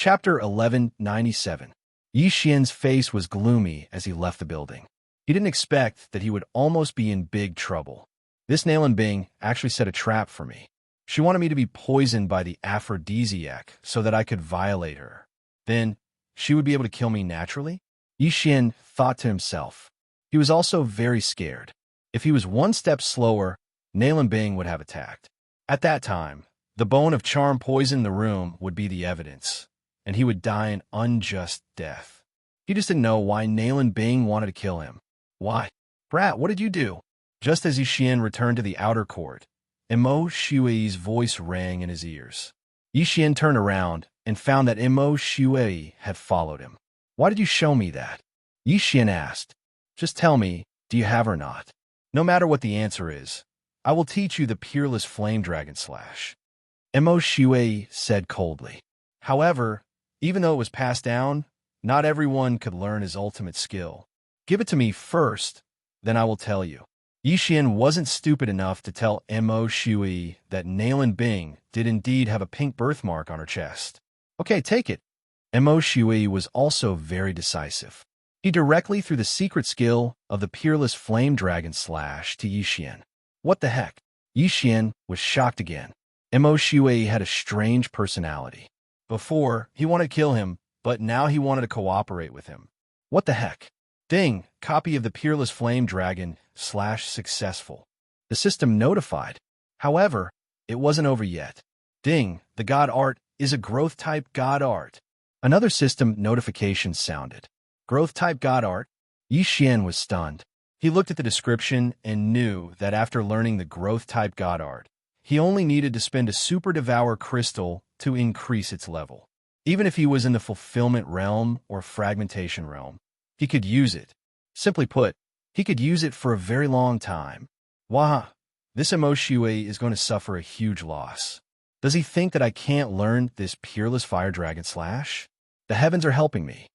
Chapter 1197. Yi Xian's face was gloomy as he left the building. He didn't expect that he would almost be in big trouble. This Nalan Bing actually set a trap for me. She wanted me to be poisoned by the aphrodisiac so that I could violate her. Then, she would be able to kill me naturally? Yi Xian thought to himself. He was also very scared. If he was one step slower, Nalan Bing would have attacked. At that time, the bone of charm poison in the room would be the evidence, and he would die an unjust death. He just didn't know why Nalan Bing wanted to kill him. Why? Brat, what did you do? Just as Yi Xian returned to the outer court, Imo Shui's voice rang in his ears. Yi Xian turned around and found that Imo Shui had followed him. Why did you show me that? Yi Xian asked. Just tell me, do you have or not? No matter what the answer is, I will teach you the peerless flame dragon slash. Imo Shui said coldly. However, even though it was passed down, not everyone could learn his ultimate skill. Give it to me first, then I will tell you. Yi Xian wasn't stupid enough to tell Imo Shui that Nalan Bing did indeed have a pink birthmark on her chest. Okay, take it. Imo Shui was also very decisive. He directly threw the secret skill of the peerless flame dragon slash to Yi Xian. What the heck? Yi Xian was shocked again. Imo Shui had a strange personality. Before, he wanted to kill him, but now he wanted to cooperate with him. What the heck? Ding, copy of the peerless flame dragon slash successful. The system notified. However, it wasn't over yet. Ding, the god art is a growth type god art. Another system notification sounded. Growth type god art? Yi Xian was stunned. He looked at the description and knew that after learning the growth type god art, he only needed to spend a super devour crystal to increase its level. Even if he was in the fulfillment realm or fragmentation realm, he could use it. Simply put, he could use it for a very long time. Wah! This Imo Shui is going to suffer a huge loss. Does he think that I can't learn this peerless fire dragon slash? The heavens are helping me.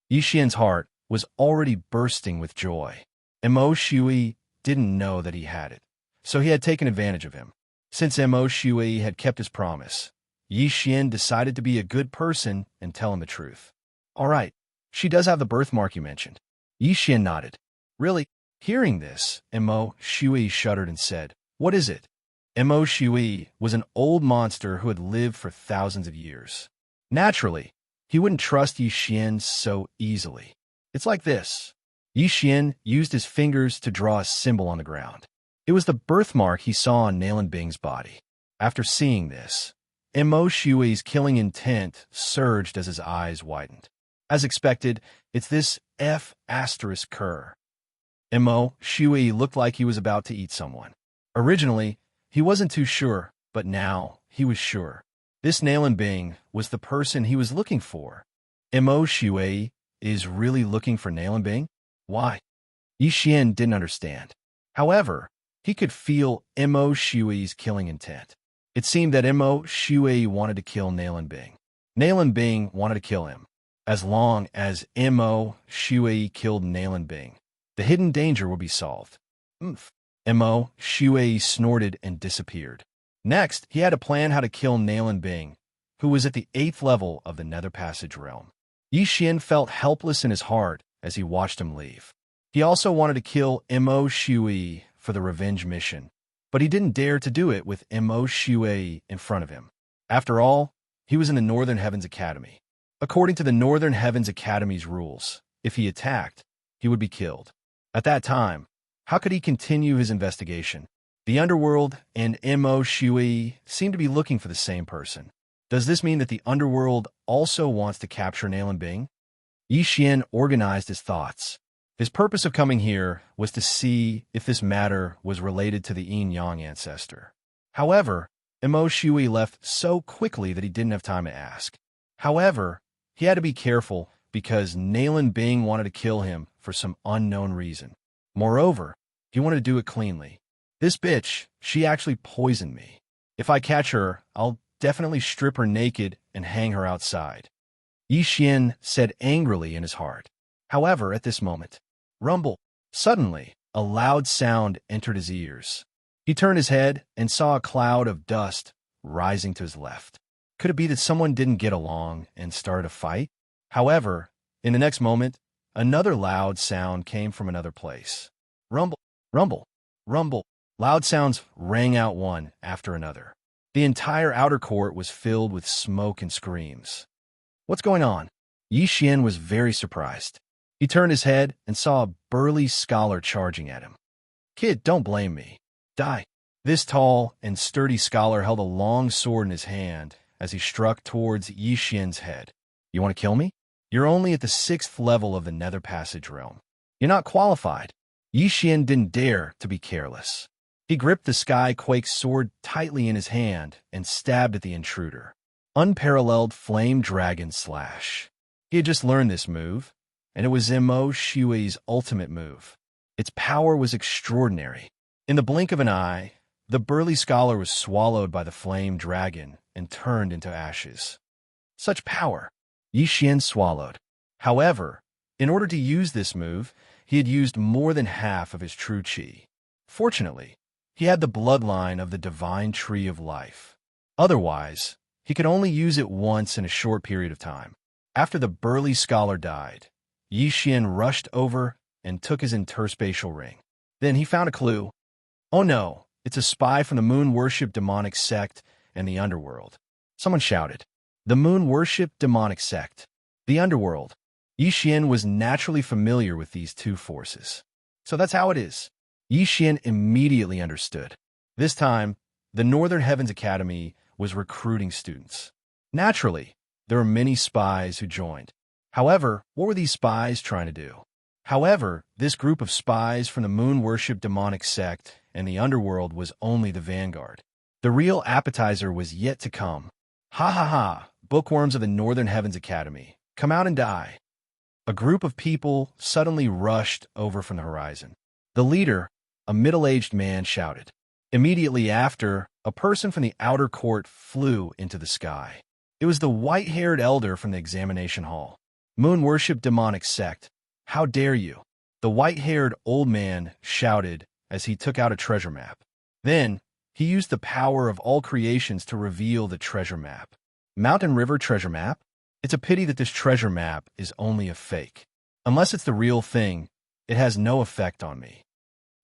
Yi Xian's heart was already bursting with joy. Imo Shui didn't know that he had it, so he had taken advantage of him. Since Imo Shui had kept his promise, Yi Xian decided to be a good person and tell him the truth. All right, she does have the birthmark you mentioned. Yi Xian nodded. Really? Hearing this, Imo Shui shuddered and said, What is it? Imo Shui was an old monster who had lived for thousands of years. Naturally, he wouldn't trust Yi Xian so easily. It's like this. Yi Xian used his fingers to draw a symbol on the ground. It was the birthmark he saw on Nalan Bing's body. After seeing this, Imo Shui's killing intent surged as his eyes widened. As expected, it's this F***. Imo Shui looked like he was about to eat someone. Originally, he wasn't too sure, but now he was sure. This Nalan Bing was the person he was looking for. Imo Shui is really looking for Nalan Bing? Why? Yi Xian didn't understand. However, he could feel Imo Shui's killing intent. It seemed that Imo Shui wanted to kill Nalan Bing. Nalan Bing wanted to kill him. As long as Imo Shui killed Nalan Bing, the hidden danger would be solved. Imo Shui snorted and disappeared. Next, he had to plan how to kill Nalan Bing, who was at the 8th level of the Nether Passage realm. Yi Xian felt helpless in his heart as he watched him leave. He also wanted to kill Imo Shui for the revenge mission, but he didn't dare to do it with Imo Shui in front of him. After all, he was in the Northern Heavens Academy. According to the Northern Heavens Academy's rules, if he attacked, he would be killed. At that time, how could he continue his investigation? The underworld and Imo Shui seem to be looking for the same person. Does this mean that the underworld also wants to capture Nalan Bing? Yi Xian organized his thoughts. His purpose of coming here was to see if this matter was related to the Yin-Yang ancestor. However, Imo Shui left so quickly that he didn't have time to ask. However, he had to be careful because Nalan Bing wanted to kill him for some unknown reason. Moreover, he wanted to do it cleanly. This bitch, she actually poisoned me. If I catch her, I'll definitely strip her naked and hang her outside. Yi Xian said angrily in his heart. However, at this moment, rumble. Suddenly, a loud sound entered his ears. He turned his head and saw a cloud of dust rising to his left. Could it be that someone didn't get along and started a fight? However, in the next moment, another loud sound came from another place. Rumble, rumble, rumble. Loud sounds rang out one after another. The entire outer court was filled with smoke and screams. What's going on? Yi Xian was very surprised. He turned his head and saw a burly scholar charging at him. Kid, don't blame me. Die. This tall and sturdy scholar held a long sword in his hand as he struck towards Yi Xian's head. You want to kill me? You're only at the 6th level of the Nether Passage realm. You're not qualified. Yi Xian didn't dare to be careless. He gripped the Sky Quake's sword tightly in his hand and stabbed at the intruder. Unparalleled Flame Dragon Slash. He had just learned this move, and it was Zhemo Shui's ultimate move. Its power was extraordinary. In the blink of an eye, the burly scholar was swallowed by the flame dragon and turned into ashes. Such power! Yi Xian swallowed. However, in order to use this move, he had used more than half of his true qi. Fortunately, he had the bloodline of the divine tree of life. Otherwise, he could only use it once in a short period of time. After the burly scholar died, Yi Xian rushed over and took his interspatial ring. Then he found a clue. Oh no, it's a spy from the moon-worship demonic sect and the underworld. Someone shouted. The moon-worship demonic sect. The underworld. Yi Xian was naturally familiar with these two forces. So that's how it is. Yi Xian immediately understood. This time, the Northern Heavens Academy was recruiting students. Naturally, there were many spies who joined. However, what were these spies trying to do? However, this group of spies from the moon-worship demonic sect and the underworld was only the vanguard. The real appetizer was yet to come. Ha ha ha, bookworms of the Northern Heavens Academy, come out and die. A group of people suddenly rushed over from the horizon. The leader, a middle-aged man, shouted. Immediately after, a person from the outer court flew into the sky. It was the white-haired elder from the examination hall. Moon-worship demonic sect, how dare you? The white-haired old man shouted as he took out a treasure map. Then, he used the power of all creations to reveal the treasure map. Mountain River treasure map? It's a pity that this treasure map is only a fake. Unless it's the real thing, it has no effect on me.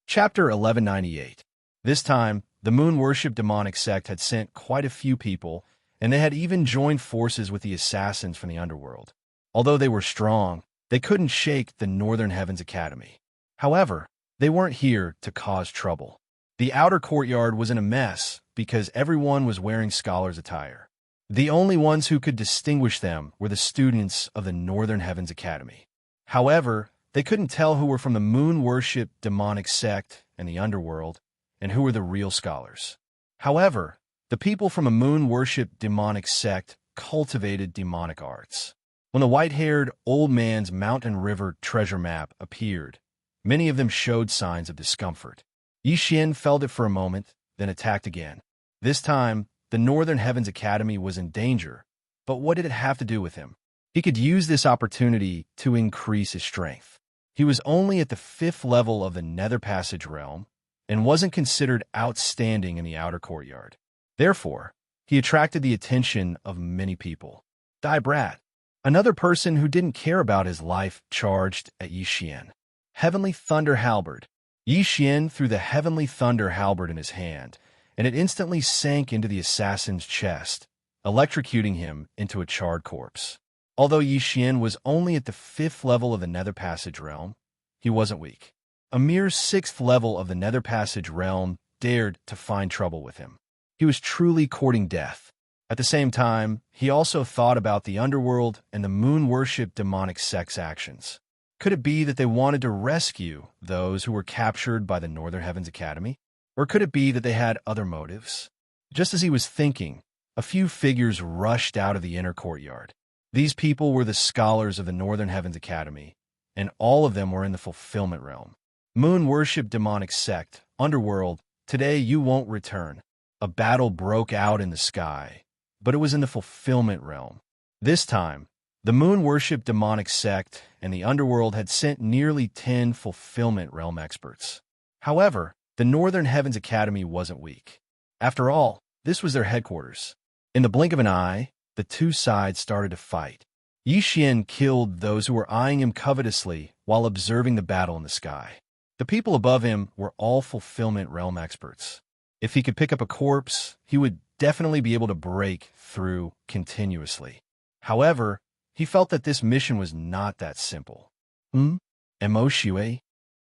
Chapter 1198. This time, the moon-worship demonic sect had sent quite a few people, and they had even joined forces with the assassins from the underworld. Although they were strong, they couldn't shake the Northern Heavens Academy. However, they weren't here to cause trouble. The outer courtyard was in a mess because everyone was wearing scholars' attire. The only ones who could distinguish them were the students of the Northern Heavens Academy. However, they couldn't tell who were from the moon-worship demonic sect and the underworld, and who were the real scholars. However, the people from a moon-worship demonic sect cultivated demonic arts. When the white-haired old man's Mountain River treasure map appeared, many of them showed signs of discomfort. Yi Xian felt it for a moment, then attacked again. This time, the Northern Heavens Academy was in danger, but what did it have to do with him? He could use this opportunity to increase his strength. He was only at the 5th level of the Nether Passage realm, and wasn't considered outstanding in the outer courtyard. Therefore, he attracted the attention of many people. Die Brat, another person who didn't care about his life, charged at Yi Xian. Heavenly Thunder Halberd. Yi Xian threw the Heavenly Thunder Halberd in his hand, and it instantly sank into the assassin's chest, electrocuting him into a charred corpse. Although Yi Xian was only at the 5th level of the Nether Passage realm, he wasn't weak. A mere 6th level of the Nether Passage realm dared to find trouble with him. He was truly courting death. At the same time, he also thought about the underworld and the moon-worship demonic sect's actions. Could it be that they wanted to rescue those who were captured by the Northern Heavens Academy? Or could it be that they had other motives? Just as he was thinking, a few figures rushed out of the inner courtyard. These people were the scholars of the Northern Heavens Academy, and all of them were in the fulfillment realm. Moon-worship demonic sect, underworld, today you won't return. A battle broke out in the sky, but it was in the fulfillment realm. This time, the moon-worship demonic sect and the underworld had sent nearly 10 fulfillment realm experts. However, the Northern Heavens Academy wasn't weak. After all, this was their headquarters. In the blink of an eye, the two sides started to fight. Yi Xian killed those who were eyeing him covetously while observing the battle in the sky. The people above him were all fulfillment realm experts. If he could pick up a corpse, he would definitely be able to break through continuously. However, he felt that this mission was not that simple. Mo Shui?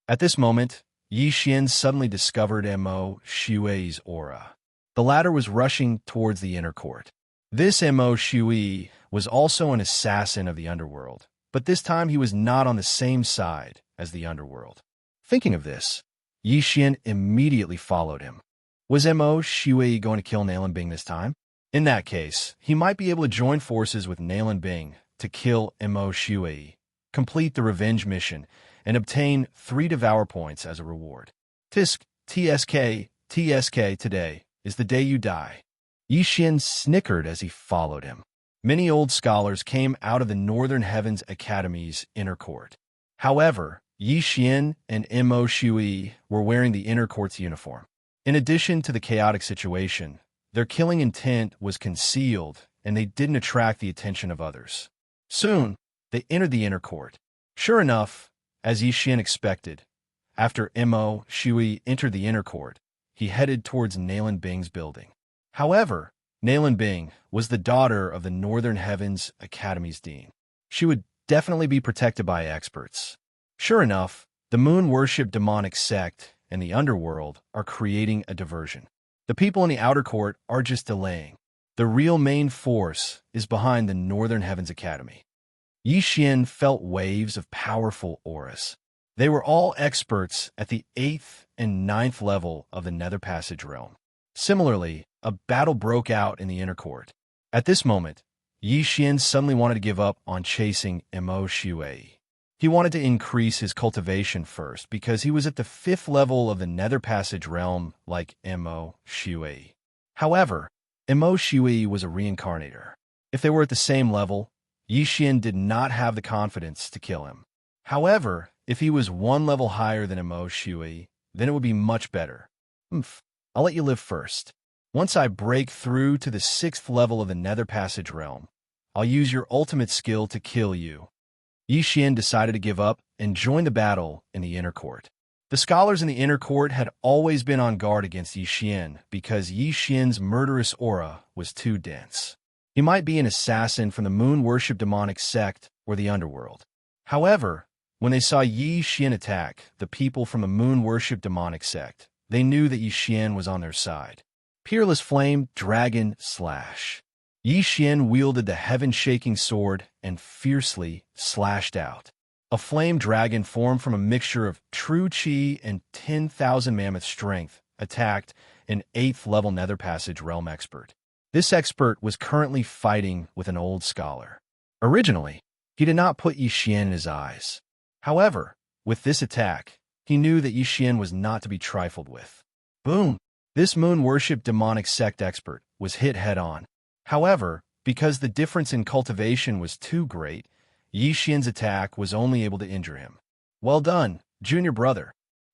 At this moment, Yi Xian suddenly discovered Mo Shui's aura. The latter was rushing towards the inner court. This Mo Shui was also an assassin of the underworld, but this time he was not on the same side as the underworld. Thinking of this, Yi Xian immediately followed him. Was Mo Shui going to kill Nalan Bing this time? In that case, he might be able to join forces with Nalan Bing to kill Mo Shui, complete the revenge mission, and obtain 3 Devour points as a reward. TSK today is the day you die. Yi Xian snickered as he followed him. Many old scholars came out of the Northern Heavens Academy's inner court. However, Yi Xian and Mo Shui were wearing the inner court's uniform. In addition to the chaotic situation, their killing intent was concealed and they didn't attract the attention of others. Soon, they entered the inner court. Sure enough, as Yi Xian expected, after Mo Shui entered the inner court, he headed towards Nalan Bing's building. However, Nalan Bing was the daughter of the Northern Heavens Academy's dean. She would definitely be protected by experts. Sure enough, the moon-worship demonic sect and the underworld are creating a diversion. The people in the outer court are just delaying. The real main force is behind the Northern Heavens Academy. Yi Xian felt waves of powerful auras. They were all experts at the 8th and 9th level of the Nether Passage realm. Similarly, a battle broke out in the inner court. At this moment, Yi Xian suddenly wanted to give up on chasing Mo Shui. He wanted to increase his cultivation first because he was at the 5th level of the Nether Passage realm like Mo Shui. However, Mo Shui was a reincarnator. If they were at the same level, Yi Xian did not have the confidence to kill him. However, if he was 1 level higher than Mo Shui, then it would be much better. I'll let you live first. Once I break through to the 6th level of the Nether Passage realm, I'll use your ultimate skill to kill you. Yi Xian decided to give up and join the battle in the inner court. The scholars in the inner court had always been on guard against Yi Xian because Yi Xian's murderous aura was too dense. He might be an assassin from the moon-worship demonic sect or the underworld. However, when they saw Yi Xian attack the people from the moon-worship demonic sect, they knew that Yi Xian was on their side. Peerless Flame Dragon Slash. Yi Xian wielded the heaven-shaking sword and fiercely slashed out. A flame dragon formed from a mixture of true chi and 10,000 mammoth strength attacked an 8th level Nether Passage realm expert. This expert was currently fighting with an old scholar. Originally, he did not put Yi Xian in his eyes. However, with this attack, he knew that Yi Xian was not to be trifled with. Boom! This moon-worship demonic sect expert was hit head-on. However, because the difference in cultivation was too great, Yi Xian's attack was only able to injure him. Well done, junior brother.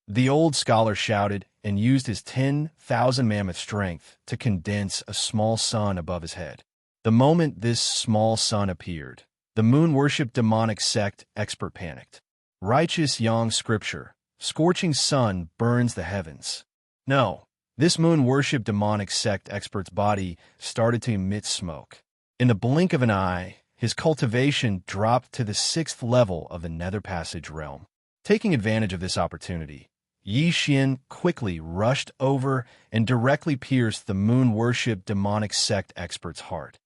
The old scholar shouted and used his 10,000 mammoth strength to condense a small sun above his head. The moment this small sun appeared, the moon-worship demonic sect expert panicked. Righteous Yang scripture, scorching sun burns the heavens. No, this moon-worship demonic sect expert's body started to emit smoke. In the blink of an eye, his cultivation dropped to the 6th level of the Nether Passage realm. Taking advantage of this opportunity, Yi Xian quickly rushed over and directly pierced the moon-worship demonic sect expert's heart.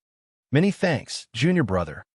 Many thanks, junior brother.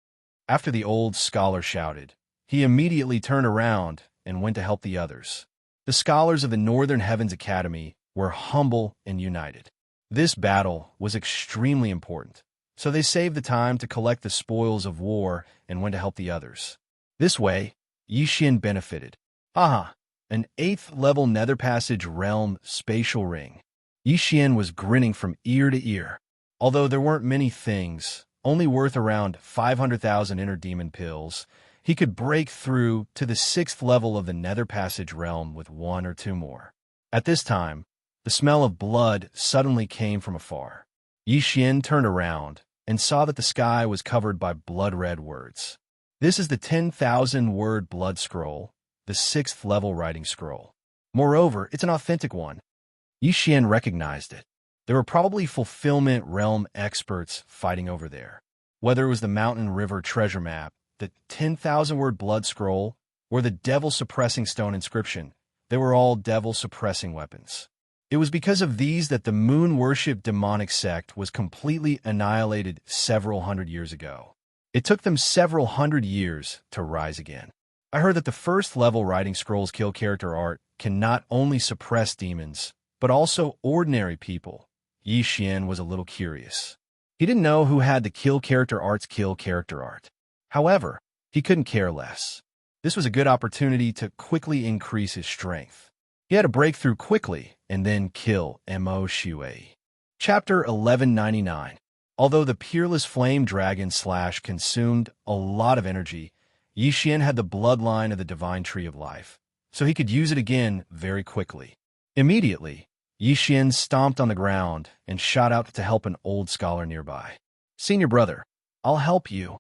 After the old scholar shouted, he immediately turned around and went to help the others. The scholars of the Northern Heavens Academy were humble and united. This battle was extremely important, so they saved the time to collect the spoils of war and went to help the others. This way, Yi Xian benefited. Aha! An 8th level Nether Passage realm spatial ring. Yi Xian was grinning from ear to ear. Although there weren't many things, only worth around 500,000 inner demon pills, he could break through to the 6th level of the Nether Passage realm with 1 or 2 more. At this time, the smell of blood suddenly came from afar. Yi Xian turned around and saw that the sky was covered by blood-red words. This is the 10,000-word blood scroll, the 6th level writing scroll. Moreover, it's an authentic one. Yi Xian recognized it. There were probably fulfillment realm experts fighting over there. Whether it was the Mountain River treasure map, the 10,000-word blood scroll, or the devil-suppressing stone inscription, they were all devil-suppressing weapons. It was because of these that the moon-worship demonic sect was completely annihilated several hundred years ago. It took them several hundred years to rise again. I heard that the first-level writing scrolls kill character art can not only suppress demons, but also ordinary people. Yi Xian was a little curious. He didn't know who had the kill character art's kill character art. However, he couldn't care less. This was a good opportunity to quickly increase his strength. He had to break through quickly and then kill Mo Shui. Chapter 1199. Although the peerless flame dragon / consumed a lot of energy, Yi Xian had the bloodline of the divine tree of life, so he could use it again very quickly. Immediately, Yi Xian stomped on the ground and shot out to help an old scholar nearby. "Senior brother, I'll help you,"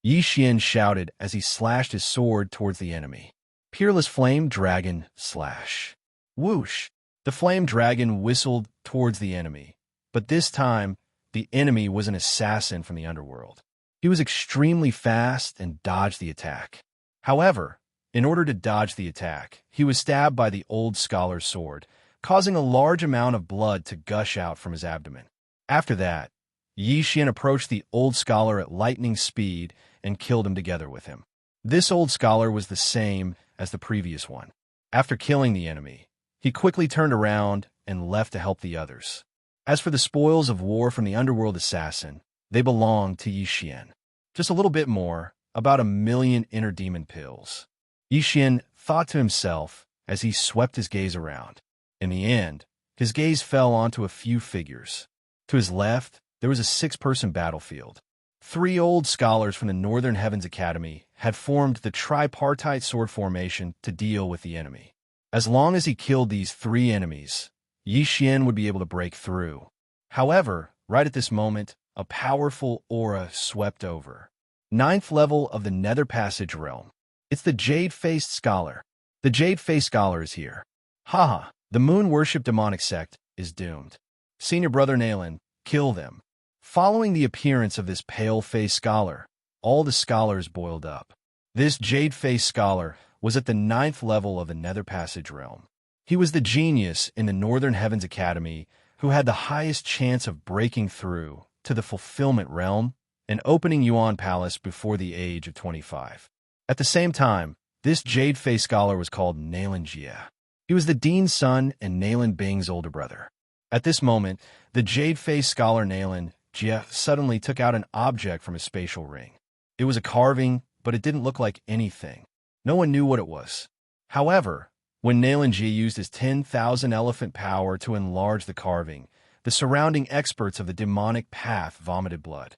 Yi Xian shouted as he slashed his sword towards the enemy. Peerless flame dragon / Whoosh! The flame dragon whistled towards the enemy, but this time, the enemy was an assassin from the underworld. He was extremely fast and dodged the attack. However, in order to dodge the attack, he was stabbed by the old scholar's sword, causing a large amount of blood to gush out from his abdomen. After that, Yi Xian approached the old scholar at lightning speed and killed him together with him. This old scholar was the same as the previous one. After killing the enemy, he quickly turned around and left to help the others. As for the spoils of war from the underworld assassin, they belonged to Yi Xian. Just a little bit more, about 1,000,000 inner demon pills. Yi Xian thought to himself as he swept his gaze around. In the end, his gaze fell onto a few figures. To his left, there was a 6-person battlefield. 3 old scholars from the Northern Heavens Academy had formed the tripartite sword formation to deal with the enemy. As long as he killed these 3 enemies, Yi Xian would be able to break through. However, right at this moment, a powerful aura swept over. 9th level of the Nether Passage realm. It's the Jade-Faced Scholar. The Jade-Faced Scholar is here. Haha, the moon-worship demonic sect is doomed. Senior brother Nalen, kill them. Following the appearance of this pale-faced scholar, all the scholars boiled up. This Jade-Faced Scholar was at the 9th level of the Nether Passage realm. He was the genius in the Northern Heavens Academy who had the highest chance of breaking through to the Fulfillment Realm and opening Yuan Palace before the age of 25. At the same time, this Jade-Faced Scholar was called Nalen Jia. He was the Dean's son and Nalen Bing's older brother. At this moment, the Jade-Faced Scholar Nalen Jia suddenly took out an object from his spatial ring. It was a carving, but it didn't look like anything. No one knew what it was. However, when Nalen Jia used his 10,000 elephant power to enlarge the carving, the surrounding experts of the demonic path vomited blood.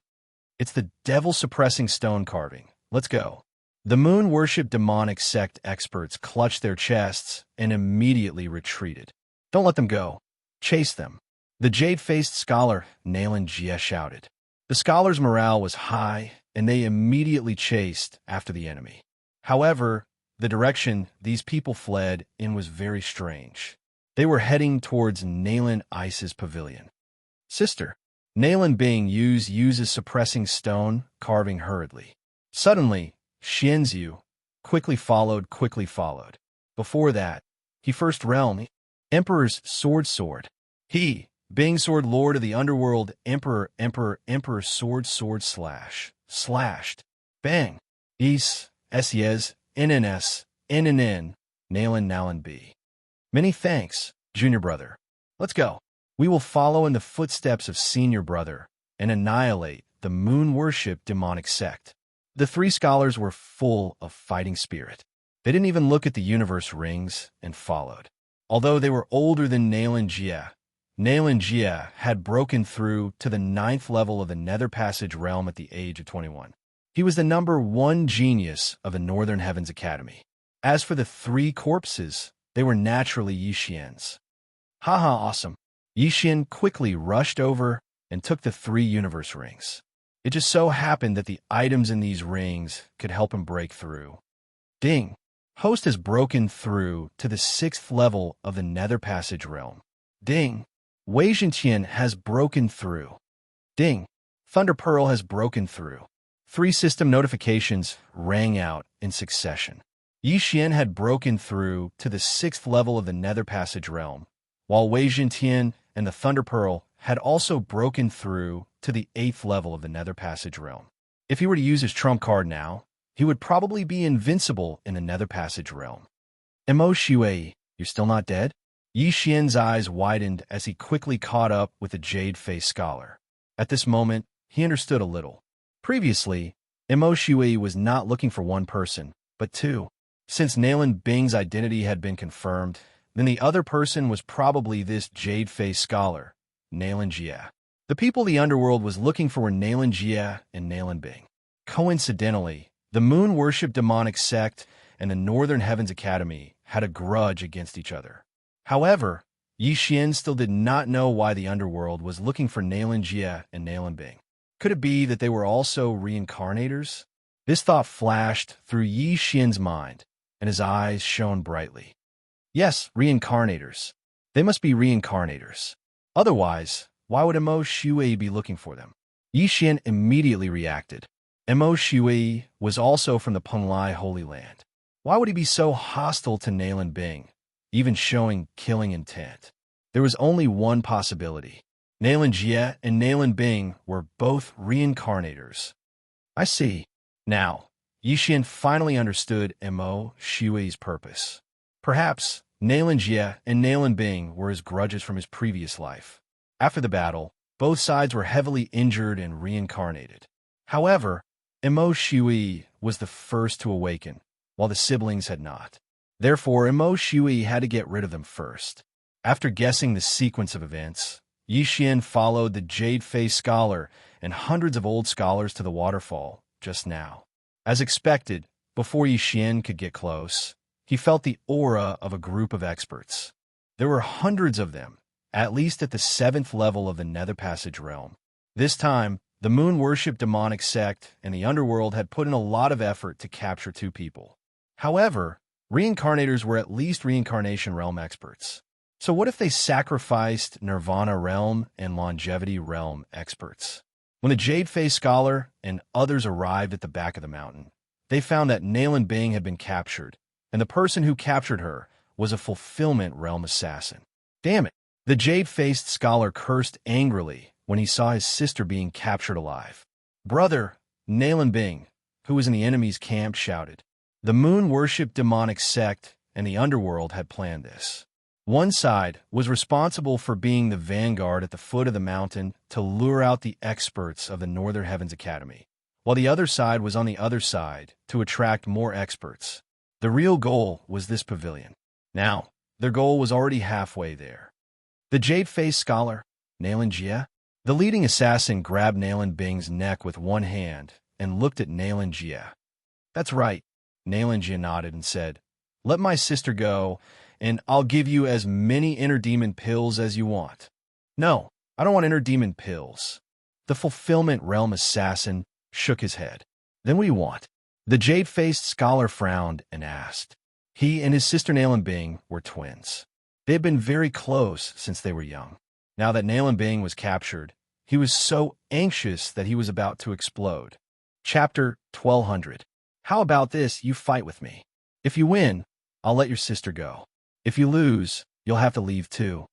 It's the devil-suppressing stone carving. Let's go. The moon-worship demonic sect experts clutched their chests and immediately retreated. Don't let them go. Chase them. The Jade-Faced Scholar, Nalen Jia, shouted. The scholars' morale was high, and they immediately chased after the enemy. However, the direction these people fled in was very strange. They were heading towards Nalen Ice's pavilion. Sister, Nalen Bing uses suppressing stone carving hurriedly. Suddenly, Xianzhu quickly followed. Before that, he first realm, Emperor's sword. He, Bing sword lord of the underworld, Emperor slashed. Bang. Is, Syez, NNS, NNN, Nalen B. Many thanks, junior brother. Let's go. We will follow in the footsteps of senior brother and annihilate the moon-worship demonic sect. The 3 scholars were full of fighting spirit. They didn't even look at the universe rings and followed. Although they were older than Nalen Jia had broken through to the 9th level of the Nether Passage realm at the age of 21. He was the number 1 genius of the Northern Heavens Academy. As for the 3 corpses, they were naturally Yi Xian's. Haha, awesome. Yi Xian quickly rushed over and took the 3 universe rings. It just so happened that the items in these rings could help him break through. Ding! Host has broken through to the 6th level of the Nether Passage realm. Ding! Wei Zhentian has broken through. Ding! Thunder Pearl has broken through. 3 system notifications rang out in succession. Yi Xian had broken through to the 6th level of the Nether Passage realm, while Wei Zhentian and the Thunder Pearl had also broken through to the 8th level of the Nether Passage realm. If he were to use his trump card now, he would probably be invincible in the Nether Passage realm. Mo Shui, you're still not dead? Yi Xian's eyes widened as he quickly caught up with the jade-faced scholar. At this moment, he understood a little. Previously, Mo Shui was not looking for one person, but 2. Since Nalan Bing's identity had been confirmed, then the other person was probably this jade-faced scholar, Nalan Jia. The people the underworld was looking for were Nalan Jia and Nalan Bing. Coincidentally, the Moon Worship Demonic Sect and the Northern Heavens Academy had a grudge against each other. However, Yi Xian still did not know why the underworld was looking for Nalan Jia and Nalan Bing. Could it be that they were also reincarnators? This thought flashed through Yi Xian's mind, and his eyes shone brightly. Yes, reincarnators. They must be reincarnators. Otherwise, why would Mo Shui be looking for them? Yi Xian immediately reacted. Mo Shui was also from the Penglai Holy Land. Why would he be so hostile to Nalan Bing, even showing killing intent? There was only one possibility. Nalan Jia and Nalan Bing were both reincarnators. I see. Now, Yi Xian finally understood Mo Shui's purpose. Perhaps Nalan Jia and Nalan Bing were his grudges from his previous life. After the battle, both sides were heavily injured and reincarnated. However, Mo Shui was the first to awaken, while the siblings had not. Therefore, Mo Shui had to get rid of them first. After guessing the sequence of events, Yi Xian followed the jade-faced scholar and hundreds of old scholars to the waterfall just now. As expected, before Yi Xian could get close, he felt the aura of a group of experts. There were hundreds of them, at least at the 7th level of the Nether Passage realm. This time, the Moon Worship Demonic Sect and the Underworld had put in a lot of effort to capture 2 people. However, reincarnators were at least Reincarnation Realm experts. So what if they sacrificed Nirvana Realm and Longevity Realm experts? When the Jade-Faced Scholar and others arrived at the back of the mountain, they found that Nalan Bing had been captured, and the person who captured her was a Fulfillment Realm assassin. Damn it! The Jade-Faced Scholar cursed angrily when he saw his sister being captured alive. Brother, Nalan Bing, who was in the enemy's camp, shouted. The Moon Worship Demonic Sect and the Underworld had planned this. One side was responsible for being the vanguard at the foot of the mountain to lure out the experts of the Northern Heavens Academy, while the other side was on the other side to attract more experts. The real goal was this pavilion. Now, their goal was already halfway there. The Jade-Faced Scholar, Nalan Jia, the leading assassin, grabbed Nalan Bing's neck with one hand and looked at Nalan Jia. That's right, Nalan Jia nodded and said, "Let my sister go, and I'll give you as many inner demon pills as you want." No, I don't want inner demon pills. The Fulfillment Realm assassin shook his head. Then what do you want? The Jade-Faced Scholar frowned and asked. He and his sister Nalan Bing were twins. They had been very close since they were young. Now that Nalan Bing was captured, he was so anxious that he was about to explode. Chapter 1200. How about this, you fight with me? If you win, I'll let your sister go. If you lose, you'll have to leave too.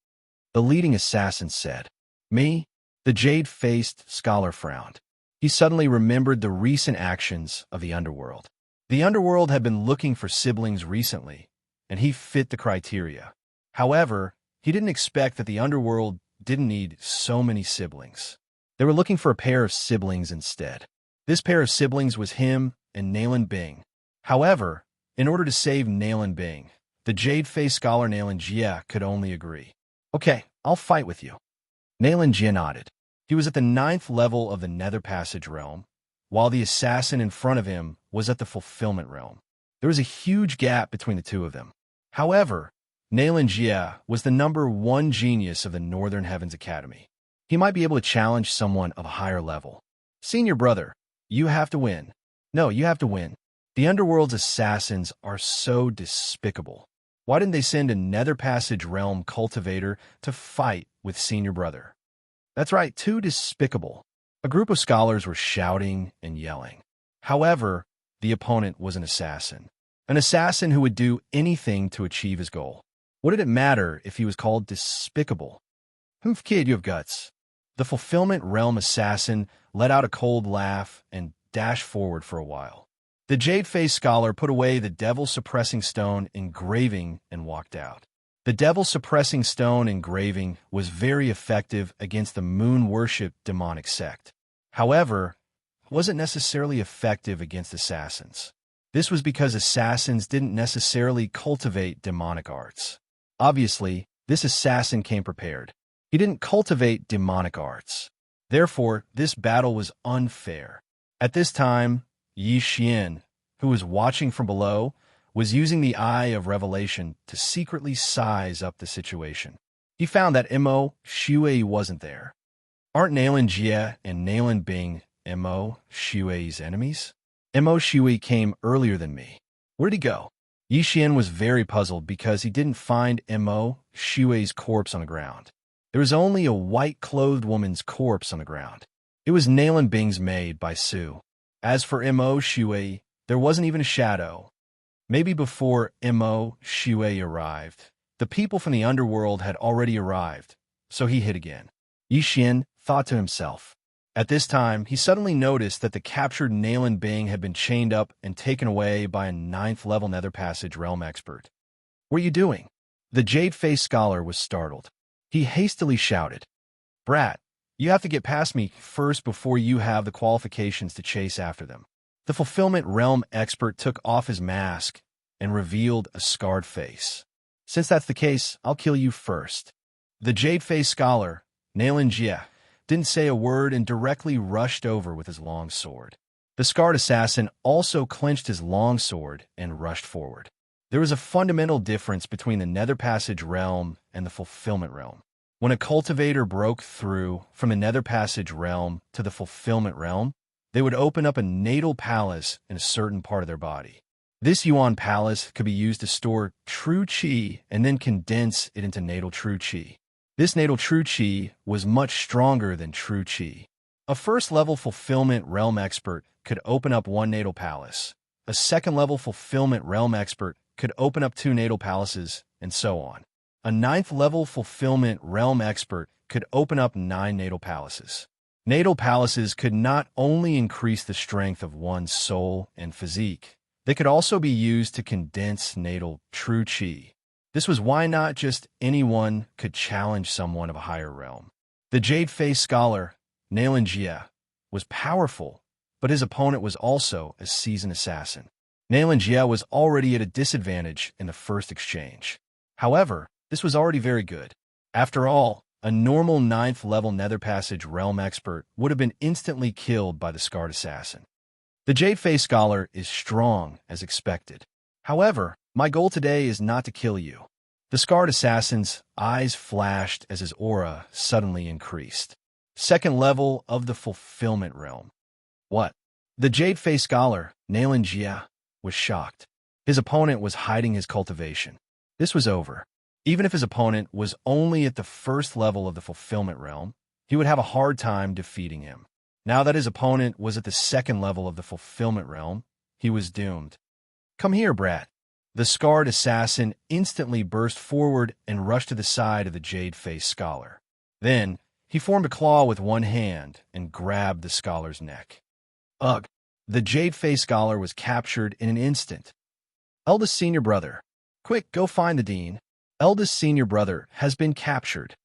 The leading assassin said. Me? The Jade-Faced Scholar frowned. He suddenly remembered the recent actions of the Underworld. The Underworld had been looking for siblings recently, and he fit the criteria. However, he didn't expect that the Underworld didn't need so many siblings. They were looking for a pair of siblings instead. This pair of siblings was him and Nalan Bing. However, in order to save Nalan Bing, the Jade-Faced Scholar Nalan Jia could only agree. Okay, I'll fight with you. Nalan Jia nodded. He was at the 9th level of the Nether Passage realm, while the assassin in front of him was at the Fulfillment realm. There was a huge gap between the two of them. However, Nalan Jia was the #1 genius of the Northern Heavens Academy. He might be able to challenge someone of a higher level. Senior brother, you have to win. No, you have to win. The Underworld's assassins are so despicable. Why didn't they send a Nether Passage Realm cultivator to fight with Senior Brother? That's right, too despicable. A group of scholars were shouting and yelling. However, the opponent was an assassin who would do anything to achieve his goal. What did it matter if he was called despicable? Humph, kid, you have guts. The Fulfillment Realm assassin let out a cold laugh and dashed forward for a while. The Jade-Faced Scholar put away the Devil-Suppressing Stone engraving and walked out. The Devil-Suppressing Stone engraving was very effective against the Moon-Worship demonic sect. However, it wasn't necessarily effective against assassins. This was because assassins didn't necessarily cultivate demonic arts. Obviously, this assassin came prepared. He didn't cultivate demonic arts. Therefore, this battle was unfair. At this time, Yi Xian, who was watching from below, was using the Eye of Revelation to secretly size up the situation. He found that Mo Shui wasn't there. Aren't Nalan Jie and Nalan Bing Mo Shui's enemies? Mo Shui came earlier than me. Where'd he go? Yi Xian was very puzzled because he didn't find Mo Shui's corpse on the ground. There was only a white-clothed woman's corpse on the ground. It was Nalan Bing's maid by Su. As for Mo Shui, there wasn't even a shadow. Maybe before Mo Shui arrived, the people from the underworld had already arrived, so he hid again. Yi Xian thought to himself. At this time, he suddenly noticed that the captured Nalan Bing had been chained up and taken away by a 9th-level Nether Passage Realm expert. What are you doing? The Jade-Faced Scholar was startled. He hastily shouted, Brat, you have to get past me first before you have the qualifications to chase after them. The Fulfillment Realm expert took off his mask and revealed a scarred face. Since that's the case, I'll kill you first. The Jade-Faced Scholar, Nalan Jie, didn't say a word and directly rushed over with his long sword. The scarred assassin also clenched his long sword and rushed forward. There was a fundamental difference between the Nether Passage Realm and the Fulfillment Realm. When a cultivator broke through from the Nether Passage Realm to the Fulfillment Realm, they would open up a natal palace in a certain part of their body. This Yuan palace could be used to store true qi and then condense it into natal true qi. This natal true qi was much stronger than true qi. A first-level Fulfillment Realm expert could open up one natal palace. A second-level Fulfillment Realm expert could open up 2 natal palaces, and so on. A 9th-level Fulfillment Realm expert could open up 9 natal palaces. Natal palaces could not only increase the strength of one's soul and physique, they could also be used to condense natal true qi. This was why not just anyone could challenge someone of a higher realm. The Jade-Faced Scholar, Nalan Jie, was powerful, but his opponent was also a seasoned assassin. Nalan Jie was already at a disadvantage in the first exchange. However, this was already very good. After all, a normal 9th-level Nether Passage Realm expert would have been instantly killed by the scarred assassin. The Jade-Faced Scholar is strong as expected. However, my goal today is not to kill you. The scarred assassin's eyes flashed as his aura suddenly increased. 2nd level of the Fulfillment Realm. What? The Jade-Faced Scholar, Nalan Jie, was shocked. His opponent was hiding his cultivation. This was over. Even if his opponent was only at the 1st level of the Fulfillment Realm, he would have a hard time defeating him. Now that his opponent was at the 2nd level of the Fulfillment Realm, he was doomed. Come here, brat. The scarred assassin instantly burst forward and rushed to the side of the Jade-Faced Scholar. Then, he formed a claw with one hand and grabbed the scholar's neck. Ugh! The Jade-Faced Scholar was captured in an instant. Eldest senior brother. Quick, go find the dean. Eldest senior brother has been captured.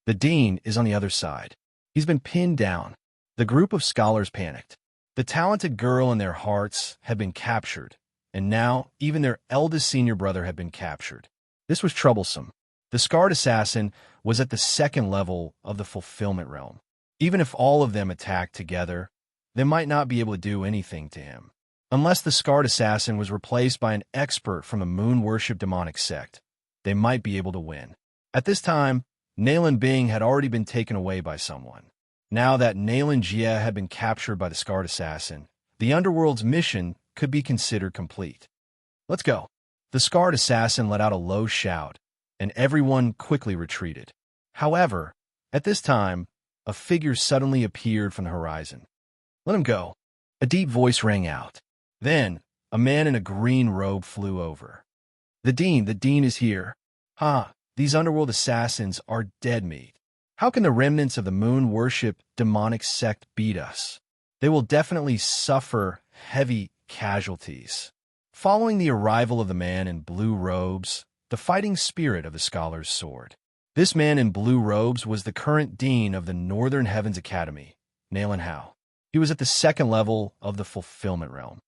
The dean is on the other side. He's been pinned down. The group of scholars panicked. The talented girl in their hearts had been captured, and now even their eldest senior brother had been captured. This was troublesome. The scarred assassin was at the 2nd level of the Fulfillment Realm. Even if all of them attacked together, they might not be able to do anything to him. Unless the scarred assassin was replaced by an expert from a moon-worship demonic sect, they might be able to win. At this time, Nalan Bing had already been taken away by someone. Now that Nalan Jia had been captured by the Scarred Assassin, the Underworld's mission could be considered complete. Let's go. The Scarred Assassin let out a low shout, and everyone quickly retreated. However, at this time, a figure suddenly appeared from the horizon. Let him go. A deep voice rang out. Then, a man in a green robe flew over. The Dean is here. These Underworld assassins are dead meat. How can the remnants of the moon worship demonic sect beat us? They will definitely suffer heavy casualties. Following the arrival of the man in blue robes, the fighting spirit of the scholars soared. This man in blue robes was the current dean of the Northern Heavens Academy, Nalan Hao. He was at the second level of the Fulfillment Realm.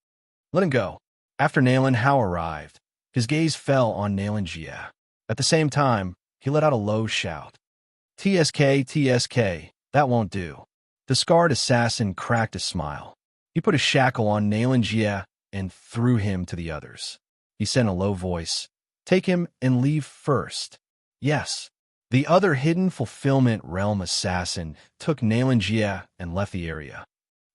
Let him go. After Nalan Hao arrived, his gaze fell on Nalan Jia. At the same time, he let out a low shout. TSK, that won't do. The Scarred Assassin cracked a smile. He put a shackle on Nalan Jia and threw him to the others. He said in a low voice, "Take him and leave first." Yes. The other hidden Fulfillment Realm assassin took Nalan Jia and left the area.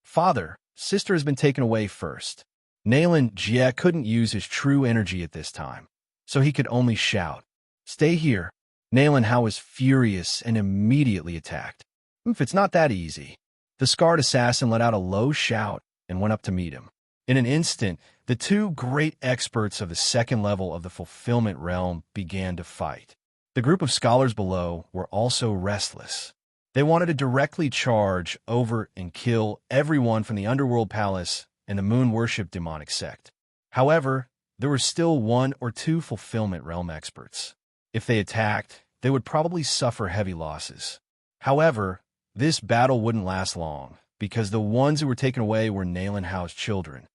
Father, sister has been taken away first. Nalan Jia couldn't use his true energy at this time, so he could only shout, "Stay here." Nalan Hao was furious and immediately attacked. If it's not that easy. The Scarred Assassin let out a low shout and went up to meet him. In an instant, the two great experts of the second level of the Fulfillment Realm began to fight. The group of scholars below were also restless. They wanted to directly charge over and kill everyone from the Underworld Palace and the Moon Worship demonic sect. However, there were still one or two Fulfillment Realm experts. If they attacked, they would probably suffer heavy losses. However, this battle wouldn't last long, because the ones who were taken away were Nalan Hao's children.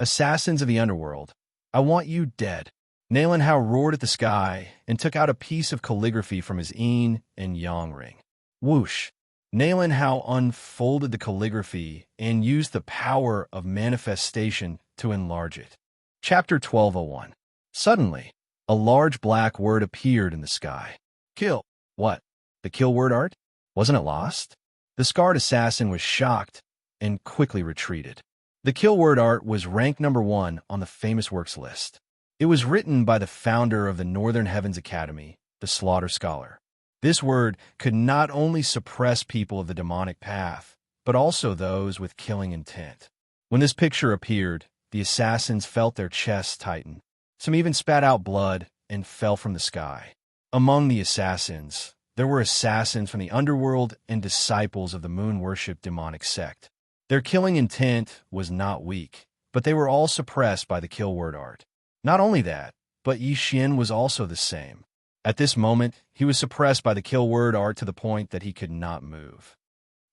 Assassins of the Underworld, I want you dead. Nalan Hao roared at the sky and took out a piece of calligraphy from his yin and yang ring. Whoosh! Nalan Hao unfolded the calligraphy and used the power of manifestation to enlarge it. Chapter 1201. Suddenly, a large black word appeared in the sky. Kill. What? The kill word art? Wasn't it lost? The Scarred Assassin was shocked and quickly retreated. The kill word art was ranked number 1 on the famous works list. It was written by the founder of the Northern Heavens Academy, the Slaughter Scholar. This word could not only suppress people of the demonic path, but also those with killing intent. When this picture appeared, the assassins felt their chests tighten. Some even spat out blood and fell from the sky. Among the assassins, there were assassins from the underworld and disciples of the moon worship demonic sect. Their killing intent was not weak, but they were all suppressed by the kill word art. Not only that, but Yi Xian was also the same. At this moment, he was suppressed by the kill word art to the point that he could not move.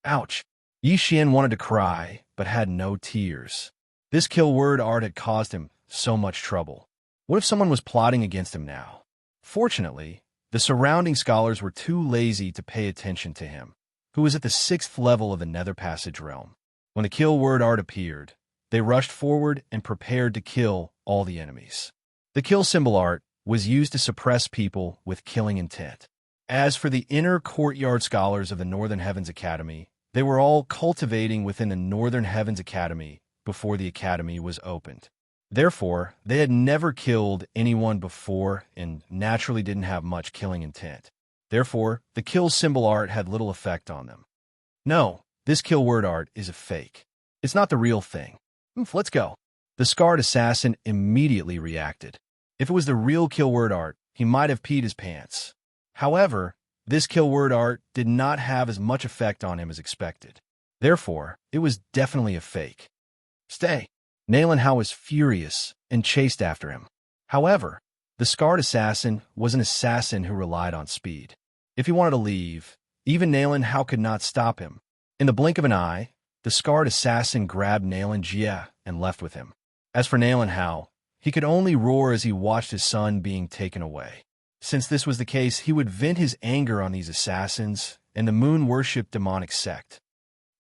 Ouch! Yi Xian wanted to cry, but had no tears. This kill word art had caused him so much trouble. What if someone was plotting against him now? Fortunately, the surrounding scholars were too lazy to pay attention to him, who was at the 6th level of the Nether Passage realm. When the kill word art appeared, they rushed forward and prepared to kill all the enemies. The kill symbol art was used to suppress people with killing intent. As for the inner courtyard scholars of the Northern Heavens Academy, they were all cultivating within the Northern Heavens Academy before the academy was opened. Therefore, they had never killed anyone before and naturally didn't have much killing intent. Therefore, the kill symbol art had little effect on them. No, this kill word art is a fake. It's not the real thing. Let's go. The Scarred Assassin immediately reacted. If it was the real kill word art, he might have peed his pants. However, this kill word art did not have as much effect on him as expected. Therefore, it was definitely a fake. Stay. Nalan Hao was furious and chased after him. However, the Scarred Assassin was an assassin who relied on speed. If he wanted to leave, even Nalan Hao could not stop him. In the blink of an eye, the Scarred Assassin grabbed Nalan Jia and left with him. As for Nalan Hao, he could only roar as he watched his son being taken away. Since this was the case, he would vent his anger on these assassins and the moon worship demonic sect.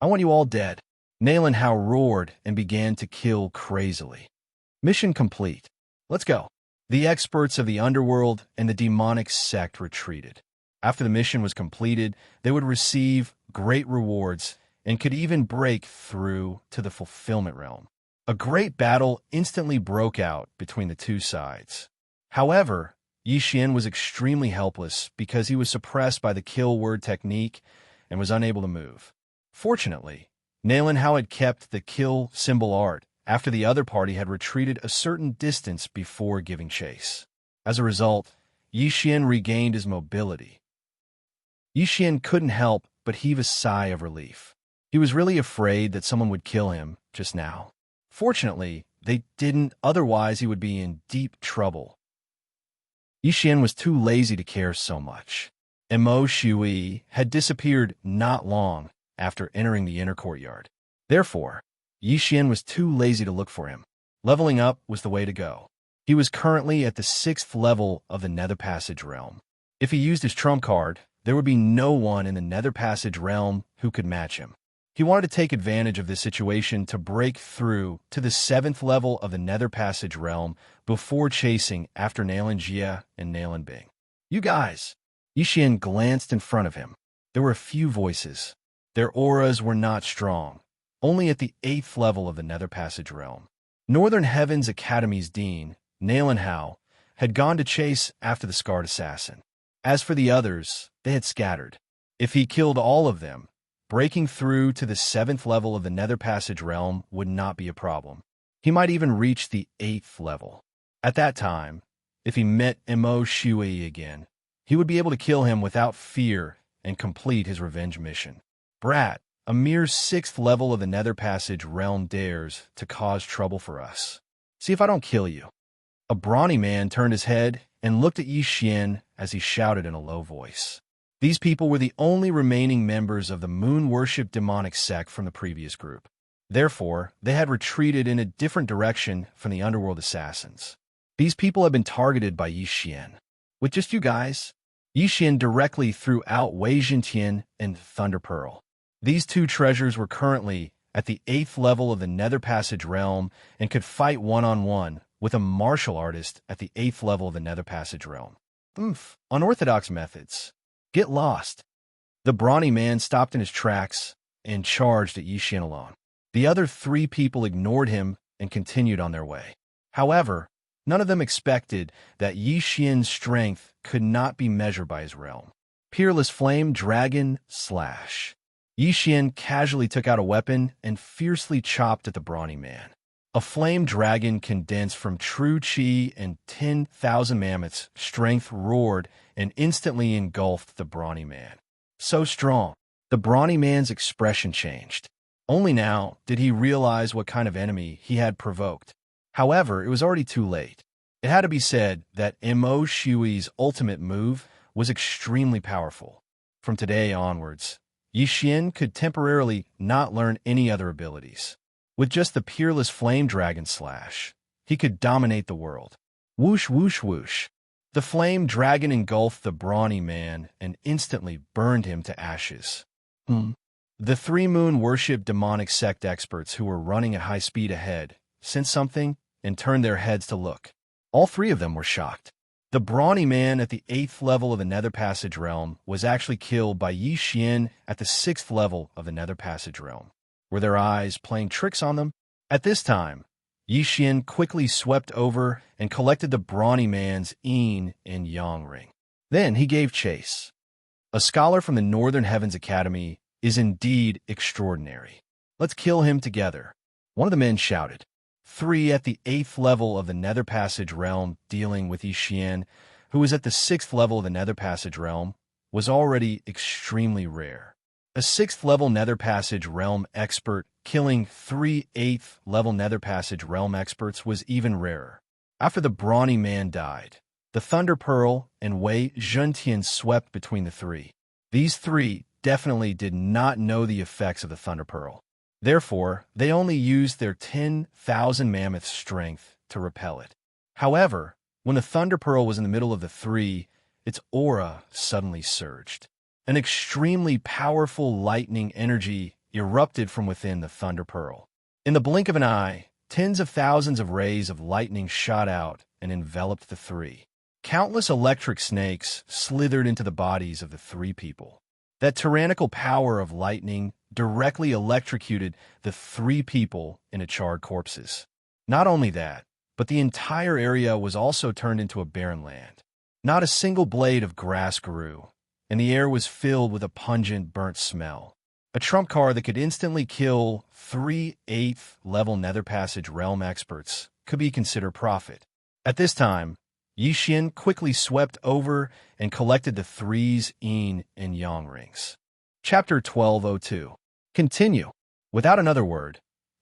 I want you all dead. Nalan Hao roared and began to kill crazily. Mission complete. Let's go. The experts of the underworld and the demonic sect retreated. After the mission was completed, they would receive great rewards and could even break through to the fulfillment realm. A great battle instantly broke out between the two sides. However, Yi Xian was extremely helpless because he was suppressed by the kill word technique and was unable to move. Fortunately, Nalen Hao had kept the kill symbol art after the other party had retreated a certain distance before giving chase. As a result, Yi Xian regained his mobility. Yi Xian couldn't help but heave a sigh of relief. He was really afraid that someone would kill him just now. Fortunately, they didn't, otherwise he would be in deep trouble. Yi Xian was too lazy to care so much. Mo Shui had disappeared not long after entering the inner courtyard. Therefore, Yi Xian was too lazy to look for him. Leveling up was the way to go. He was currently at the 6th level of the Nether Passage realm. If he used his trump card, there would be no one in the Nether Passage realm who could match him. He wanted to take advantage of this situation to break through to the 7th level of the Nether Passage realm before chasing after Nalen Jia and Nalen Bing. You guys! Yi Xian glanced in front of him. There were a few voices. Their auras were not strong, only at the 8th level of the Nether Passage realm. Northern Heaven's Academy's dean, Nalen Hao, had gone to chase after the scarred assassin. As for the others, they had scattered. If he killed all of them, breaking through to the 7th level of the Nether Passage realm would not be a problem. He might even reach the 8th level. At that time, if he met Mo Shui again, he would be able to kill him without fear and complete his revenge mission. Brat, a mere 6th level of the Nether Passage realm dares to cause trouble for us. See if I don't kill you. A brawny man turned his head and looked at Yi Xian as he shouted in a low voice. These people were the only remaining members of the moon-worship demonic sect from the previous group. Therefore, they had retreated in a different direction from the underworld assassins. These people had been targeted by Yi Xian. With just you guys, Yi Xian directly threw out Wei Jintian and Thunder Pearl. These two treasures were currently at the 8th level of the Nether Passage realm and could fight one-on-one with a martial artist at the 8th level of the Nether Passage realm. Unorthodox methods. Get lost. The brawny man stopped in his tracks and charged at Yi Xian alone. The other 3 people ignored him and continued on their way. However, none of them expected that Yi Xian's strength could not be measured by his realm. Peerless Flame Dragon Slash. Yi Xian casually took out a weapon and fiercely chopped at the brawny man. A flame dragon condensed from true chi and 10,000 mammoths' strength roared and instantly engulfed the brawny man. So strong, the brawny man's expression changed. Only now did he realize what kind of enemy he had provoked. However, it was already too late. It had to be said that Mo Shui's ultimate move was extremely powerful. From today onwards, Yi Xian could temporarily not learn any other abilities. With just the Peerless Flame Dragon Slash, he could dominate the world. Whoosh, whoosh, whoosh. The flame dragon engulfed the brawny man and instantly burned him to ashes. The 3 moon worship demonic sect experts who were running at high speed ahead sensed something and turned their heads to look. All 3 of them were shocked. The brawny man at the 8th level of the Nether Passage realm was actually killed by Yi Xian at the 6th level of the Nether Passage realm. Were their eyes playing tricks on them? At this time, Yi Xian quickly swept over and collected the brawny man's yin and yang ring. Then he gave chase. A scholar from the Northern Heavens Academy is indeed extraordinary. Let's kill him together. One of the men shouted. 3 at the 8th level of the Nether Passage realm dealing with Yi Xian, who was at the 6th level of the Nether Passage realm, was already extremely rare. A 6th level Nether Passage realm expert killing 3 8th level Nether Passage realm experts was even rarer. After the brawny man died, the Thunder Pearl and Wei Zhentian swept between the 3. These 3 definitely did not know the effects of the Thunder Pearl. Therefore, they only used their 10,000 mammoth strength to repel it. However, when the Thunder Pearl was in the middle of the 3, its aura suddenly surged. An extremely powerful lightning energy erupted from within the Thunder Pearl. In the blink of an eye, tens of thousands of rays of lightning shot out and enveloped the 3. Countless electric snakes slithered into the bodies of the three people. That tyrannical power of lightning directly electrocuted the three people into charred corpses. Not only that, but the entire area was also turned into a barren land. Not a single blade of grass grew, and the air was filled with a pungent, burnt smell. A trump card that could instantly kill 3 8th level Nether Passage Realm experts could be considered profit. At this time, Yixin quickly swept over and collected the 3's yin and yang rings. Chapter 1202. Continue. Without another word,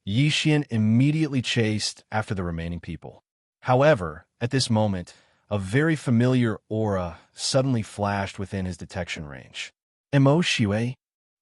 Yixin immediately chased after the remaining people. However, at this moment, a very familiar aura suddenly flashed within his detection range. Mo Shui?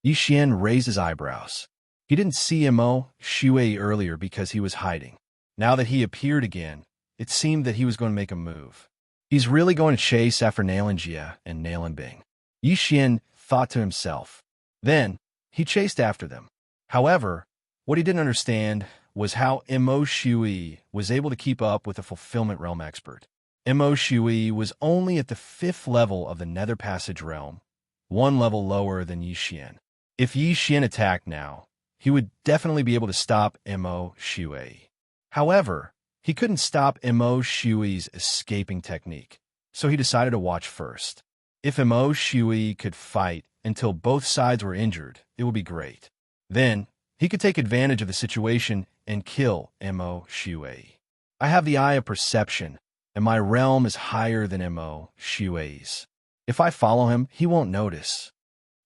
Yixin raised his eyebrows. He didn't see Mo Shui earlier because he was hiding. Now that he appeared again, it seemed that he was going to make a move. He's really going to chase after Nalanjia and Nalanbing. Yixin thought to himself. Then, he chased after them. However, what he didn't understand was how Mo Shui was able to keep up with a Fulfillment Realm expert. Mo Shui was only at the 5th level of the Nether Passage Realm, 1 level lower than Yixin. If Yixin attacked now, he would definitely be able to stop Mo Shui. However, he couldn't stop Mo Shui's escaping technique, so he decided to watch first. If Mo Shui could fight until both sides were injured, it would be great. Then, he could take advantage of the situation and kill Mo Shui. I have the eye of perception, and my realm is higher than Mo Shui's. If I follow him, he won't notice.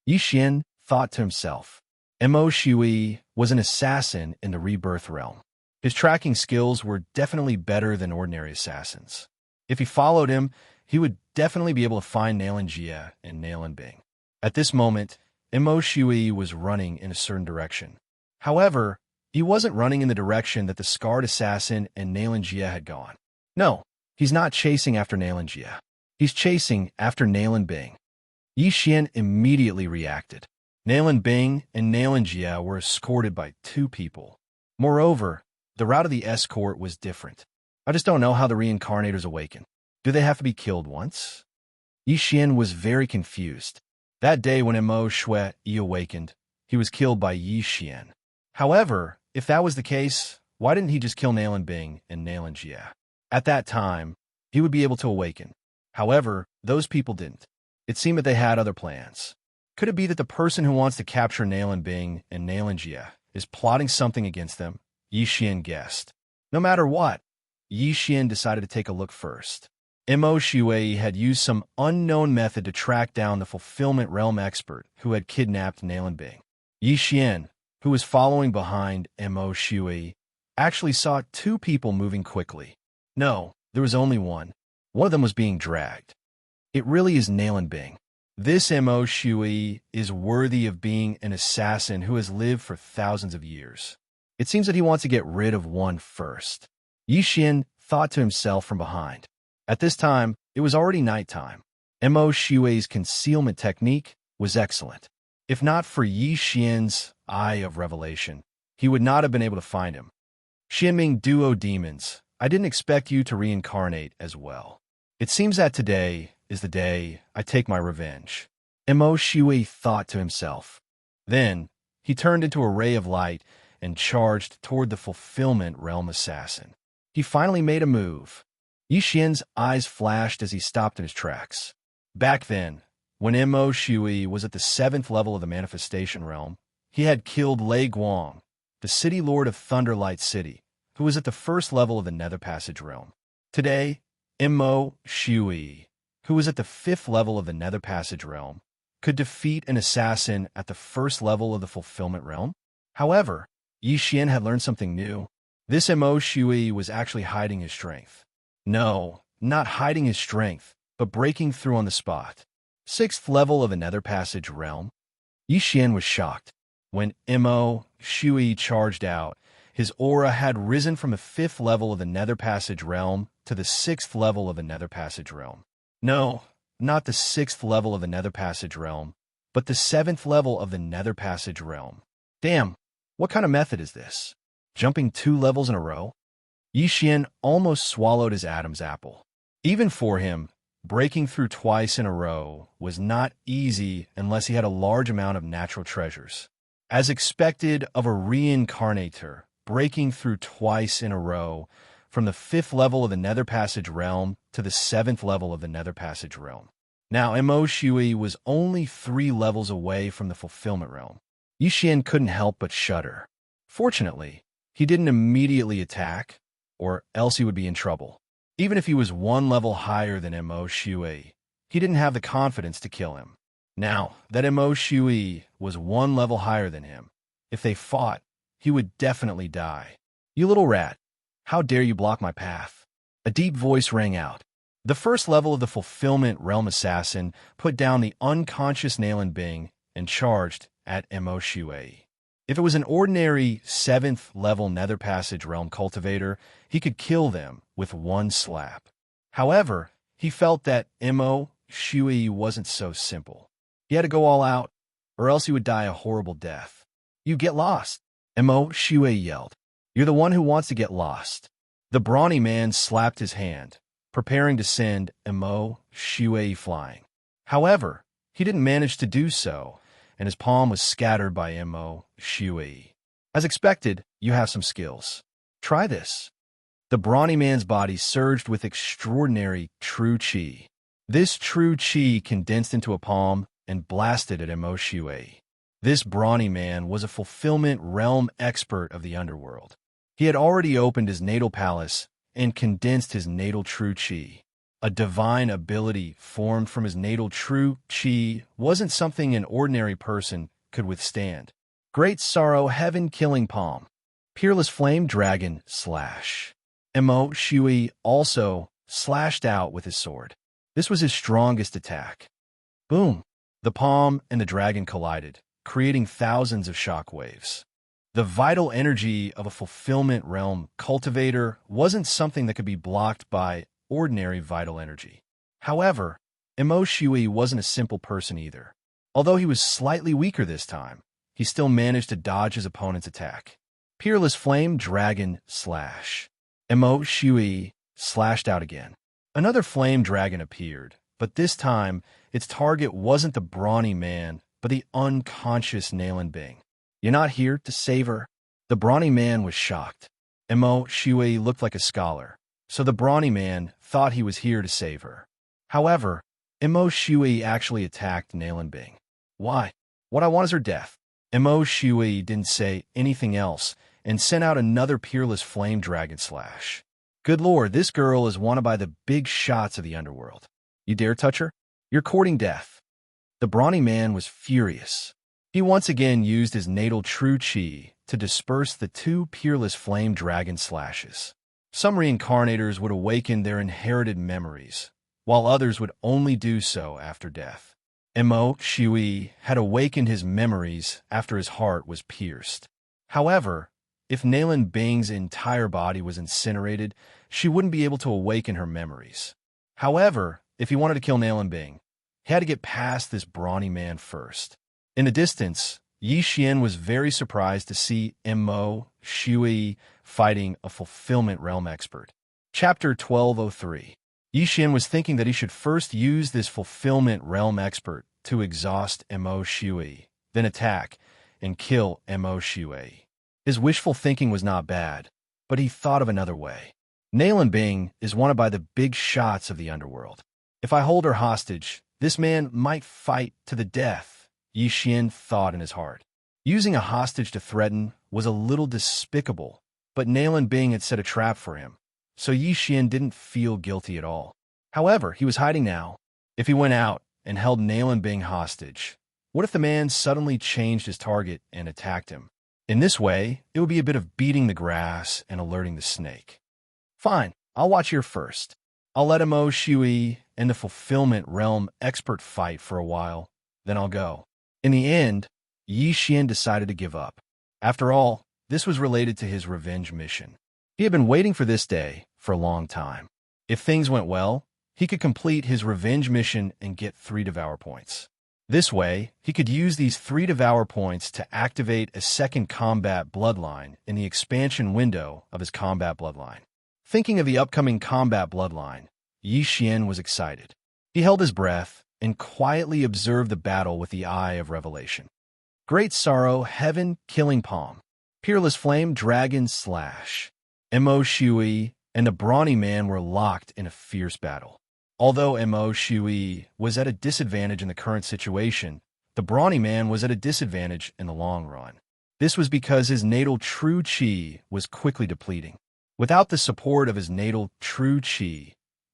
Yixin thought to himself. Mo Shui was an assassin in the Rebirth realm. His tracking skills were definitely better than ordinary assassins. If he followed him, he would definitely be able to find Nalanjia and Nalanbing. At this moment, Mo Shui was running in a certain direction. However, he wasn't running in the direction that the scarred assassin and Nalanjia had gone. No, he's not chasing after Nalanjia. He's chasing after Nalanbing. Yixin immediately reacted. Nalanbing and Nalanjia were escorted by 2 people. Moreover, the route of the escort was different. I just don't know how the reincarnators awaken. Do they have to be killed once? Yixin was very confused. That day when Mo Shui awakened, he was killed by Yixin. However, if that was the case, why didn't he just kill Nalanbing and Nalanjia? At that time, he would be able to awaken. However, those people didn't. It seemed that they had other plans. Could it be that the person who wants to capture Nalanbing and Nalanjia is plotting something against them? Yixin guessed. No matter what, Yixin decided to take a look first. Mo Shui had used some unknown method to track down the Fulfillment Realm expert who had kidnapped Nalanbing. Yixin, who was following behind Mo Shui, actually saw 2 people moving quickly. No, there was only one. One of them was being dragged. It really is Nalanbing. This Mo Shui is worthy of being an assassin who has lived for thousands of years. It seems that he wants to get rid of one first. Yixin thought to himself from behind. At this time, it was already nighttime. Mo Shui's concealment technique was excellent. If not for Yixin's eye of revelation, he would not have been able to find him. Xinming Duo Demons, I didn't expect you to reincarnate as well. It seems that today is the day I take my revenge. Mo Shui thought to himself. Then, he turned into a ray of light and charged toward the Fulfillment Realm assassin. He finally made a move. Yixin's eyes flashed as he stopped in his tracks. Back then, when Mo Shui was at the 7th level of the Manifestation Realm, he had killed Lei Guang, the City Lord of Thunderlight City, who was at the 1st level of the Nether Passage Realm. Today, Mo Shui, who was at the 5th level of the Nether Passage Realm, could defeat an assassin at the 1st level of the Fulfillment Realm. However, Yixin had learned something new. This Mo Shui was actually hiding his strength. No, not hiding his strength, but breaking through on the spot. 6th level of the Nether Passage Realm. Yixin was shocked. When Mo Shui charged out, his aura had risen from the 5th level of the Nether Passage Realm to the 6th level of the Nether Passage Realm. No, not the 6th level of the Nether Passage Realm, but the 7th level of the Nether Passage Realm. Damn, what kind of method is this? Jumping 2 levels in a row? Yixin almost swallowed his Adam's apple. Even for him, breaking through twice in a row was not easy unless he had a large amount of natural treasures. As expected of a reincarnator, breaking through twice in a row from the 5th level of the Nether Passage realm to the 7th level of the Nether Passage realm. Now, Mo Shui was only 3 levels away from the Fulfillment realm. Yi Xian couldn't help but shudder. Fortunately, he didn't immediately attack, or else he would be in trouble. Even if he was 1 level higher than Mo Shui, he didn't have the confidence to kill him. Now that Mo Shui was 1 level higher than him, if they fought, he would definitely die. "You little rat, how dare you block my path?" A deep voice rang out. The 1st level of the Fulfillment Realm Assassin put down the unconscious Nalan Bing and charged at Mo Shui. If it was an ordinary 7th level Nether Passage Realm Cultivator, he could kill them with 1 slap. However, he felt that Mo Shui wasn't so simple. He had to go all out, or else he would die a horrible death. "You get lost," Mo Shui yelled. "You're the one who wants to get lost." The brawny man slapped his hand, preparing to send Mo Shui flying. However, he didn't manage to do so, and his palm was scattered by Mo Shui. "As expected, you have some skills. Try this." The brawny man's body surged with extraordinary true chi. This true chi condensed into a palm and blasted at Mo Shui. This brawny man was a Fulfillment Realm expert of the underworld. He had already opened his natal palace and condensed his natal true chi. A divine ability formed from his natal true chi wasn't something an ordinary person could withstand. Great Sorrow Heaven-Killing Palm. Peerless Flame Dragon slash. Mo Shui also slashed out with his sword. This was his strongest attack. Boom! The palm and the dragon collided, creating thousands of shockwaves. The vital energy of a Fulfillment Realm cultivator wasn't something that could be blocked by ordinary vital energy. However, Mo Shui wasn't a simple person either. Although he was slightly weaker this time, he still managed to dodge his opponent's attack. Peerless Flame Dragon slash. Mo Shui slashed out again. Another flame dragon appeared, but this time its target wasn't the brawny man, but the unconscious Nalan Bing. "You're not here to save her?" The brawny man was shocked. Mo Shui looked like a scholar, so the brawny man thought he was here to save her. However, Mo Shui actually attacked Nalan Bing. "Why? What I want is her death." Mo Shui didn't say anything else and sent out another Peerless Flame Dragon slash. "Good lord, this girl is wanted by the big shots of the underworld. You dare touch her? You're courting death." The brawny man was furious. He once again used his natal true chi to disperse the 2 Peerless Flame Dragon slashes. Some reincarnators would awaken their inherited memories, while others would only do so after death. Mo Shui had awakened his memories after his heart was pierced. However, if Nalan Bing's entire body was incinerated, she wouldn't be able to awaken her memories. However, if he wanted to kill Nalan Bing, he had to get past this brawny man first. In the distance, Yi Xian was very surprised to see Mo Shui fighting a Fulfillment Realm expert. Chapter 1203. Yi Xian was thinking that he should first use this Fulfillment Realm expert to exhaust Mo Shui, then attack and kill Mo Shui. His wishful thinking was not bad, but he thought of another way. Nalan Bing is wanted by the big shots of the underworld. If I hold her hostage, this man might fight to the death, Yi Xian thought in his heart. Using a hostage to threaten was a little despicable, but Nalan Bing had set a trap for him, so Yi Xian didn't feel guilty at all. However, he was hiding now. If he went out and held Nalan Bing hostage, what if the man suddenly changed his target and attacked him? In this way, it would be a bit of beating the grass and alerting the snake. Fine, I'll watch here first. I'll let Mo Shui and the Fulfillment Realm expert fight for a while, then I'll go. In the end, Yi Xian decided to give up. After all, this was related to his revenge mission. He had been waiting for this day for a long time. If things went well, he could complete his revenge mission and get 3 Devour points. This way, he could use these 3 Devour points to activate a second combat bloodline in the expansion window of his combat bloodline. Thinking of the upcoming combat bloodline, Yi Xian was excited. He held his breath and quietly observed the battle with the eye of revelation. Great sorrow, heaven, killing palm. Peerless flame, dragon, slash. Mo Shui and the brawny man were locked in a fierce battle. Although Mo Shui was at a disadvantage in the current situation, the brawny man was at a disadvantage in the long run. This was because his natal true chi was quickly depleting. Without the support of his natal true chi,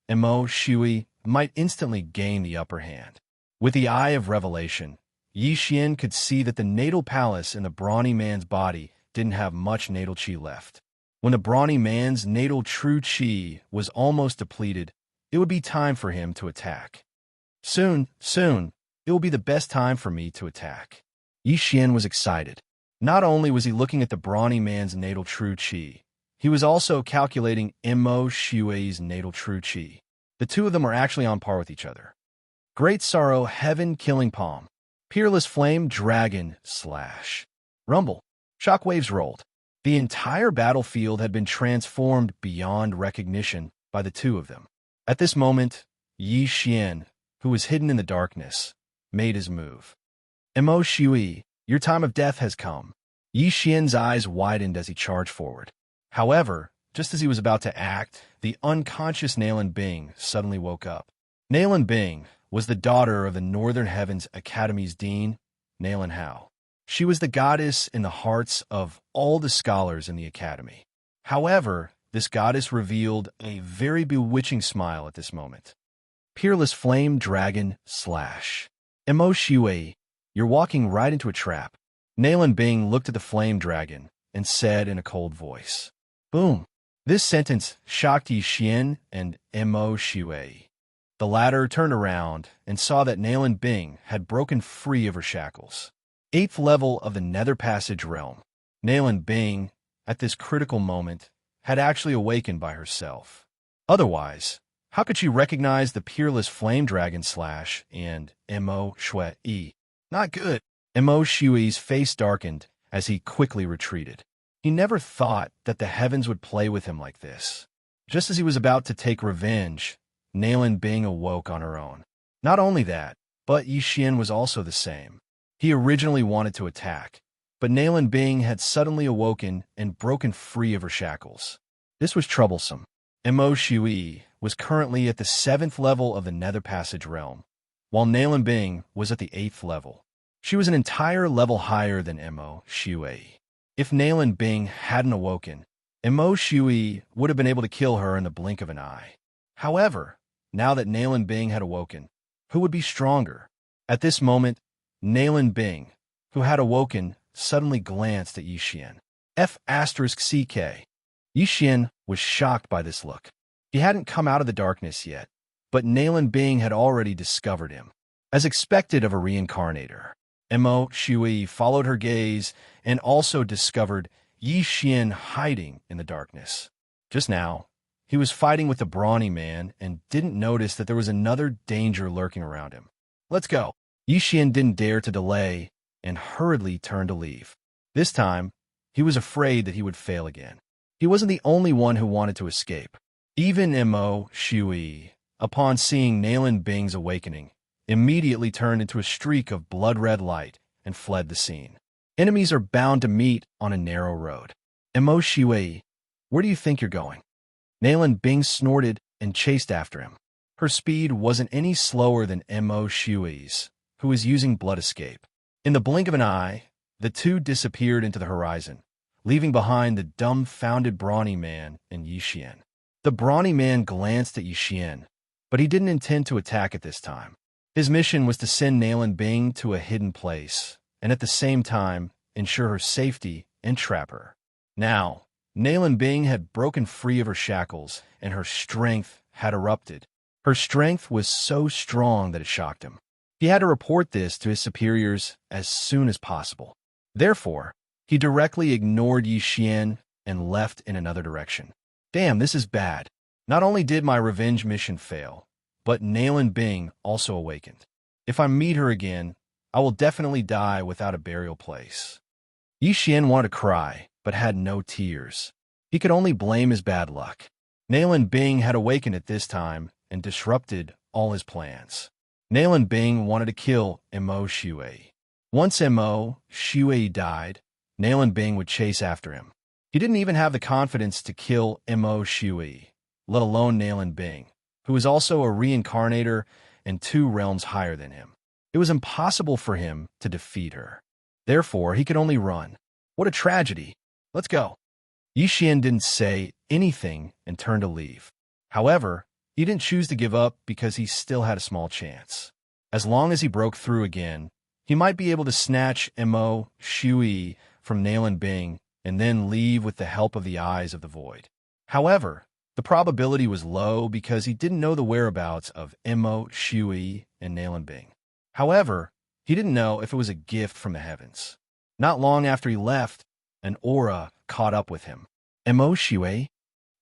Mo Shui might instantly gain the upper hand. With the eye of revelation, Yi Xian could see that the natal palace in the brawny man's body didn't have much natal chi left. When the brawny man's natal true chi was almost depleted, it would be time for him to attack. Soon, it will be the best time for me to attack. Yi Xian was excited. Not only was he looking at the brawny man's natal true chi, he was also calculating Mo Shui's natal true chi. The two of them are actually on par with each other. Great sorrow, heaven, killing palm. Peerless flame, dragon, slash. Rumble. Shockwaves rolled. The entire battlefield had been transformed beyond recognition by the two of them. At this moment, Yi Xian, who was hidden in the darkness, made his move. Mo Shui, your time of death has come. Yi Xian's eyes widened as he charged forward. However, just as he was about to act, the unconscious Nalan Bing suddenly woke up. Nalan Bing was the daughter of the Northern Heavens Academy's dean, Nalan Hao. She was the goddess in the hearts of all the scholars in the academy. However, this goddess revealed a very bewitching smile at this moment. Peerless flame, dragon, slash. Mo Shui, you're walking right into a trap. Nalan Bing looked at the flame dragon and said in a cold voice. Boom. This sentence shocked Yi Xian and Mo Shui. The latter turned around and saw that Nalan Bing had broken free of her shackles. 8th level of the Nether Passage realm. Nalan Bing, at this critical moment, had actually awakened by herself. Otherwise, how could she recognize the peerless flame dragon slash and Mo Shui? Not good. Mo Shui's face darkened as he quickly retreated. He never thought that the heavens would play with him like this. Just as he was about to take revenge, Nalan Bing awoke on her own. Not only that, but Yi Xian was also the same. He originally wanted to attack, but Nalan Bing had suddenly awoken and broken free of her shackles. This was troublesome. Mo Shui was currently at the 7th level of the Nether Passage realm, while Nalan Bing was at the 8th level. She was an entire level higher than Mo Shui. If Nalan Bing hadn't awoken, Mo Shui would have been able to kill her in the blink of an eye. However, now that Nalan Bing had awoken, who would be stronger? At this moment, Nalan Bing, who had awoken, suddenly glanced at Yi Xian. F***CK. Yi Xian was shocked by this look. He hadn't come out of the darkness yet, but Nalan Bing had already discovered him. As expected of a reincarnator, Mo Shui followed her gaze and also discovered Yi Xian hiding in the darkness. Just now, he was fighting with the brawny man and didn't notice that there was another danger lurking around him. Let's go. Yi Xian didn't dare to delay and hurriedly turned to leave. This time, he was afraid that he would fail again. He wasn't the only one who wanted to escape. Even Mo Shui, upon seeing Nalan Bing's awakening, immediately turned into a streak of blood-red light and fled the scene. Enemies are bound to meet on a narrow road. Mo Shui, where do you think you're going? Nalan Bing snorted and chased after him. Her speed wasn't any slower than Mo Shui's, who was using blood escape. In the blink of an eye, the two disappeared into the horizon, leaving behind the dumbfounded brawny man and Yi Xian. The brawny man glanced at Yi Xian, but he didn't intend to attack at this time. His mission was to send Nalan Bing to a hidden place, and at the same time, ensure her safety and trap her. Now, Nalan Bing had broken free of her shackles, and her strength had erupted. Her strength was so strong that it shocked him. He had to report this to his superiors as soon as possible. Therefore, he directly ignored Yi Xian and left in another direction. Damn, this is bad. Not only did my revenge mission fail, but Nalan Bing also awakened. If I meet her again, I will definitely die without a burial place. Yi Xian wanted to cry, but had no tears. He could only blame his bad luck. Nalan Bing had awakened at this time and disrupted all his plans. Nalan Bing wanted to kill Mo Shui. Once Mo Shui died, Nalan Bing would chase after him. He didn't even have the confidence to kill Mo Shui, let alone Nalan Bing, who was also a reincarnator and 2 realms higher than him. It was impossible for him to defeat her. Therefore, he could only run. What a tragedy. Let's go. Yixian didn't say anything and turned to leave. However, he didn't choose to give up because he still had a small chance. As long as he broke through again, he might be able to snatch Mo Shui from Nalan Bing and then leave with the help of the Eyes of the Void. However, the probability was low because he didn't know the whereabouts of Mo Shui and Nalan Bing. However, he didn't know if it was a gift from the heavens. Not long after he left, an aura caught up with him. Mo Shui?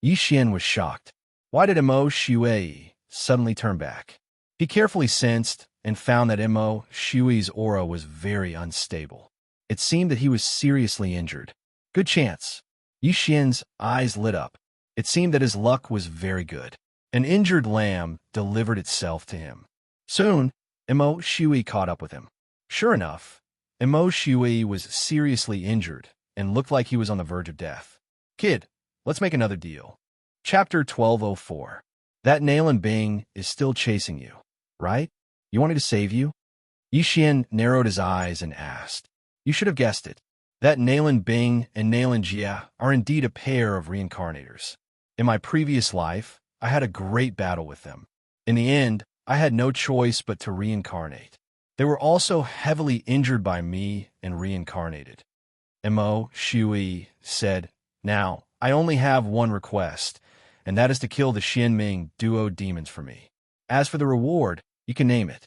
Yixian was shocked. Why did Mo Shui suddenly turn back? He carefully sensed and found that Mo Shui's aura was very unstable. It seemed that he was seriously injured. Good chance. Yixian's eyes lit up. It seemed that his luck was very good. An injured lamb delivered itself to him. Soon, Mo Shui caught up with him. Sure enough, Mo Shui was seriously injured and looked like he was on the verge of death. Kid, let's make another deal. Chapter 1204. That Nalan Bing is still chasing you, right? You want me to save you? Yixian narrowed his eyes and asked. You should have guessed it. That Nalan Bing and Nalan Jia are indeed a pair of reincarnators. In my previous life, I had a great battle with them. In the end, I had no choice but to reincarnate. They were also heavily injured by me and reincarnated. Mo Shui said, Now, I only have one request, and that is to kill the Xianming duo demons for me. As for the reward, you can name it.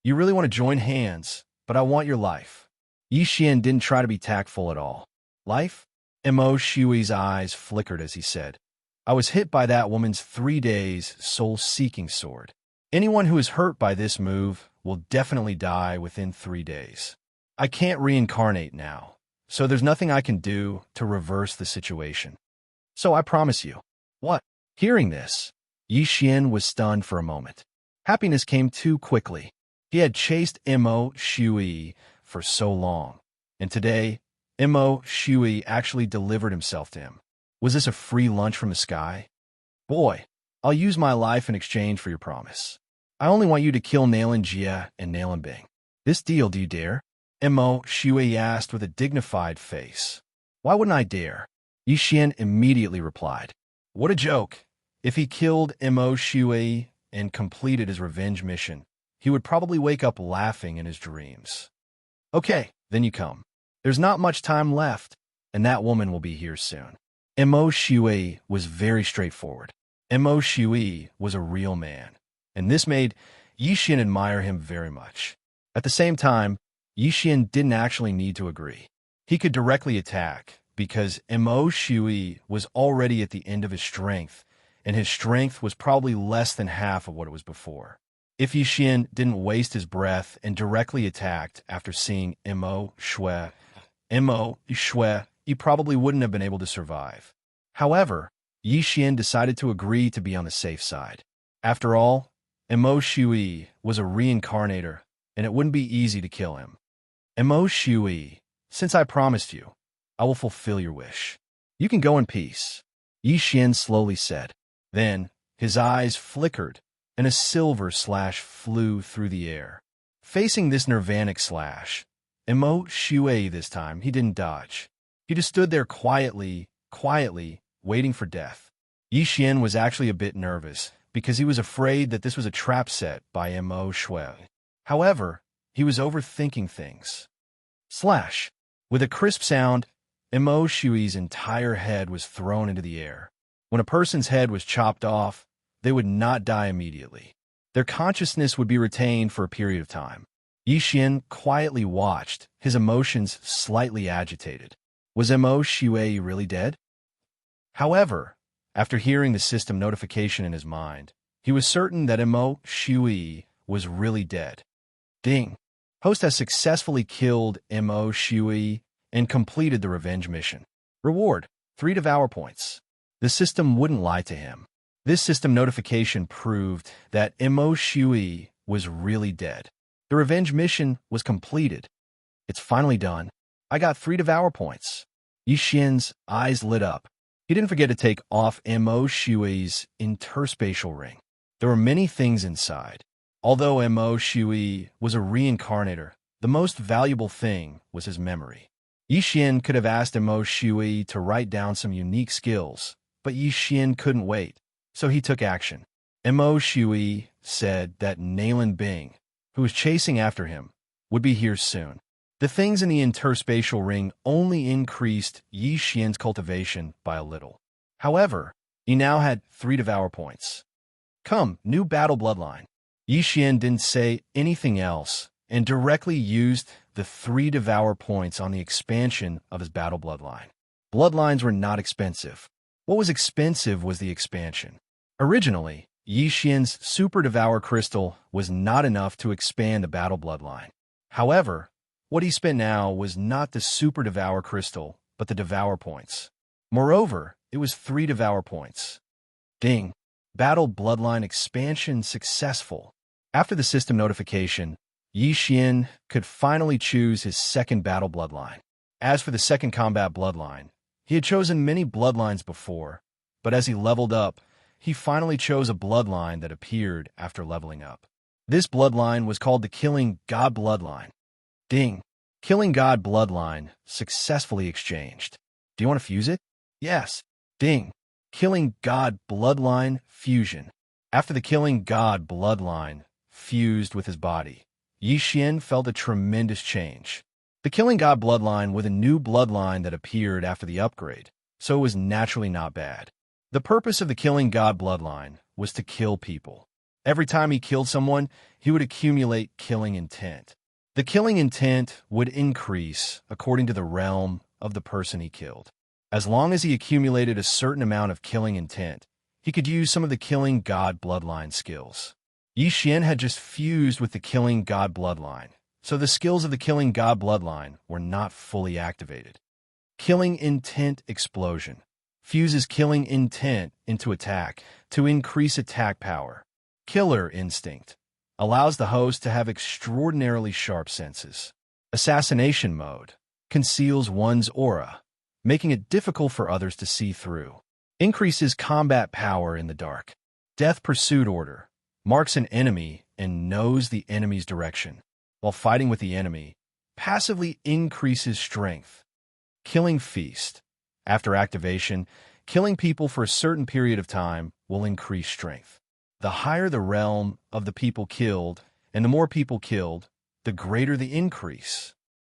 You really want to join hands, but I want your life. Yixian didn't try to be tactful at all. Life? Mo Shui's eyes flickered as he said, I was hit by that woman's 3 days soul-seeking sword. Anyone who is hurt by this move will definitely die within 3 days. I can't reincarnate now, so there's nothing I can do to reverse the situation. So I promise you. What? Hearing this, Yixian was stunned for a moment. Happiness came too quickly. He had chased Mo Shui for so long, and today, Mo Shui actually delivered himself to him. Was this a free lunch from the sky? Boy, I'll use my life in exchange for your promise. I only want you to kill Nalan Jia and Nalan Bing. This deal, do you dare? Mo Shui asked with a dignified face. Why wouldn't I dare? Yixian immediately replied. What a joke. If he killed Mo Shui and completed his revenge mission, he would probably wake up laughing in his dreams. Okay, then you come. There's not much time left, and that woman will be here soon. Mo Shui was very straightforward. Mo Shui was a real man, and this made Yixian admire him very much. At the same time, Yixian didn't actually need to agree. He could directly attack, because Mo Shui was already at the end of his strength, and his strength was probably less than half of what it was before. If Yixian didn't waste his breath and directly attacked after seeing Mo Shui, he probably wouldn't have been able to survive. However, Yixian decided to agree to be on the safe side. After all, Mo Shui was a reincarnator, and it wouldn't be easy to kill him. Mo Shui, since I promised you, I will fulfill your wish. You can go in peace, Yixian slowly said. Then, his eyes flickered, and a silver slash flew through the air. Facing this nirvanic slash, Mo Shui this time, he didn't dodge. He just stood there quietly, waiting for death. Yixian was actually a bit nervous, because he was afraid that this was a trap set by Mo Shui. However, he was overthinking things. Slash! With a crisp sound, Mo Shui's entire head was thrown into the air. When a person's head was chopped off, they would not die immediately. Their consciousness would be retained for a period of time. Yixian quietly watched, his emotions slightly agitated. Was Mo Shui really dead? However, after hearing the system notification in his mind, he was certain that Mo Shui was really dead. Ding! Host has successfully killed Mo Shui and completed the revenge mission. Reward, 3 devour points. The system wouldn't lie to him. This system notification proved that Immerse was really dead. The revenge mission was completed. It's finally done. I got 3 devour points. Yixian's eyes lit up. He didn't forget to take off Immerse's interspatial ring. There were many things inside. Although Immerse was a reincarnator, the most valuable thing was his memory. Yixian could have asked Immerse to write down some unique skills, but Yixian couldn't wait, so he took action. Immerse said that Nalan Bing, who was chasing after him, would be here soon. The things in the interspatial ring only increased Yixian's cultivation by a little. However, he now had 3 devour points. Come, new battle bloodline. Yixian didn't say anything else and directly used the 3 devour points on the expansion of his battle bloodline. Bloodlines were not expensive. What was expensive was the expansion. Originally, Yixian's super devour crystal was not enough to expand the battle bloodline. However, what he spent now was not the super devour crystal, but the devour points. Moreover, it was 3 devour points. Ding! Battle bloodline expansion successful. After the system notification, Yixian could finally choose his second battle bloodline. As for the second combat bloodline, he had chosen many bloodlines before, but as he leveled up, he finally chose a bloodline that appeared after leveling up. This bloodline was called the Killing God bloodline. Ding! Killing God bloodline successfully exchanged. Do you want to fuse it? Yes. Ding! Killing God bloodline fusion. After the Killing God bloodline fused with his body, Yixian felt a tremendous change. The Killing God bloodline was a new bloodline that appeared after the upgrade, so it was naturally not bad. The purpose of the Killing God bloodline was to kill people. Every time he killed someone, he would accumulate killing intent. The killing intent would increase according to the realm of the person he killed. As long as he accumulated a certain amount of killing intent, he could use some of the Killing God bloodline skills. Yixian had just fused with the Killing God bloodline, so the skills of the Killing God bloodline were not fully activated. Killing Intent Explosion fuses killing intent into attack to increase attack power. Killer Instinct allows the host to have extraordinarily sharp senses. Assassination Mode conceals one's aura, making it difficult for others to see through. Increases combat power in the dark. Death Pursuit Order marks an enemy and knows the enemy's direction. While fighting with the enemy, passively increases strength. Killing Feast. After activation, killing people for a certain period of time will increase strength. The higher the realm of the people killed, and the more people killed, the greater the increase.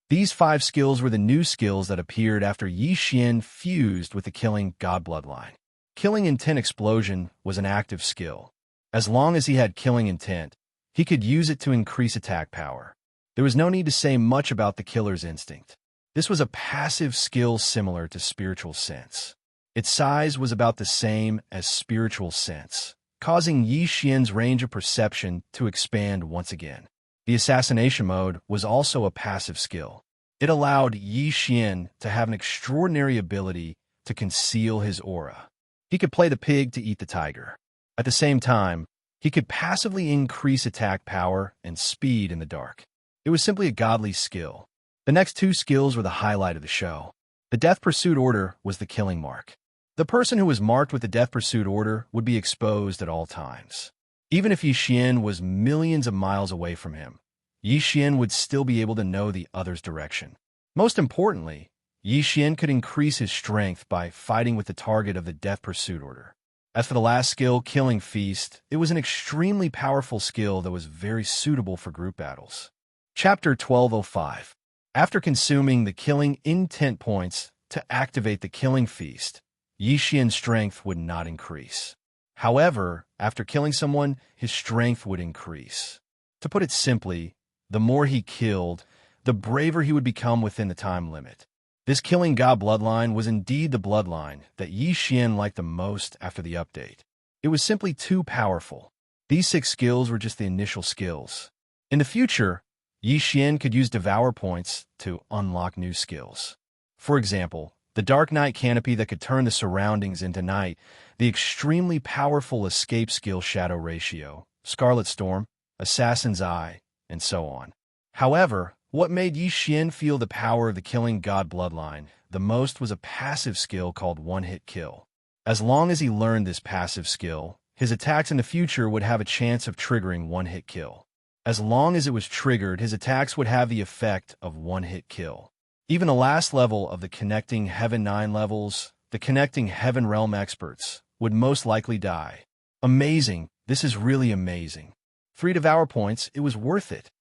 These 5 skills were the new skills that appeared after Yixian fused with the Killing God bloodline. Killing Intent Explosion was an active skill. As long as he had killing intent, he could use it to increase attack power. There was no need to say much about the Killer's Instinct. This was a passive skill similar to Spiritual Sense. Its size was about the same as Spiritual Sense, causing Yixian's range of perception to expand once again. The Assassination Mode was also a passive skill. It allowed Yixian to have an extraordinary ability to conceal his aura. He could play the pig to eat the tiger. At the same time, he could passively increase attack power and speed in the dark. It was simply a godly skill. The next 2 skills were the highlight of the show. The Death Pursuit Order was the killing mark. The person who was marked with the Death Pursuit Order would be exposed at all times. Even if Yixian was millions of miles away from him, Yixian would still be able to know the other's direction. Most importantly, Yixian could increase his strength by fighting with the target of the Death Pursuit Order. As for the last skill, Killing Feast, it was an extremely powerful skill that was very suitable for group battles. Chapter 1205. After consuming the Killing Intent points to activate the Killing Feast, Yixian's strength would not increase. However, after killing someone, his strength would increase. To put it simply, the more he killed, the braver he would become within the time limit. This Killing God bloodline was indeed the bloodline that Yixian liked the most after the update. It was simply too powerful. These 6 skills were just the initial skills. In the future, Yixian could use Devour points to unlock new skills. For example, the dark night canopy that could turn the surroundings into night, the extremely powerful escape skill shadow ratio, Scarlet Storm, Assassin's Eye, and so on. However, what made Yi Xian feel the power of the killing god bloodline the most was a passive skill called one-hit kill. As long as he learned this passive skill, his attacks in the future would have a chance of triggering one-hit kill. As long as it was triggered, his attacks would have the effect of one-hit kill. Even the last level of the Connecting Heaven 9 levels, the Connecting Heaven Realm experts, would most likely die. Amazing. This is really amazing. 3 Devour points, it was worth it.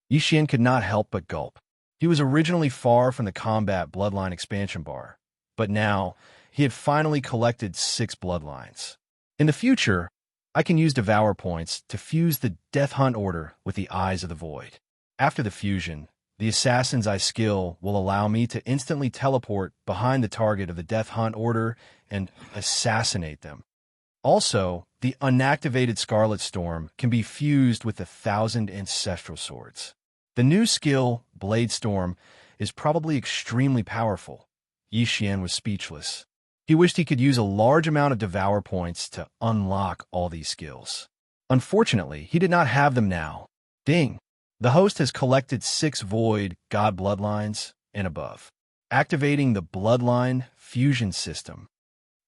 Yi Xian could not help but gulp. He was originally far from the combat bloodline expansion bar, but now he had finally collected 6 bloodlines. In the future, I can use Devour points to fuse the Death Hunt order with the Eyes of the Void. After the fusion, the Assassin's Eye skill will allow me to instantly teleport behind the target of the Death Hunt order and assassinate them. Also, the unactivated Scarlet Storm can be fused with the 1,000 Ancestral Swords. The new skill, Blade Storm, is probably extremely powerful. Yi Xian was speechless. He wished he could use a large amount of Devour points to unlock all these skills. Unfortunately, he did not have them now. Ding! The host has collected 6 Void God Bloodlines and above. Activating the Bloodline Fusion System.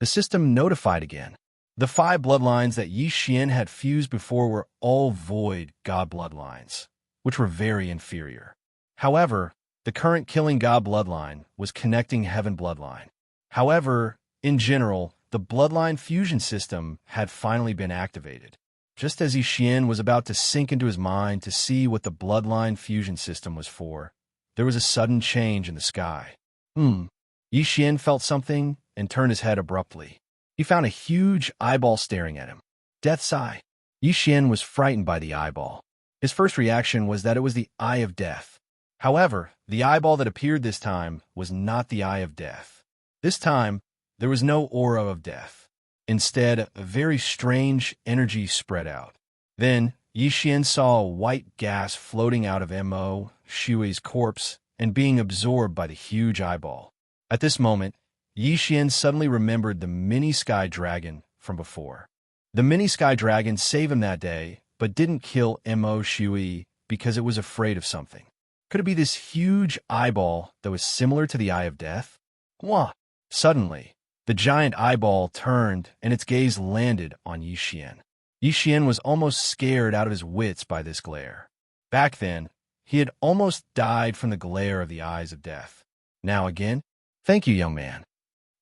The system notified again. The 5 bloodlines that Yi Xian had fused before were all Void God Bloodlines, which were very inferior. However, the current Killing God Bloodline was Connecting Heaven Bloodline. However, in general, the Bloodline Fusion System had finally been activated. Just as Yi Xian was about to sink into his mind to see what the Bloodline Fusion System was for, there was a sudden change in the sky. Yi Xian felt something and turned his head abruptly. He found a huge eyeball staring at him. Death's Eye. Yi Xian was frightened by the eyeball. His first reaction was that it was the Eye of Death. However, the eyeball that appeared this time was not the Eye of Death. This time, there was no aura of death. Instead, a very strange energy spread out. Then, Yi Xian saw a white gas floating out of Mo. Shui's corpse and being absorbed by the huge eyeball. At this moment, Yi Xian suddenly remembered the mini sky dragon from before. The mini sky dragon saved him that day, but didn't kill Mo. Shui because it was afraid of something. Could it be this huge eyeball that was similar to the Eye of Death? Wah! Suddenly, the giant eyeball turned and its gaze landed on Yi Xian. Yi Xian was almost scared out of his wits by this glare. Back then, he had almost died from the glare of the Eyes of Death. Now again, thank you, young man.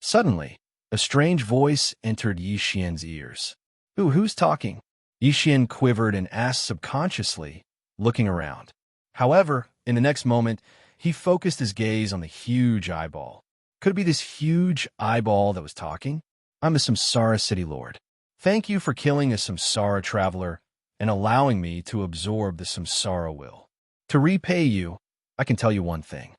Suddenly, a strange voice entered Yi Xian's ears. Who's talking? Yi Xian quivered and asked subconsciously, looking around. However, in the next moment, he focused his gaze on the huge eyeball. Could it be this huge eyeball that was talking? I'm a Samsara City Lord. Thank you for killing a Samsara traveler and allowing me to absorb the Samsara will. To repay you, I can tell you one thing.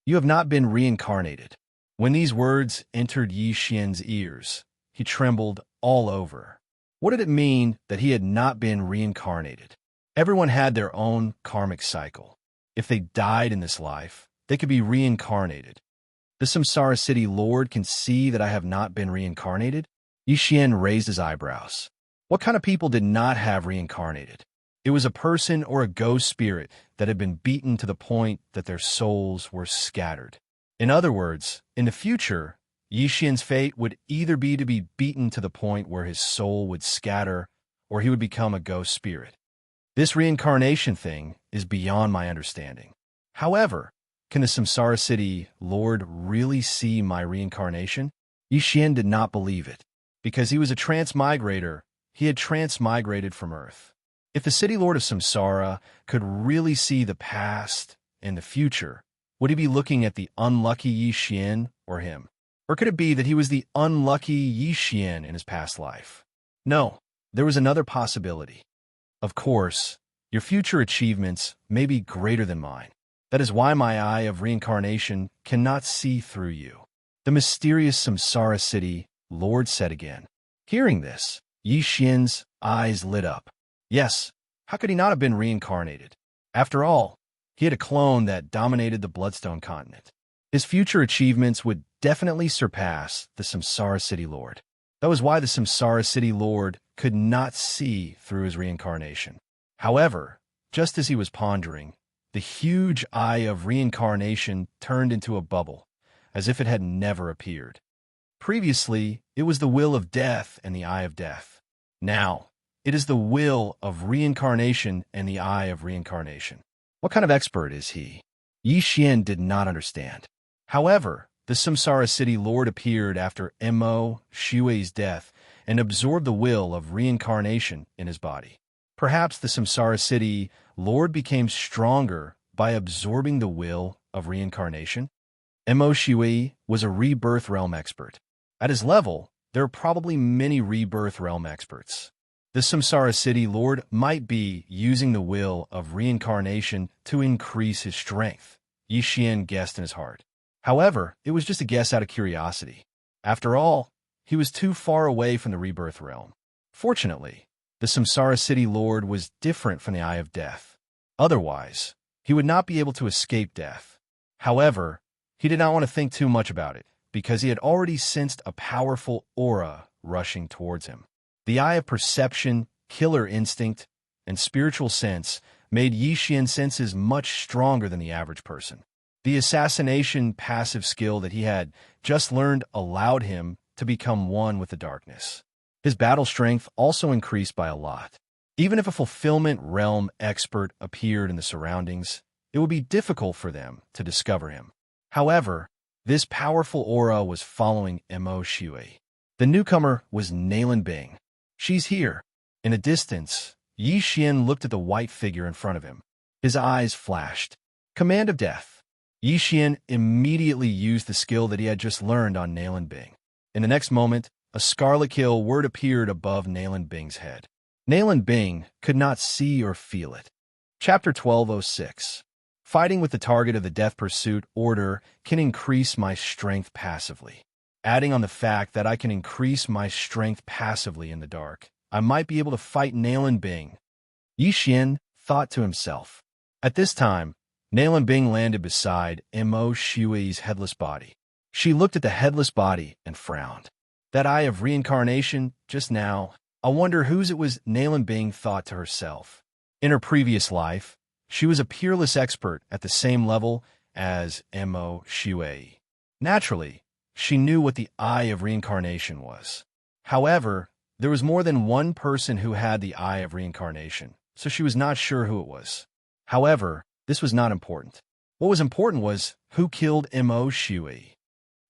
You have not been reincarnated. When these words entered Yi Xian's ears, he trembled all over. What did it mean that he had not been reincarnated? Everyone had their own karmic cycle. If they died in this life, they could be reincarnated. The Samsara City Lord can see that I have not been reincarnated? Yi Xian raised his eyebrows. What kind of people did not have reincarnated? It was a person or a ghost spirit that had been beaten to the point that their souls were scattered. In other words, in the future, Yi Xian's fate would either be to be beaten to the point where his soul would scatter, or he would become a ghost spirit. This reincarnation thing is beyond my understanding. However, can the Samsara City Lord really see my reincarnation? Yi Xian did not believe it. Because he was a transmigrator, he had transmigrated from Earth. If the City Lord of Samsara could really see the past and the future, would he be looking at the unlucky Yi Xian or him? Or could it be that he was the unlucky Yi Xian in his past life? No, there was another possibility. Of course, your future achievements may be greater than mine. That is why my eye of reincarnation cannot see through you. The mysterious Samsara City Lord said again. Hearing this, Yi Xian's eyes lit up. Yes, how could he not have been reincarnated? After all, he had a clone that dominated the Bloodstone continent. His future achievements would definitely surpass the Samsara City Lord. That was why the Samsara City Lord could not see through his reincarnation. However, just as he was pondering, the huge eye of reincarnation turned into a bubble, as if it had never appeared. Previously, it was the will of death and the eye of death. Now, it is the will of reincarnation and the eye of reincarnation. What kind of expert is he? Yi Xian did not understand. However, the Samsara City Lord appeared after Mo Shui's death and absorbed the will of reincarnation in his body. Perhaps the Samsara City Lord became stronger by absorbing the will of reincarnation? Mo Shui was a rebirth realm expert. At his level, there are probably many rebirth realm experts. The Samsara City Lord might be using the will of reincarnation to increase his strength, Yi Xian guessed in his heart. However, it was just a guess out of curiosity. After all, he was too far away from the rebirth realm. Fortunately, the Samsara City Lord was different from the Eye of Death. Otherwise, he would not be able to escape death. However, he did not want to think too much about it, because he had already sensed a powerful aura rushing towards him. The eye of perception, killer instinct, and spiritual sense made Yi Xian's senses much stronger than the average person. The assassination passive skill that he had just learned allowed him to become one with the darkness. His battle strength also increased by a lot. Even if a fulfillment realm expert appeared in the surroundings, it would be difficult for them to discover him. However, this powerful aura was following Mo Shui. The newcomer was Nalan Bing. She's here. In the distance, Yi Xian looked at the white figure in front of him. His eyes flashed. Command of Death. Yi Xian immediately used the skill that he had just learned on Nalan Bing. In the next moment, a scarlet kill word appeared above Nalan Bing's head. Nalan Bing could not see or feel it. Chapter 1206. Fighting with the target of the death pursuit order can increase my strength passively. Adding on the fact that I can increase my strength passively in the dark, I might be able to fight Nalan Bing. Yi Xian thought to himself. At this time, Nalan Bing landed beside Mo Shui's headless body. She looked at the headless body and frowned. That eye of reincarnation, just now, I wonder whose it was, Nalan Bing thought to herself. In her previous life, she was a peerless expert at the same level as Mo Shui. Naturally, she knew what the eye of reincarnation was. However, there was more than one person who had the eye of reincarnation, so she was not sure who it was. However, this was not important. What was important was who killed Mo Shui.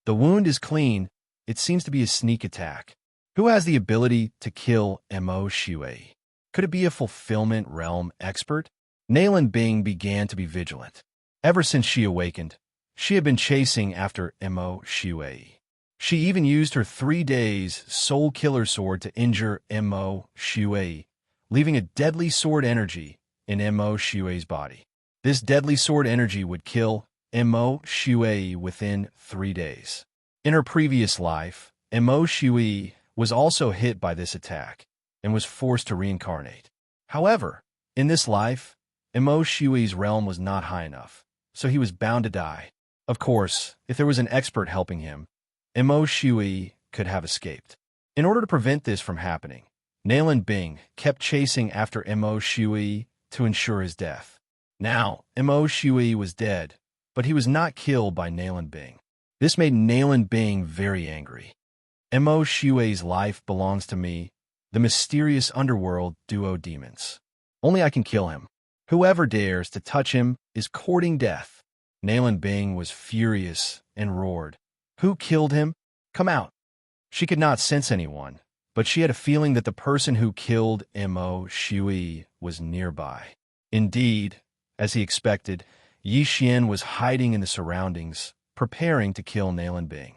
The wound is clean. It seems to be a sneak attack. Who has the ability to kill Mo Shui? Could it be a fulfillment realm expert? Nalan Bing began to be vigilant. Ever since she awakened, she had been chasing after Mo Shui. She even used her 3 days soul killer sword to injure Mo Shui, leaving a deadly sword energy in Mo Shui's body. This deadly sword energy would kill Mo Shui within 3 days. In her previous life, Mo Shui was also hit by this attack and was forced to reincarnate. However, in this life, Mo Shui's realm was not high enough, so he was bound to die. Of course, if there was an expert helping him, Mo Shui could have escaped. In order to prevent this from happening, Nalan Bing kept chasing after Mo Shui to ensure his death. Now, Mo Shui was dead, but he was not killed by Nalan Bing. This made Nalan Bing very angry. Mo Shui's life belongs to me, the mysterious underworld duo demons. Only I can kill him. Whoever dares to touch him is courting death. Nalan Bing was furious and roared. Who killed him? Come out. She could not sense anyone, but she had a feeling that the person who killed Mo Shui was nearby. Indeed, as he expected, Yi Xian was hiding in the surroundings, preparing to kill Nalan Bing.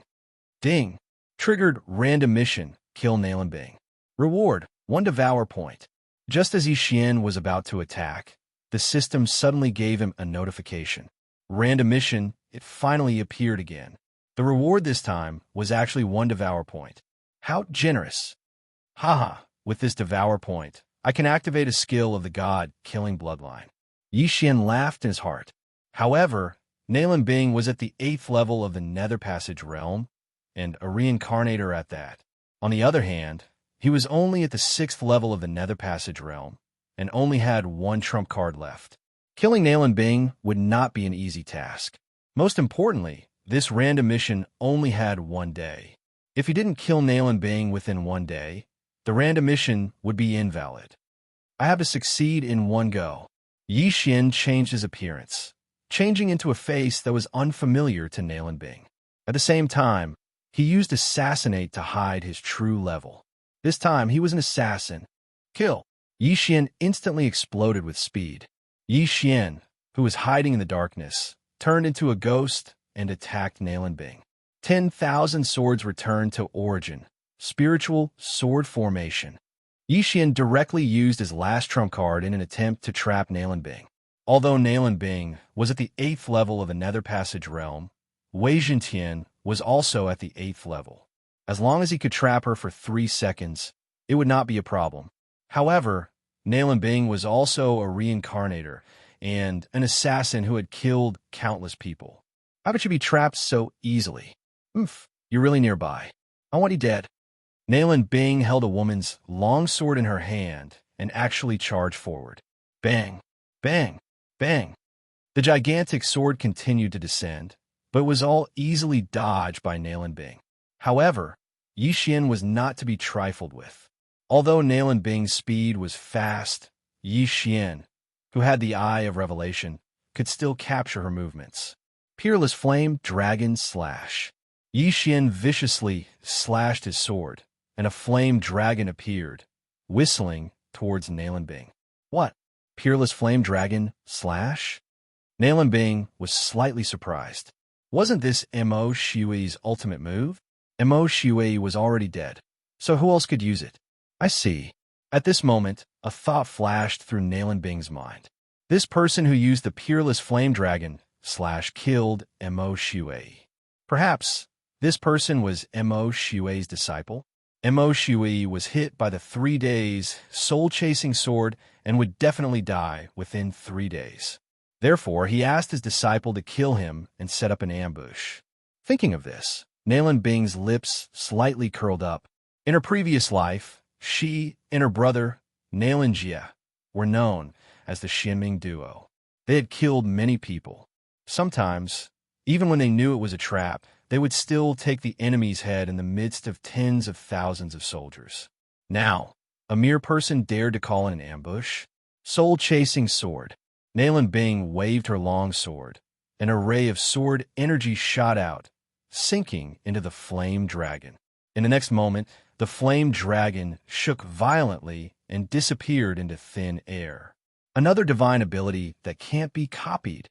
Ding! Triggered random mission, kill Nalan Bing. Reward, 1 devour point. Just as Yi Xian was about to attack, the system suddenly gave him a notification. Random mission, it finally appeared again. The reward this time was actually 1 devour point. How generous! Haha, with this devour point, I can activate a skill of the god killing bloodline. Yi Xian laughed in his heart. However, Nalan Bing was at the 8th level of the Nether Passage realm, and a reincarnator at that. On the other hand, he was only at the 6th level of the Nether Passage realm, and only had one trump card left. Killing Nalan Bing would not be an easy task. Most importantly, this random mission only had 1 day. If he didn't kill Nalan Bing within 1 day, the random mission would be invalid. I have to succeed in one go. Yi Xian changed his appearance, changing into a face that was unfamiliar to Nalan Bing. At the same time, he used Assassinate to hide his true level. This time, he was an assassin. Kill! Yi Xian instantly exploded with speed. Yi Xian, who was hiding in the darkness, turned into a ghost and attacked Nalan Bing. 10,000 swords returned to origin, spiritual sword formation. Yi Xian directly used his last trump card in an attempt to trap Nalan Bing. Although Nalan Bing was at the 8th level of the Nether Passage realm, Wei Zhentian was also at the 8th level. As long as he could trap her for 3 seconds, it would not be a problem. However, Nalan Bing was also a reincarnator and an assassin who had killed countless people. How could she be trapped so easily? You're really nearby. I want you dead. Nalan Bing held a woman's long sword in her hand and actually charged forward. Bang! Bang! Bang! The gigantic sword continued to descend, but was all easily dodged by Nalan Bing. However, Yi Xian was not to be trifled with. Although Nalan Bing's speed was fast, Yi Xian, who had the Eye of Revelation, could still capture her movements. Peerless Flame Dragon Slash. Yi Xian viciously slashed his sword, and a flame dragon appeared, whistling towards Nalan Bing. What? Peerless Flame Dragon Slash? Nalan Bing was slightly surprised. Wasn't this Mo Shui's ultimate move? Mo Shui was already dead, so who else could use it? I see. At this moment, a thought flashed through Nalan Bing's mind. This person who used the Peerless Flame Dragon Slash killed Mo Shui. Perhaps this person was Mo Shui's disciple? Mo Shui was hit by the 3 days soul-chasing sword and would definitely die within 3 days. Therefore, he asked his disciple to kill him and set up an ambush. Thinking of this, Nalan Bing's lips slightly curled up. In her previous life, she and her brother, Nalan Jia, were known as the Xinming duo. They had killed many people. Sometimes, even when they knew it was a trap, they would still take the enemy's head in the midst of tens of thousands of soldiers. Now, a mere person dared to call in an ambush? Soul-chasing sword. Nalan Bing waved her long sword. An array of sword energy shot out, sinking into the flame dragon. In the next moment, the flame dragon shook violently and disappeared into thin air. Another divine ability that can't be copied.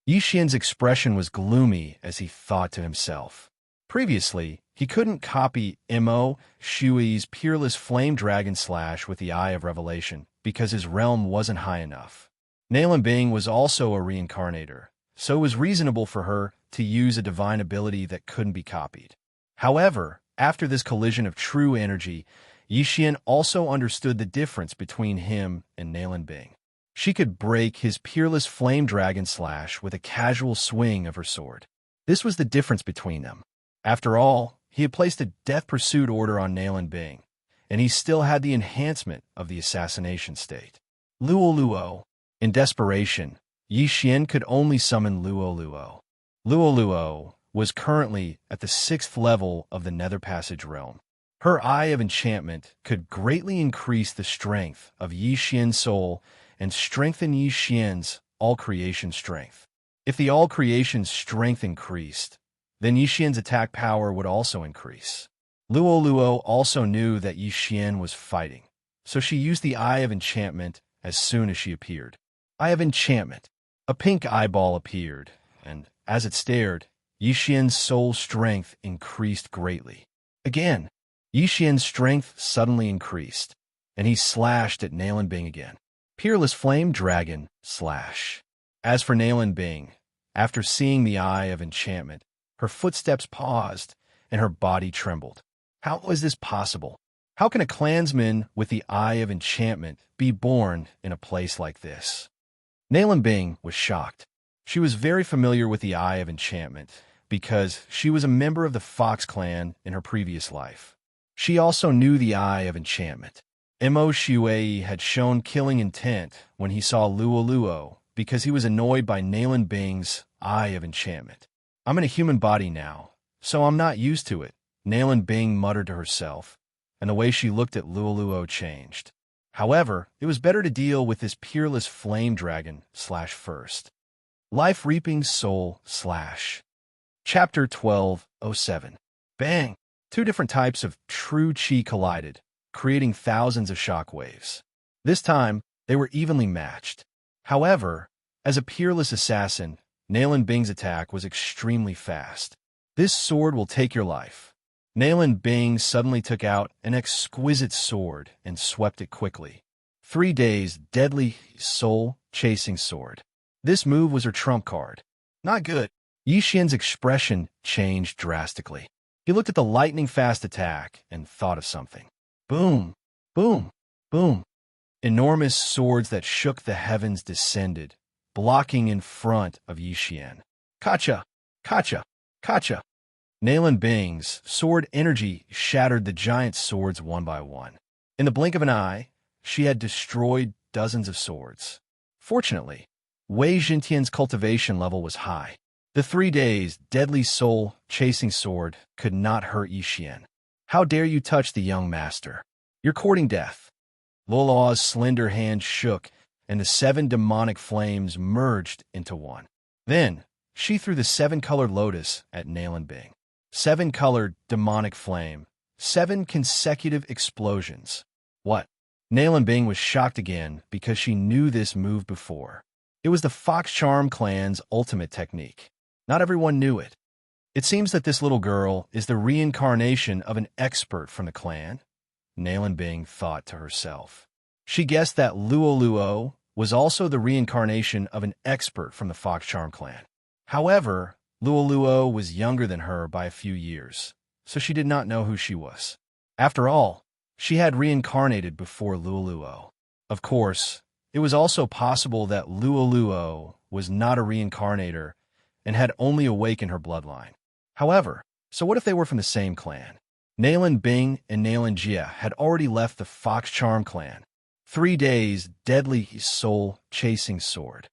Yi Xian's expression was gloomy as he thought to himself. Previously, he couldn't copy Mo Shui's Peerless Flame Dragon Slash with the Eye of Revelation because his realm wasn't high enough. Nalan Bing was also a reincarnator, so it was reasonable for her to use a divine ability that couldn't be copied. However, after this collision of true energy, Yi Xian also understood the difference between him and Nalan Bing. She could break his Peerless Flame Dragon Slash with a casual swing of her sword. This was the difference between them. After all, he had placed a death pursuit order on Nalan Bing, and he still had the enhancement of the assassination state. Luo Luo. In desperation, Yi Xian could only summon Luo Luo. Luo Luo was currently at the 6th level of the Nether Passage realm. Her Eye of Enchantment could greatly increase the strength of Yi Xian's soul and strengthen Yi Xian's all-creation strength. If the all-creation strength increased, then Yi Xian's attack power would also increase. Luo Luo also knew that Yi Xian was fighting, so she used the Eye of Enchantment as soon as she appeared. Eye of Enchantment. A pink eyeball appeared, and as it stared, Yi Xian's soul strength increased greatly. Again, Yi Xian's strength suddenly increased, and he slashed at Nalan Bing again. Peerless Flame Dragon Slash. As for Nalan Bing, after seeing the Eye of Enchantment, her footsteps paused and her body trembled. How was this possible? How can a clansman with the Eye of Enchantment be born in a place like this? Nalan Bing was shocked. She was very familiar with the Eye of Enchantment because she was a member of the Fox clan in her previous life. She also knew the Eye of Enchantment. Mo Shuei had shown killing intent when he saw Luo because he was annoyed by Nalan Bing's Eye of Enchantment. I'm in a human body now, so I'm not used to it, Nalan Bing muttered to herself, and the way she looked at Luo changed. However, it was better to deal with this peerless flame dragon first. Life Reaping Soul Chapter 12:07. Bang! Two different types of true chi collided, creating thousands of shockwaves. This time, they were evenly matched. However, as a peerless assassin, Nalan Bing's attack was extremely fast. This sword will take your life. Nalan Bing suddenly took out an exquisite sword and swept it quickly. 3 days deadly soul-chasing sword. This move was her trump card. Not good. Yi Xian's expression changed drastically. He looked at the lightning-fast attack and thought of something. Boom! Boom! Boom! Enormous swords that shook the heavens descended, blocking in front of Yi Xian. Kacha! Kacha! Kacha! Nalan Bing's sword energy shattered the giant swords one by one. In the blink of an eye, she had destroyed dozens of swords. Fortunately, Wei Jintian's cultivation level was high. The 3 days deadly soul-chasing sword could not hurt Yi Xian. How dare you touch the young master? You're courting death. Luo's slender hand shook, and the 7 demonic flames merged into one. Then, she threw the 7-colored lotus at Nalan Bing. 7-colored demonic flame. 7 consecutive explosions. What? Nalan Bing was shocked again because she knew this move before. It was the Fox Charm clan's ultimate technique. Not everyone knew it. It seems that this little girl is the reincarnation of an expert from the clan, Nalan Bing thought to herself. She guessed that Luo was also the reincarnation of an expert from the Fox Charm clan. However, Luo was younger than her by a few years, so she did not know who she was. After all, she had reincarnated before Luo. Of course, it was also possible that Luo was not a reincarnator and had only awakened her bloodline. However, so what if they were from the same clan? Nalan Bing and Nalan Jia had already left the Fox Charm clan. 3 days deadly soul-chasing sword.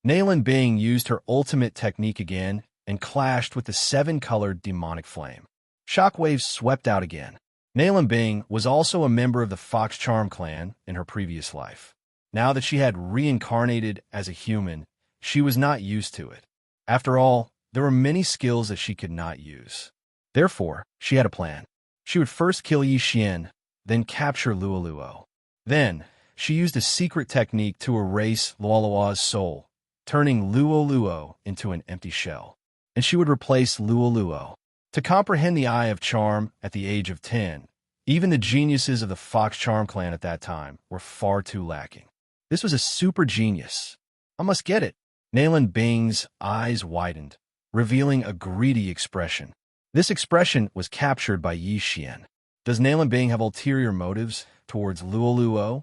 Nalan Bing used her ultimate technique again and clashed with the 7-colored demonic flame. Shockwaves swept out again. Nalan Bing was also a member of the Fox Charm clan in her previous life. Now that she had reincarnated as a human, she was not used to it. After all, there were many skills that she could not use. Therefore, she had a plan. She would first kill Yi Xian, then capture Luo. Then, she used a secret technique to erase Luo's soul, turning Luo into an empty shell. And she would replace Luo. To comprehend the Eye of Charm at the age of 10, even the geniuses of the Fox Charm clan at that time were far too lacking. This was a super genius. I must get it. Nalan Bing's eyes widened, revealing a greedy expression. This expression was captured by Yi Xian. Does Nalan Bing have ulterior motives towards Luo?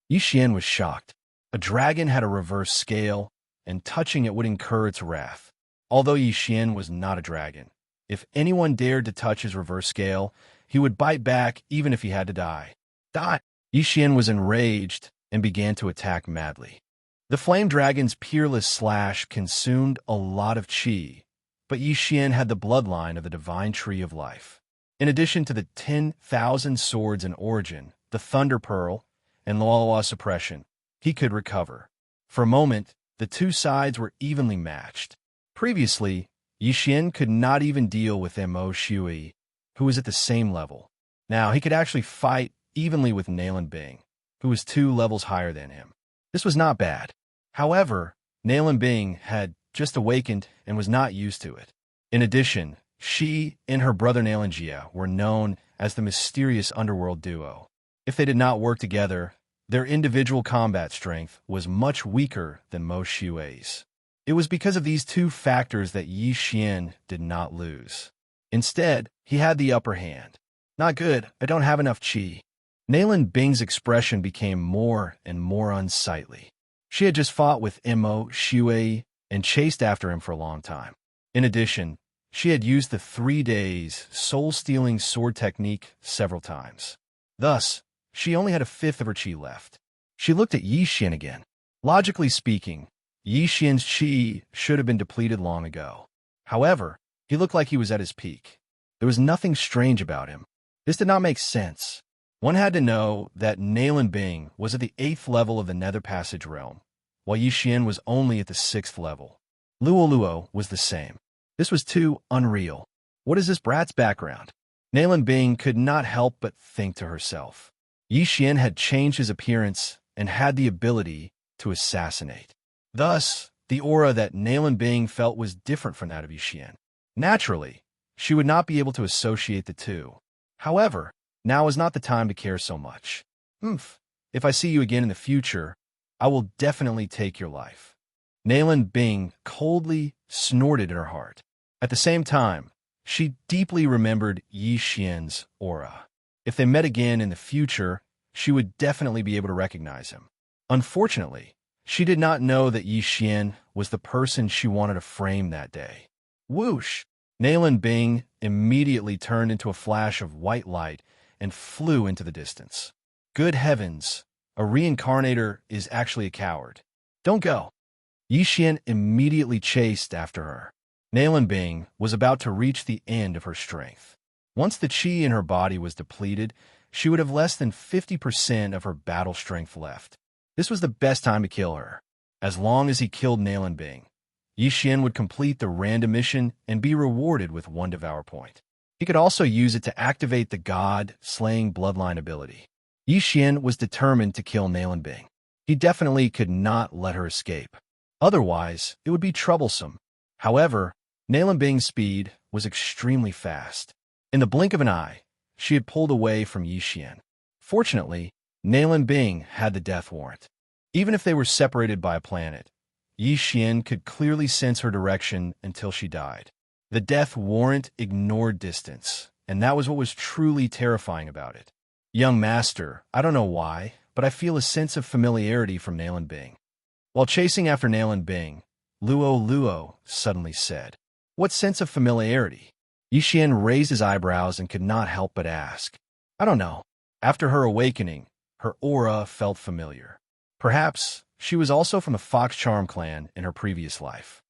Yi Xian was shocked. A dragon had a reverse scale, and touching it would incur its wrath. Although Yi Xian was not a dragon, if anyone dared to touch his reverse scale, he would bite back even if he had to die. Die! Yi Xian was enraged and began to attack madly. The flame dragon's peerless slash consumed a lot of chi, but Yi Xian had the bloodline of the divine tree of life. In addition to the 10,000 swords in origin, the Thunder Pearl, and Luo's suppression, he could recover. For a moment, the two sides were evenly matched. Previously, Yi Xian could not even deal with Mo Shuei, who was at the same level. Now he could actually fight evenly with Nalan Bing, who was 2 levels higher than him. This was not bad. However, Nalan Bing had just awakened and was not used to it. In addition, she and her brother Nalan Jia were known as the mysterious underworld duo. If they did not work together, their individual combat strength was much weaker than Mo Shuei's. It was because of these 2 factors that Yi Xian did not lose. Instead, he had the upper hand. Not good, I don't have enough chi. Nalan Bing's expression became more and more unsightly. She had just fought with Mo Shuei and chased after him for a long time. In addition, she had used the 3 days soul-stealing sword technique several times. Thus, she only had a fifth of her chi left. She looked at Yi Xian again. Logically speaking, Yi Xian's chi should have been depleted long ago. However, he looked like he was at his peak. There was nothing strange about him. This did not make sense. One had to know that Nalan Bing was at the 8th level of the Nether Passage realm, while Yi Xian was only at the 6th level. Luo Luo was the same. This was too unreal. What is this brat's background? Nalan Bing could not help but think to herself. Yi Xian had changed his appearance and had the ability to assassinate. Thus, the aura that Nalan Bing felt was different from that of Yi Xian. Naturally, she would not be able to associate the two. However, now is not the time to care so much. If I see you again in the future, I will definitely take your life. Nalan Bing coldly snorted in her heart. At the same time, she deeply remembered Yi Xian's aura. If they met again in the future, she would definitely be able to recognize him. Unfortunately, she did not know that Yi Xian was the person she wanted to frame that day. Whoosh! Nalan Bing immediately turned into a flash of white light and flew into the distance. Good heavens, a reincarnator is actually a coward. Don't go. Yi Xian immediately chased after her. Nalan Bing was about to reach the end of her strength. Once the chi in her body was depleted, she would have less than 50% of her battle strength left. This was the best time to kill her. As long as he killed Nalan Bing, Yi Xian would complete the random mission and be rewarded with 1 Devour point. He could also use it to activate the God-slaying bloodline ability. Yi Xian was determined to kill Nalan Bing. He definitely could not let her escape. Otherwise, it would be troublesome. However, Nalan Bing's speed was extremely fast. In the blink of an eye, she had pulled away from Yi Xian. Fortunately, Nalan Bing had the death warrant. Even if they were separated by a planet, Yi Xian could clearly sense her direction until she died. The death warrant ignored distance, and that was what was truly terrifying about it. Young master, I don't know why, but I feel a sense of familiarity from Nalan Bing. While chasing after Nalan Bing, Luo Luo suddenly said, "What sense of familiarity?" Yi Xian raised his eyebrows and could not help but ask. I don't know. After her awakening, her aura felt familiar. Perhaps she was also from the Fox Charm clan in her previous life.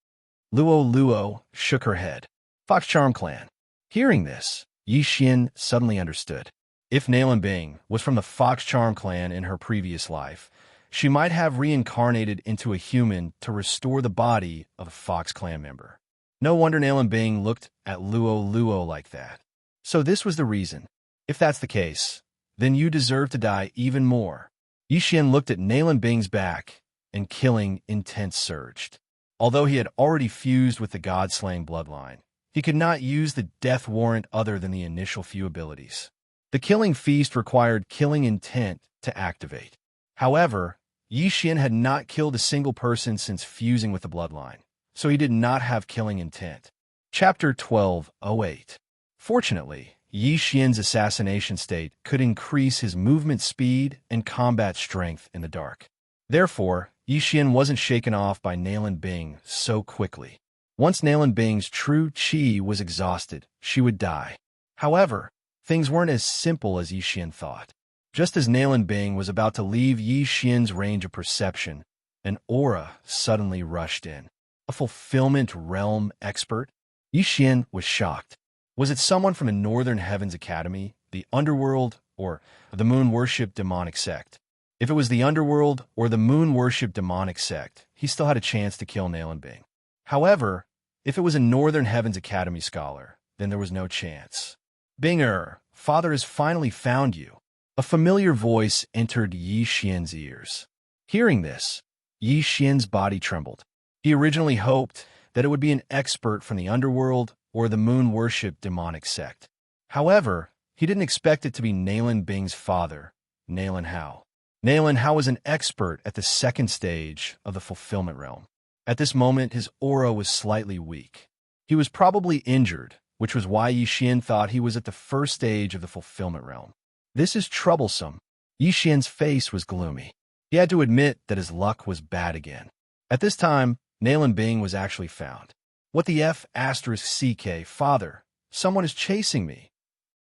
Luo Luo shook her head. Fox Charm clan. Hearing this, Yi Xian suddenly understood. If Nalan Bing was from the Fox Charm clan in her previous life, she might have reincarnated into a human to restore the body of a Fox clan member. No wonder Nalan Bing looked at Luo Luo like that. So this was the reason. If that's the case, then you deserve to die even more. Yi Xian looked at Nalan Bing's back, and killing intent surged. Although he had already fused with the God-slaying bloodline, he could not use the death warrant other than the initial few abilities. The killing feast required killing intent to activate. However, Yi Xian had not killed a single person since fusing with the bloodline, so he did not have killing intent. Chapter 12:08. Fortunately, Yi Xian's assassination state could increase his movement speed and combat strength in the dark. Therefore, Yi Xian wasn't shaken off by Nalan Bing so quickly. Once Nalan Bing's true chi was exhausted, she would die. However, things weren't as simple as Yi Xian thought. Just as Nalan Bing was about to leave Yi Xian's range of perception, an aura suddenly rushed in. A fulfillment realm expert? Yi Xian was shocked. Was it someone from the Northern Heavens Academy, the Underworld, or the Moon Worship Demonic Sect? If it was the Underworld or the Moon Worship Demonic Sect, he still had a chance to kill Nalan Bing. However, if it was a Northern Heavens Academy scholar, then there was no chance. Binger, father has finally found you. A familiar voice entered Yi Xian's ears. Hearing this, Yi Xian's body trembled. He originally hoped that it would be an expert from the Underworld or the Moon Worship Demonic Sect. However, he didn't expect it to be Nalan Bing's father, Nalan Hao. Nalan Hao was an expert at the second stage of the Fulfillment Realm. At this moment, his aura was slightly weak. He was probably injured, which was why Yi Xian thought he was at the first stage of the Fulfillment Realm. This is troublesome. Yi Xian's face was gloomy. He had to admit that his luck was bad again. At this time, Nalan Bing was actually found. What the F asterisk CK, father, someone is chasing me.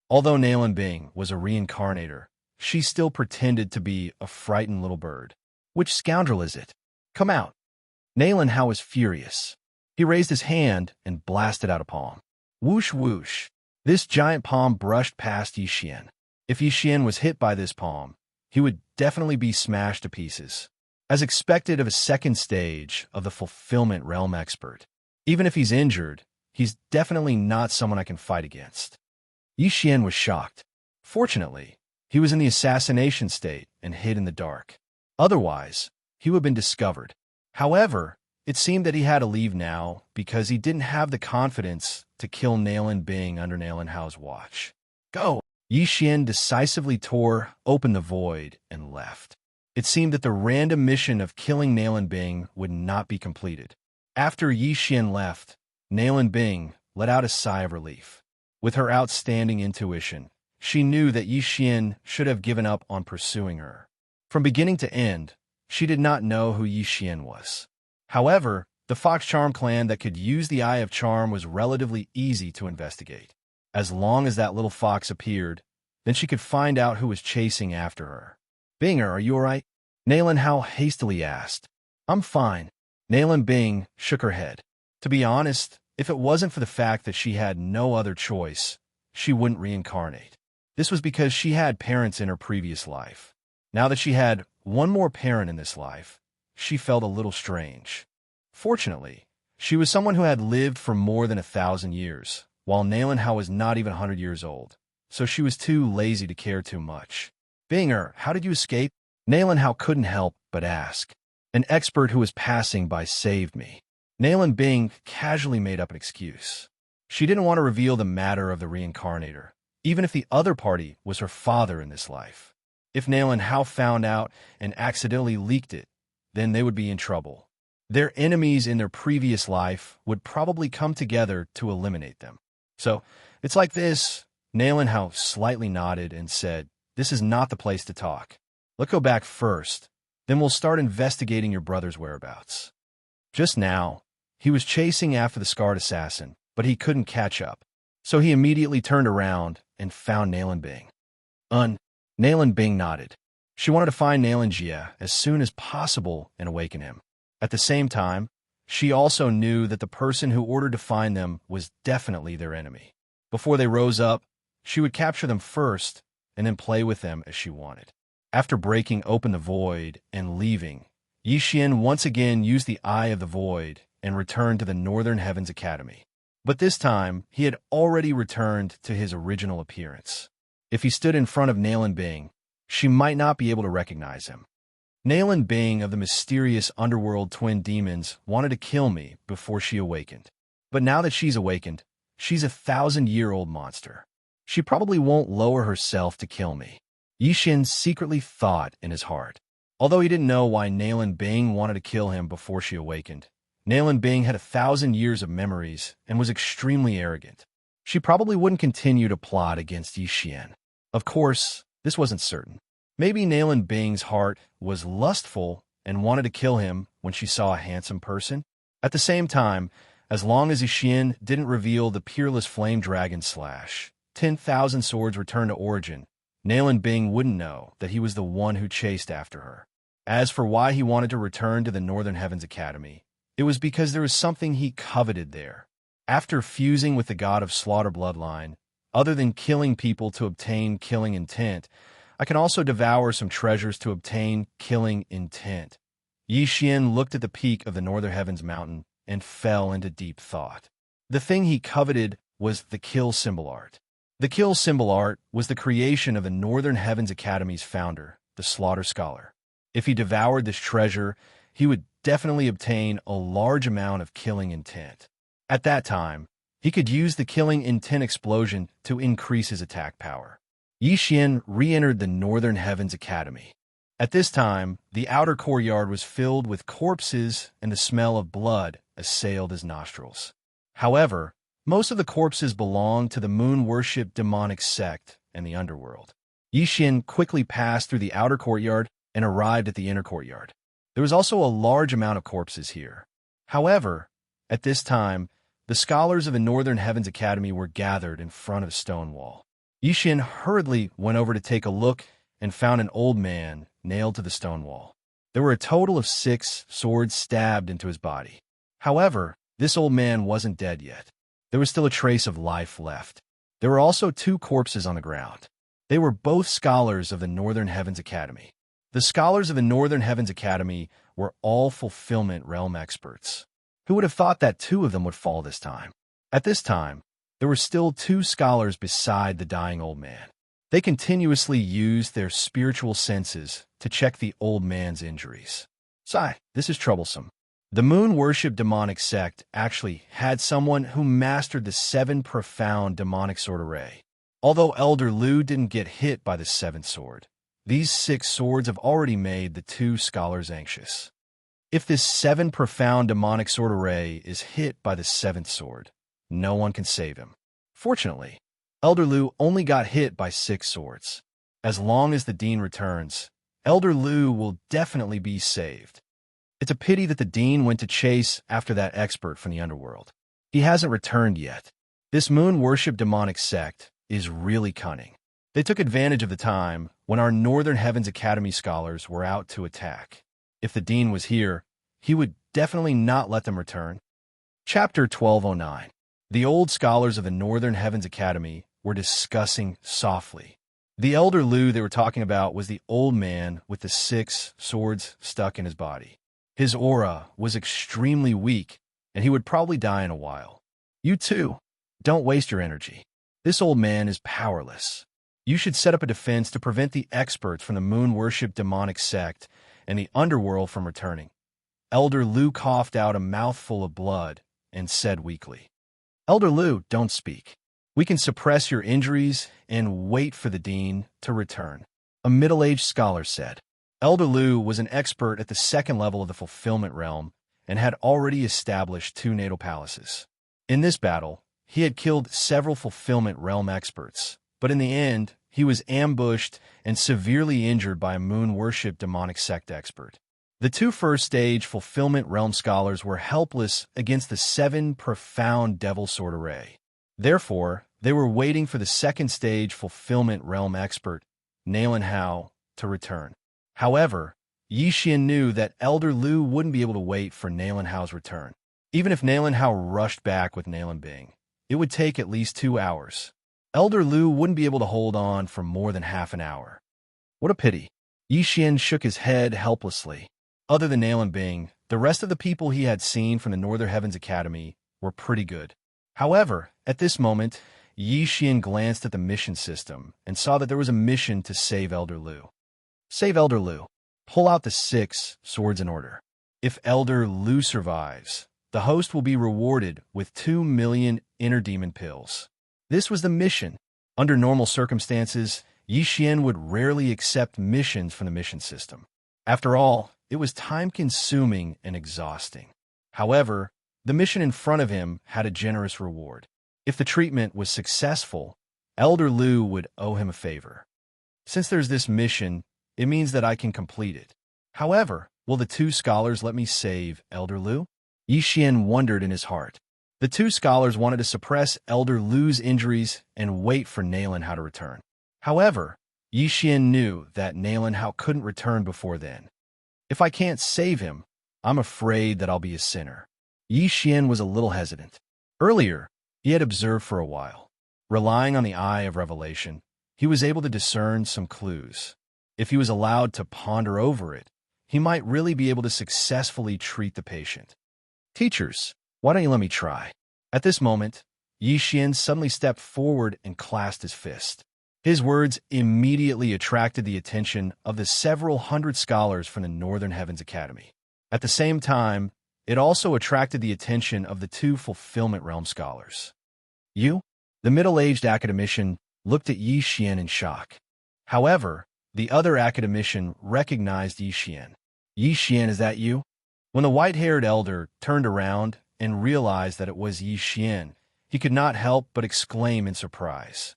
Although Nalan Bing was a reincarnator, she still pretended to be a frightened little bird. Which scoundrel is it? Come out. Nalan Hao was furious. He raised his hand and blasted out a palm. Whoosh whoosh. This giant palm brushed past Yixian. If Yixian was hit by this palm, he would definitely be smashed to pieces. As expected of a second stage of the Fulfillment Realm expert, even if he's injured, he's definitely not someone I can fight against. Yixian was shocked. Fortunately, he was in the assassination state and hid in the dark. Otherwise, he would have been discovered. However, it seemed that he had to leave now because he didn't have the confidence to kill Nalan Bing under Nalan Hao's watch. Go! Yixian decisively tore open the void and left. It seemed that the random mission of killing Nalan Bing would not be completed. After Yixian left, Nalan Bing let out a sigh of relief. With her outstanding intuition, she knew that Yixian should have given up on pursuing her. From beginning to end, she did not know who Yixian was. However, the Fox Charm clan that could use the Eye of Charm was relatively easy to investigate. As long as that little fox appeared, then she could find out who was chasing after her. Binger, are you all right? Nalan Hao hastily asked. I'm fine. Nalan Bing shook her head. To be honest, if it wasn't for the fact that she had no other choice, she wouldn't reincarnate. This was because she had parents in her previous life. Now that she had one more parent in this life, she felt a little strange. Fortunately, she was someone who had lived for more than 1,000 years, while Nalan Hao was not even 100 years old, so she was too lazy to care too much. Binger, how did you escape? Nalan Hao couldn't help but ask. An expert who was passing by saved me. Nalan Bing casually made up an excuse. She didn't want to reveal the matter of the reincarnator, even if the other party was her father in this life. If Nalan Hao found out and accidentally leaked it, then they would be in trouble. Their enemies in their previous life would probably come together to eliminate them. So, it's like this. Nalan Hao slightly nodded and said, this is not the place to talk. Let's go back first, then we'll start investigating your brother's whereabouts. Just now, he was chasing after the scarred assassin, but he couldn't catch up. So he immediately turned around and found Nalan Bing. Nalan Bing nodded. She wanted to find Nalan Jia as soon as possible and awaken him. At the same time, she also knew that the person who ordered to find them was definitely their enemy. Before they rose up, she would capture them first and then play with them as she wanted. After breaking open the void and leaving, Yixian once again used the Eye of the Void and returned to the Northern Heavens Academy. But this time, he had already returned to his original appearance. If he stood in front of Nalan Bing, she might not be able to recognize him. Nalan Bing of the mysterious underworld twin demons wanted to kill me before she awakened. But now that she's awakened, she's a 1,000-year-old monster. She probably won't lower herself to kill me. Yixian secretly thought in his heart. Although he didn't know why Nalan Bing wanted to kill him before she awakened, Nalan Bing had 1,000 years of memories and was extremely arrogant. She probably wouldn't continue to plot against Yixian. Of course, this wasn't certain. Maybe Nalan Bing's heart was lustful and wanted to kill him when she saw a handsome person. At the same time, as long as Yixian didn't reveal the peerless flame dragon slash 10,000 swords return to origin, Nalan Bing wouldn't know that he was the one who chased after her. As for why he wanted to return to the Northern Heavens Academy, it was because there was something he coveted there. After fusing with the god of slaughter bloodline, other than killing people to obtain killing intent, I can also devour some treasures to obtain killing intent. Yixian looked at the peak of the Northern Heavens mountain and fell into deep thought. The thing he coveted was the kill symbol art. The kill symbol art was the creation of the Northern Heavens Academy's founder, the Slaughter Scholar. If he devoured this treasure, he would definitely obtain a large amount of killing intent. At that time, he could use the killing intent explosion to increase his attack power. Yixian re-entered the Northern Heavens Academy. At this time, the outer courtyard was filled with corpses and the smell of blood assailed his nostrils. However, most of the corpses belonged to the moon-worship demonic sect and the underworld. Yixian quickly passed through the outer courtyard and arrived at the inner courtyard. There was also a large amount of corpses here. However, at this time, the scholars of the Northern Heavens Academy were gathered in front of a stone wall. Yixian hurriedly went over to take a look and found an old man nailed to the stone wall. There were a total of 6 swords stabbed into his body. However, this old man wasn't dead yet. There was still a trace of life left. There were also 2 corpses on the ground. They were both scholars of the Northern Heavens Academy. The scholars of the Northern Heavens Academy were all fulfillment realm experts. Who would have thought that 2 of them would fall this time? At this time, there were still 2 scholars beside the dying old man. They continuously used their spiritual senses to check the old man's injuries. Sigh, this is troublesome. The moon worship demonic sect actually had someone who mastered the 7 profound demonic sword array. Although Elder Lu didn't get hit by the 7th sword, these 6 swords have already made the 2 scholars anxious. If this 7 profound demonic sword array is hit by the 7th sword, no one can save him. Fortunately, Elder Lu only got hit by 6 swords. As long as the Dean returns, Elder Lu will definitely be saved. It's a pity that the Dean went to chase after that expert from the underworld. He hasn't returned yet. This moon worship demonic sect is really cunning. They took advantage of the time when our Northern Heavens Academy scholars were out to attack. If the Dean was here, he would definitely not let them return. Chapter 1209. The old scholars of the Northern Heavens Academy were discussing softly. The Elder Lu they were talking about was the old man with the 6 swords stuck in his body. His aura was extremely weak, and he would probably die in a while. You too, don't waste your energy. This old man is powerless. You should set up a defense to prevent the experts from the moon worship demonic sect and the underworld from returning. Elder Lu coughed out a mouthful of blood and said weakly, Elder Lu, don't speak. We can suppress your injuries and wait for the Dean to return, a middle-aged scholar said. Elder Lu was an expert at the 2nd level of the fulfillment realm and had already established 2 natal palaces. In this battle, he had killed several fulfillment realm experts, but in the end, he was ambushed and severely injured by a moon worship demonic sect expert. The 2 first-stage fulfillment realm scholars were helpless against the 7 profound devil sword array. Therefore, they were waiting for the 2nd-stage fulfillment realm expert, Nalan Hao, to return. However, Yixian knew that Elder Lu wouldn't be able to wait for Nalan Hao's return. Even if Nalan Hao rushed back with Nalan Bing, it would take at least 2 hours. Elder Lu wouldn't be able to hold on for more than half an hour. What a pity. Yixian shook his head helplessly. Other than Nalan Bing, the rest of the people he had seen from the Northern Heavens Academy were pretty good. However, at this moment, Yixian glanced at the mission system and saw that there was a mission to save Elder Lu. Save Elder Lu. Pull out the 6 swords in order. If Elder Lu survives, the host will be rewarded with 2 million inner demon pills. This was the mission. Under normal circumstances, Yixian would rarely accept missions from the mission system. After all, it was time-consuming and exhausting. However, the mission in front of him had a generous reward. If the treatment was successful, Elder Lu would owe him a favor. Since there's this mission, it means that I can complete it. However, will the 2 scholars let me save Elder Lu? Yixian wondered in his heart. The 2 scholars wanted to suppress Elder Lu's injuries and wait for Nalan Hao to return. However, Yixian knew that Nalan Hao couldn't return before then. If I can't save him, I'm afraid that I'll be a sinner. Yixian was a little hesitant. Earlier, he had observed for a while. Relying on the eye of revelation, he was able to discern some clues. If he was allowed to ponder over it, he might really be able to successfully treat the patient. Teachers, why don't you let me try? At this moment, Yixian suddenly stepped forward and clasped his fist. His words immediately attracted the attention of the several hundred scholars from the Northern Heavens Academy. At the same time, it also attracted the attention of the 2 fulfillment realm scholars. You? The middle-aged academician looked at Yixian in shock. However, the other academician recognized Yixian. Yixian, is that you? When the white-haired elder turned around and realized that it was Yixian, he could not help but exclaim in surprise.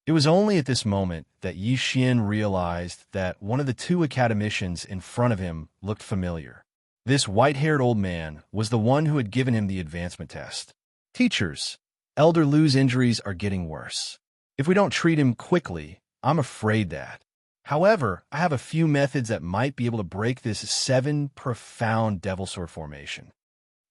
It was only at this moment that Yixian realized that one of the 2 academicians in front of him looked familiar. This white-haired old man was the one who had given him the advancement test. Teachers, Elder Lu's injuries are getting worse. If we don't treat him quickly, I'm afraid that. However, I have a few methods that might be able to break this 7 profound devil sword formation.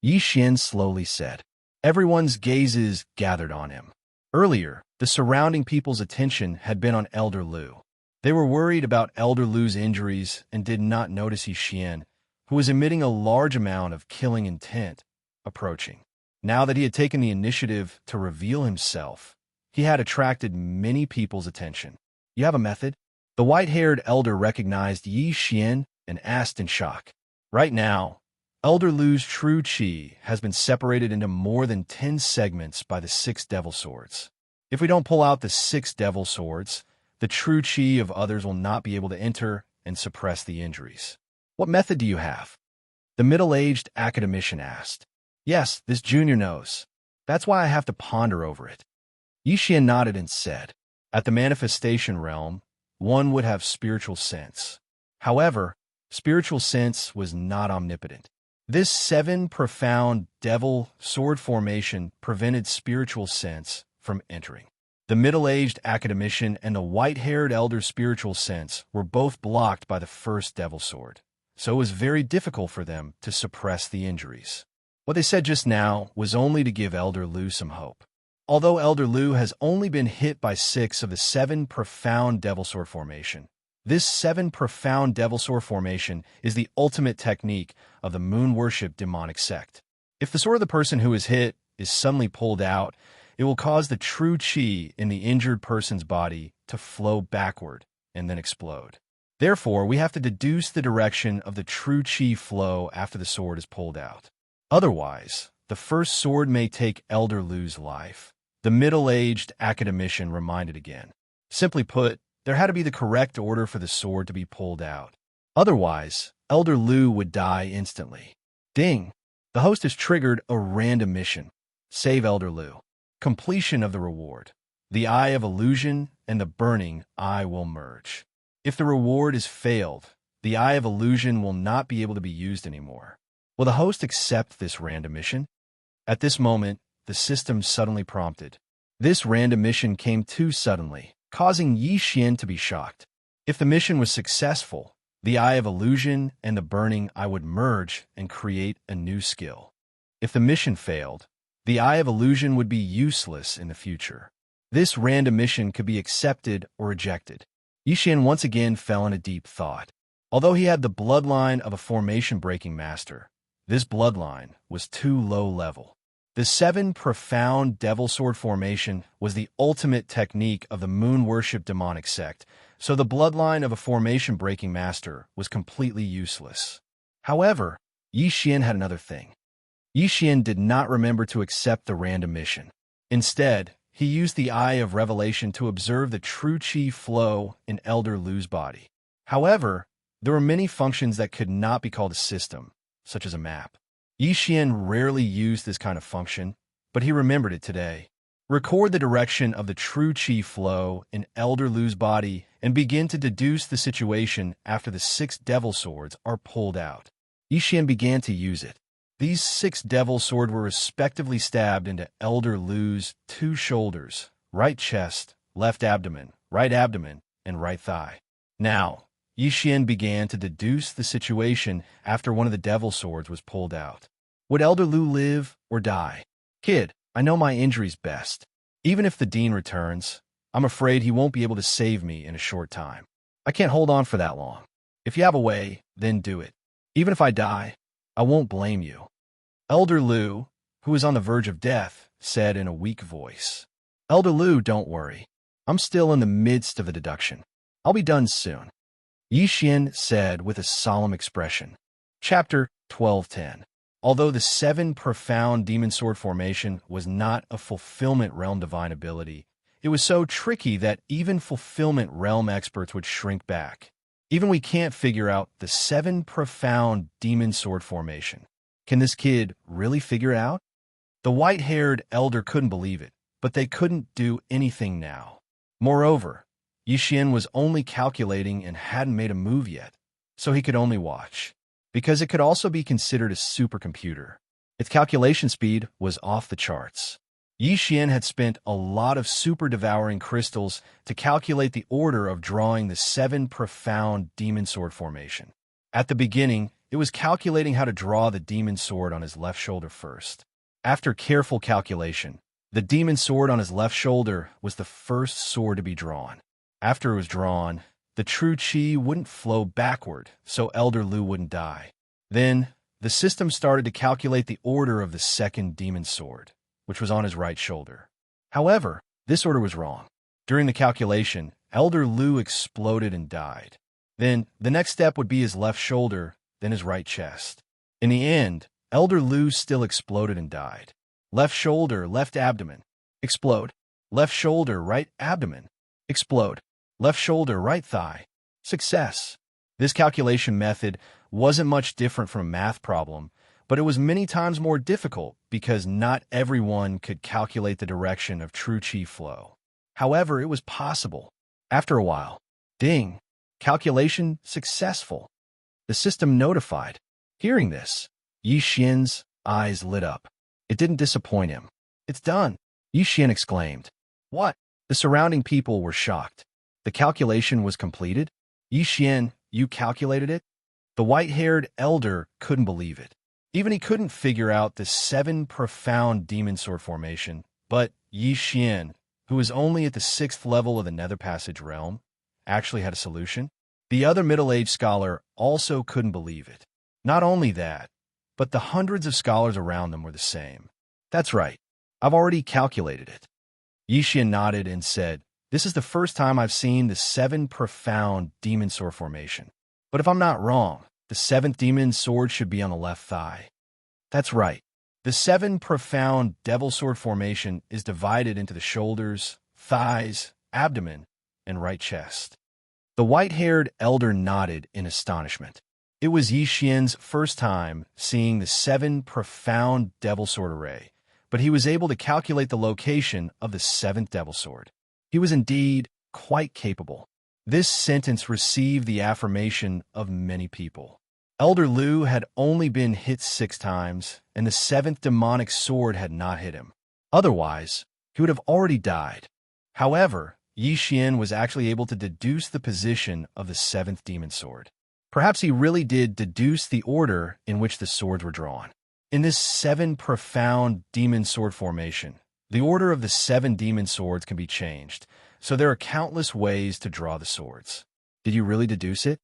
Yi Xian slowly said. Everyone's gazes gathered on him. Earlier, the surrounding people's attention had been on Elder Lu. They were worried about Elder Lu's injuries and did not notice Yi Xian, who was emitting a large amount of killing intent, approaching. Now that he had taken the initiative to reveal himself, he had attracted many people's attention. You have a method? The white-haired elder recognized Yi Xian and asked in shock. Right now, Elder Lu's true qi has been separated into more than 10 segments by the 6 devil swords. If we don't pull out the 6 devil swords, the true qi of others will not be able to enter and suppress the injuries. What method do you have? The middle-aged academician asked. Yes, this junior knows. That's why I have to ponder over it. Yi Xian nodded and said, at the manifestation realm, one would have spiritual sense. However, spiritual sense was not omnipotent. This 7 profound devil sword formation prevented spiritual sense from entering. The middle-aged academician and the white-haired elder's spiritual sense were both blocked by the first devil sword, so it was very difficult for them to suppress the injuries. What they said just now was only to give Elder Lu some hope. Although Elder Lu has only been hit by 6 of the 7 profound devil sword formation, this 7 profound devil sword formation is the ultimate technique of the moon worship demonic sect. If the sword of the person who is hit is suddenly pulled out, it will cause the true qi in the injured person's body to flow backward and then explode. Therefore, we have to deduce the direction of the true qi flow after the sword is pulled out. Otherwise, the first sword may take Elder Lu's life. The middle-aged academician reminded again. Simply put, there had to be the correct order for the sword to be pulled out. Otherwise, Elder Lu would die instantly. Ding! The host has triggered a random mission. Save Elder Lu. Completion of the reward. The Eye of Illusion and the Burning Eye will merge. If the reward is failed, the Eye of Illusion will not be able to be used anymore. Will the host accept this random mission? At this moment, the system suddenly prompted. This random mission came too suddenly, causing Yi Xian to be shocked. If the mission was successful, the Eye of Illusion and the Burning Eye would merge and create a new skill. If the mission failed, the Eye of Illusion would be useless in the future. This random mission could be accepted or rejected. Yi Xian once again fell in a deep thought. Although he had the bloodline of a formation-breaking master, this bloodline was too low level. The 7 profound devil sword formation was the ultimate technique of the moon worship demonic sect, so the bloodline of a formation-breaking master was completely useless. However, Yi Xian had another thing. Yi Xian did not remember to accept the random mission. Instead, he used the Eye of Revelation to observe the true qi flow in Elder Lu's body. However, there were many functions that could not be called a system, such as a map. Yi Xian rarely used this kind of function, but he remembered it today. Record the direction of the true qi flow in Elder Lu's body and begin to deduce the situation after the 6 devil swords are pulled out. Yi Xian began to use it. These 6 devil swords were respectively stabbed into Elder Lu's 2 shoulders, right chest, left abdomen, and right thigh. Now, Yi Xian began to deduce the situation after one of the devil swords was pulled out. Would Elder Lu live or die? Kid, I know my injuries best. Even if the dean returns, I'm afraid he won't be able to save me in a short time. I can't hold on for that long. If you have a way, then do it. Even if I die, I won't blame you. Elder Lu, who was on the verge of death, said in a weak voice. Elder Lu, don't worry. I'm still in the midst of the deduction. I'll be done soon. Yi Xian said with a solemn expression. Chapter 12:10. Although the 7 profound demon sword formation was not a fulfillment realm divine ability, it was so tricky that even fulfillment realm experts would shrink back. Even we can't figure out the 7 profound demon sword formation. Can this kid really figure it out? The white-haired elder couldn't believe it, but they couldn't do anything now. Moreover, Yi Xian was only calculating and hadn't made a move yet, so he could only watch. because it could also be considered a supercomputer. Its calculation speed was off the charts. Yi Xian had spent a lot of super-devouring crystals to calculate the order of drawing the 7 profound demon sword formation. At the beginning, it was calculating how to draw the demon sword on his left shoulder first. After careful calculation, the demon sword on his left shoulder was the first sword to be drawn. After it was drawn, the true qi wouldn't flow backward, so Elder Lu wouldn't die. Then, the system started to calculate the order of the second demon sword, which was on his right shoulder. However, this order was wrong. During the calculation, Elder Lu exploded and died. Then, the next step would be his left shoulder, then his right chest. In the end, Elder Lu still exploded and died. Left shoulder, left abdomen. Explode. Left shoulder, right abdomen. Explode. Left shoulder, right thigh. Success. This calculation method wasn't much different from a math problem, but it was many times more difficult because not everyone could calculate the direction of true qi flow. However, it was possible. After a while, ding, calculation successful. The system notified. Hearing this, Yi Xian's eyes lit up. It didn't disappoint him. It's done, Yi Xian exclaimed. What? The surrounding people were shocked. The calculation was completed? Yi Xian, you calculated it? The white-haired elder couldn't believe it. Even he couldn't figure out the 7 profound demon sword formation, but Yi Xian, who was only at the 6th level of the Nether Passage realm, actually had a solution. The other middle-aged scholar also couldn't believe it. Not only that, but the hundreds of scholars around them were the same. That's right. I've already calculated it. Yi Xian nodded and said, this is the first time I've seen the 7 profound demon sword formation. But if I'm not wrong, the 7th demon sword should be on the left thigh. That's right. The 7 profound devil sword formation is divided into the shoulders, thighs, abdomen, and right chest. The white-haired elder nodded in astonishment. It was Yi Xian's first time seeing the 7 profound devil sword array, but he was able to calculate the location of the 7th devil sword. He was indeed quite capable. This sentence received the affirmation of many people. Elder Lu had only been hit 6 times, and the 7th demonic sword had not hit him. Otherwise, he would have already died. However, Yi Xian was actually able to deduce the position of the 7th demon sword. Perhaps he really did deduce the order in which the swords were drawn. In this 7 profound demon sword formation, the order of the 7 demon swords can be changed, so there are countless ways to draw the swords. Did you really deduce it?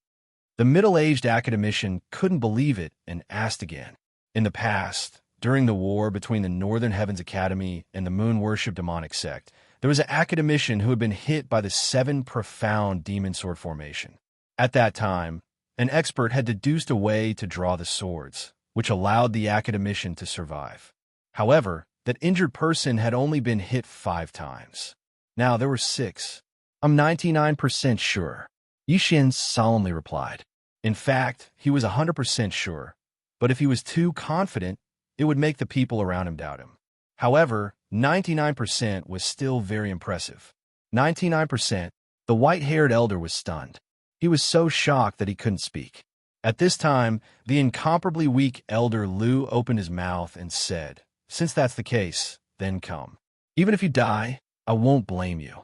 The middle-aged academician couldn't believe it and asked again. In the past, during the war between the Northern Heavens Academy and the Moon Worship demonic sect, there was an academician who had been hit by the 7 profound demon sword formation. At that time, an expert had deduced a way to draw the swords, which allowed the academician to survive. However, that injured person had only been hit 5 times. Now there were 6. I'm 99% sure, Yi Xian solemnly replied. In fact, he was 100% sure, but if he was too confident, it would make the people around him doubt him. However, 99% was still very impressive. 99%, the white-haired elder was stunned. He was so shocked that he couldn't speak. At this time, the incomparably weak elder Lu opened his mouth and said, since that's the case, then come. Even if you die, I won't blame you.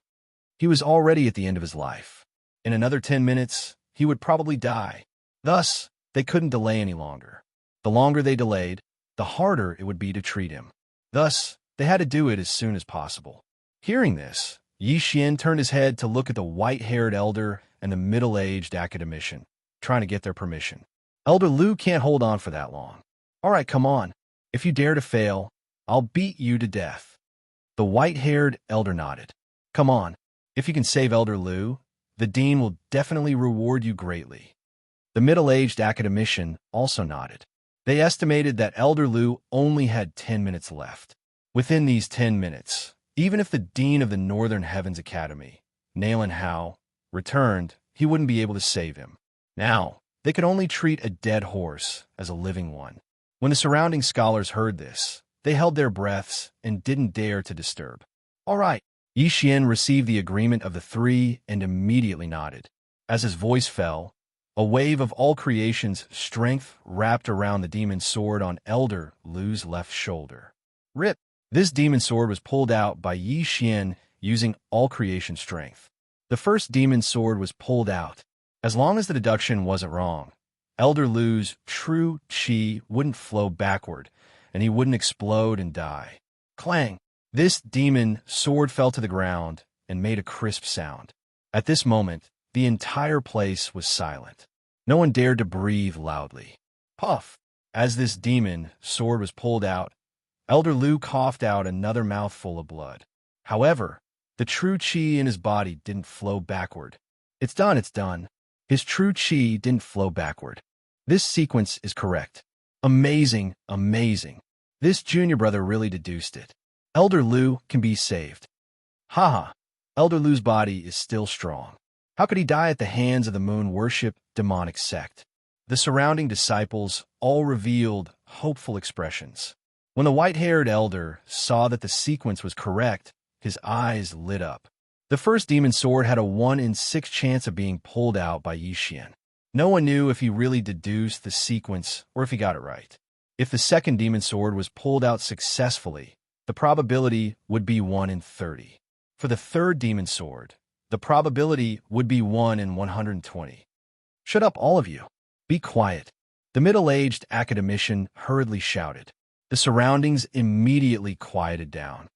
He was already at the end of his life. In another 10 minutes, he would probably die. Thus, they couldn't delay any longer. The longer they delayed, the harder it would be to treat him. Thus, they had to do it as soon as possible. Hearing this, Yi Xian turned his head to look at the white-haired elder and the middle-aged academician, trying to get their permission. Elder Lu can't hold on for that long. All right, come on. If you dare to fail, I'll beat you to death. The white-haired elder nodded. Come on. If you can save Elder Lu, the dean will definitely reward you greatly. The middle-aged academician also nodded. They estimated that Elder Lu only had 10 minutes left. Within these 10 minutes, even if the dean of the Northern Heavens Academy, Nalen Hao, returned, he wouldn't be able to save him. Now, they could only treat a dead horse as a living one. When the surrounding scholars heard this, they held their breaths and didn't dare to disturb. All right. Yi Xian received the agreement of the 3 and immediately nodded. As his voice fell, A wave of all creation's strength wrapped around the demon's sword on Elder Lu's left shoulder. Rip! This demon sword was pulled out by Yi Xian using all creation strength. The first demon sword was pulled out. As long as the deduction wasn't wrong, Elder Lu's true chi wouldn't flow backward, and he wouldn't explode and die. Clang! This demon sword fell to the ground and made a crisp sound. At this moment, the entire place was silent. No one dared to breathe loudly. Puff! As this demon sword was pulled out, Elder Lu coughed out another mouthful of blood. However, the true chi in his body didn't flow backward. It's done, it's done. His true chi didn't flow backward. This sequence is correct. Amazing, amazing. This junior brother really deduced it. Elder Lu can be saved. Haha, Elder Lu's body is still strong. How could he die at the hands of the moon worship demonic sect? The surrounding disciples all revealed hopeful expressions. When the white-haired elder saw that the sequence was correct, his eyes lit up. The first demon sword had a 1 in 6 chance of being pulled out by Yi Xian. No one knew if he really deduced the sequence or if he got it right. If the second demon sword was pulled out successfully, the probability would be 1 in 30. For the third demon sword, the probability would be 1 in 120. Shut up, all of you. Be quiet. The middle-aged academician hurriedly shouted. The surroundings immediately quieted down.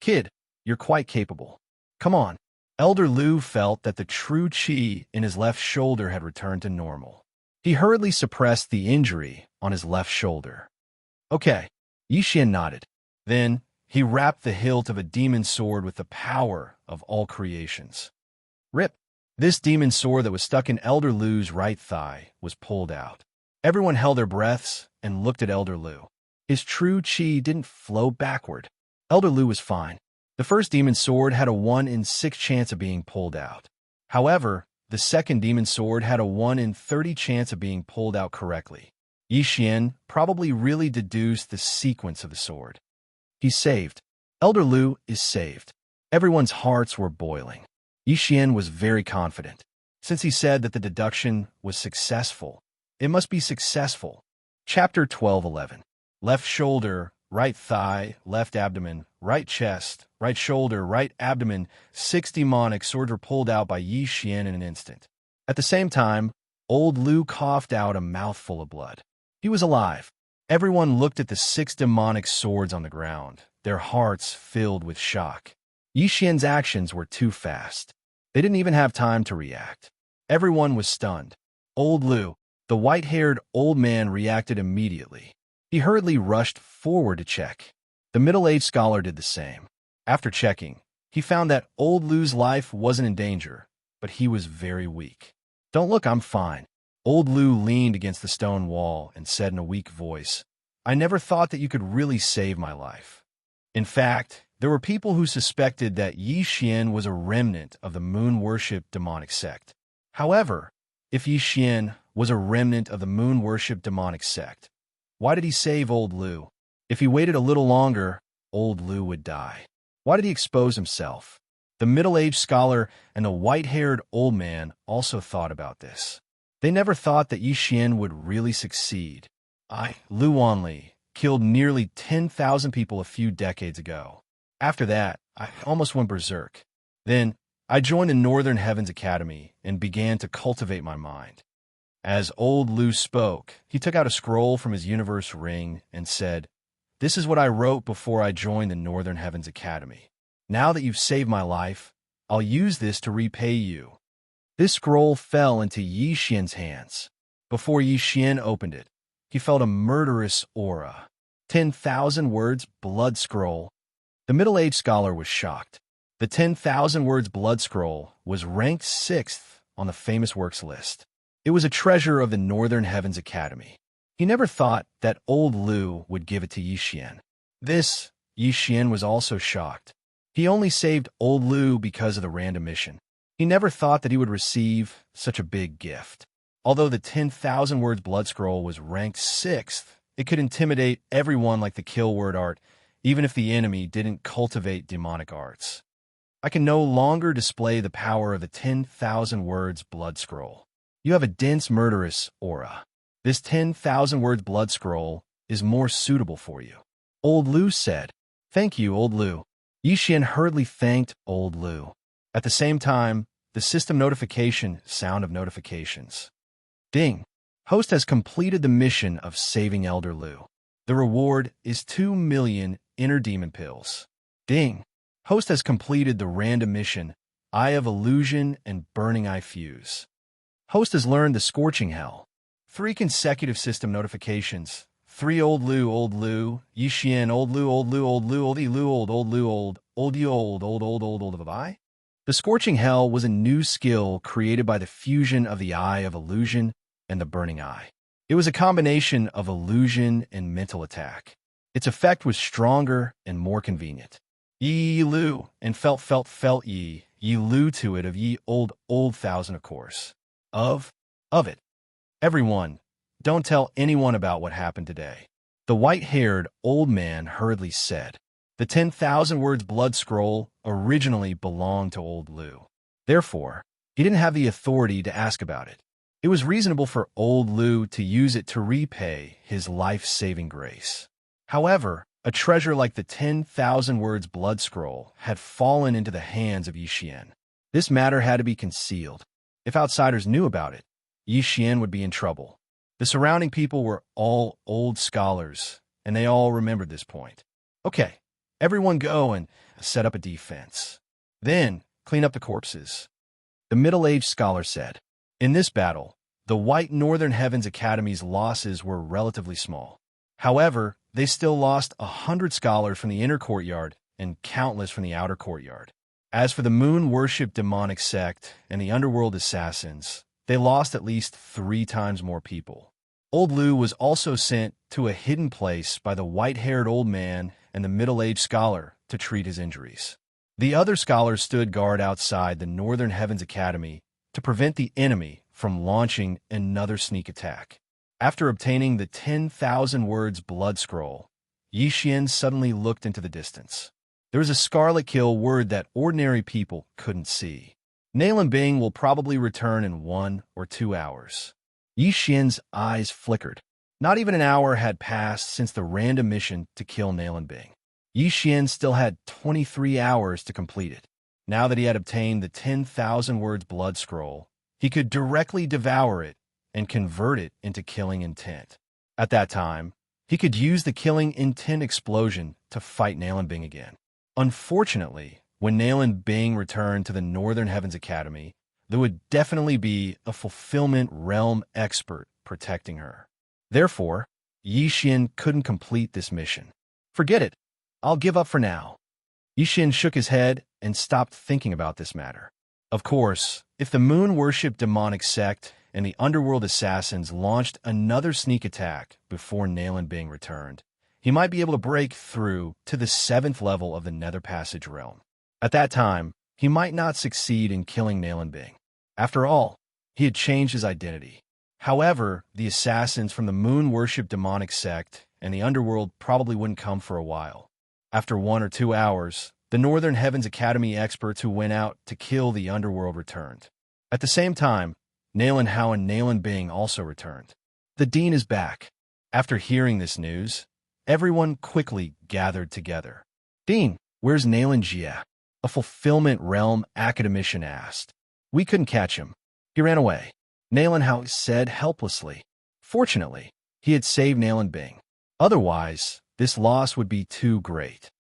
Kid, you're quite capable. Come on. Elder Lu felt that the true chi in his left shoulder had returned to normal. He hurriedly suppressed the injury on his left shoulder. Okay. Yi Xian nodded. Then, he wrapped the hilt of a demon sword with the power of all creations. Rip! This demon sword that was stuck in Elder Lu's right thigh was pulled out. Everyone held their breaths and looked at Elder Lu. His true chi didn't flow backward. Elder Lu was fine. The first demon sword had a 1 in 6 chance of being pulled out. However, the second demon sword had a 1 in 30 chance of being pulled out correctly. Yi Xian probably really deduced the sequence of the sword. He's saved. Elder Lu is saved. Everyone's hearts were boiling. Yi Xian was very confident. Since he said that the deduction was successful, it must be successful. Chapter 12:11. Left shoulder, right thigh, left abdomen, right chest, right shoulder, right abdomen. 6 demonic swords were pulled out by Yi Xian in an instant. At the same time, old Lu coughed out a mouthful of blood. He was alive. Everyone looked at the 6 demonic swords on the ground, their hearts filled with shock. Yi Xian's actions were too fast. They didn't even have time to react. Everyone was stunned. Old Lu, the white-haired old man, reacted immediately. He hurriedly rushed forward to check. The middle-aged scholar did the same. After checking, he found that old Lu's life wasn't in danger, but he was very weak. Don't look, I'm fine. Old Lu leaned against the stone wall and said in a weak voice, I never thought that you could really save my life. In fact, there were people who suspected that Yi Xian was a remnant of the moon worship demonic sect. However, if Yi Xian was a remnant of the moon worship demonic sect, why did he save old Lu? If he waited a little longer, old Lu would die. Why did he expose himself? The middle-aged scholar and the white-haired old man also thought about this. They never thought that Yi Xian would really succeed. Lu Wanli, killed nearly 10,000 people a few decades ago. After that, I almost went berserk. Then, I joined the Northern Heavens Academy and began to cultivate my mind. As old Lu spoke, he took out a scroll from his universe ring and said, This is what I wrote before I joined the Northern Heavens Academy. Now that you've saved my life, I'll use this to repay you. This scroll fell into Yi Xian's hands. Before Yi Xian opened it, he felt a murderous aura. 10,000 words blood scroll. The middle-aged scholar was shocked. The 10,000 words blood scroll was ranked 6th on the famous works list. It was a treasure of the Northern Heavens Academy. He never thought that old Lu would give it to Yi Xian. Yi Xian was also shocked. He only saved old Lu because of the random mission. He never thought that he would receive such a big gift. Although the 10,000 words blood scroll was ranked 6th, it could intimidate everyone like the kill word art, even if the enemy didn't cultivate demonic arts. I can no longer display the power of the 10,000 words blood scroll. You have a dense, murderous aura. This 10,000 words blood scroll is more suitable for you. Old Lu said. Thank you, Old Lu. Yixian hurriedly thanked Old Lu. At the same time, the system notification sound of notifications. Ding. Host has completed the mission of saving Elder Lu. The reward is 2 million inner demon pills. Ding. Host has completed the random mission, Eye of Illusion and Burning Eye Fuse. Host has learned the Scorching Hell. 3 consecutive system notifications. 3 Old Lu, Yixian, Old Lu, Old Lu, Old Lu, Old Lu, Old Bye. The Scorching Hell was a new skill created by the fusion of the Eye of Illusion and the Burning Eye. It was a combination of illusion and mental attack. Its effect was stronger and more convenient. Yi Lu, and felt Yi Lu to it of ye old thousand, of course. Of it. Everyone, don't tell anyone about what happened today. The white-haired old man hurriedly said. The 10,000 words blood scroll originally belonged to Old Lu. Therefore, he didn't have the authority to ask about it. It was reasonable for Old Lu to use it to repay his life-saving grace. However, a treasure like the 10,000 words blood scroll had fallen into the hands of Yixian. This matter had to be concealed. If outsiders knew about it, Yixian would be in trouble. The surrounding people were all old scholars, and they all remembered this point. Okay, everyone go and set up a defense. Then, clean up the corpses. The middle-aged scholar said. In this battle, the White Northern Heavens Academy's losses were relatively small. However, they still lost 100 scholars from the inner courtyard and countless from the outer courtyard. As for the moon-worship demonic sect and the underworld assassins, they lost at least 3 times more people. Old Lu was also sent to a hidden place by the white-haired old man and the middle-aged scholar to treat his injuries. The other scholars stood guard outside the Northern Heavens Academy to prevent the enemy from launching another sneak attack. After obtaining the 10,000 words blood scroll, Yixian suddenly looked into the distance. There was a scarlet kill word that ordinary people couldn't see. Nalan Bing will probably return in 1 or 2 hours. Yixian's eyes flickered. Not even an hour had passed since the random mission to kill Nalan Bing. Yixian still had 23 hours to complete it. Now that he had obtained the 10,000 words blood scroll, he could directly devour it and convert it into killing intent. At that time, he could use the killing intent explosion to fight Nalan Bing again. Unfortunately, when Nalan Bing returned to the Northern Heavens Academy, there would definitely be a fulfillment realm expert protecting her. Therefore, Yixian couldn't complete this mission. Forget it. I'll give up for now. Yixian shook his head and stopped thinking about this matter. Of course, if the moon-worship demonic sect and the underworld assassins launched another sneak attack before Nalan Bing returned, he might be able to break through to the 7th level of the Nether Passage realm. At that time, he might not succeed in killing Nalan Bing. After all, he had changed his identity. However, the assassins from the moon-worship demonic sect and the underworld probably wouldn't come for a while. After 1 or 2 hours, the Northern Heavens Academy experts who went out to kill the underworld returned. At the same time, Nalan Hao and Nalan Bing also returned. The dean is back. After hearing this news, everyone quickly gathered together. Dean, where's Nalan Jia? A fulfillment realm academician asked. We couldn't catch him. He ran away. Nalan Hao said helplessly. Fortunately, he had saved Nalan Bing. Otherwise, this loss would be too great.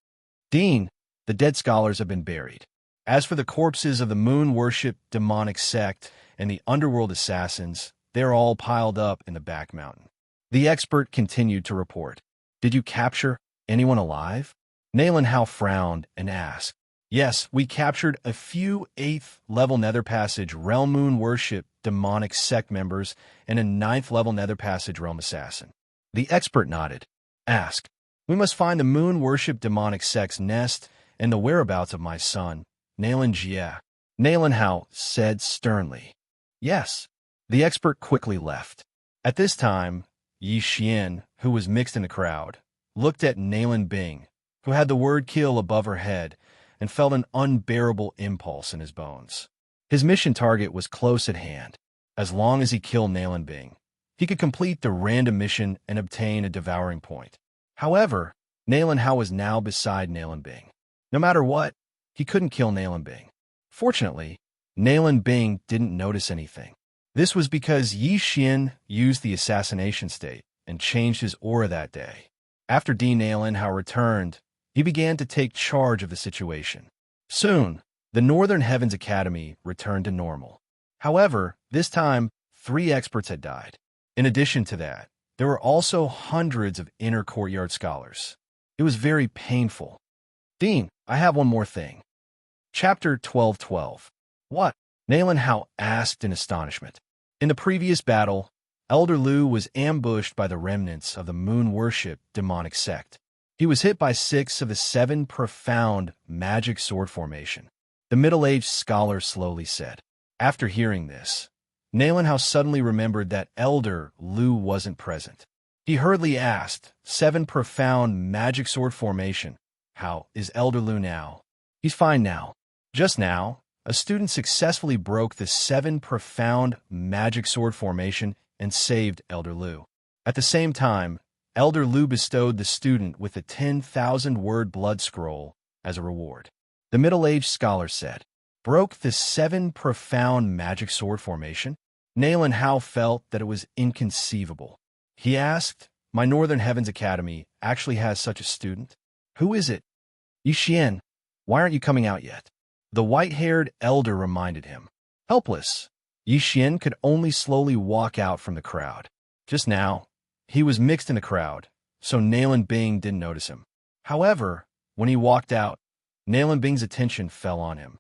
Dean, the dead scholars have been buried. As for the corpses of the moon-worship demonic sect and the underworld assassins, they're all piled up in the back mountain. The expert continued to report. Did you capture anyone alive? Nalan Hao frowned and asked. Yes, we captured a few 8th-level Nether Passage Realm Moon Worship demonic sect members and a 9th-level Nether Passage Realm assassin. The expert nodded. Asked, we must find the Moon Worship demonic sect's nest and the whereabouts of my son, Nalan Jia. Nalan Hao said sternly. Yes. The expert quickly left. At this time, Yixian, who was mixed in the crowd, looked at Nalan Bing, who had the word kill above her head, and felt an unbearable impulse in his bones. His mission target was close at hand. As long as he killed Nalan Bing, he could complete the random mission and obtain a devouring point. However, Nalan Hao was now beside Nalan Bing. No matter what, he couldn't kill Nalan Bing. Fortunately, Nalan Bing didn't notice anything. This was because Yi Xian used the assassination state and changed his aura that day. After Nalan Hao returned, he began to take charge of the situation. Soon, the Northern Heavens Academy returned to normal. However, this time, 3 experts had died. In addition to that, there were also hundreds of inner courtyard scholars. It was very painful. Dean, I have one more thing. Chapter 12:12. What? Nalan Hao asked in astonishment. In the previous battle, Elder Lu was ambushed by the remnants of the moon worship demonic sect. He was hit by 6 of the 7 profound magic sword formation. The middle-aged scholar slowly said. After hearing this, Nalan Hao suddenly remembered that Elder Lu wasn't present. He hurriedly asked, 7 profound magic sword formation. How is Elder Lu now? He's fine now. Just now, a student successfully broke the 7 profound magic sword formation and saved Elder Lu. At the same time, Elder Lu bestowed the student with a 10,000-word blood scroll as a reward. The middle-aged scholar said, broke the 7 profound magic sword formation? Nalan Hao felt that it was inconceivable. He asked, my Northern Heavens Academy actually has such a student? Who is it? Yi Xian, why aren't you coming out yet? The white-haired elder reminded him. Helpless, Yi Xian could only slowly walk out from the crowd. Just now, he was mixed in the crowd, so Nalan Bing didn't notice him. However, when he walked out, Nalan Bing's attention fell on him.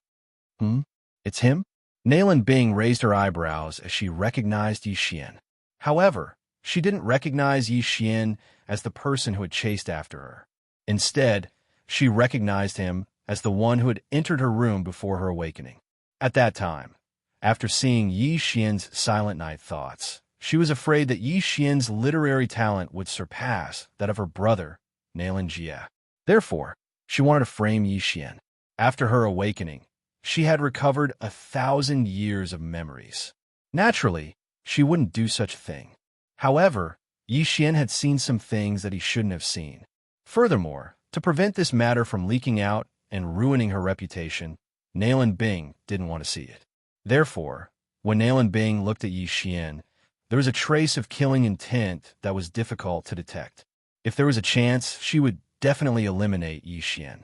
It's him? Nalan Bing raised her eyebrows as she recognized Yi Xian. However, she didn't recognize Yi Xian as the person who had chased after her. Instead, she recognized him as the one who had entered her room before her awakening. At that time, after seeing Yi Xian's silent night thoughts, she was afraid that Yi Xian's literary talent would surpass that of her brother, Nalan Jie. Therefore, she wanted to frame Yi Xian. After her awakening, she had recovered 1,000 years of memories. Naturally, she wouldn't do such a thing. However, Yi Xian had seen some things that he shouldn't have seen. Furthermore, to prevent this matter from leaking out and ruining her reputation, Nalan Bing didn't want to see it. Therefore, when Nalan Bing looked at Yi Xian, there was a trace of killing intent that was difficult to detect. If there was a chance, she would definitely eliminate Yi Xian.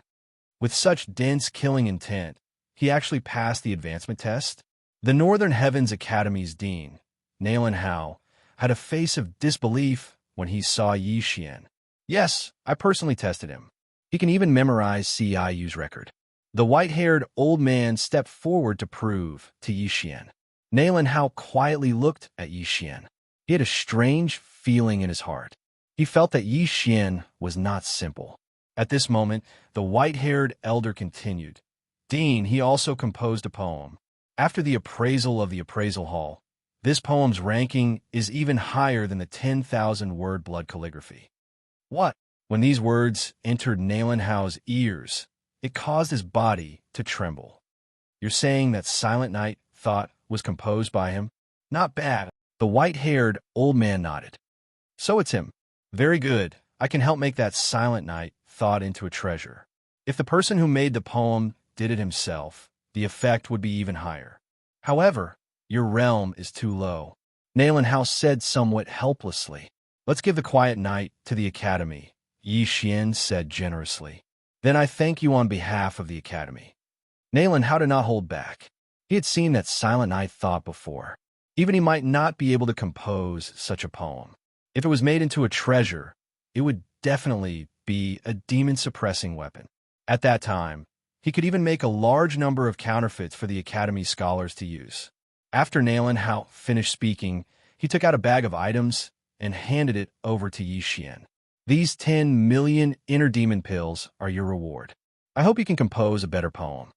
With such dense killing intent, he actually passed the advancement test. The Northern Heavens Academy's dean, Nalan Hao, had a face of disbelief when he saw Yi Xian. Yes, I personally tested him. He can even memorize CIU's record. The white-haired old man stepped forward to prove to Yi Xian. Nalan Hao quietly looked at Yi Xian. He had a strange feeling in his heart. He felt that Yi Xian was not simple. At this moment, the white-haired elder continued. Dean, he also composed a poem. After the appraisal of the appraisal hall, this poem's ranking is even higher than the 10,000-word blood calligraphy. What? When these words entered Nalan Hao's ears, it caused his body to tremble. You're saying that Silent Night thought was composed by him? Not bad. The white-haired old man nodded. So it's him. Very good. I can help make that Silent Night thought into a treasure. If the person who made the poem did it himself, the effect would be even higher. However, your realm is too low. Nalan Hao said somewhat helplessly. Let's give the quiet night to the Academy, Yi Xian said generously. Then I thank you on behalf of the Academy. Nalan Hao did not hold back. He had seen that Silent Night thought before. Even he might not be able to compose such a poem. If it was made into a treasure, it would definitely be a demon-suppressing weapon. At that time, he could even make a large number of counterfeits for the Academy scholars to use. After Nalan Hao finished speaking, he took out a bag of items and handed it over to Yi Xian. These 10 million inner demon pills are your reward. I hope you can compose a better poem.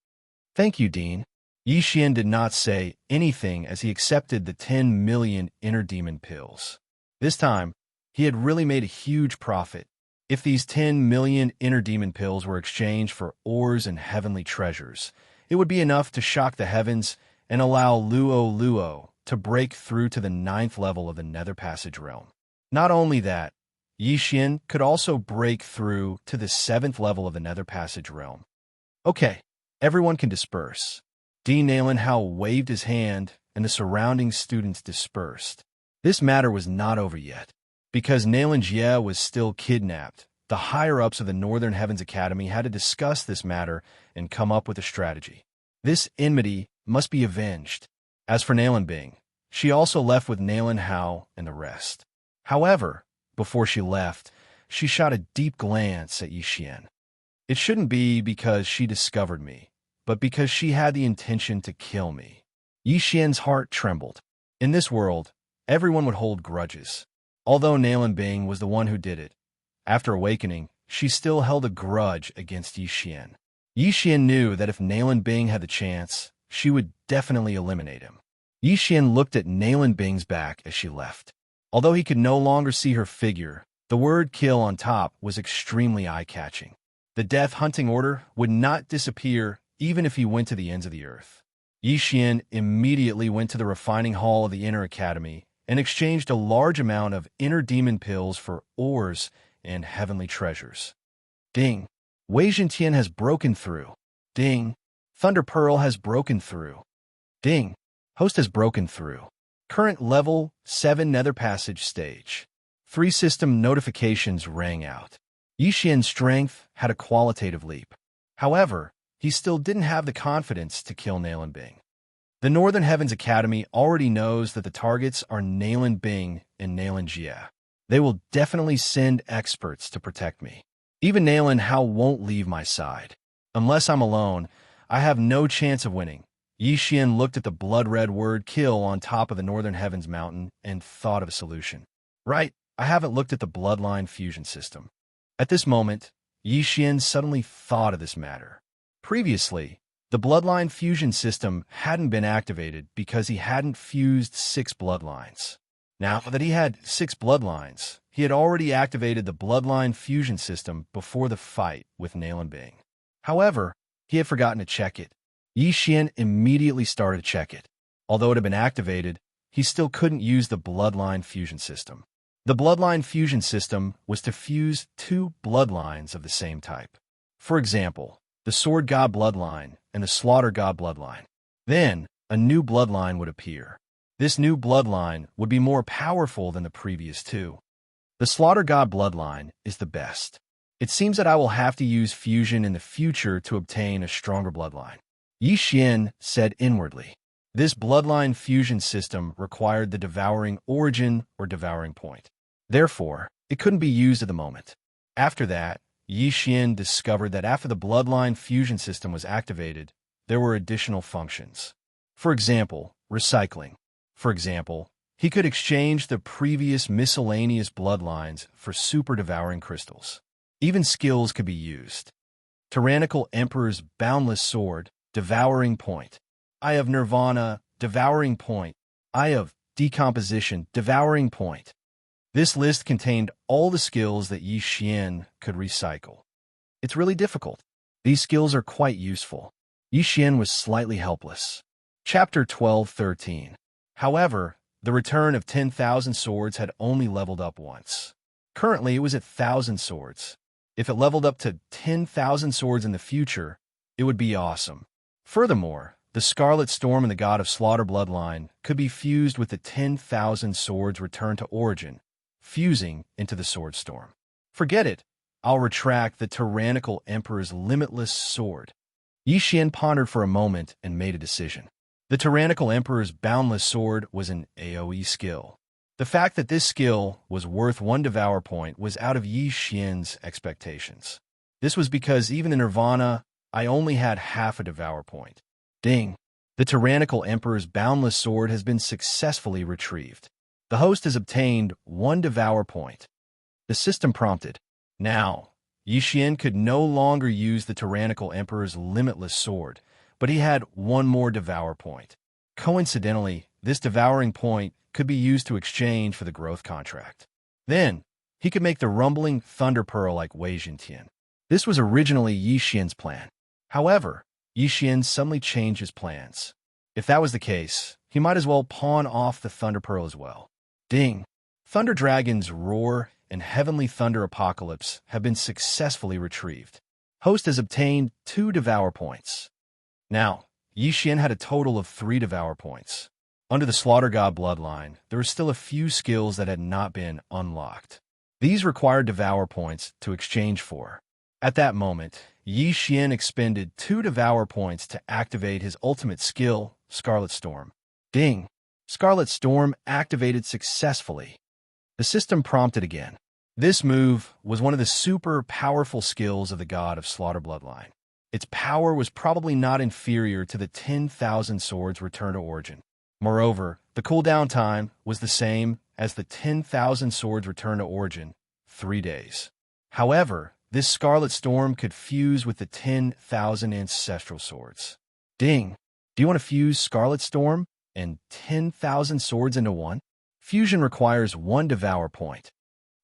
Thank you, Dean. Yi Xian did not say anything as he accepted the 10 million inner demon pills. This time, he had really made a huge profit. If these 10 million inner demon pills were exchanged for ores and heavenly treasures, it would be enough to shock the heavens and allow Luo Luo to break through to the 9th level of the Nether Passage realm. Not only that, Yi Xian could also break through to the 7th level of the Nether Passage realm. Okay, everyone can disperse. Dean Nalenhao waved his hand, and the surrounding students dispersed. This matter was not over yet. Because Nalenjie was still kidnapped, the higher-ups of the Northern Heavens Academy had to discuss this matter and come up with a strategy. This enmity must be avenged. As for Nalenbing, she also left with Nalenhao and the rest. However, before she left, she shot a deep glance at Yi Xian. It shouldn't be because she discovered me, but because she had the intention to kill me. Yi Xian's heart trembled. In this world, everyone would hold grudges. Although Nalenbing was the one who did it, after awakening, she still held a grudge against Yi Xian. Yi Xian knew that if Nalenbing had the chance, she would definitely eliminate him. Yi Xian looked at Nalenbing's back as she left. Although he could no longer see her figure, the word kill on top was extremely eye-catching. The death hunting order would not disappear even if he went to the ends of the earth. Yi Xian immediately went to the refining hall of the Inner Academy and exchanged a large amount of inner demon pills for ores and heavenly treasures. Ding! Wei Zhentian has broken through. Ding! Thunder Pearl has broken through. Ding! Host has broken through. Current level 7 Nether Passage stage. 3 system notifications rang out. Yi Xian's strength had a qualitative leap. However, he still didn't have the confidence to kill Nalenbing. The Northern Heavens Academy already knows that the targets are Nalenbing and Nalenjie. They will definitely send experts to protect me. Even Nalenhao won't leave my side. Unless I'm alone, I have no chance of winning. Yi Xian looked at the blood-red word kill on top of the Northern Heavens mountain and thought of a solution. Right, I haven't looked at the bloodline fusion system. At this moment, Yi Xian suddenly thought of this matter. Previously, the bloodline fusion system hadn't been activated because he hadn't fused 6 bloodlines. Now that he had 6 bloodlines, he had already activated the bloodline fusion system before the fight with Nalenbing. However, he had forgotten to check it. Yi Xian immediately started to check it. Although it had been activated, he still couldn't use the bloodline fusion system. The bloodline fusion system was to fuse 2 bloodlines of the same type. For example, the Sword God bloodline and the Slaughter God bloodline. Then, a new bloodline would appear. This new bloodline would be more powerful than the previous 2. The Slaughter God bloodline is the best. It seems that I will have to use fusion in the future to obtain a stronger bloodline. Yi Xian said inwardly. This bloodline fusion system required the devouring origin or devouring point. Therefore, it couldn't be used at the moment. After that, Yi Xian discovered that after the bloodline fusion system was activated, there were additional functions. For example, recycling. For example, he could exchange the previous miscellaneous bloodlines for super devouring crystals. Even skills could be used. Tyrannical Emperor's Boundless Sword, Devouring Point. Eye of Nirvana, Devouring Point. Eye of Decomposition, Devouring Point. This list contained all the skills that Yi Xian could recycle. It's really difficult. These skills are quite useful. Yi Xian was slightly helpless. Chapter 12-13. However, the return of 10,000 swords had only leveled up once. Currently, it was at 1,000 swords. If it leveled up to 10,000 swords in the future, it would be awesome. Furthermore, the Scarlet Storm and the God of Slaughter bloodline could be fused with the 10,000 swords returned to origin, fusing into the Sword Storm. Forget it. I'll retract the Tyrannical Emperor's Limitless Sword. Yi Xian pondered for a moment and made a decision. The Tyrannical Emperor's Boundless Sword was an AoE skill. The fact that this skill was worth 1 Devour Point was out of Yi Xian's expectations. This was because even in Nirvana, I only had half a Devour Point. Ding! The Tyrannical Emperor's Boundless Sword has been successfully retrieved. The host has obtained 1 Devour Point. The system prompted. Now, Yi Xian could no longer use the Tyrannical Emperor's Limitless Sword, but he had 1 more Devour Point. Coincidentally, this Devouring Point could be used to exchange for the growth contract. Then, he could make the rumbling Thunder Pearl like Wei Zhentian. This was originally Yi Xian's plan. However, Yi Xian suddenly changed his plans. If that was the case, he might as well pawn off the Thunder Pearl as well. Ding! Thunder Dragon's Roar and Heavenly Thunder Apocalypse have been successfully retrieved. Host has obtained 2 Devour points. Now, Yi Xian had a total of 3 Devour points. Under the Slaughter God bloodline, there were still a few skills that had not been unlocked. These required Devour points to exchange for. At that moment, Yi Xian expended 2 Devour points to activate his ultimate skill, Scarlet Storm. Ding! Scarlet Storm activated successfully. The system prompted again. This move was one of the super powerful skills of the God of Slaughter bloodline. Its power was probably not inferior to the 10,000 Swords Return to Origin. Moreover, the cooldown time was the same as the 10,000 Swords Return to Origin, 3 days. However, this Scarlet Storm could fuse with the 10,000 Ancestral Swords. Ding! Do you want to fuse Scarlet Storm and 10,000 swords into one? Fusion requires 1 Devour point.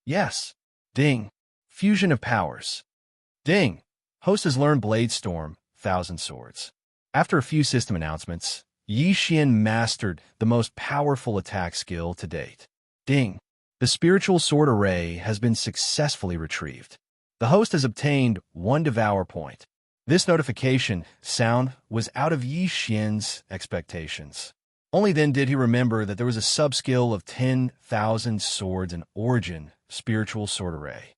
Yes. Ding! Fusion of powers. Ding! Host has learned Blade Storm, 1,000 Swords. After a few system announcements, Yi Xian mastered the most powerful attack skill to date. Ding! The Spiritual Sword Array has been successfully retrieved. The host has obtained 1 Devour point. This notification sound was out of Yi Xian's expectations. Only then did he remember that there was a sub-skill of 10,000 swords in Origin Spiritual Sword Array.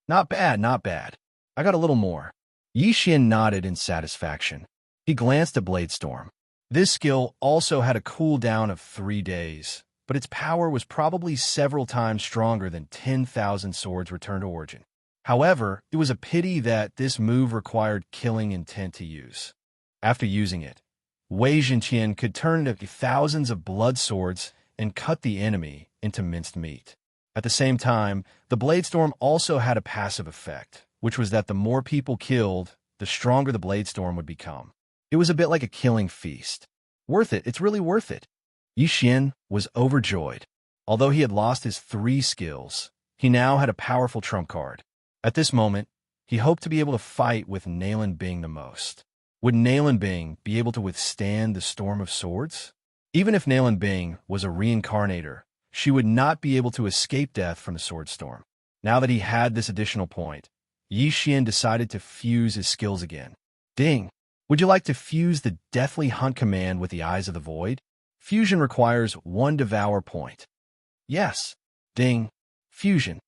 Not bad, not bad. I got a little more. Yi Xian nodded in satisfaction. He glanced at Blade Storm. This skill also had a cooldown of 3 days, but its power was probably several times stronger than 10,000 swords Return to Origin. However, it was a pity that this move required killing intent to use. After using it, Wei Zhenqian could turn into thousands of blood swords and cut the enemy into minced meat. At the same time, the Blade Storm also had a passive effect, which was that the more people killed, the stronger the Blade Storm would become. It was a bit like a killing feast. Worth it, it's really worth it. Yi Xian was overjoyed. Although he had lost his 3 skills, he now had a powerful trump card. At this moment, he hoped to be able to fight with Nalan Bing the most. Would Nalan Bing be able to withstand the storm of swords? Even if Nalan Bing was a reincarnator, she would not be able to escape death from the sword storm. Now that he had this additional point, Yi Xian decided to fuse his skills again. Ding! Would you like to fuse the Deathly Hunt command with the Eyes of the Void? Fusion requires 1 Devour point. Yes. Ding! Fusion.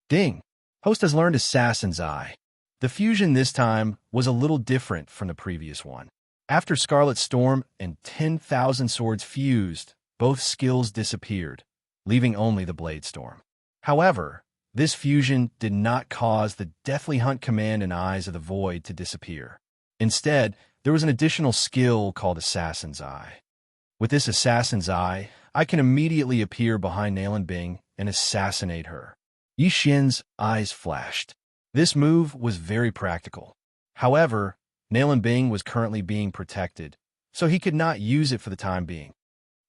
Ding! Host has learned Assassin's Eye. The fusion this time was a little different from the previous one. After Scarlet Storm and 10,000 swords fused, both skills disappeared, leaving only the Blade Storm. However, this fusion did not cause the Deathly Hunt command and Eyes of the Void to disappear. Instead, there was an additional skill called Assassin's Eye. With this Assassin's Eye, I can immediately appear behind Nalan Bing and assassinate her. Yi Xian's eyes flashed. This move was very practical. However, Nalan Bing was currently being protected, so he could not use it for the time being.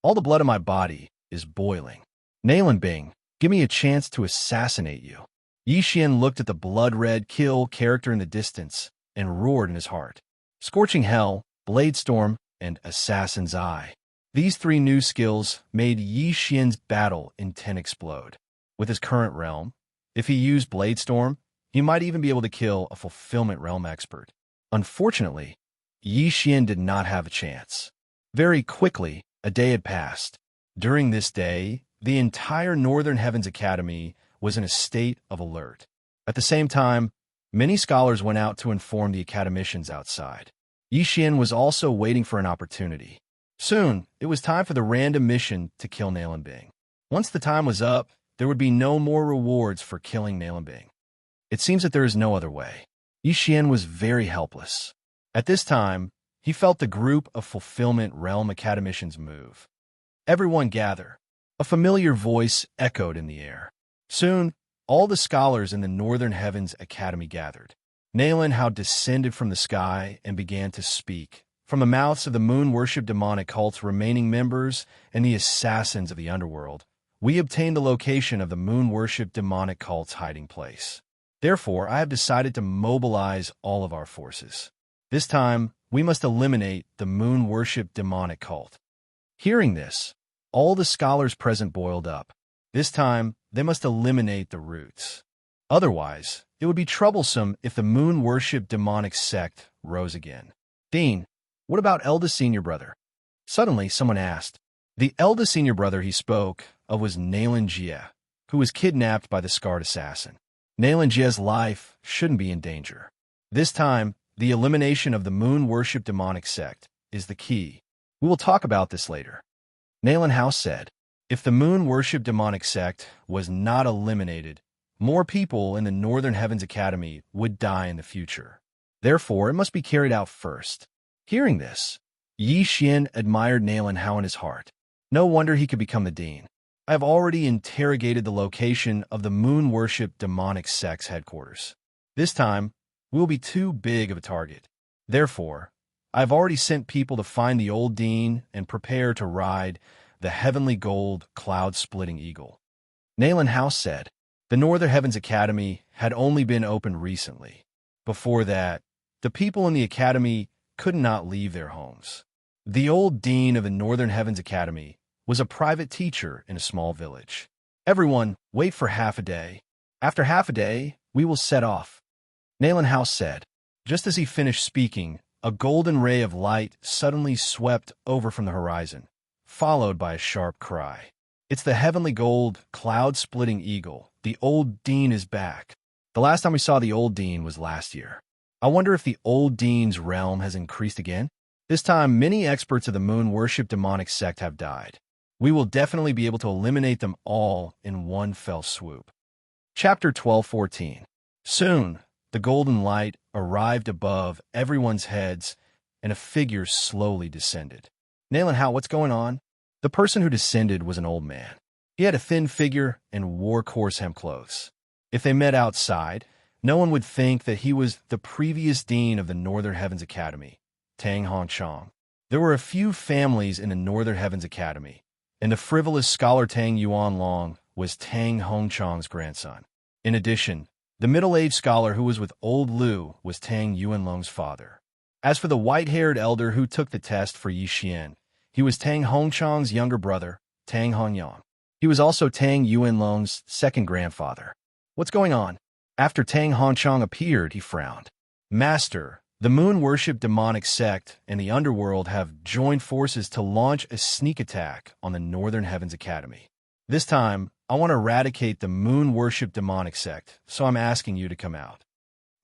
All the blood in my body is boiling. Nalan Bing, give me a chance to assassinate you. Yi Xian looked at the blood-red kill character in the distance and roared in his heart. Scorching Hell, Blade Storm, and Assassin's Eye. These 3 new skills made Yi Xian's battle intent explode. With his current realm, if he used Blade Storm, he might even be able to kill a Fulfillment Realm expert. Unfortunately, Yi Xian did not have a chance. Very quickly, a day had passed. During this day, the entire Northern Heavens Academy was in a state of alert. At the same time, many scholars went out to inform the academicians outside. Yi Xian was also waiting for an opportunity. Soon, it was time for the random mission to kill Nalan Bing. Once the time was up, there would be no more rewards for killing Nalan Bing. It seems that there is no other way. Yi Xian was very helpless. At this time, he felt the group of Fulfillment Realm academicians move. Everyone gather. A familiar voice echoed in the air. Soon, all the scholars in the Northern Heavens Academy gathered. Nalan Hao descended from the sky and began to speak. From the mouths of the moon-worship demonic cult's remaining members and the assassins of the underworld, we obtained the location of the moon-worship demonic cult's hiding place. Therefore, I have decided to mobilize all of our forces. This time, we must eliminate the moon-worship demonic cult. Hearing this, all the scholars present boiled up. This time, they must eliminate the roots. Otherwise, it would be troublesome if the moon-worship demonic sect rose again. Dean, what about eldest senior brother? Suddenly, someone asked. The eldest senior brother he spoke of was Nayland Jie, who was kidnapped by the scarred assassin. Nayland Jie's life shouldn't be in danger. This time, the elimination of the moon-worship demonic sect is the key. We will talk about this later. Nayland House said, if the moon-worship demonic sect was not eliminated, more people in the Northern Heavens Academy would die in the future. Therefore, it must be carried out first. Hearing this, Yi Xian admired Nayland Hao in his heart. No wonder he could become the dean. I have already interrogated the location of the moon-worship demonic sect's headquarters. This time, we will be too big of a target. Therefore, I have already sent people to find the old dean and prepare to ride the heavenly gold cloud-splitting eagle. Nayland House said, the Northern Heavens Academy had only been opened recently. Before that, the people in the academy could not leave their homes. The old dean of the Northern Heavens Academy was a private teacher in a small village. Everyone, wait for half a day. After half a day, we will set off. Nayland House said. Just as he finished speaking, a golden ray of light suddenly swept over from the horizon, followed by a sharp cry. It's the heavenly gold, cloud-splitting eagle. The old dean is back. The last time we saw the old dean was last year. I wonder if the old dean's realm has increased again? This time, many experts of the moon-worship demonic sect have died. We will definitely be able to eliminate them all in one fell swoop. Chapter 12:14. Soon, the golden light arrived above everyone's heads, and a figure slowly descended. Nayland Hao, what's going on? The person who descended was an old man. He had a thin figure and wore coarse hemp clothes. If they met outside, no one would think that he was the previous dean of the Northern Heavens Academy, Tang Hongchang. There were a few families in the Northern Heavens Academy, and the frivolous scholar Tang Yuanlong was Tang Hongchang's grandson. In addition, the middle-aged scholar who was with old Liu was Tang Yuanlong's father. As for the white-haired elder who took the test for Yi Xian, he was Tang Hongchang's younger brother, Tang Hongyang. He was also Tang Yuanlong's second grandfather. What's going on? After Tang Hongchang appeared, he frowned. Master, the moon-worship demonic sect and the underworld have joined forces to launch a sneak attack on the Northern Heavens Academy. This time, I want to eradicate the moon-worship demonic sect, so I'm asking you to come out.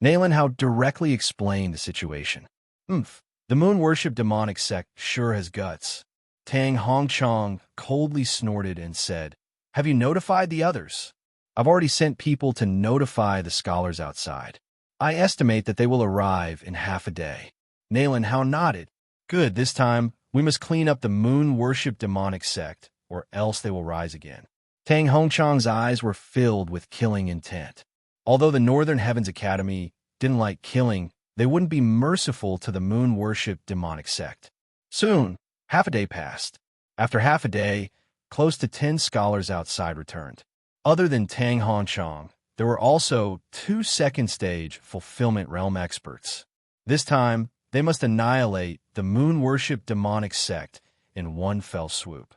Nayland Hao directly explained the situation. The moon-worship demonic sect sure has guts. Tang Hongchang coldly snorted and said, have you notified the others? I've already sent people to notify the scholars outside. I estimate that they will arrive in half a day. Nayland Hao nodded. Good, this time, we must clean up the moon-worship demonic sect, or else they will rise again. Tang Hongchang's eyes were filled with killing intent. Although the Northern Heavens Academy didn't like killing, they wouldn't be merciful to the moon-worship demonic sect. Soon, half a day passed. After half a day, close to 10 scholars outside returned. Other than Tang Hongchang, there were also 2 second-stage fulfillment realm experts. This time, they must annihilate the moon-worship demonic sect in one fell swoop.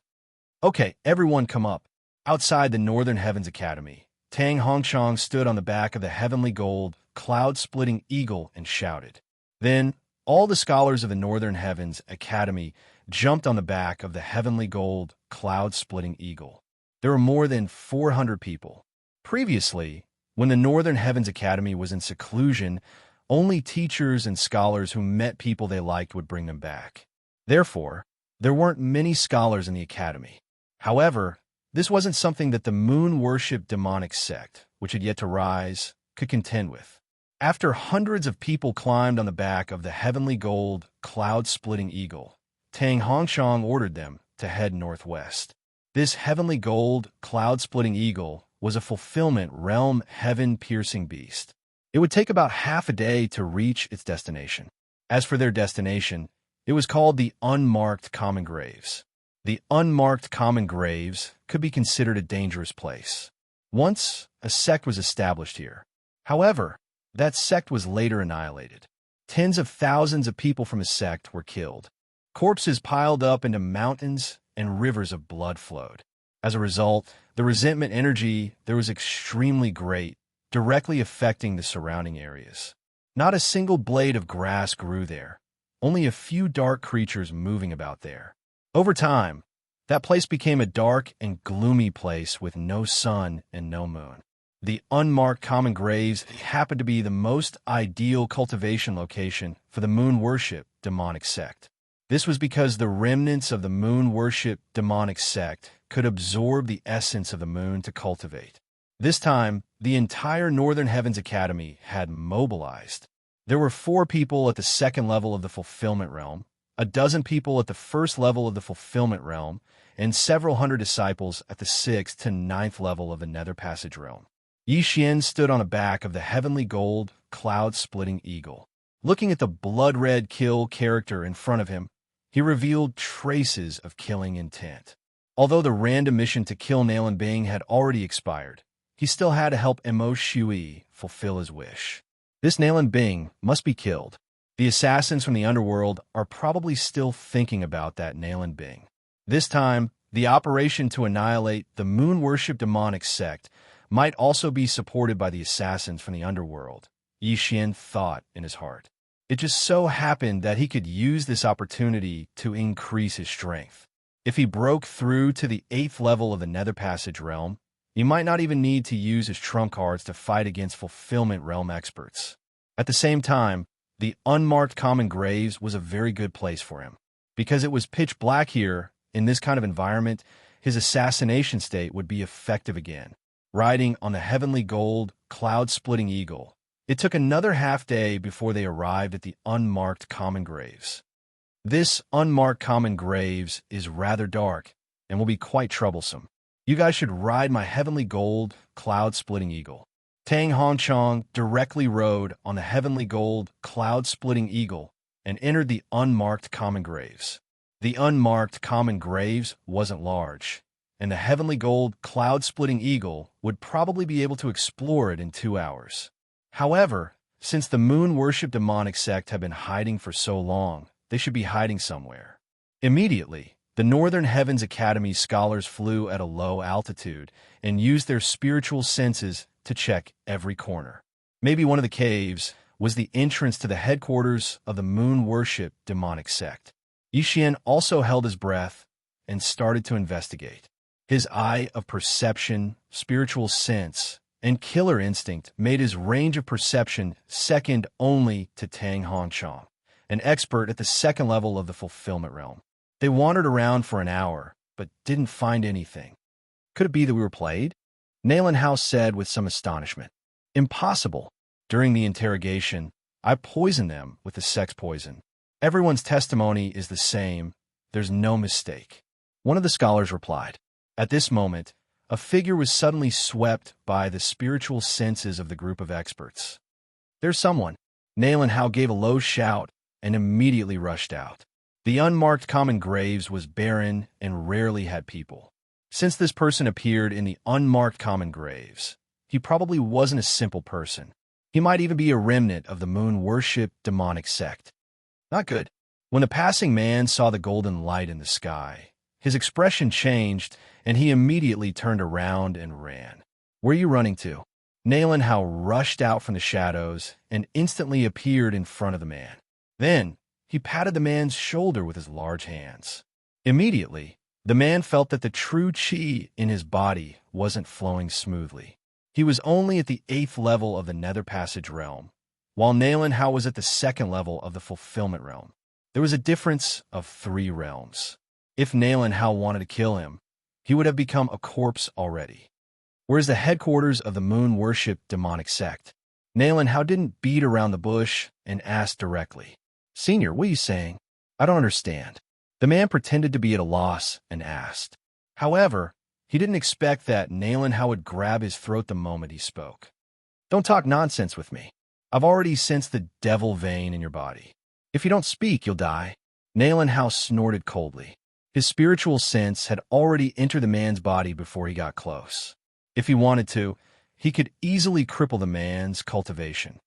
Okay, everyone come up. Outside the Northern Heavens Academy, Tang Hongchang stood on the back of the heavenly gold, cloud-splitting eagle and shouted. Then, all the scholars of the Northern Heavens Academy jumped on the back of the heavenly gold, cloud-splitting eagle. There were more than 400 people. Previously, when the Northern Heavens Academy was in seclusion, only teachers and scholars who met people they liked would bring them back. Therefore, there weren't many scholars in the academy. However, this wasn't something that the moon-worship demonic sect, which had yet to rise, could contend with. After hundreds of people climbed on the back of the heavenly gold, cloud-splitting eagle, Tang Hongchang ordered them to head northwest. This heavenly gold, cloud-splitting eagle was a fulfillment realm heaven-piercing beast. It would take about half a day to reach its destination. As for their destination, it was called the Unmarked Common Graves. The Unmarked Common Graves could be considered a dangerous place. Once, a sect was established here. However, that sect was later annihilated. Tens of thousands of people from a sect were killed. Corpses piled up into mountains and rivers of blood flowed. As a result, the resentment energy there was extremely great, directly affecting the surrounding areas. Not a single blade of grass grew there, only a few dark creatures moving about there. Over time, that place became a dark and gloomy place with no sun and no moon. The unmarked common graves happened to be the most ideal cultivation location for the moon worship demonic sect. This was because the remnants of the moon worship demonic sect could absorb the essence of the moon to cultivate. This time, the entire Northern Heavens Academy had mobilized. There were 4 people at the second level of the fulfillment realm, a dozen people at the first level of the fulfillment realm, and several hundred disciples at the 6th to 9th level of the Nether Passage realm. Yi Xian stood on the back of the heavenly gold, cloud-splitting eagle. Looking at the blood-red kill character in front of him, he revealed traces of killing intent. Although the random mission to kill Nalan Bing had already expired, he still had to help Emo Shui fulfill his wish. This Nalan Bing must be killed. The assassins from the underworld are probably still thinking about that Nalan Bing. This time, the operation to annihilate the moon worship demonic sect might also be supported by the assassins from the underworld, Yi Xian thought in his heart. It just so happened that he could use this opportunity to increase his strength. If he broke through to the 8th level of the Nether Passage realm, he might not even need to use his trump cards to fight against Fulfillment Realm experts. At the same time, the unmarked common graves was a very good place for him. Because it was pitch black here, in this kind of environment, his assassination state would be effective again. Riding on the heavenly gold, cloud-splitting eagle, it took another half-day before they arrived at the unmarked common graves. This unmarked common graves is rather dark and will be quite troublesome. You guys should ride my heavenly gold, cloud-splitting eagle. Tang Hongchong directly rode on the heavenly gold, cloud-splitting eagle and entered the unmarked common graves. The unmarked common graves wasn't large, and the heavenly gold, cloud-splitting eagle would probably be able to explore it in 2 hours. However, since the moon worship demonic sect had been hiding for so long, they should be hiding somewhere. Immediately, the Northern Heavens Academy scholars flew at a low altitude and used their spiritual senses to check every corner. Maybe one of the caves was the entrance to the headquarters of the moon worship demonic sect. Yi Xian also held his breath and started to investigate. His eye of perception, spiritual sense, and killer instinct made his range of perception second only to Tang Hongchong, an expert at the second level of the fulfillment realm. They wandered around for an hour, but didn't find anything. Could it be that we were played? Nalan House said with some astonishment. Impossible. During the interrogation, I poisoned them with the sex poison. Everyone's testimony is the same. There's no mistake. One of the scholars replied. At this moment, a figure was suddenly swept by the spiritual senses of the group of experts. There's someone. Nalan Howe gave a low shout and immediately rushed out. The unmarked common graves was barren and rarely had people. Since this person appeared in the unmarked common graves, he probably wasn't a simple person. He might even be a remnant of the moon worship demonic sect. Not good. When the passing man saw the golden light in the sky, his expression changed and he immediately turned around and ran. Where are you running to? Nalan Howe rushed out from the shadows and instantly appeared in front of the man. Then, he patted the man's shoulder with his large hands. Immediately, the man felt that the true chi in his body wasn't flowing smoothly. He was only at the 8th level of the Nether Passage realm, while Nalan Howe was at the 2nd level of the Fulfillment realm. There was a difference of 3 realms. If Nalan Howe wanted to kill him, he would have become a corpse already. Whereas the headquarters of the moon worship demonic sect, Nalan Howe didn't beat around the bush and asked directly. Senior, what are you saying? I don't understand. The man pretended to be at a loss and asked. However, he didn't expect that Nalan Howe would grab his throat the moment he spoke. Don't talk nonsense with me. I've already sensed the devil vein in your body. If you don't speak, you'll die. Nalan Howe snorted coldly. His spiritual sense had already entered the man's body before he got close. If he wanted to, he could easily cripple the man's cultivation.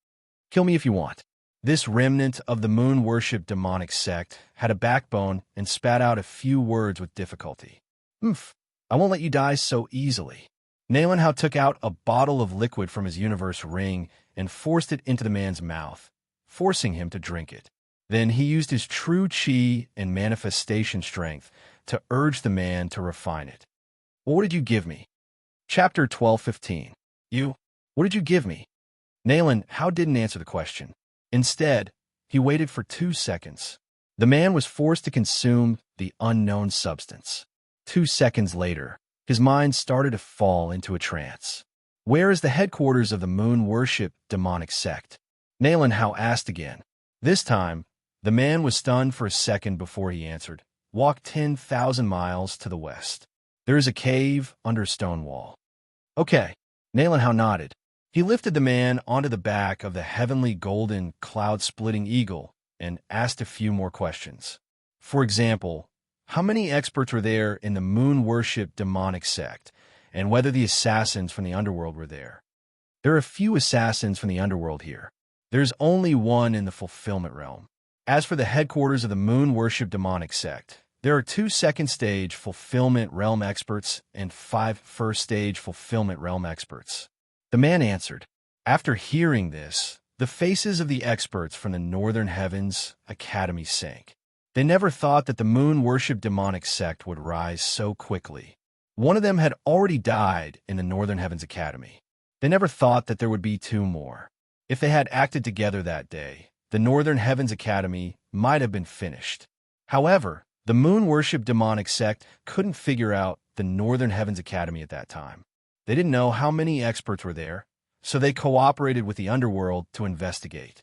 Kill me if you want. This remnant of the moon-worship demonic sect had a backbone and spat out a few words with difficulty. "Oomph, I won't let you die so easily." Nalenhao took out a bottle of liquid from his universe ring and forced it into the man's mouth, forcing him to drink it. Then he used his true chi and manifestation strength to urge the man to refine it. "What did you give me?" Chapter 12:15. What did you give me? Nalenhao didn't answer the question. Instead, he waited for 2 seconds. The man was forced to consume the unknown substance. 2 seconds later, his mind started to fall into a trance. "Where is the headquarters of the moon-worship demonic sect?" Nalenhao asked again. This time, the man was stunned for a second before he answered. "Walk 10,000 miles to the west. There is a cave under a stone wall." "Okay." Nalenhao nodded. He lifted the man onto the back of the heavenly golden cloud-splitting eagle and asked a few more questions. For example, how many experts were there in the moon-worship demonic sect, and whether the assassins from the underworld were there. "There are a few assassins from the underworld here. There's only one in the fulfillment realm. As for the headquarters of the moon-worship demonic sect, there are 2 second-stage fulfillment realm experts and 5 first-stage fulfillment realm experts." The man answered. After hearing this, the faces of the experts from the Northern Heavens Academy sank. They never thought that the moon-worship demonic sect would rise so quickly. One of them had already died in the Northern Heavens Academy. They never thought that there would be 2 more. If they had acted together that day, the Northern Heavens Academy might have been finished. However, the moon-worship demonic sect couldn't figure out the Northern Heavens Academy at that time. They didn't know how many experts were there, so they cooperated with the underworld to investigate.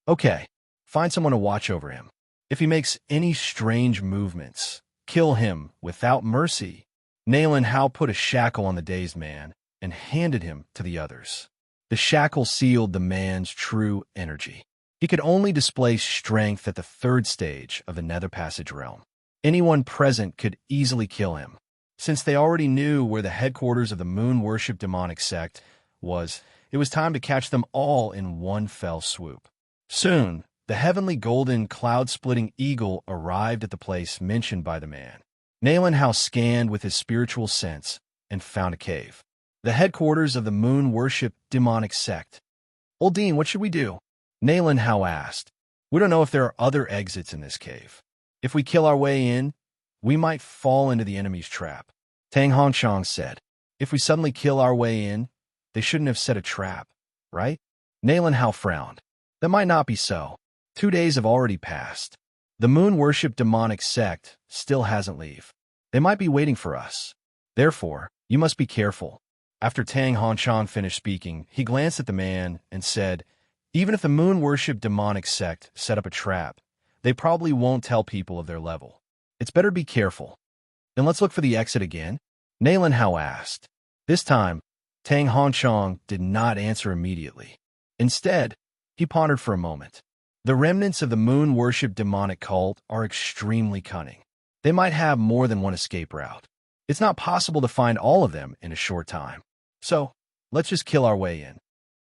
"Okay, find someone to watch over him. If he makes any strange movements, kill him without mercy." Nalenhao put a shackle on the dazed man and handed him to the others. The shackle sealed the man's true energy. He could only display strength at the 3rd stage of the Nether Passage realm. Anyone present could easily kill him. Since they already knew where the headquarters of the moon-worship demonic sect was, it was time to catch them all in one fell swoop. Soon, the heavenly golden cloud-splitting eagle arrived at the place mentioned by the man. Nalenhao scanned with his spiritual sense and found a cave. The headquarters of the moon-worship demonic sect. "Old Dean, what should we do?" Nalenhao asked. "We don't know if there are other exits in this cave. If we kill our way in, we might fall into the enemy's trap." Tang Hongchang said. "If we suddenly kill our way in, they shouldn't have set a trap, right?" Nalenhao frowned. "That might not be so. 2 days have already passed. The moon-worship demonic sect still hasn't left. They might be waiting for us. Therefore, you must be careful." After Tang Hongchang finished speaking, he glanced at the man and said, "Even if the moon-worship demonic sect set up a trap, they probably won't tell people of their level. It's better to be careful." "Then let's look for the exit again?" Nalenhao asked. This time, Tang Hongchang did not answer immediately. Instead, he pondered for a moment. The remnants of the moon-worship demonic cult are extremely cunning. They might have more than one escape route. It's not possible to find all of them in a short time. So, let's just kill our way in.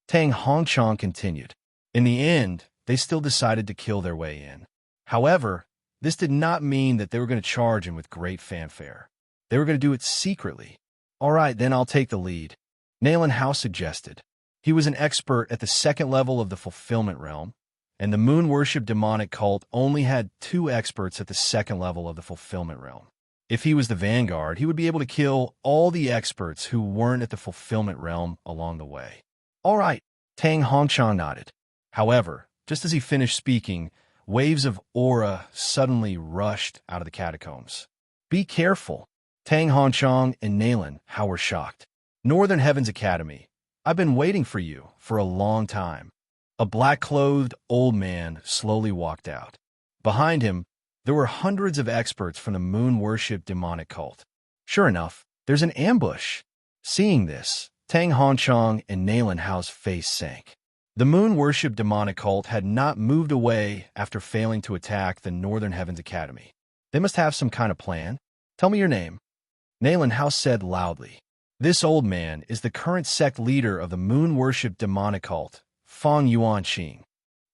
Tang Hongchang continued. In the end, they still decided to kill their way in. However, this did not mean that they were going to charge him with great fanfare. They were going to do it secretly. "All right, then I'll take the lead," Nalenhao suggested. He was an expert at the 2nd level of the fulfillment realm, and the moon-worship demonic cult only had 2 experts at the 2nd level of the fulfillment realm. If he was the vanguard, he would be able to kill all the experts who weren't at the fulfillment realm along the way. "All right," Tang Hongchang nodded. However, just as he finished speaking, waves of aura suddenly rushed out of the catacombs. "Be careful." Tang Hongchang and Nalenhao were shocked. "Northern Heavens Academy, I've been waiting for you for a long time." A black-clothed old man slowly walked out. Behind him, there were hundreds of experts from the moon-worship demonic cult. Sure enough, there's an ambush. Seeing this, Tang Hongchang and Nalenhao's face sank. The moon-worship demonic cult had not moved away after failing to attack the Northern Heavens Academy. They must have some kind of plan. "Tell me your name," Nalenhao said loudly. "This old man is the current sect leader of the moon-worship demonic cult, Fang Yuanqing."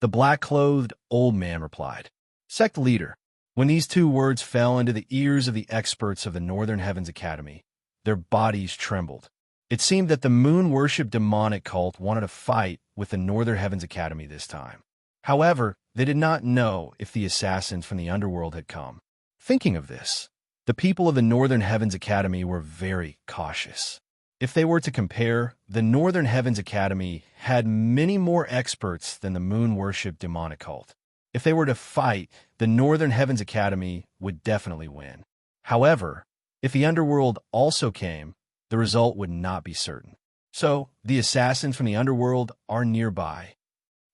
The black-clothed old man replied. Sect leader. When these two words fell into the ears of the experts of the Northern Heavens Academy, their bodies trembled. It seemed that the moon-worship demonic cult wanted to fight with the Northern Heavens Academy this time. However, they did not know if the assassins from the underworld had come. Thinking of this, the people of the Northern Heavens Academy were very cautious. If they were to compare, the Northern Heavens Academy had many more experts than the moon-worship demonic cult. If they were to fight, the Northern Heavens Academy would definitely win. However, if the underworld also came, the result would not be certain. So, the assassins from the underworld are nearby.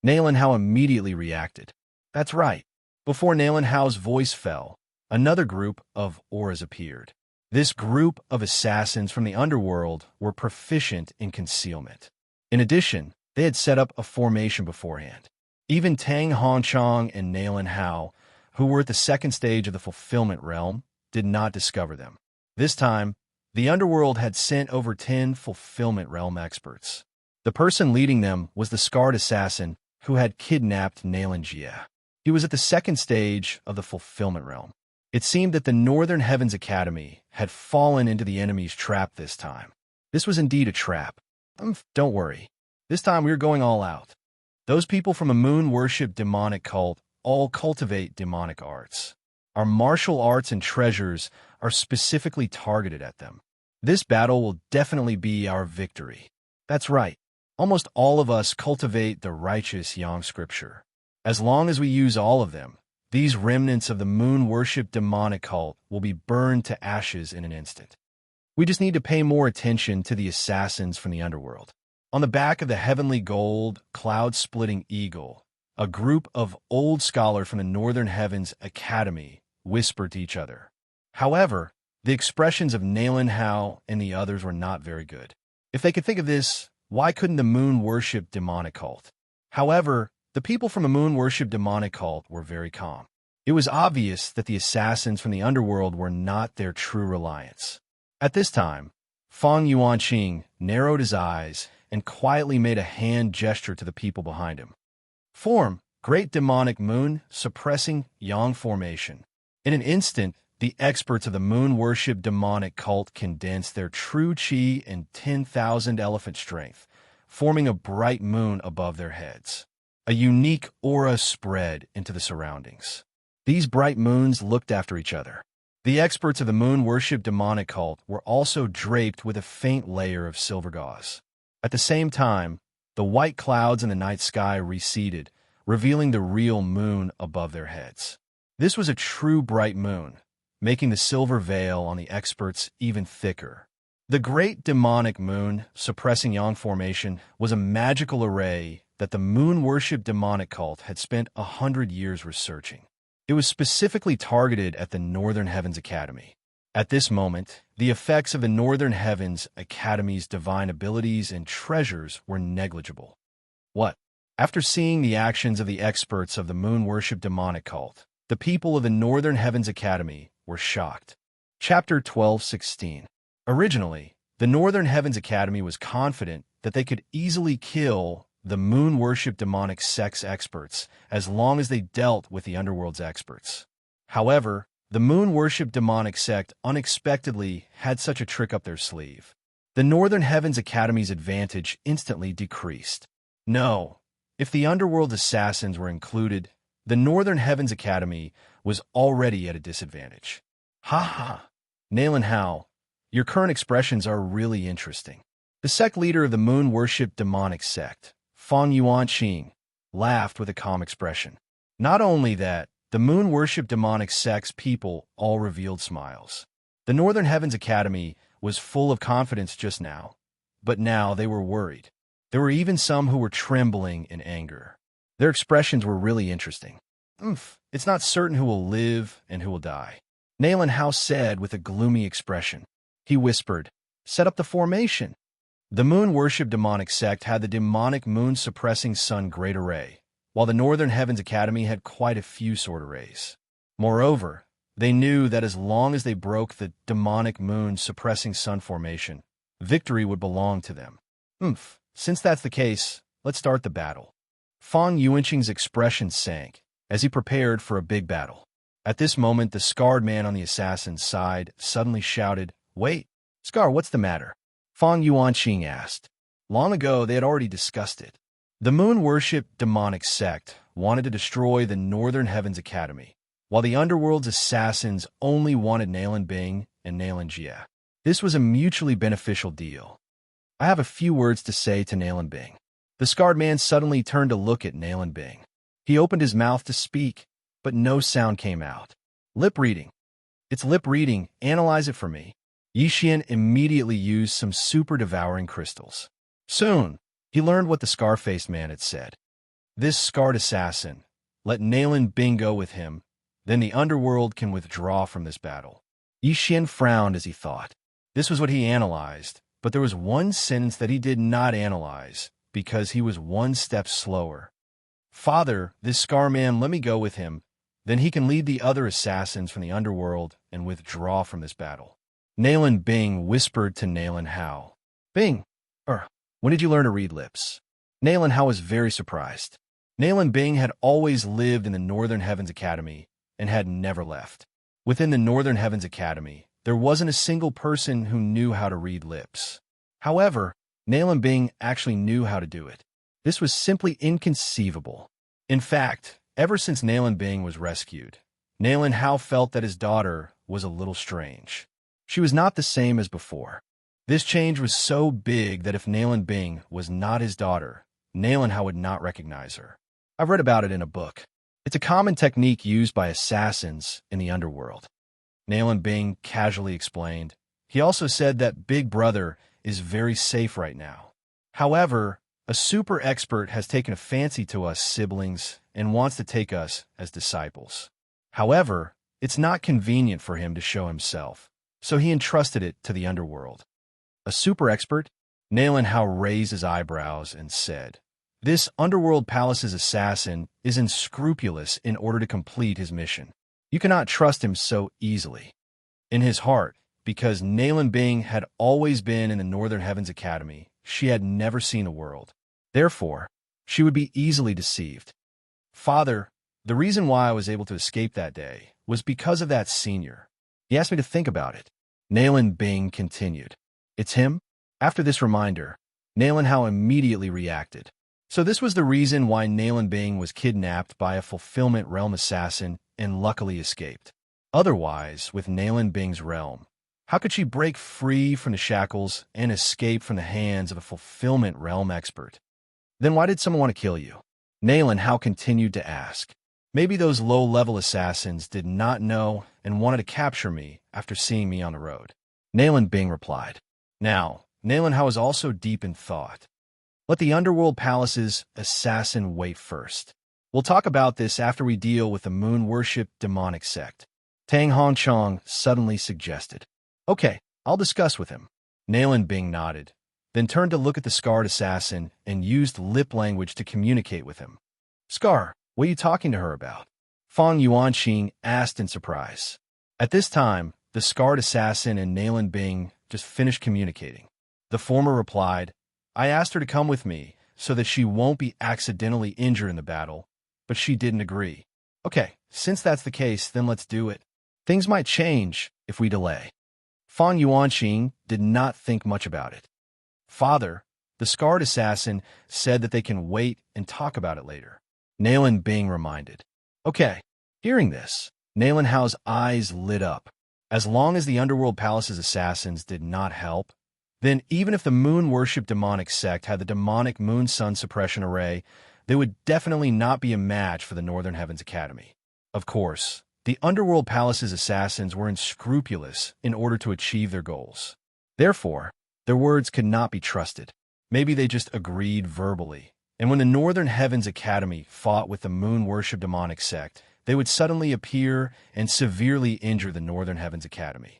Nailin Hao immediately reacted. That's right. Before Nailin Hao's voice fell, another group of auras appeared. This group of assassins from the underworld were proficient in concealment. In addition, they had set up a formation beforehand. Even Tang Hongchang and Nailin Hao, who were at the second stage of the fulfillment realm, did not discover them. This time, the underworld had sent over 10 fulfillment realm experts. The person leading them was the scarred assassin who had kidnapped Nailin Jie. He was at the second stage of the fulfillment realm. It seemed that the Northern Heavens Academy had fallen into the enemy's trap this time. This was indeed a trap. Don't worry. This time we're going all out. Those people from a moon-worship demonic cult all cultivate demonic arts. Our martial arts and treasures are specifically targeted at them. This battle will definitely be our victory. That's right. Almost all of us cultivate the righteous Yang scripture. As long as we use all of them, these remnants of the moon-worship demonic cult will be burned to ashes in an instant. We just need to pay more attention to the assassins from the underworld. On the back of the heavenly gold, cloud-splitting eagle, a group of old scholars from the Northern Heavens Academy whispered to each other. However, the expressions of Nailin Hao and the others were not very good. If they could think of this, why couldn't the moon-worship demonic cult? However, the people from the moon-worship demonic cult were very calm. It was obvious that the assassins from the underworld were not their true reliance. At this time, Fang Yuanqing narrowed his eyes and quietly made a hand gesture to the people behind him. Form, great demonic moon, suppressing Yang formation. In an instant, the experts of the moon-worship demonic cult condensed their true chi and 10,000 elephant strength, forming a bright moon above their heads. A unique aura spread into the surroundings. These bright moons looked after each other. The experts of the moon-worship demonic cult were also draped with a faint layer of silver gauze. At the same time, the white clouds in the night sky receded, revealing the real moon above their heads. This was a true bright moon, making the silver veil on the experts even thicker. The great demonic moon, suppressing Yang formation, was a magical array that the moon-worship demonic cult had spent 100 years researching. It was specifically targeted at the Northern Heavens Academy. At this moment, the effects of the Northern Heavens Academy's divine abilities and treasures were negligible. What? After seeing the actions of the experts of the moon-worship demonic cult, the people of the Northern Heavens Academy were shocked. Chapter 12:16. Originally, the Northern Heavens Academy was confident that they could easily kill the moon-worship demonic sect's experts as long as they dealt with the underworld's experts. However, the moon-worship demonic sect unexpectedly had such a trick up their sleeve. The Northern Heavens Academy's advantage instantly decreased. No, if the underworld assassins were included, the Northern Heavens Academy was already at a disadvantage. Ha ha! Nailin Hao, your current expressions are really interesting. The sect leader of the moon-worship demonic sect, Fang Yuanqing, laughed with a calm expression. Not only that, the moon-worship demonic sect's people all revealed smiles. The Northern Heavens Academy was full of confidence just now, but now they were worried. There were even some who were trembling in anger. Their expressions were really interesting. It's not certain who will live and who will die. Nailin Hao said with a gloomy expression. He whispered, set up the formation. The moon-worship demonic sect had the demonic moon-suppressing sun great array, while the Northern Heavens Academy had quite a few sword arrays. Moreover, they knew that as long as they broke the demonic moon-suppressing sun formation, victory would belong to them. Since that's the case, let's start the battle. Fang Yuanqing's expression sank as he prepared for a big battle. At this moment, the scarred man on the assassin's side suddenly shouted, "Wait, Scar, what's the matter?" Fang Yuanqing asked. Long ago, they had already discussed it. The moon-worship demonic sect wanted to destroy the Northern Heavens Academy, while the underworld's assassins only wanted Nalan Bing and Nalan Jie. This was a mutually beneficial deal. I have a few words to say to Nalan Bing. The scarred man suddenly turned to look at Nalan Bing. He opened his mouth to speak, but no sound came out. Lip reading. It's lip reading. Analyze it for me. Yixian immediately used some super-devouring crystals. Soon, he learned what the scar-faced man had said. This scarred assassin, let Nalan Bing go with him, then the underworld can withdraw from this battle. Yixian frowned as he thought. This was what he analyzed, but there was one sentence that he did not analyze, because he was one step slower. Father, this scar man, let me go with him, then he can lead the other assassins from the underworld and withdraw from this battle. Nalan Bing whispered to Nalan Hao. Bing, when did you learn to read lips? Nalan Hao was very surprised. Nalan Bing had always lived in the Northern Heavens Academy and had never left. Within the Northern Heavens Academy, there wasn't a single person who knew how to read lips. However, Nalan Bing actually knew how to do it. This was simply inconceivable. In fact, ever since Nalan Bing was rescued, Nalan Hao felt that his daughter was a little strange. She was not the same as before. This change was so big that if Nalan Bing was not his daughter, Nalan Hao would not recognize her. I've read about it in a book. It's a common technique used by assassins in the underworld. Nalan Bing casually explained. He also said that Big Brother is very safe right now. However, a super expert has taken a fancy to us siblings and wants to take us as disciples. However, it's not convenient for him to show himself, so he entrusted it to the underworld. A super expert? Nalan Hao raised his eyebrows and said, "This underworld palace's assassin is unscrupulous in order to complete his mission. You cannot trust him so easily." In his heart, because Nalan Bing had always been in the Northern Heavens Academy, she had never seen the world. Therefore, she would be easily deceived. Father, the reason why I was able to escape that day was because of that senior. He asked me to think about it. Nalan Bing continued. It's him? After this reminder, Nalan Hao immediately reacted. So this was the reason why Nalan Bing was kidnapped by a fulfillment realm assassin and luckily escaped. Otherwise, with Nalan Bing's realm, how could she break free from the shackles and escape from the hands of a fulfillment realm expert? Then why did someone want to kill you? Nalan Hao continued to ask. Maybe those low-level assassins did not know and wanted to capture me after seeing me on the road. Nalan Bing replied. Now, Nalan Hao is also deep in thought. Let the Underworld Palace's assassin wait first. We'll talk about this after we deal with the moon-worship demonic sect. Tang Hongchong suddenly suggested. Okay, I'll discuss with him. Nalan Bing nodded, then turned to look at the scarred assassin and used lip language to communicate with him. Scar, what are you talking to her about? Fang Yuanqing asked in surprise. At this time, the scarred assassin and Nalan Bing just finished communicating. The former replied, I asked her to come with me so that she won't be accidentally injured in the battle, but she didn't agree. Okay, since that's the case, then let's do it. Things might change if we delay. Fang Yuanqing did not think much about it. Father, the scarred assassin said that they can wait and talk about it later. Nalan Bing reminded. Okay, hearing this, Nalan Hao's eyes lit up. As long as the Underworld Palace's assassins did not help, then even if the moon worship demonic sect had the demonic moon sun suppression array, they would definitely not be a match for the Northern Heavens Academy. Of course, the Underworld Palace's assassins were unscrupulous in order to achieve their goals. Therefore, their words could not be trusted. Maybe they just agreed verbally. And when the Northern Heavens Academy fought with the moon worship demonic sect, they would suddenly appear and severely injure the Northern Heavens Academy.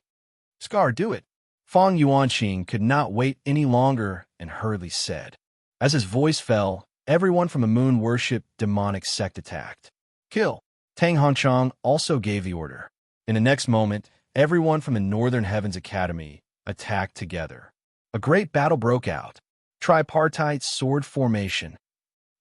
Scar, do it. Fang Yuanqing could not wait any longer and hurriedly said. As his voice fell, everyone from the moon worship demonic sect attacked. Kill. Tang Hongchong also gave the order. In the next moment, everyone from the Northern Heavens Academy attacked together. A great battle broke out. Tripartite sword formation.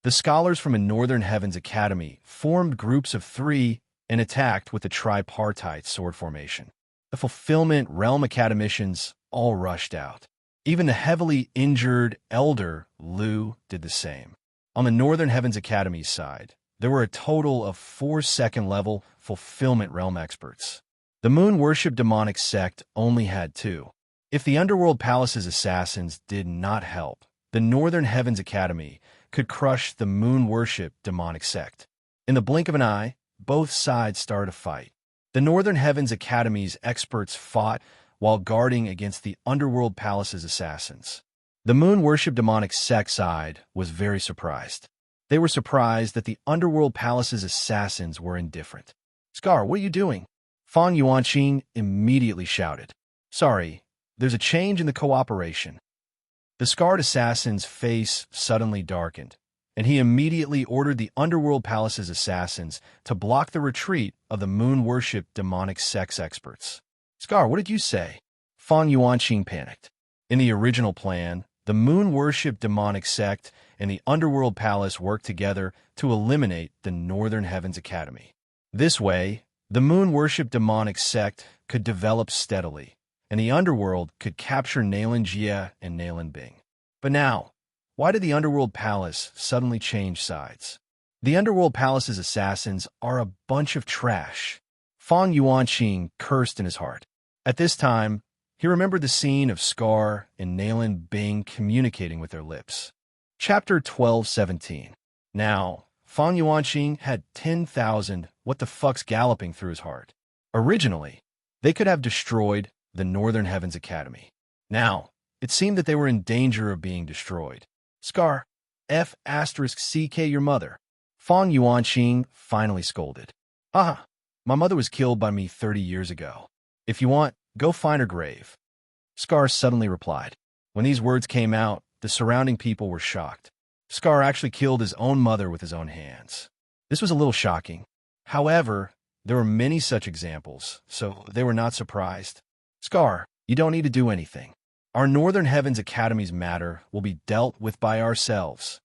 The scholars from a Northern Heavens Academy formed groups of 3 and attacked with a tripartite sword formation. The Fulfillment Realm Academicians all rushed out. Even the heavily injured Elder Lu did the same. On the Northern Heavens Academy's side, there were a total of 4 second-level Fulfillment Realm experts. The Moon Worship Demonic Sect only had 2. If the Underworld Palace's assassins did not help, the Northern Heavens Academy could crush the Moon Worship Demonic Sect. In the blink of an eye, both sides started a fight. The Northern Heavens Academy's experts fought while guarding against the Underworld Palace's assassins. The Moon Worship Demonic Sect side was very surprised. They were surprised that the Underworld Palace's assassins were indifferent. "Scar, what are you doing?" Fan Yuanqing immediately shouted. "Sorry, there's a change in the cooperation." The scarred assassin's face suddenly darkened, and he immediately ordered the Underworld Palace's assassins to block the retreat of the Moon Worship Demonic Sect's experts. "Scar, what did you say?" Fan Yuanqing panicked. In the original plan, the Moon Worship Demonic Sect and the Underworld Palace worked together to eliminate the Northern Heavens Academy. This way, the Moon Worship Demonic Sect could develop steadily, and the Underworld could capture Nalan Jia and Nalan Bing. But now, why did the Underworld Palace suddenly change sides? The Underworld Palace's assassins are a bunch of trash. Fan Yuanqing cursed in his heart. At this time, he remembered the scene of Scar and Nalan Bing communicating with their lips. Chapter 12:17. Now, Fan Yuanqing had 10,000 what the fucks galloping through his heart. Originally, they could have destroyed the Northern Heavens Academy. Now, it seemed that they were in danger of being destroyed. "Scar, F***CK your mother." Fan Yuanqing finally scolded. "Ah, my mother was killed by me 30 years ago. If you want, go find her grave." Scar suddenly replied. When these words came out, the surrounding people were shocked. Scar actually killed his own mother with his own hands. This was a little shocking. However, there were many such examples, so they were not surprised. "Scar, you don't need to do anything. Our Northern Heavens Academy's matter will be dealt with by ourselves."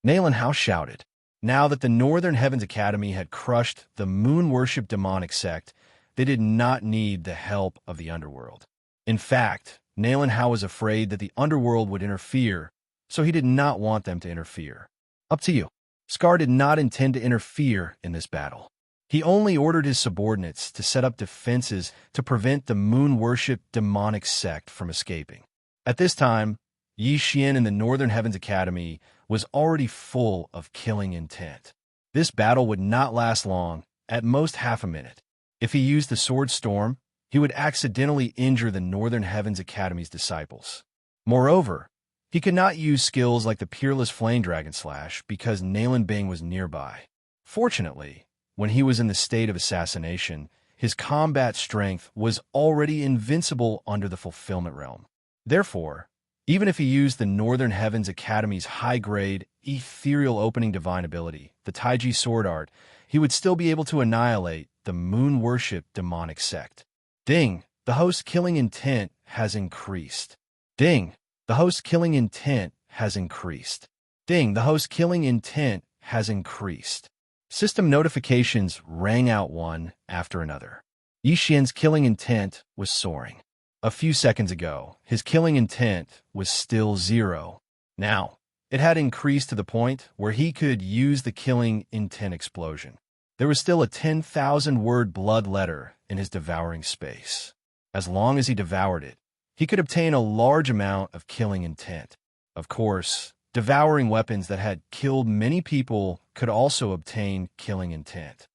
Nalan Hao shouted. Now that the Northern Heavens Academy had crushed the Moon Worship Demonic Sect, they did not need the help of the Underworld. In fact, Nalan Hao was afraid that the Underworld would interfere, so he did not want them to interfere. Up to you. Scar did not intend to interfere in this battle. He only ordered his subordinates to set up defenses to prevent the Moon Worship Demonic Sect from escaping. At this time, Yi Xian in the Northern Heavens Academy was already full of killing intent. This battle would not last long, at most half a minute. If he used the Sword Storm, he would accidentally injure the Northern Heavens Academy's disciples. Moreover, he could not use skills like the Peerless Flame Dragon Slash because Nalan Bing was nearby. Fortunately, when he was in the state of assassination, his combat strength was already invincible under the Fulfillment Realm. Therefore, even if he used the Northern Heavens Academy's high-grade, ethereal opening divine ability, the Taiji Sword Art, he would still be able to annihilate the Moon Worship Demonic Sect. Ding! The host's killing intent has increased. Ding! The host's killing intent has increased. Ding! The host's killing intent has increased. System notifications rang out one after another. Yi Xian's killing intent was soaring. A few seconds ago, his killing intent was still 0. Now, it had increased to the point where he could use the killing intent explosion. There was still a 10,000-word blood letter in his devouring space. As long as he devoured it, he could obtain a large amount of killing intent. Of course, devouring weapons that had killed many people could also obtain killing intent.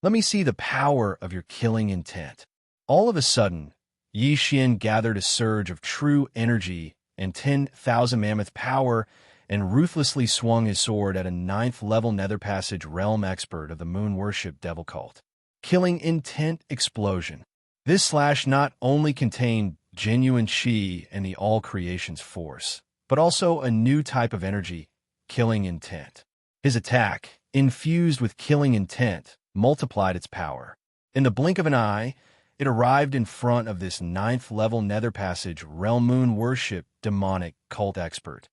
Let me see the power of your killing intent. All of a sudden, Yi Xian gathered a surge of true energy and 10,000 mammoth power and ruthlessly swung his sword at a 9th-level Nether Passage Realm expert of the Moon Worship Devil Cult. Killing Intent Explosion. This slash not only contained genuine chi and the all-creation's force, but also a new type of energy, Killing Intent. His attack, infused with Killing Intent, multiplied its power. In the blink of an eye, it arrived in front of this 9th-level Nether Passage Realm Moon Worship Demonic Cult expert.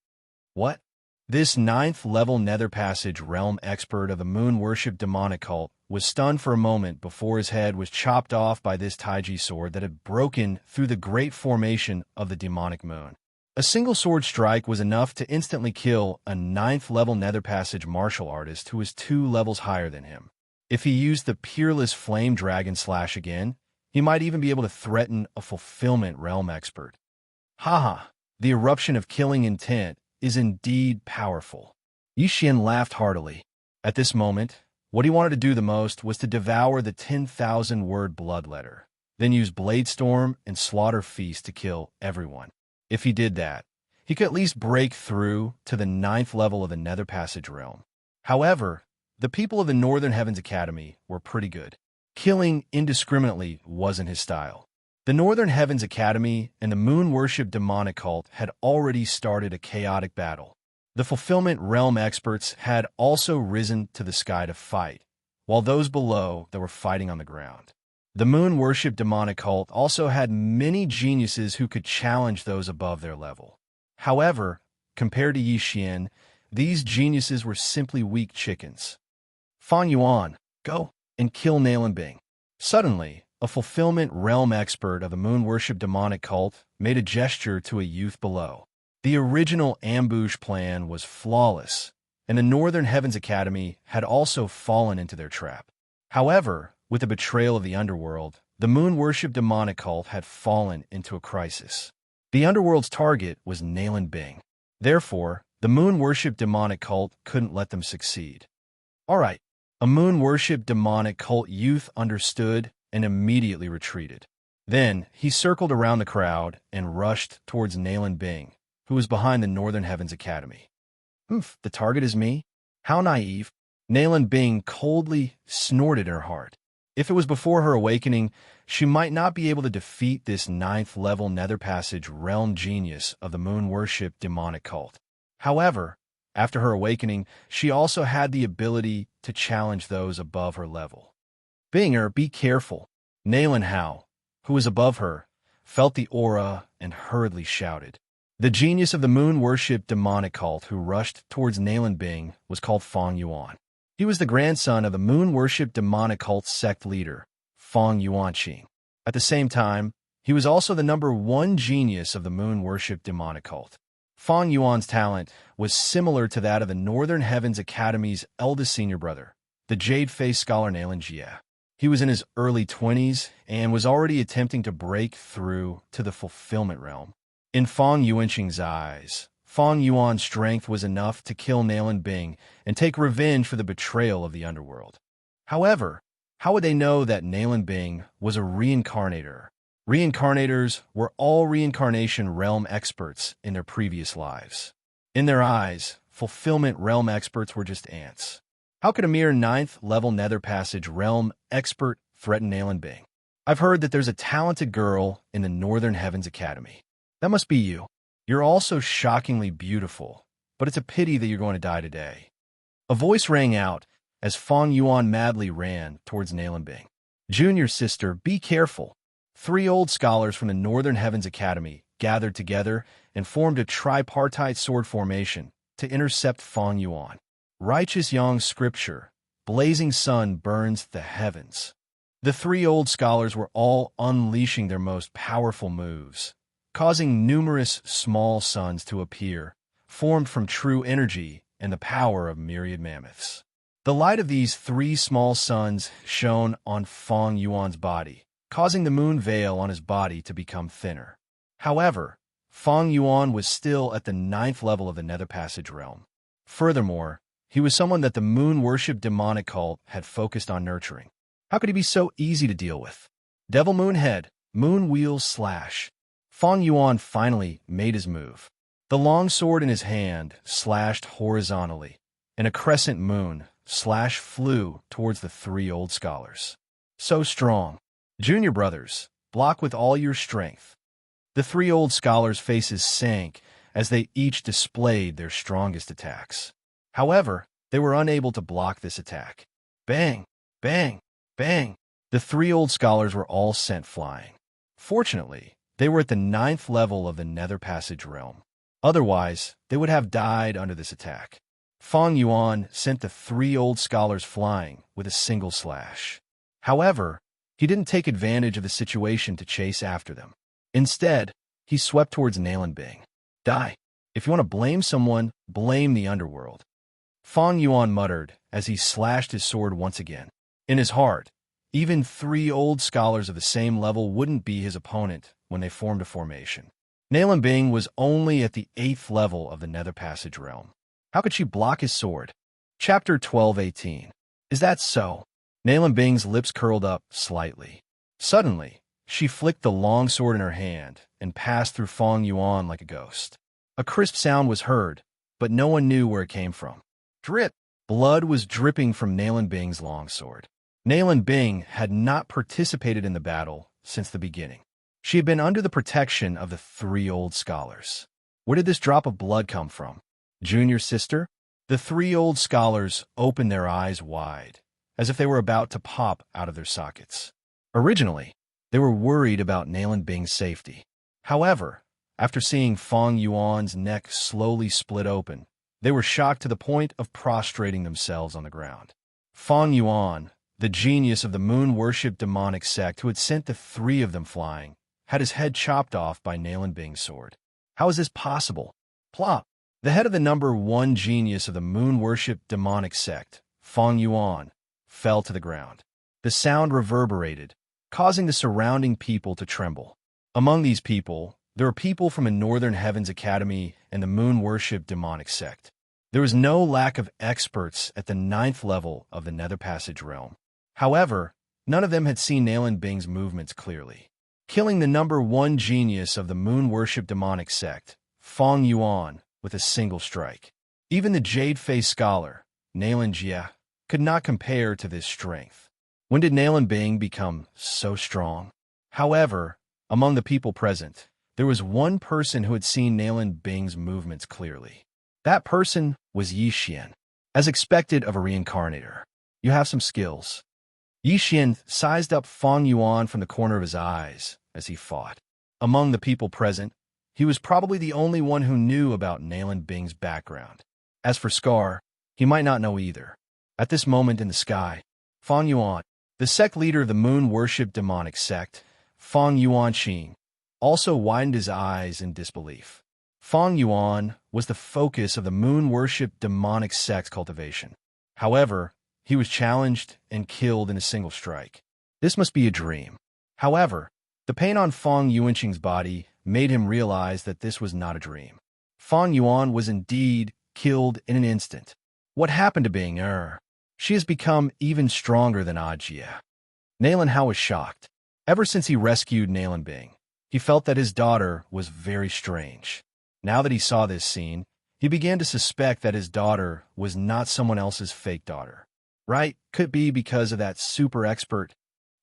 What? This ninth-level Nether Passage realm expert of the moon-worship demonic cult was stunned for a moment before his head was chopped off by this Taiji sword that had broken through the great formation of the demonic moon. A single sword strike was enough to instantly kill a ninth-level Nether Passage martial artist who was 2 levels higher than him. If he used the peerless Flame Dragon Slash again, he might even be able to threaten a Fulfillment realm expert. Haha, the eruption of killing intent is indeed powerful. Yi Xian laughed heartily. At this moment, what he wanted to do the most was to devour the 10,000-word bloodletter, then use Bladestorm and Slaughter Feast to kill everyone. If he did that, he could at least break through to the 9th level of the Nether Passage realm. However, the people of the Northern Heavens Academy were pretty good. Killing indiscriminately wasn't his style. The Northern Heavens Academy and the moon-worship demonic cult had already started a chaotic battle. The Fulfillment Realm experts had also risen to the sky to fight, while those below that were fighting on the ground. The moon-worship demonic cult also had many geniuses who could challenge those above their level. However, compared to Yi Xian, these geniuses were simply weak chickens. Fan Yuan, go and kill Nalan Bing. Suddenly, a Fulfillment Realm expert of the moon-worship demonic cult made a gesture to a youth below. The original ambush plan was flawless, and the Northern Heavens Academy had also fallen into their trap. However, with the betrayal of the underworld, the moon-worship demonic cult had fallen into a crisis. The underworld's target was Nalan Bing. Therefore, the moon-worship demonic cult couldn't let them succeed. Alright, a moon-worship demonic cult youth understood and immediately retreated. Then, he circled around the crowd and rushed towards Nalan Bing, who was behind the Northern Heavens Academy. The target is me? How naive. Nalan Bing coldly snorted in her heart. If it was before her awakening, she might not be able to defeat this 9th-level Nether Passage realm genius of the moon-worship demonic cult. However, after her awakening, she also had the ability to challenge those above her level. Binger, be careful. Nalan Hao, who was above her, felt the aura and hurriedly shouted. The genius of the moon-worship demonic cult who rushed towards Nalan Bing was called Fang Yuan. He was the grandson of the moon-worship demonic cult sect leader, Fang Yuanqing. At the same time, he was also the #1 genius of the moon-worship demonic cult. Fang Yuan's talent was similar to that of the Northern Heavens Academy's eldest senior brother, the Jade-Faced scholar Nalan Jie. He was in his early 20s and was already attempting to break through to the fulfillment realm. In Fang Yuanqing's eyes, Fang Yuan's strength was enough to kill Nalan Bing and take revenge for the betrayal of the underworld. However, how would they know that Nalan Bing was a reincarnator? Reincarnators were all reincarnation realm experts in their previous lives. In their eyes, fulfillment realm experts were just ants. How could a mere 9th-level Nether Passage realm expert threaten Nalan Bing? I've heard that there's a talented girl in the Northern Heavens Academy. That must be you. You're also shockingly beautiful, but it's a pity that you're going to die today. A voice rang out as Fang Yuan madly ran towards Nalan Bing. Junior sister, be careful. 3 old scholars from the Northern Heavens Academy gathered together and formed a tripartite sword formation to intercept Fang Yuan. Righteous Yang scripture, blazing sun burns the heavens. The 3 old scholars were all unleashing their most powerful moves, causing numerous small suns to appear, formed from true energy and the power of myriad mammoths. The light of these 3 small suns shone on Fang Yuan's body, causing the moon veil on his body to become thinner. However, Fang Yuan was still at the 9th level of the Nether Passage realm. Furthermore, he was someone that the moon-worship demonic cult had focused on nurturing. How could he be so easy to deal with? Devil Moon Head, Moon Wheel Slash. Fang Yuan finally made his move. The long sword in his hand slashed horizontally, and a crescent moon slash flew towards the 3 old scholars. So strong. Junior brothers, block with all your strength. The 3 old scholars' faces sank as they each displayed their strongest attacks. However, they were unable to block this attack. Bang! Bang! Bang! The 3 old scholars were all sent flying. Fortunately, they were at the 9th level of the Nether Passage realm. Otherwise, they would have died under this attack. Feng Yuan sent the 3 old scholars flying with a single slash. However, he didn't take advantage of the situation to chase after them. Instead, he swept towards Nalan Bing. Die. If you want to blame someone, blame the underworld. Feng Yuan muttered as he slashed his sword once again. In his heart, even 3 old scholars of the same level wouldn't be his opponent when they formed a formation. Nalan Bing was only at the 8th level of the Nether Passage realm. How could she block his sword? Chapter 12:18. Is that so? Nalan Bing's lips curled up slightly. Suddenly, she flicked the long sword in her hand and passed through Feng Yuan like a ghost. A crisp sound was heard, but no one knew where it came from. Drip! Blood was dripping from Nalan Bing's longsword. Nalan Bing had not participated in the battle since the beginning. She had been under the protection of the 3 old scholars. Where did this drop of blood come from? Junior sister? The 3 old scholars opened their eyes wide, as if they were about to pop out of their sockets. Originally, they were worried about Nalan Bing's safety. However, after seeing Feng Yuan's neck slowly split open, they were shocked to the point of prostrating themselves on the ground. Feng Yuan, the genius of the moon-worship demonic sect who had sent the 3 of them flying, had his head chopped off by Nalan Bing's sword. How is this possible? Plop! The head of the number 1 genius of the moon-worship demonic sect, Feng Yuan, fell to the ground. The sound reverberated, causing the surrounding people to tremble. Among these people, there were people from a Northern Heavens Academy and the moon-worship demonic sect. There was no lack of experts at the 9th level of the Nether Passage realm. However, none of them had seen Nalan Bing's movements clearly. Killing the number 1 genius of the moon-worship demonic sect, Feng Yuan, with a single strike. Even the jade-faced scholar, Nalan Jia, could not compare to this strength. When did Nalan Bing become so strong? However, among the people present, there was one person who had seen Nalan Bing's movements clearly. That person was Yi Xian. As expected of a reincarnator, you have some skills. Yi Xian sized up Feng Yuan from the corner of his eyes as he fought. Among the people present, he was probably the only one who knew about Nalan Bing's background. As for Scar, he might not know either. At this moment in the sky, Feng Yuan, the sect leader of the moon-worship demonic sect, Feng Yuanqing, also widened his eyes in disbelief. Feng Yuan was the focus of the moon-worship demonic sect's cultivation. However, he was challenged and killed in a single strike. This must be a dream. However, the pain on Feng Yuanqing's body made him realize that this was not a dream. Feng Yuan was indeed killed in an instant. What happened to Bing? She has become even stronger than Ajia. Nalan Hao was shocked. Ever since he rescued Nalan Bing, he felt that his daughter was very strange. Now that he saw this scene, he began to suspect that his daughter was not someone else's fake daughter. Right? Could be because of that super expert.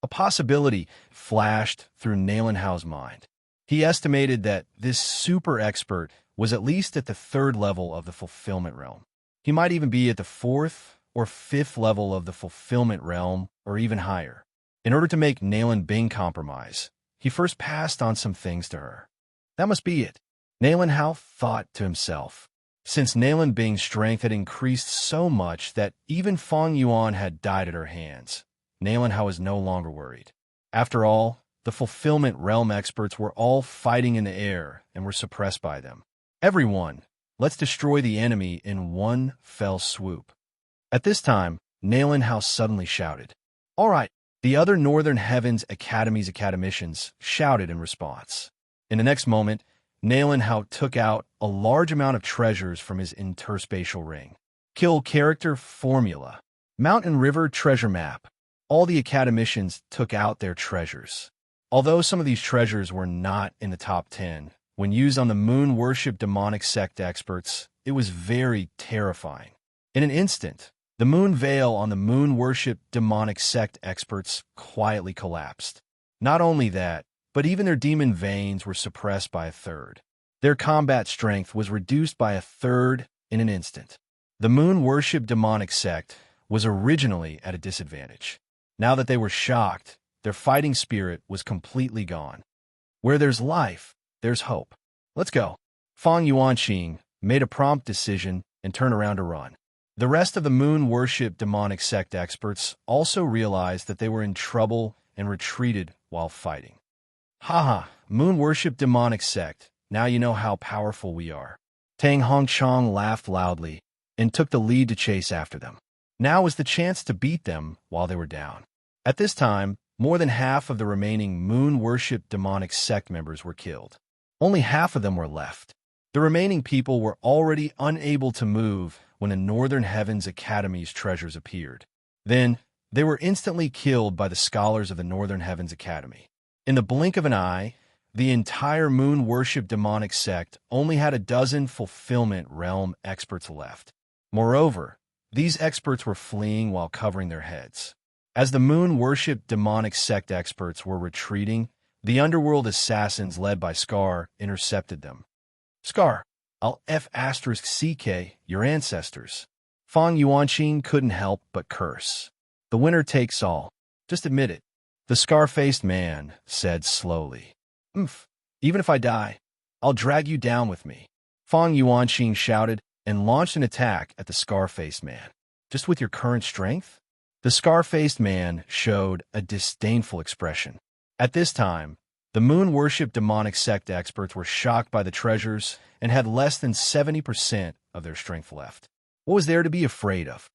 A possibility flashed through Nalan Hao's mind. He estimated that this super expert was at least at the 3rd level of the fulfillment realm. He might even be at the 4th or 5th level of the fulfillment realm, or even higher. In order to make Nalan Bing compromise, he first passed on some things to her. That must be it. Nalan Hao thought to himself. Since Nalan Bing's strength had increased so much that even Feng Yuan had died at her hands, Nalan Hao was no longer worried. After all, the fulfillment realm experts were all fighting in the air and were suppressed by them. Everyone, let's destroy the enemy in one fell swoop. At this time, Nalan Hao suddenly shouted. All right, the other Northern Heavens Academy's academicians shouted in response. In the next moment, Nalan Hao took out a large amount of treasures from his interspatial ring. Kill character formula. Mountain River treasure map. All the academicians took out their treasures. Although some of these treasures were not in the top 10, when used on the moon worship demonic sect experts, it was very terrifying. In an instant, the moon veil on the moon worship demonic sect experts quietly collapsed. Not only that, but even their demon veins were suppressed by a third. Their combat strength was reduced by a third in an instant. The moon worship demonic sect was originally at a disadvantage. Now that they were shocked, their fighting spirit was completely gone. Where there's life, there's hope. Let's go. Fang Yuanqing made a prompt decision and turned around to run. The rest of the moon worship demonic sect experts also realized that they were in trouble and retreated while fighting. Haha, moon worship demonic sect, now you know how powerful we are. Tang Hongchang laughed loudly and took the lead to chase after them. Now was the chance to beat them while they were down. At this time, more than half of the remaining moon worship demonic sect members were killed. Only half of them were left. The remaining people were already unable to move when the Northern Heavens Academy's treasures appeared. Then, they were instantly killed by the scholars of the Northern Heavens Academy. In the blink of an eye, the entire moon worship demonic sect only had a dozen fulfillment realm experts left. Moreover, these experts were fleeing while covering their heads. As the moon worship demonic sect experts were retreating, the underworld assassins led by Scar intercepted them. Scar, I'll F***CK, your ancestors. Fang Yuanqing couldn't help but curse. The winner takes all. Just admit it. The scar-faced man said slowly. Even if I die, I'll drag you down with me. Fang Yuanqing shouted and launched an attack at the scar-faced man. Just with your current strength? The scar-faced man showed a disdainful expression. At this time, the moon worship demonic sect experts were shocked by the treasures and had less than 70% of their strength left. What was there to be afraid of?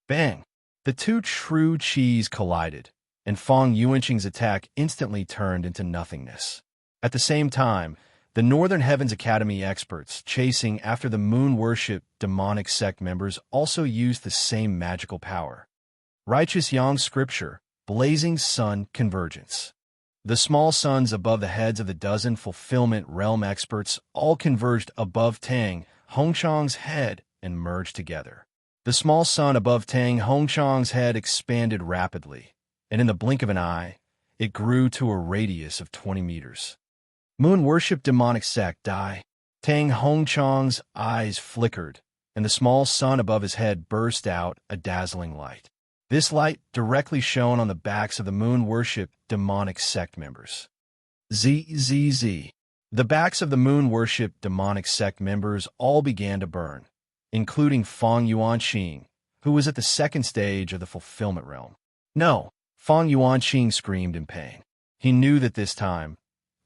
Bang! The two true chis collided, and Fang Yuanqing's attack instantly turned into nothingness. At the same time, the Northern Heavens Academy experts chasing after the moon worship demonic sect members also used the same magical power. Righteous Yang Scripture, Blazing Sun Convergence. The small suns above the heads of the dozen fulfillment realm experts all converged above Tang Hongchang's head and merged together. The small sun above Tang Hongchang's head expanded rapidly, and in the blink of an eye, it grew to a radius of 20 meters. Moon worship demonic sect die. Tang Hongchang's eyes flickered, and the small sun above his head burst out a dazzling light. This light directly shone on the backs of the moon worship demonic sect members. ZZZ. The backs of the moon worship demonic sect members all began to burn, including Fang Yuanqing, who was at the second stage of the fulfillment realm. No, Fang Yuanqing screamed in pain. He knew that this time,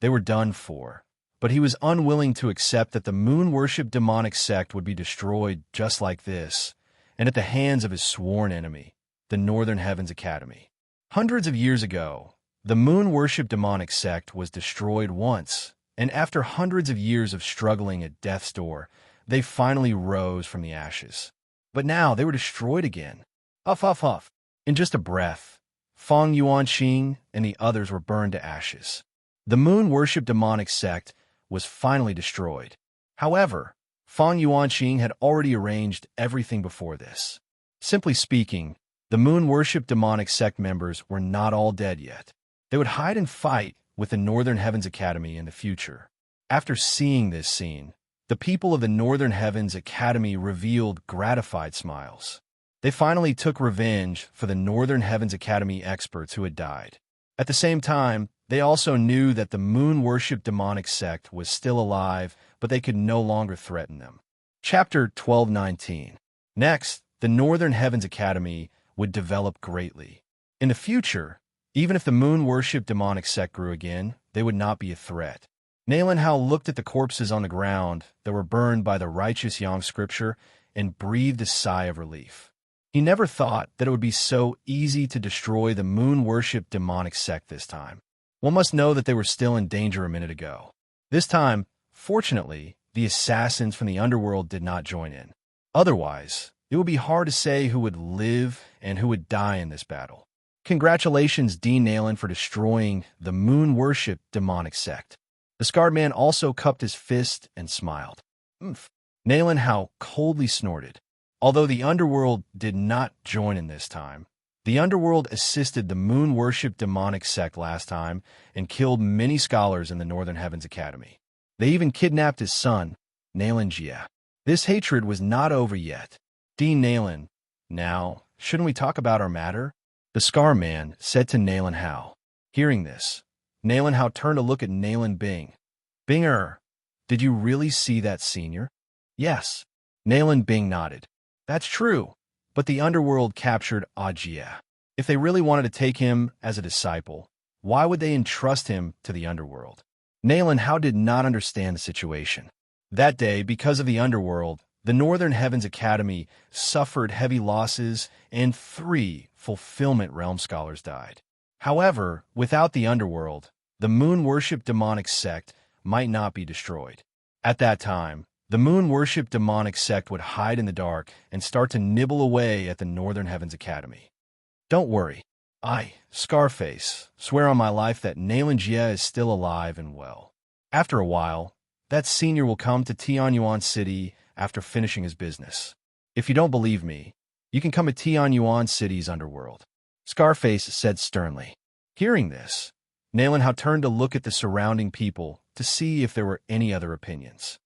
they were done for, but he was unwilling to accept that the moon worship demonic sect would be destroyed just like this, and at the hands of his sworn enemy, the Northern Heavens Academy. Hundreds of years ago, the moon worship demonic sect was destroyed once, and after hundreds of years of struggling at death's door, they finally rose from the ashes. But now they were destroyed again. Huff, huff, huff. In just a breath, Fang Yuanqing and the others were burned to ashes. The moon worship demonic sect was finally destroyed. However, Fang Yuanqing had already arranged everything before this. Simply speaking, the moon worship demonic sect members were not all dead yet. They would hide and fight with the Northern Heavens Academy in the future. After seeing this scene, the people of the Northern Heavens Academy revealed gratified smiles. They finally took revenge for the Northern Heavens Academy experts who had died. At the same time, they also knew that the moon worship demonic sect was still alive, but they could no longer threaten them. Chapter 1219. Next, the Northern Heavens Academy would develop greatly. In the future, even if the moon worship demonic sect grew again, they would not be a threat. Nailin Hao looked at the corpses on the ground that were burned by the righteous Yang Scripture and breathed a sigh of relief. He never thought that it would be so easy to destroy the moon worship demonic sect this time. One must know that they were still in danger a minute ago. This time, fortunately, the assassins from the underworld did not join in. Otherwise, it would be hard to say who would live and who would die in this battle. Congratulations, Dean Nailin, for destroying the moon worship demonic sect. The scarred man also cupped his fist and smiled. Nailin Hao coldly snorted. Although the underworld did not join in this time, the underworld assisted the moon worship demonic sect last time and killed many scholars in the Northern Heavens Academy. They even kidnapped his son, Nailin Jia. This hatred was not over yet. Dean Nailin, now, shouldn't we talk about our matter? The Scar Man said to Nailin Hao. Hearing this, Nailin Hao turned to look at Nailin Bing. Binger, Did you really see that senior? Yes. Nalan Bing nodded. That's true, but the underworld captured Ajia. If they really wanted to take him as a disciple, why would they entrust him to the underworld? Nalan Hao did not understand the situation. That day, because of the underworld, the Northern Heavens Academy suffered heavy losses and 3 Fulfillment Realm scholars died. However, without the underworld, the moon worship demonic sect might not be destroyed. At that time, the moon worship demonic sect would hide in the dark and start to nibble away at the Northern Heavens Academy. Don't worry. I, Scarface, swear on my life that Nalan Jia is still alive and well. After a while, that senior will come to Tianyuan City after finishing his business. If you don't believe me, you can come to Tianyuan City's underworld. Scarface said sternly. Hearing this, Nalan Hao turned to look at the surrounding people to see if there were any other opinions.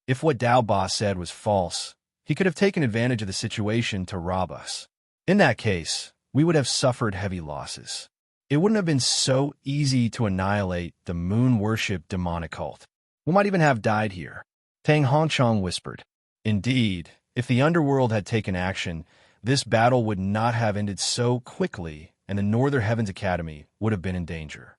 If what Dao Ba said was false, he could have taken advantage of the situation to rob us. In that case, we would have suffered heavy losses. It wouldn't have been so easy to annihilate the moon worship demonic cult. We might even have died here. Tang Hongchong whispered. Indeed, if the underworld had taken action, this battle would not have ended so quickly, and the Northern Heavens Academy would have been in danger.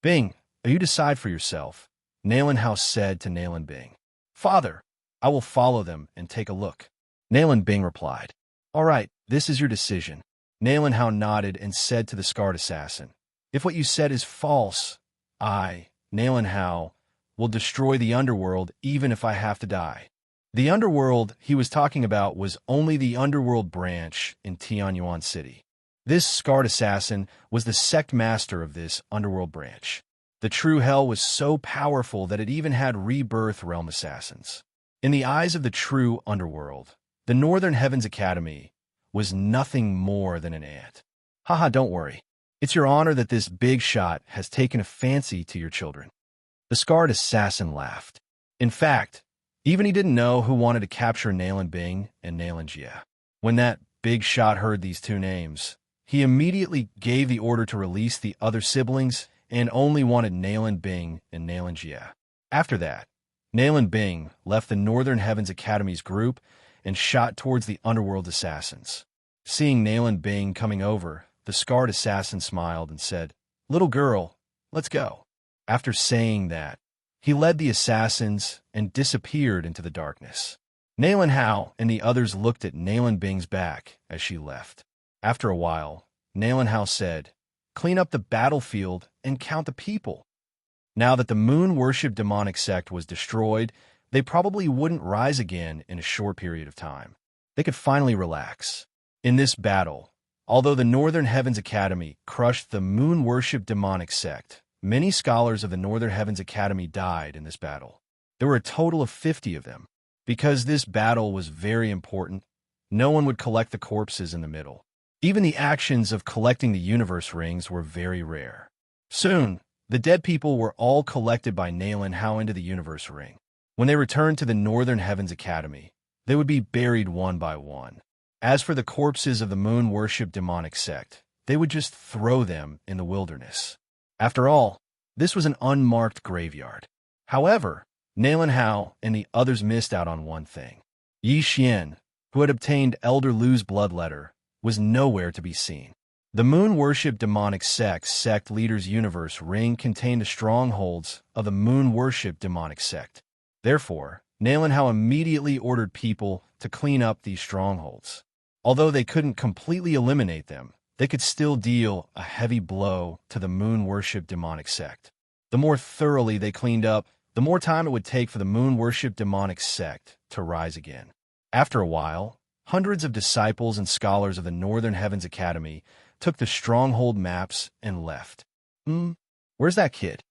Bing, you decide for yourself, Nalan Hao said to Nalan Bing. Father, I will follow them and take a look. Nalan Bing replied. All right, this is your decision. Nalan Hao nodded and said to the scarred assassin, if what you said is false, I, Nalan Hao, will destroy the underworld even if I have to die. The underworld he was talking about was only the underworld branch in Tianyuan City. This scarred assassin was the sect master of this underworld branch. The true hell was so powerful that it even had rebirth realm assassins. In the eyes of the true underworld, the Northern Heavens Academy was nothing more than an ant. Haha, don't worry. It's your honor that this big shot has taken a fancy to your children. The scarred assassin laughed. In fact, even he didn't know who wanted to capture Nalan Bing and Nalan Jia. When that big shot heard these 2 names, he immediately gave the order to release the other siblings and only wanted Nalan Bing and Nalan Jia. After that, Nalan Bing left the Northern Heavens Academy's group and shot towards the underworld assassins. Seeing Nalan Bing coming over, the scarred assassin smiled and said, Little girl, let's go. After saying that, he led the assassins and disappeared into the darkness. Nalan Hao and the others looked at Nalan Bing's back as she left. After a while, Nalan Hao said, Clean up the battlefield and count the people. Now that the moon worship demonic sect was destroyed, they probably wouldn't rise again in a short period of time. They could finally relax. In this battle, although the Northern Heavens Academy crushed the moon worship demonic sect, many scholars of the Northern Heavens Academy died in this battle. There were a total of 50 of them. Because this battle was very important, no one would collect the corpses in the middle. Even the actions of collecting the universe rings were very rare. Soon, the dead people were all collected by Nalan Hao into the universe ring. When they returned to the Northern Heavens Academy, they would be buried one by one. As for the corpses of the moon worship demonic sect, they would just throw them in the wilderness. After all, this was an unmarked graveyard. However, Nalan Hao and the others missed out on one thing. Yi Xian, who had obtained Elder Lu's blood letter, was nowhere to be seen. The moon worship demonic sect leader's universe ring contained the strongholds of the moon worship demonic sect. Therefore, Nalan Hao immediately ordered people to clean up these strongholds. Although they couldn't completely eliminate them, they could still deal a heavy blow to the moon worship demonic sect. The more thoroughly they cleaned up, the more time it would take for the moon worship demonic sect to rise again. After a while, hundreds of disciples and scholars of the Northern Heavens Academy took the stronghold maps and left. Where's that kid?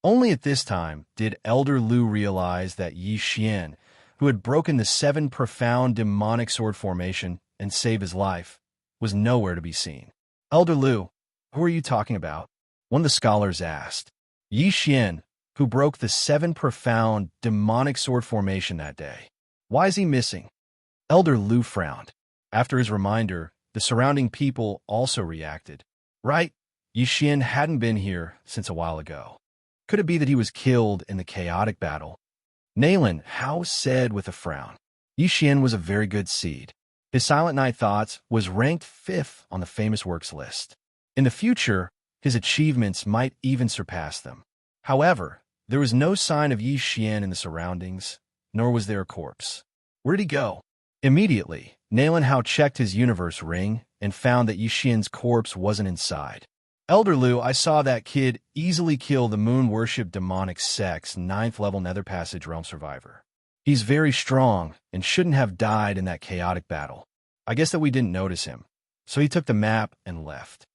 Only at this time did Elder Lu realize that Yi Xian, who had broken the 7 profound demonic sword formation and saved his life, was nowhere to be seen. Elder Lu, who are you talking about? One of the scholars asked. Yi Xian, who broke the 7 profound demonic sword formation that day. Why is he missing? Elder Lu frowned. After his reminder, the surrounding people also reacted. Right, Yi Xian hadn't been here since a while ago. Could it be that he was killed in the chaotic battle? Naylan Hao said with a frown. Yi Xian was a very good seed. His Silent Night Thoughts was ranked 5th on the famous works list. In the future, his achievements might even surpass them. However, there was no sign of Yi Xian in the surroundings, nor was there a corpse. Where'd he go? Immediately, Naylan Hao checked his universe ring and found that Yi Xian's corpse wasn't inside. Elder Lu, I saw that kid easily kill the moon-worship demonic sect's 9th level Nether Passage realm survivor. He's very strong and shouldn't have died in that chaotic battle. I guess that we didn't notice him. So he took the map and left.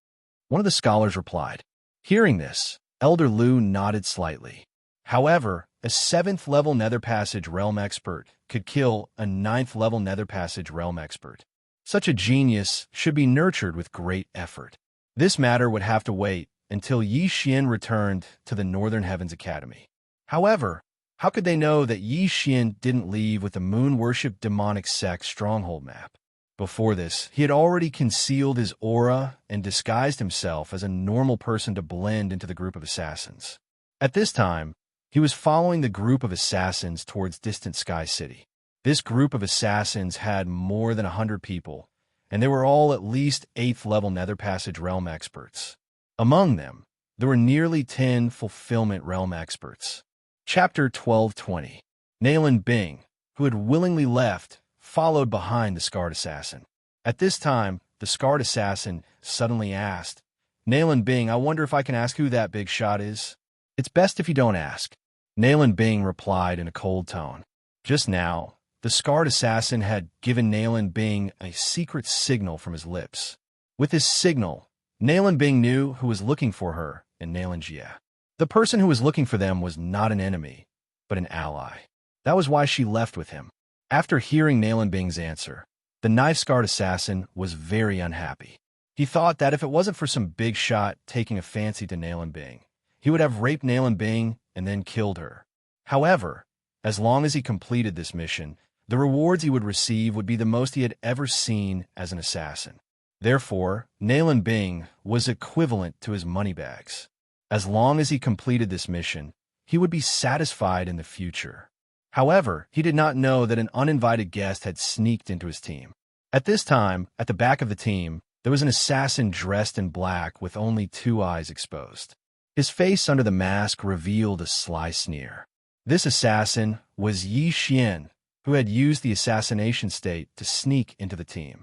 One of the scholars replied. Hearing this, Elder Lu nodded slightly. However, a 7th level Nether Passage realm expert could kill a 9th level Nether Passage realm expert. Such a genius should be nurtured with great effort. This matter would have to wait until Yi Xian returned to the Northern Heavens Academy. However, how could they know that Yi Xian didn't leave with the moon-worship demonic sect stronghold map? Before this, he had already concealed his aura and disguised himself as a normal person to blend into the group of assassins. At this time, he was following the group of assassins towards distant Sky City. This group of assassins had more than 100 people, and they were all at least 8th level Nether Passage realm experts. Among them, there were nearly 10 fulfillment realm experts. Chapter 1220. Naylan Bing, who had willingly left, followed behind the scarred assassin. At this time, the scarred assassin suddenly asked, Naylan Bing, I wonder if I can ask who that big shot is? It's best if you don't ask. Naylan Bing replied in a cold tone. Just now, the scarred assassin had given Naylan Bing a secret signal from his lips. With this signal, Naylan Bing knew who was looking for her and Naylan Jia. The person who was looking for them was not an enemy, but an ally. That was why she left with him. After hearing Naylan Bing's answer, the knife-scarred assassin was very unhappy. He thought that if it wasn't for some big shot taking a fancy to Naylan Bing, he would have raped Naylan Bing and then killed her. However, as long as he completed this mission, the rewards he would receive would be the most he had ever seen as an assassin. Therefore, Naylan Bing was equivalent to his money bags. As long as he completed this mission, he would be satisfied in the future. However, he did not know that an uninvited guest had sneaked into his team. At this time, at the back of the team, there was an assassin dressed in black with only 2 eyes exposed. His face under the mask revealed a sly sneer. This assassin was Yi Xian, who had used the assassination state to sneak into the team.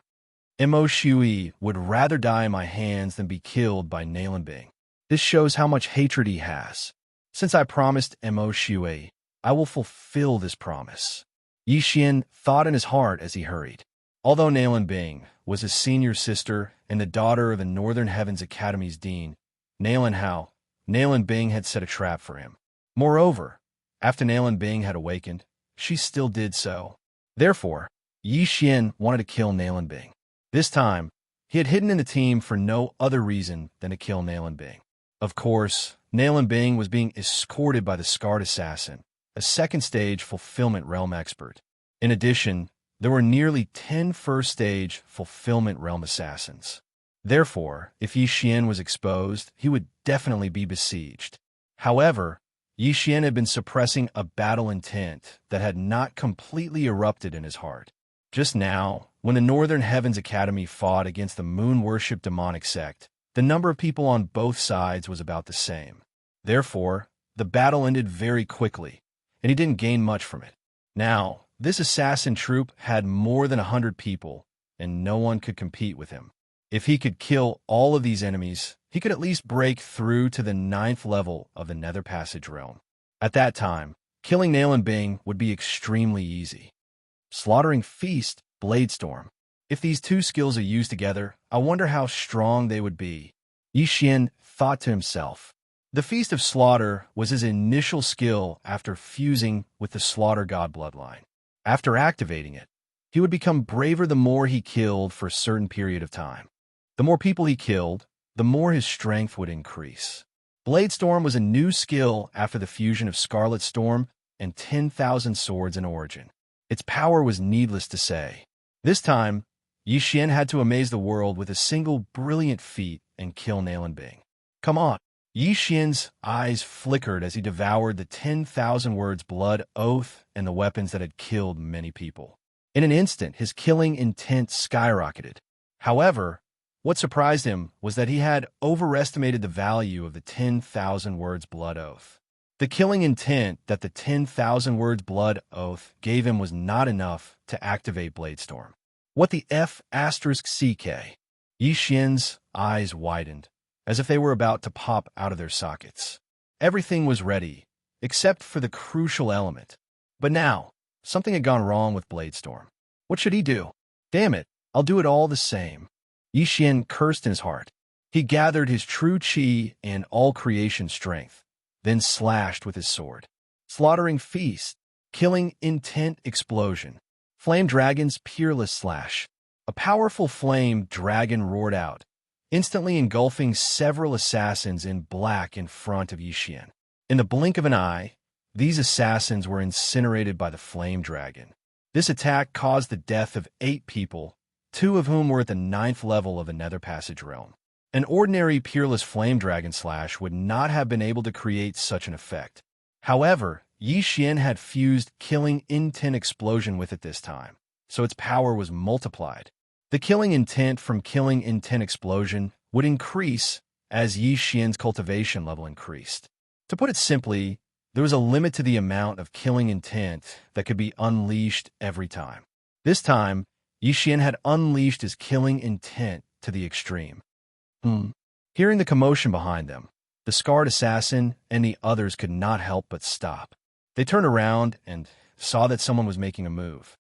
Mo Shui would rather die in my hands than be killed by Naylan Bing. This shows how much hatred he has. Since I promised Mo Shui, I will fulfill this promise. Yi Xian thought in his heart as he hurried. Although Naylan Bing was his senior sister and the daughter of the Northern Heavens Academy's dean, Naylan Bing had set a trap for him. Moreover, after Naylan Bing had awakened, she still did so. Therefore, Yi Xian wanted to kill Naylan Bing. This time, he had hidden in the team for no other reason than to kill Naylan Bing. Of course, Naylan Bing was being escorted by the Scarred Assassin, a second-stage fulfillment realm expert. In addition, there were nearly 10 first-stage fulfillment realm assassins. Therefore, if Yi Xian was exposed, he would definitely be besieged. However, Yi Xian had been suppressing a battle intent that had not completely erupted in his heart. Just now, when the Northern Heavens Academy fought against the moon-worship demonic sect, the number of people on both sides was about the same. Therefore, the battle ended very quickly, and he didn't gain much from it. Now, this assassin troop had more than 100 people, and no one could compete with him. If he could kill all of these enemies, he could at least break through to the 9th level of the Nether Passage realm. At that time, killing Naylan Bing would be extremely easy. Slaughtering Feast, Bladestorm. If these two skills are used together, I wonder how strong they would be. Yi Xian thought to himself. The Feast of Slaughter was his initial skill after fusing with the Slaughter God bloodline. After activating it, he would become braver the more he killed for a certain period of time. The more people he killed, the more his strength would increase. Bladestorm was a new skill after the fusion of Scarlet Storm and 10,000 swords in origin. Its power was needless to say. This time, Yi Xian had to amaze the world with a single brilliant feat and kill Naylan Bing. Come on, Yi Xian's eyes flickered as he devoured the 10,000 words blood oath and the weapons that had killed many people. In an instant, his killing intent skyrocketed. However, what surprised him was that he had overestimated the value of the 10,000 words blood oath. The killing intent that the 10,000 words blood oath gave him was not enough to activate Bladestorm. What the F***CK? Yi Xian's eyes widened, as if they were about to pop out of their sockets. Everything was ready, except for the crucial element. But now, something had gone wrong with Bladestorm. What should he do? Damn it, I'll do it all the same. Yi Xian cursed in his heart. He gathered his true chi and all creation strength, then slashed with his sword. Slaughtering feast, killing intent explosion. Flame dragon's peerless slash. A powerful flame dragon roared out, instantly engulfing several assassins in black in front of Yi Xian. In the blink of an eye, these assassins were incinerated by the flame dragon. This attack caused the death of 8 people, 2 of whom were at the 9th level of the Nether Passage realm. An ordinary peerless flame dragon slash would not have been able to create such an effect. However, Yi Xian had fused killing intent explosion with it this time, so its power was multiplied. The killing intent from killing intent explosion would increase as Yi Xian's cultivation level increased. To put it simply, there was a limit to the amount of killing intent that could be unleashed every time. This time, Yi Xian had unleashed his killing intent to the extreme. Hearing the commotion behind them, the scarred assassin and the others could not help but stop. They turned around and saw that someone was making a move.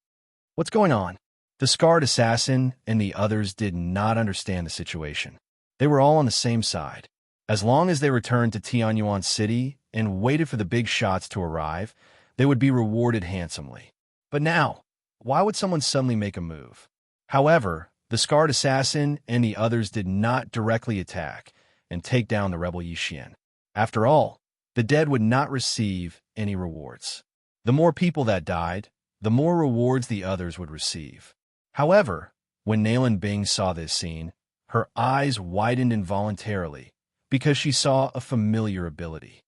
What's going on? The scarred assassin and the others did not understand the situation. They were all on the same side. As long as they returned to Tianyuan City and waited for the big shots to arrive, they would be rewarded handsomely. But now, why would someone suddenly make a move? However, the scarred assassin and the others did not directly attack and take down the rebel Yi Xian. After all, the dead would not receive any rewards. The more people that died, the more rewards the others would receive. However, when Nalan Bing saw this scene, her eyes widened involuntarily because she saw a familiar ability.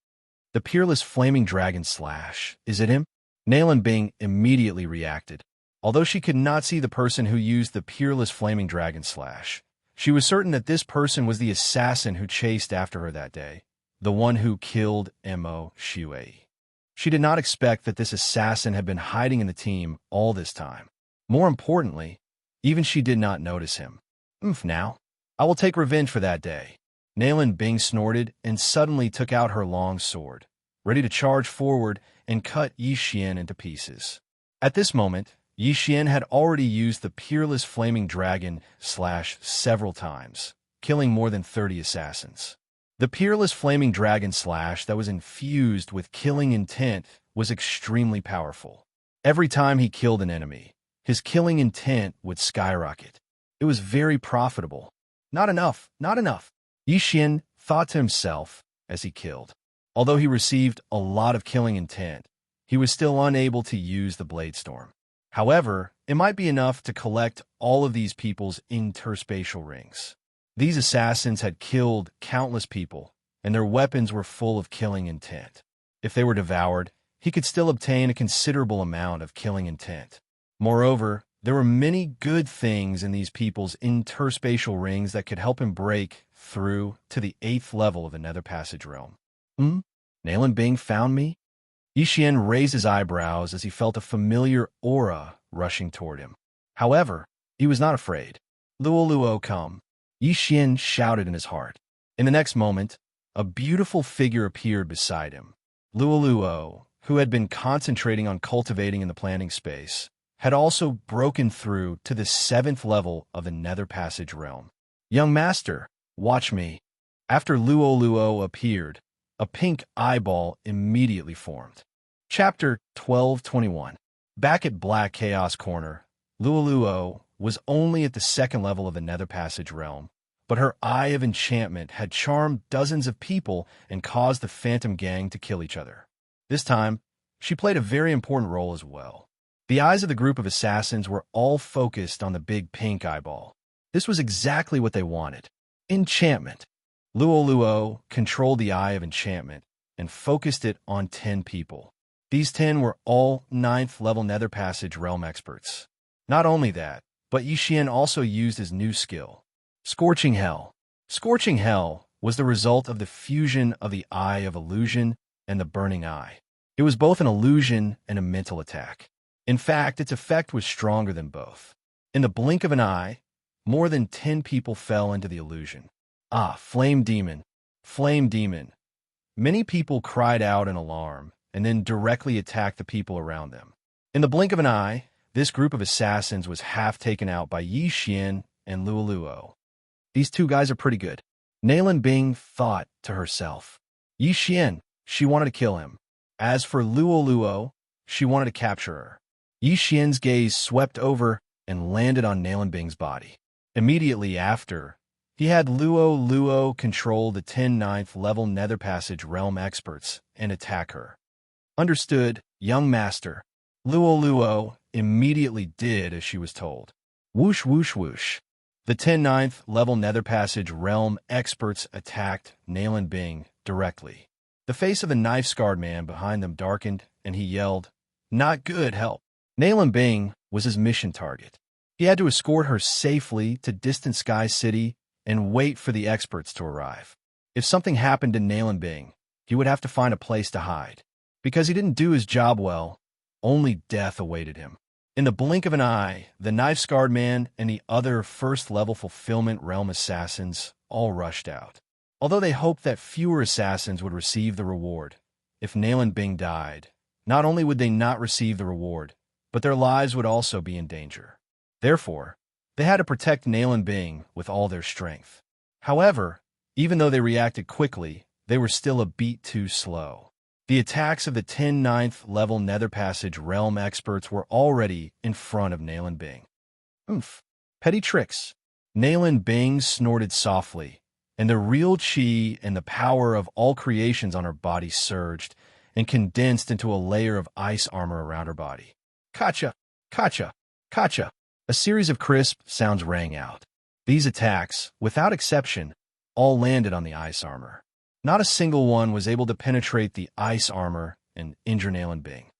The peerless flaming dragon slash. Is it him? Nalan Bing immediately reacted. Although she could not see the person who used the peerless flaming dragon slash, she was certain that this person was the assassin who chased after her that day, the one who killed Mo Shui. She did not expect that this assassin had been hiding in the team all this time. More importantly, even she did not notice him. Now, I will take revenge for that day. Nalan Bing snorted and suddenly took out her long sword, ready to charge forward and cut Yi Xian into pieces. At this moment, Yi Xian had already used the peerless flaming dragon slash several times, killing more than 30 assassins. The peerless flaming dragon slash that was infused with killing intent was extremely powerful. Every time he killed an enemy, his killing intent would skyrocket. It was very profitable. Not enough, not enough, Yi Xian thought to himself as he killed. Although he received a lot of killing intent, he was still unable to use the Bladestorm. However, it might be enough to collect all of these people's interspatial rings. These assassins had killed countless people, and their weapons were full of killing intent. If they were devoured, he could still obtain a considerable amount of killing intent. Moreover, there were many good things in these people's interspatial rings that could help him break through to the 8th level of the Nether Passage realm. Nalan Bing found me? Yi Xian raised his eyebrows as he felt a familiar aura rushing toward him. However, he was not afraid. Luo, come, Yi Xian shouted in his heart. In the next moment, a beautiful figure appeared beside him. Luo, who had been concentrating on cultivating in the planting space, had also broken through to the 7th level of the Nether Passage realm. Young master, watch me. After Luo appeared, a pink eyeball immediately formed. Chapter 1221. Back at Black Chaos Corner, Luo was only at the 2nd level of the Nether Passage realm, but her Eye of Enchantment had charmed dozens of people and caused the Phantom Gang to kill each other. This time, she played a very important role as well. The eyes of the group of assassins were all focused on the big pink eyeball. This was exactly what they wanted. Enchantment. Luo controlled the Eye of Enchantment and focused it on 10 people. These 10 were all 9th level Nether Passage realm experts. Not only that, but Yixian also used his new skill, Scorching Hell. Scorching Hell was the result of the fusion of the Eye of Illusion and the Burning Eye. It was both an illusion and a mental attack. In fact, its effect was stronger than both. In the blink of an eye, more than 10 people fell into the illusion. Ah, Flame Demon! Flame Demon! Many people cried out in alarm and then directly attacked the people around them. In the blink of an eye, this group of assassins was half taken out by Yixian and Luo. These two guys are pretty good. Nailin Bing thought to herself. Yixian, she wanted to kill him. As for Luo, she wanted to capture her. Yixian's gaze swept over and landed on Nailin Bing's body. Immediately after, he had Luo control the 10 9th level Nether Passage realm experts and attack her. Understood, young master. Luo immediately did as she was told. Whoosh whoosh whoosh. The 10 9th level Nether Passage realm experts attacked Nailin Bing directly. The face of the knife-scarred man behind them darkened, and he yelled, "Not good, help!" Nailin Bing was his mission target. He had to escort her safely to distant Sky City and wait for the experts to arrive. If something happened to Nailin Bing, he would have to find a place to hide. Because he didn't do his job well, only death awaited him. In the blink of an eye, the knife-scarred man and the other first-level Fulfillment Realm assassins all rushed out. Although they hoped that fewer assassins would receive the reward, if Nailin Bing died, not only would they not receive the reward, but their lives would also be in danger. Therefore, they had to protect Nailin Bing with all their strength. However, even though they reacted quickly, they were still a beat too slow. The attacks of the 10 9th level Nether Passage realm experts were already in front of Nailin Bing. Oomph. Petty tricks. Nailin Bing snorted softly, and the real chi and the power of all creations on her body surged and condensed into a layer of ice armor around her body. Kacha! Kacha! Kacha! A series of crisp sounds rang out. These attacks, without exception, all landed on the ice armor. Not a single one was able to penetrate the ice armor and injure Nailin Bing.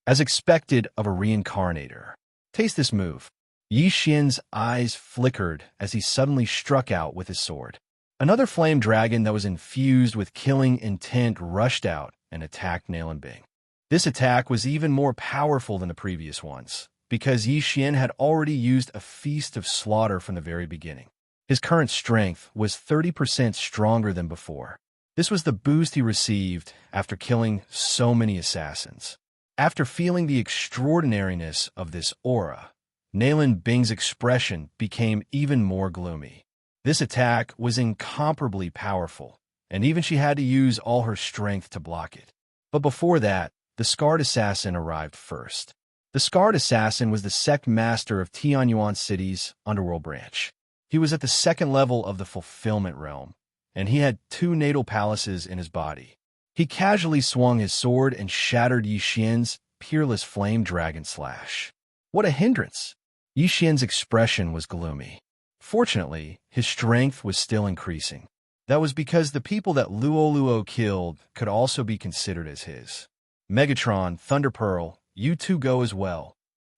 As expected of a reincarnator. Taste this move. Yixian's eyes flickered as he suddenly struck out with his sword. Another flame dragon that was infused with killing intent rushed out and attacked Nailin Bing. This attack was even more powerful than the previous ones, because Yixian had already used a feast of slaughter from the very beginning. His current strength was 30% stronger than before. This was the boost he received after killing so many assassins. After feeling the extraordinariness of this aura, Nailin Bing's expression became even more gloomy. This attack was incomparably powerful, and even she had to use all her strength to block it. But before that, the Scarred Assassin arrived first. The Scarred Assassin was the sect master of Tianyuan City's underworld branch. He was at the 2nd level of the Fulfillment Realm, and he had 2 natal palaces in his body. He casually swung his sword and shattered Yixian's peerless flame dragon slash. What a hindrance! Yixian's expression was gloomy. Fortunately, his strength was still increasing. That was because the people that Luo killed could also be considered as his. Megatron, Thunder Pearl, you two go as well.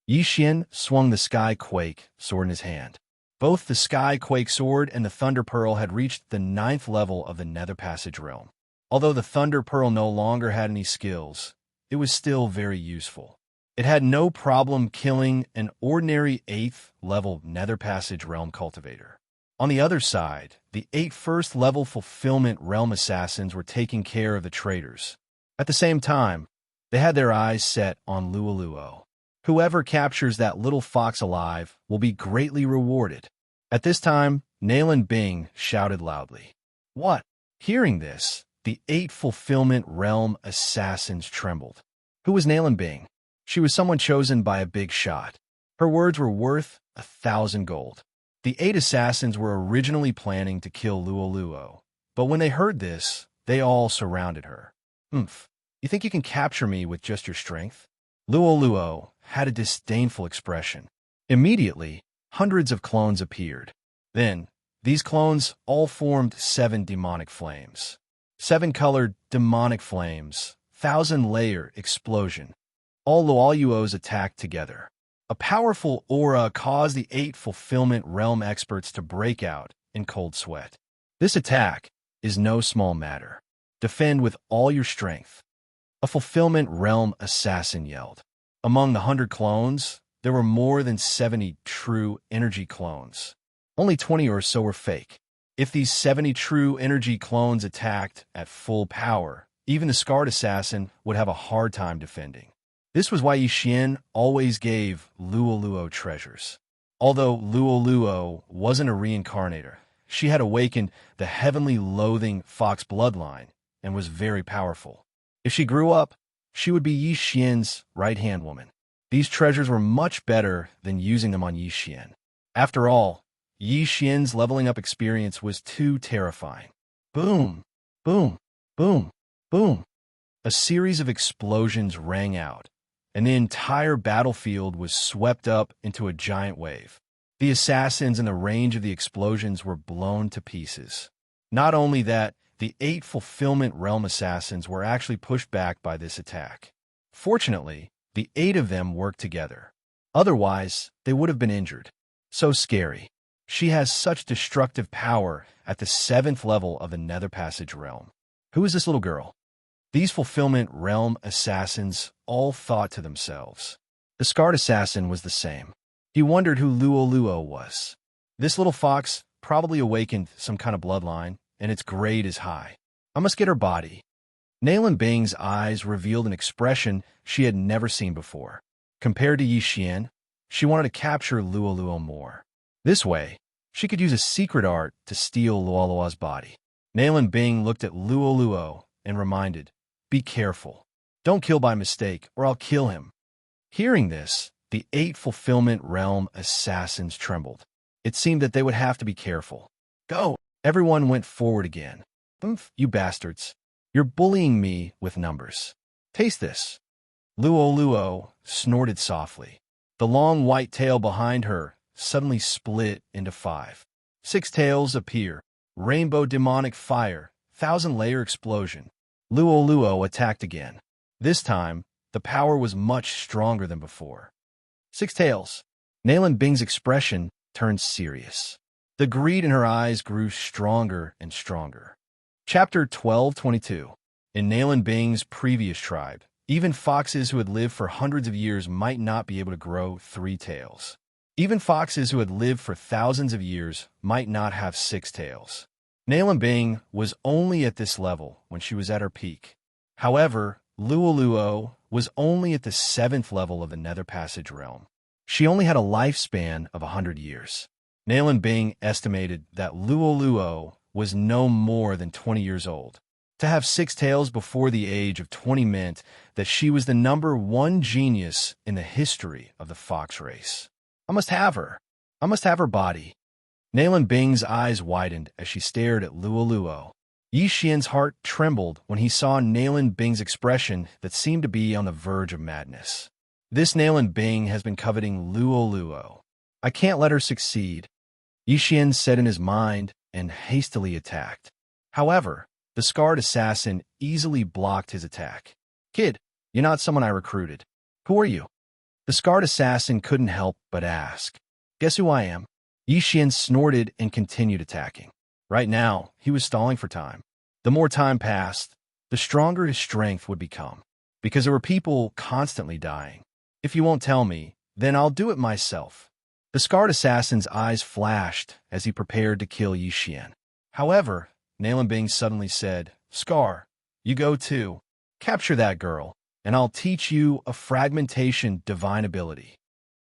Yixian swung the Sky Quake sword in his hand. Both the Sky Quake sword and the Thunder Pearl had reached the 9th level of the Nether Passage realm. Although the Thunder Pearl no longer had any skills, it was still very useful. It had no problem killing an ordinary 8th level Nether Passage realm cultivator. On the other side, the 8 first level Fulfillment Realm assassins were taking care of the traitors. At the same time, they had their eyes set on Luo. Whoever captures that little fox alive will be greatly rewarded. At this time, Nailin Bing shouted loudly. What? Hearing this, the 8 Fulfillment Realm assassins trembled. Who was Nailin Bing? She was someone chosen by a big shot. Her words were worth 1,000 gold. The 8 assassins were originally planning to kill Luo, but when they heard this, they all surrounded her. Oomph. You think you can capture me with just your strength? Luo had a disdainful expression. Immediately, hundreds of clones appeared. Then, These clones all formed 7 demonic flames. 7 colored demonic flames, 1,000-layer explosion. All Luoluos attacked together. A powerful aura caused the 8 Fulfillment Realm experts to break out in cold sweat. This attack is no small matter. Defend with all your strength. A Fulfillment Realm assassin yelled. Among the 100 clones, there were more than 70 true energy clones. Only 20 or so were fake. If these 70 true energy clones attacked at full power, even the Scarred Assassin would have a hard time defending. This was why Yi Xian always gave Luoluo treasures. Although Luoluo wasn't a reincarnator, she had awakened the heavenly loathing fox bloodline and was very powerful. If she grew up, she would be Yi Xian's right-hand woman. These treasures were much better than using them on Yi Xian. After all, Yi Xian's leveling up experience was too terrifying. Boom, boom, boom, boom. A series of explosions rang out, and the entire battlefield was swept up into a giant wave. The assassins in the range of the explosions were blown to pieces. Not only that, the 8 Fulfillment Realm assassins were actually pushed back by this attack. Fortunately, the 8 of them worked together. Otherwise, they would have been injured. So scary. She has such destructive power at the 7th level of the Nether Passage realm. Who is this little girl? These Fulfillment Realm assassins all thought to themselves. The Scarred Assassin was the same. He wondered who Luoluo was. This little fox probably awakened some kind of bloodline, and its grade is high. I must get her body. Nalan Bing's eyes revealed an expression she had never seen before. Compared to Yi Xian, she wanted to capture Luoluo more. This way, she could use a secret art to steal Luoluo's body. Nalan Bing looked at Luoluo and reminded, "Be careful. Don't kill by mistake, or I'll kill him." Hearing this, the 8 Fulfillment Realm assassins trembled. It seemed that they would have to be careful. Go! Everyone went forward again. You bastards. You're bullying me with numbers. Taste this. Luoluo snorted softly. The long white tail behind her suddenly split into 5. 6 tails appear. Rainbow demonic fire, 1,000-layer explosion. Luoluo attacked again. This time, the power was much stronger than before. 6 tails. Nalan Bing's expression turned serious. The greed in her eyes grew stronger and stronger. Chapter 12:22. In Nalan Bing's previous tribe, even foxes who had lived for hundreds of years might not be able to grow 3 tails. Even foxes who had lived for thousands of years might not have 6 tails. Nalan Bing was only at this level when she was at her peak. However, Luoluo was only at the 7th level of the Nether Passage realm. She only had a lifespan of 100 years. Nalan Bing estimated that Luoluo was no more than 20 years old. To have 6 tails before the age of 20 meant that she was the #1 genius in the history of the fox race. I must have her. I must have her body. Nalan Bing's eyes widened as she stared at Luoluo. Yi Xian's heart trembled when he saw Nalan Bing's expression that seemed to be on the verge of madness. This Nalan Bing has been coveting Luoluo. I can't let her succeed, Yi Xian said in his mind and hastily attacked. However, the Scarred Assassin easily blocked his attack. Kid, you're not someone I recruited. Who are you? The Scarred Assassin couldn't help but ask. Guess who I am? Yi Xian snorted and continued attacking. Right now, he was stalling for time. The more time passed, the stronger his strength would become, because there were people constantly dying. If you won't tell me, then I'll do it myself. The Scarred Assassin's eyes flashed as he prepared to kill Yi Xian. However, Nalan Bing suddenly said, Scar, you go too. Capture that girl, and I'll teach you a fragmentation divine ability.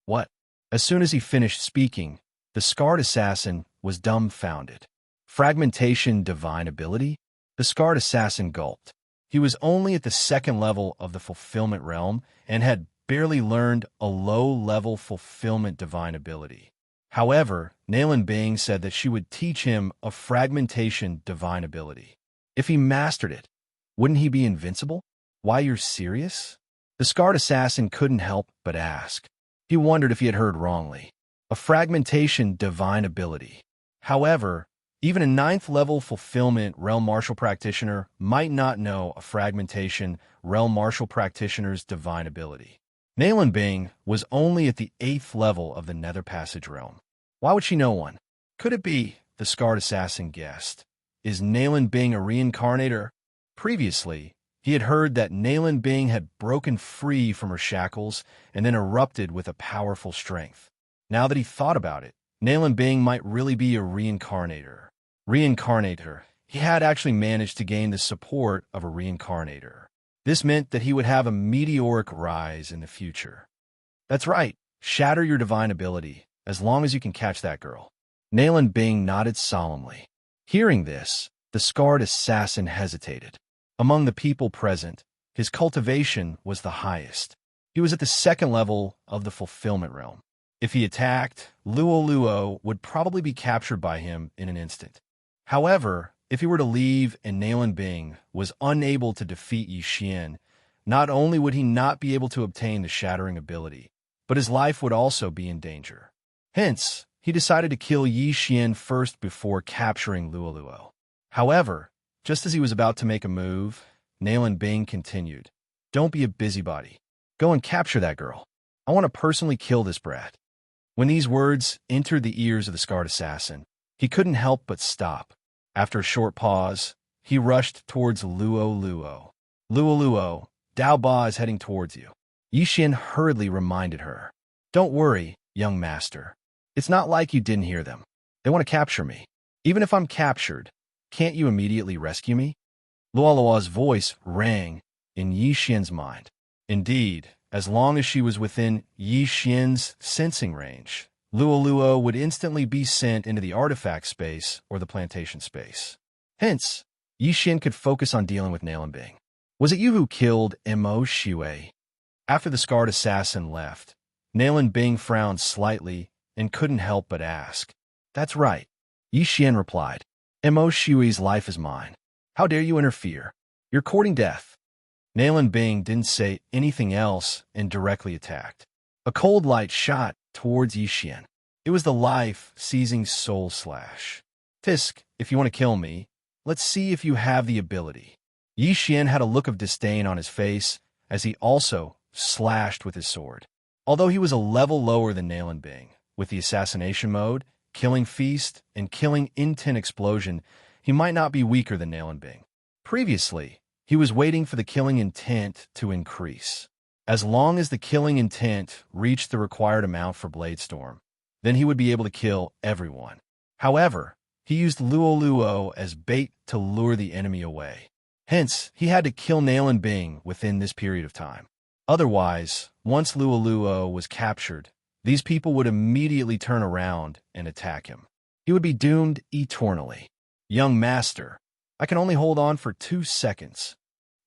What? As soon as he finished speaking, the Scarred Assassin was dumbfounded. Fragmentation divine ability? The Scarred Assassin gulped. He was only at the 2nd level of the Fulfillment Realm and had barely learned a low-level Fulfillment divine ability. However, Nalan Bing said that she would teach him a fragmentation divine ability. If he mastered it, wouldn't he be invincible? Why, you're serious? The Scarred Assassin couldn't help but ask. He wondered if he had heard wrongly. A fragmentation divine ability. However, even a 9th-level fulfillment realm martial practitioner might not know a fragmentation realm martial practitioner's divine ability. Nalan Bing was only at the 8th level of the Nether Passage realm. Why would she know one? Could it be, the scarred assassin guessed, is Nalan Bing a reincarnator? Previously, he had heard that Nalan Bing had broken free from her shackles and then erupted with a powerful strength. Now that he thought about it, Nalan Bing might really be a reincarnator. He had actually managed to gain the support of a reincarnator. This meant that he would have a meteoric rise in the future. That's right, shatter your divine ability, as long as you can catch that girl. Nalan Bing nodded solemnly. Hearing this, the scarred assassin hesitated. Among the people present, his cultivation was the highest. He was at the 2nd level of the fulfillment realm. If he attacked, Luo would probably be captured by him in an instant. However, if he were to leave and Nalan Bing was unable to defeat Yi Xian, not only would he not be able to obtain the shattering ability, but his life would also be in danger. Hence, he decided to kill Yi Xian first before capturing Luo. However, just as he was about to make a move, Nalan Bing continued, "Don't be a busybody. Go and capture that girl. I want to personally kill this brat." When these words entered the ears of the scarred assassin, he couldn't help but stop. After a short pause, he rushed towards Luo. "Luo, Dao Ba is heading towards you." Yi Xian hurriedly reminded her. "Don't worry, young master. It's not like you didn't hear them. They want to capture me. Even if I'm captured, can't you immediately rescue me?" Luo's voice rang in Yi Xian's mind. Indeed, as long as she was within Yi Xian's sensing range, Luo would instantly be sent into the artifact space or the plantation space. Hence, Yi Xian could focus on dealing with Nalan Bing. "Was it you who killed Immerse?" After the scarred assassin left, Nalan Bing frowned slightly and couldn't help but ask. "That's right," Yi Xian replied. "Immerse's life is mine. How dare you interfere? You're courting death." Nalan Bing didn't say anything else and directly attacked. A cold light shot towards Yi Xian. It was the life-seizing soul slash. "Fisk, if you want to kill me, let's see if you have the ability." Yi Xian had a look of disdain on his face as he also slashed with his sword. Although he was a level lower than Nalan Bing, with the assassination mode, killing feast, and killing intent explosion, he might not be weaker than Nalan Bing. Previously, he was waiting for the killing intent to increase. As long as the killing intent reached the required amount for Bladestorm, then he would be able to kill everyone. However, he used Luo as bait to lure the enemy away. Hence, he had to kill Nalan Bing within this period of time. Otherwise, once Luo was captured, these people would immediately turn around and attack him. He would be doomed eternally. "Young master, I can only hold on for 2 seconds,"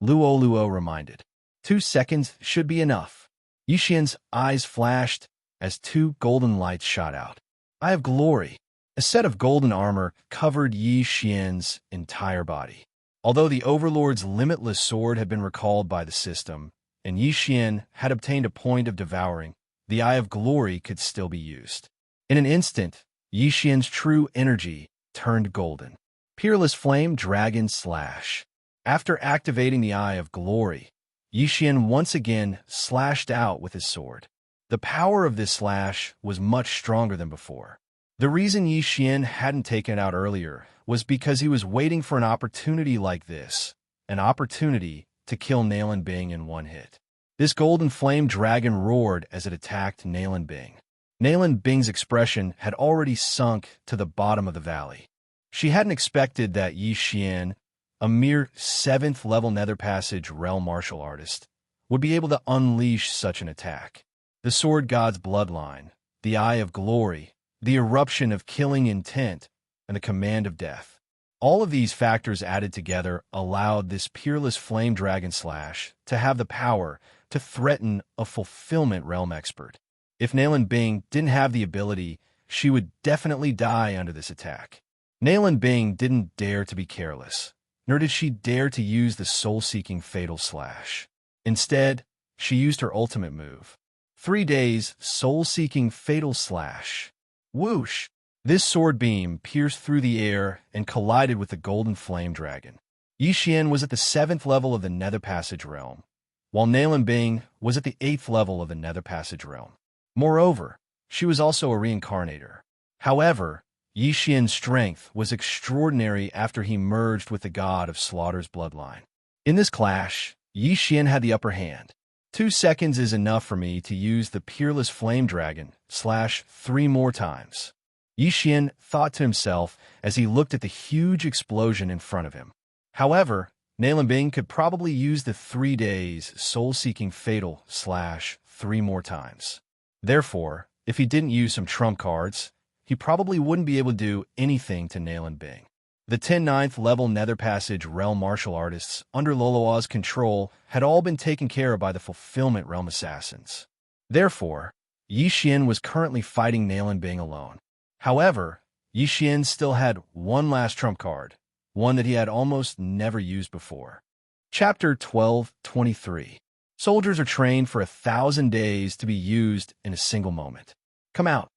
Luo reminded. 2 seconds should be enough." Yi Xian's eyes flashed as 2 golden lights shot out. "I have glory." A set of golden armor covered Yi Xian's entire body. Although the Overlord's limitless sword had been recalled by the system, and Yi Xian had obtained a point of devouring, the Eye of Glory could still be used. In an instant, Yi Xian's true energy turned golden. Peerless Flame Dragon Slash. After activating the Eye of Glory, Yi Xian once again slashed out with his sword. The power of this slash was much stronger than before. The reason Yi Xian hadn't taken it out earlier was because he was waiting for an opportunity like this, an opportunity to kill Nalan Bing in one hit. This golden flame dragon roared as it attacked Nalan Bing. Nalan Bing's expression had already sunk to the bottom of the valley. She hadn't expected that Yi Xian, a mere 7th-level Nether Passage realm martial artist, would be able to unleash such an attack. The Sword God's bloodline, the Eye of Glory, the eruption of killing intent, and the command of death. All of these factors added together allowed this peerless flame dragon slash to have the power to threaten a fulfillment realm expert. If Nalan Bing didn't have the ability, she would definitely die under this attack. Nalan Bing didn't dare to be careless, nor did she dare to use the soul-seeking fatal slash. Instead, she used her ultimate move. 3 days soul-seeking fatal slash. Whoosh! This sword beam pierced through the air and collided with the golden flame dragon. Yi Xian was at the 7th level of the Nether Passage realm, while Nalan Bing was at the 8th level of the Nether Passage realm. Moreover, she was also a reincarnator. However, Yi Xian's strength was extraordinary after he merged with the god of slaughter's bloodline. In this clash, Yi Xian had the upper hand. 2 seconds is enough for me to use the Peerless Flame Dragon / 3 more times. Yi Xian thought to himself as he looked at the huge explosion in front of him. However, Nalan Bing could probably use the 3 days soul-seeking fatal / 3 more times. Therefore, if he didn't use some trump cards, he probably wouldn't be able to do anything to Nalan Bing. The 9th level Nether Passage realm martial artists under Loloa's control had all been taken care of by the Fulfillment Realm assassins. Therefore, Yi Xian was currently fighting Nalan Bing alone. However, Yi Xian still had one last trump card, one that he had almost never used before. Chapter 12:23. Soldiers are trained for 1,000 days to be used in a single moment. Come out.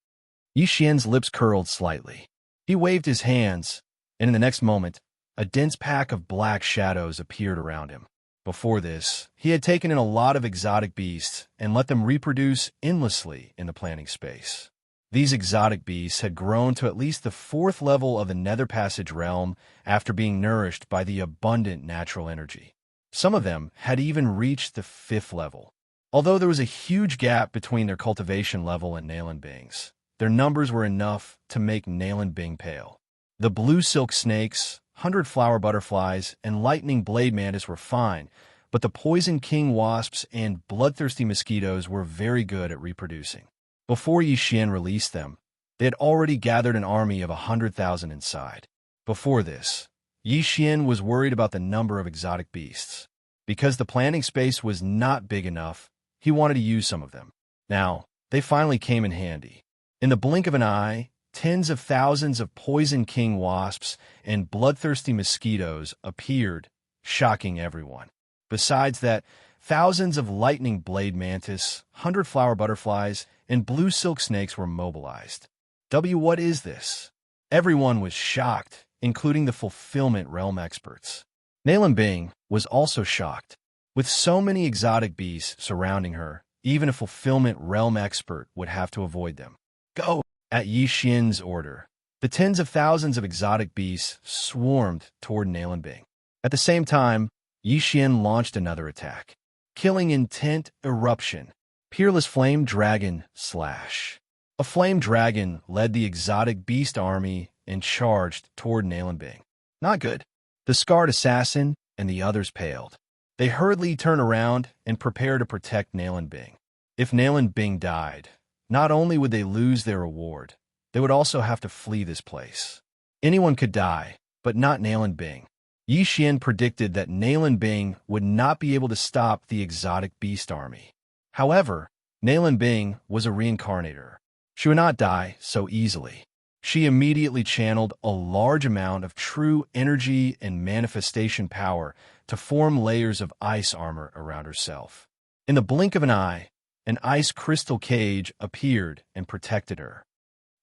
Yi Xian's lips curled slightly. He waved his hands, and in the next moment, a dense pack of black shadows appeared around him. Before this, he had taken in a lot of exotic beasts and let them reproduce endlessly in the planning space. These exotic beasts had grown to at least the 4th level of the Nether Passage realm after being nourished by the abundant natural energy. Some of them had even reached the 5th level. Although there was a huge gap between their cultivation level and Nalan Bing's, their numbers were enough to make Nalan Bing pale. The blue silk snakes, 100 flower butterflies, and lightning blade mantis were fine, but the poison king wasps and bloodthirsty mosquitoes were very good at reproducing. Before Yi Xian released them, they had already gathered an army of 100,000 inside. Before this, Yi Xian was worried about the number of exotic beasts. Because the planting space was not big enough, he wanted to use some of them. Now, they finally came in handy. In the blink of an eye, tens of thousands of poison king wasps and bloodthirsty mosquitoes appeared, shocking everyone. Besides that, thousands of lightning blade mantis, 100 flower butterflies, and blue silk snakes were mobilized. What is this? Everyone was shocked, including the Fulfillment Realm experts. Nalan Bing was also shocked. With so many exotic beasts surrounding her, even a Fulfillment Realm expert would have to avoid them. Go! At Yi Xian's order, the tens of thousands of exotic beasts swarmed toward Nalan Bing. At the same time, Yi Xian launched another attack. Killing Intent Eruption. Peerless Flame Dragon / A flame dragon led the exotic beast army and charged toward Nalan Bing. Not good. The scarred assassin and the others paled. They hurriedly turned around and prepared to protect Nalan Bing. If Nalan Bing died, not only would they lose their reward, they would also have to flee this place. Anyone could die, but not Nalan Bing. Yi Xian predicted that Nalan Bing would not be able to stop the exotic beast army. However, Nalan Bing was a reincarnator. She would not die so easily. She immediately channeled a large amount of true energy and manifestation power to form layers of ice armor around herself. In the blink of an eye, an ice crystal cage appeared and protected her.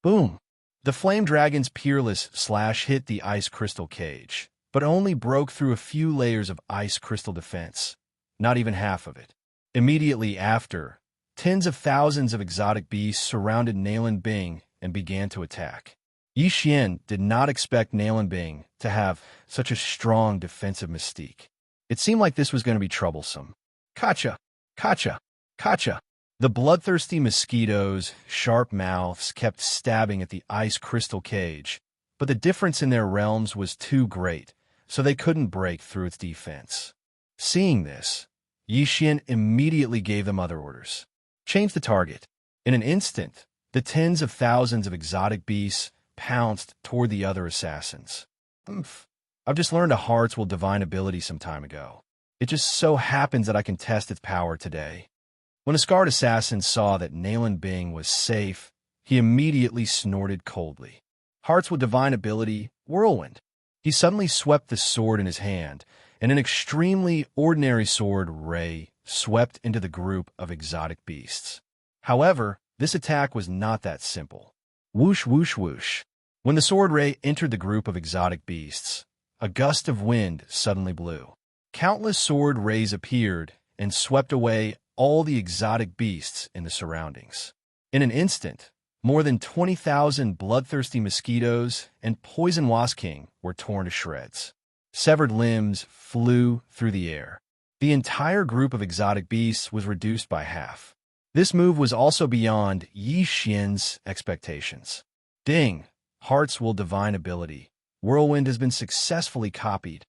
Boom! The flame dragon's peerless / hit the ice crystal cage, but only broke through a few layers of ice crystal defense, not even half of it. Immediately after, tens of thousands of exotic beasts surrounded Nalan Bing and began to attack. Yi Xian did not expect Nalan Bing to have such a strong defensive mystique. It seemed like this was going to be troublesome. Kacha! Kacha! Kacha! The bloodthirsty mosquitoes' sharp mouths kept stabbing at the ice crystal cage, but the difference in their realms was too great, so they couldn't break through its defense. Seeing this, Yi Xian immediately gave them other orders. Change the target. In an instant, the tens of thousands of exotic beasts pounced toward the other assassins. I've just learned a Hearts will divine ability some time ago. It just so happens that I can test its power today. When a scarred assassin saw that Nalan Bing was safe, he immediately snorted coldly. Hearts with divine ability, Whirlwind. He suddenly swept the sword in his hand, and an extremely ordinary sword ray swept into the group of exotic beasts. However, this attack was not that simple. Whoosh, whoosh, whoosh. When the sword ray entered the group of exotic beasts, a gust of wind suddenly blew. Countless sword rays appeared and swept away all the exotic beasts in the surroundings. In an instant, more than 20,000 bloodthirsty mosquitoes and poison wasp king were torn to shreds. Severed limbs flew through the air. The entire group of exotic beasts was reduced by half. This move was also beyond Yi Xian's expectations. Ding! Heart's will divine ability. Whirlwind has been successfully copied.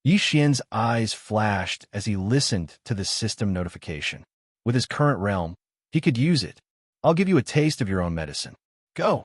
Yi Xian's eyes flashed as he listened to the system notification. With his current realm, he could use it. I'll give you a taste of your own medicine. Go!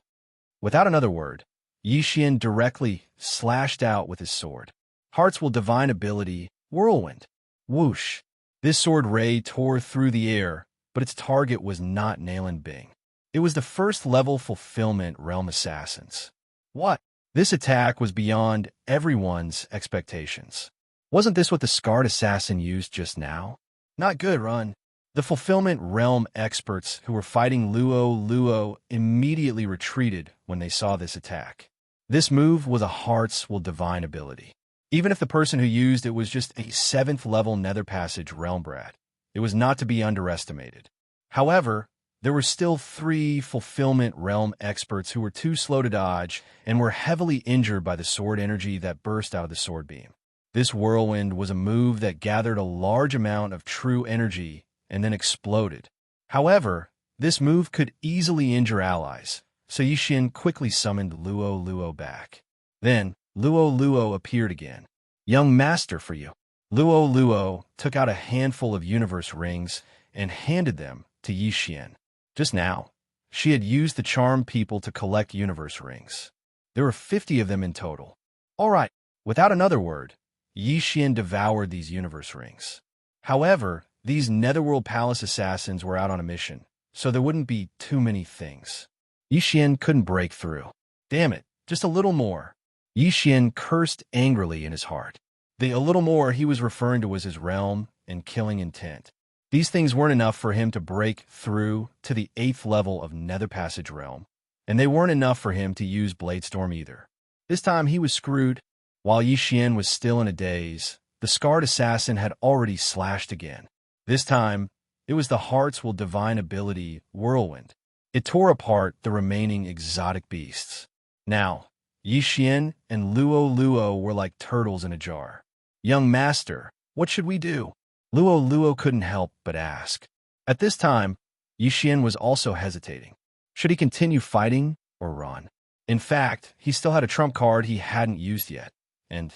Without another word, Yi Xian directly slashed out with his sword. Heart's will divine ability, Whirlwind. Whoosh! This sword ray tore through the air, but its target was not Nalan Bing. It was the first-level fulfillment realm assassins. What? This attack was beyond everyone's expectations. Wasn't this what the scarred assassin used just now? Not good, Run. The fulfillment realm experts who were fighting Luo immediately retreated when they saw this attack. This move was a Heart's will divine ability. Even if the person who used it was just a 7th-level Nether Passage realm brat, it was not to be underestimated. However, there were still 3 fulfillment realm experts who were too slow to dodge and were heavily injured by the sword energy that burst out of the sword beam. This whirlwind was a move that gathered a large amount of true energy and then exploded. However, this move could easily injure allies, so Yi Xian quickly summoned Luo back. Then, Luo appeared again. Young master for you. Luo took out a handful of universe rings and handed them to Yi Xian. Just now, she had used the charm people to collect universe rings. There were 50 of them in total. All right, without another word, Yi Xian devoured these universe rings. However, these Netherworld Palace assassins were out on a mission, so there wouldn't be too many things. Yi Xian couldn't break through. Damn it, just a little more. Yi Xian cursed angrily in his heart. The a little more he was referring to was his realm and killing intent. These things weren't enough for him to break through to the 8th level of Nether Passage realm, and they weren't enough for him to use Bladestorm either. This time he was screwed. While Yi Xian was still in a daze, the scarred assassin had already slashed again. This time, it was the Heart's will divine ability, Whirlwind. It tore apart the remaining exotic beasts. Now, Yi Xian and Luo were like turtles in a jar. Young master, what should we do? Luo couldn't help but ask. At this time, Yi Xian was also hesitating. Should he continue fighting or run? In fact, he still had a trump card he hadn't used yet, and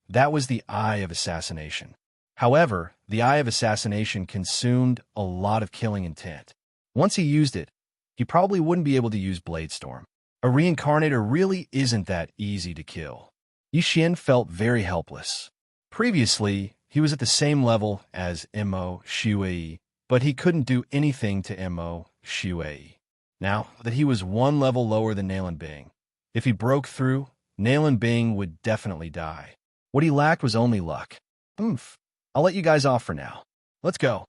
that was the Eye of Assassination. However, the Eye of Assassination consumed a lot of killing intent. Once he used it, he probably wouldn't be able to use Bladestorm. A reincarnator really isn't that easy to kill. Yi Xian felt very helpless. Previously, he was at the same level as Mo Shui, but he couldn't do anything to Mo Shui. Now that he was 1 level lower than Nalan Bing, if he broke through, Nalan Bing would definitely die. What he lacked was only luck. I'll let you guys off for now. Let's go.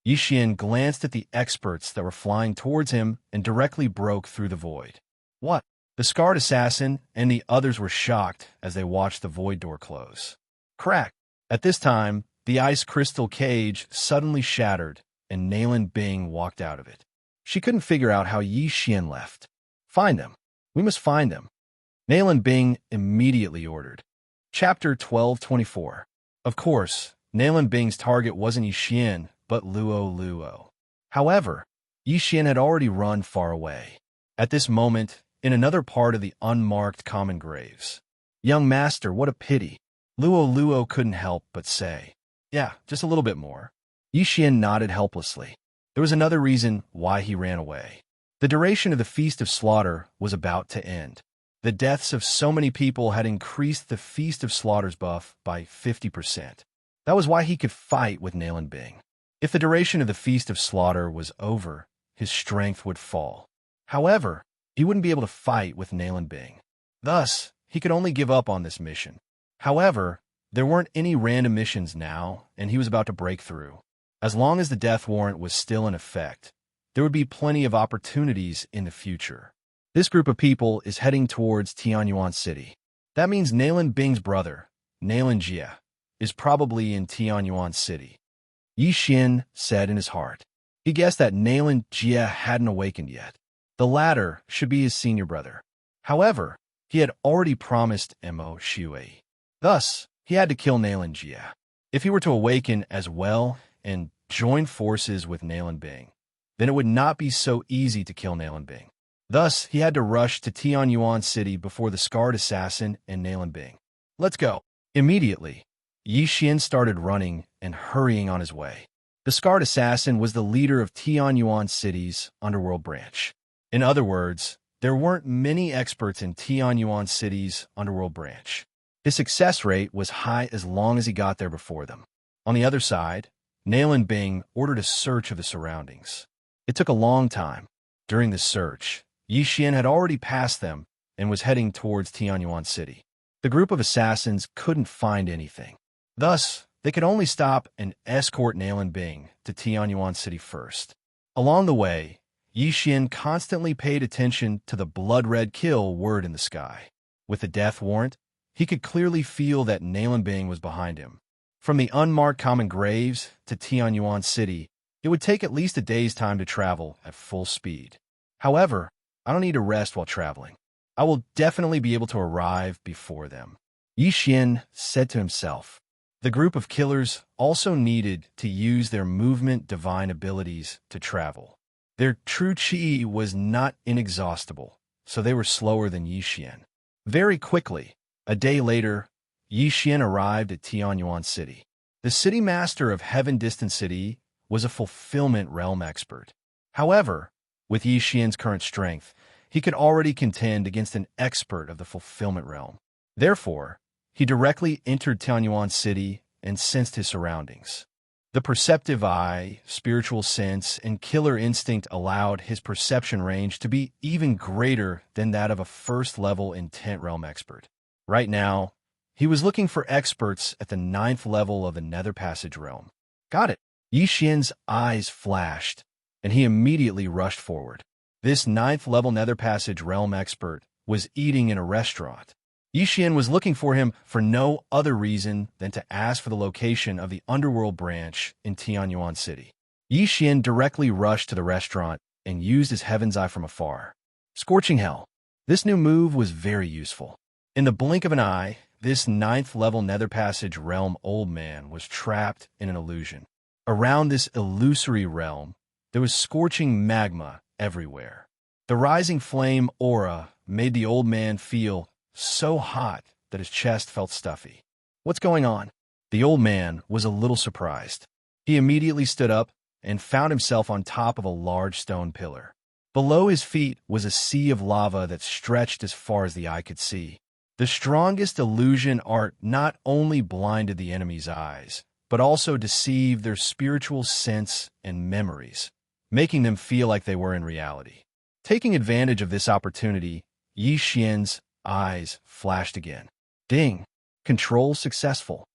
Yi Xian glanced at the experts that were flying towards him and directly broke through the void. What? The scarred assassin and the others were shocked as they watched the void door close. Crack! At this time, the ice crystal cage suddenly shattered and Nalan Bing walked out of it. She couldn't figure out how Yi Xian left. Find them. We must find them. Nalan Bing immediately ordered. Chapter 1224. Of course, Nalan Bing's target wasn't Yi Xian, but Luo. However, Yi Xian had already run far away. At this moment, in another part of the unmarked common graves. Young master, what a pity. Luo couldn't help but say. Yeah, just a little bit more. Yi Xian nodded helplessly. There was another reason why he ran away. The duration of the Feast of Slaughter was about to end. The deaths of so many people had increased the Feast of Slaughter's buff by 50%. That was why he could fight with Nalan Bing. If the duration of the Feast of Slaughter was over, his strength would fall. However, he wouldn't be able to fight with Nalan Bing. Thus, he could only give up on this mission. However, there weren't any random missions now, and he was about to break through. As long as the death warrant was still in effect, there would be plenty of opportunities in the future. This group of people is heading towards Tianyuan City. That means Nalan Bing's brother, Nalan Jia, is probably in Tianyuan City. Yi Xian said in his heart. He guessed that Nalan Jia hadn't awakened yet. The latter should be his senior brother. However, he had already promised Mo Shui. Thus, he had to kill Nalan Jia. If he were to awaken as well and join forces with Nalan Bing, then it would not be so easy to kill Nalan Bing. Thus, he had to rush to Tianyuan City before the scarred assassin and Nalan Bing. Let's go. Immediately, Yi Xian started running and hurrying on his way. The scarred assassin was the leader of Tianyuan City's underworld branch. In other words, there weren't many experts in Tianyuan City's underworld branch. His success rate was high as long as he got there before them. On the other side, Nalan Bing ordered a search of the surroundings. It took a long time. During the search, Yi Xian had already passed them and was heading towards Tianyuan City. The group of assassins couldn't find anything. Thus, they could only stop and escort Nalan Bing to Tianyuan City first. Along the way, Yi Xian constantly paid attention to the blood-red kill word in the sky. With the death warrant, he could clearly feel that Nalan Bing was behind him. From the unmarked common graves to Tianyuan City, it would take at least a day's time to travel at full speed. However, I don't need to rest while traveling. I will definitely be able to arrive before them. Yi Xian said to himself. The group of killers also needed to use their movement divine abilities to travel. Their true chi was not inexhaustible, so they were slower than Yi Xian. Very quickly, a day later, Yi Xian arrived at Tianyuan City. The city master of Heaven Distant City was a fulfillment realm expert. However, with Yi Xian's current strength, he could already contend against an expert of the fulfillment realm. Therefore, he directly entered Tianyuan City and sensed his surroundings. The perceptive eye, spiritual sense, and killer instinct allowed his perception range to be even greater than that of a first-level intent realm expert. Right now, he was looking for experts at the 9th level of the Nether Passage realm. Got it. Yi Xian's eyes flashed, and he immediately rushed forward. This 9th level Nether Passage realm expert was eating in a restaurant. Yi Xian was looking for him for no other reason than to ask for the location of the underworld branch in Tianyuan City. Yi Xian directly rushed to the restaurant and used his Heaven's Eye from afar. Scorching Hell. This new move was very useful. In the blink of an eye, this 9th level Nether Passage realm old man was trapped in an illusion. Around this illusory realm, there was scorching magma everywhere. The rising flame aura made the old man feel so hot that his chest felt stuffy. What's going on? The old man was a little surprised. He immediately stood up and found himself on top of a large stone pillar. Below his feet was a sea of lava that stretched as far as the eye could see. The strongest illusion art not only blinded the enemy's eyes, but also deceived their spiritual sense and memories, making them feel like they were in reality. Taking advantage of this opportunity, Yi Xian's eyes flashed again. Ding! Control successful.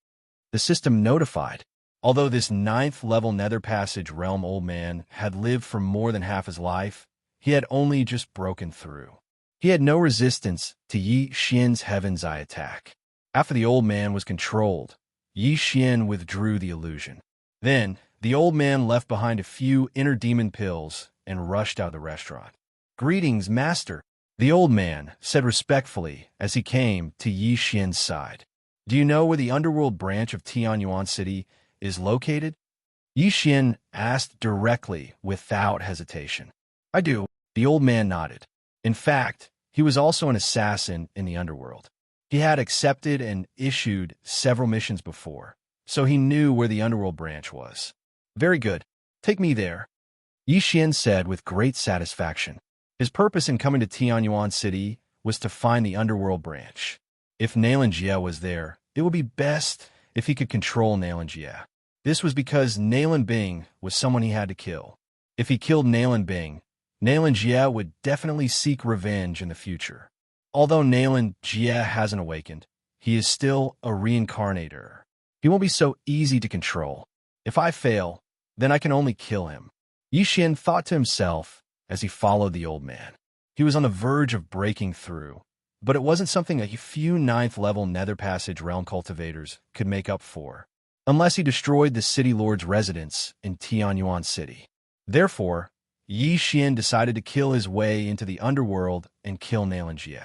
The system notified. Although this 9th level Nether Passage realm old man had lived for more than half his life, he had only just broken through. He had no resistance to Yi Xian's Heaven's Eye attack. After the old man was controlled, Yi Xian withdrew the illusion. Then, the old man left behind a few inner demon pills and rushed out of the restaurant. Greetings, master, the old man said respectfully as he came to Yi Xian's side. Do you know where the underworld branch of Tianyuan City is located? Yi Xian asked directly without hesitation. I do. The old man nodded. In fact, he was also an assassin in the underworld. He had accepted and issued several missions before, so he knew where the underworld branch was. Very good. Take me there, Yi Xian said with great satisfaction. His purpose in coming to Tianyuan City was to find the underworld branch. If Nalan Jia was there, it would be best if he could control Nalan Jia. This was because Nalan Bing was someone he had to kill. If he killed Nalan Bing, Nalan Jia would definitely seek revenge in the future. Although Nalan Jia hasn't awakened, he is still a reincarnator. He won't be so easy to control. If I fail, then I can only kill him. Yi Xian thought to himself as he followed the old man. He was on the verge of breaking through, but it wasn't something a few ninth-level Nether Passage realm cultivators could make up for, unless he destroyed the City Lord's residence in Tianyuan City. Therefore, Yi Xian decided to kill his way into the underworld and kill Nalanjie.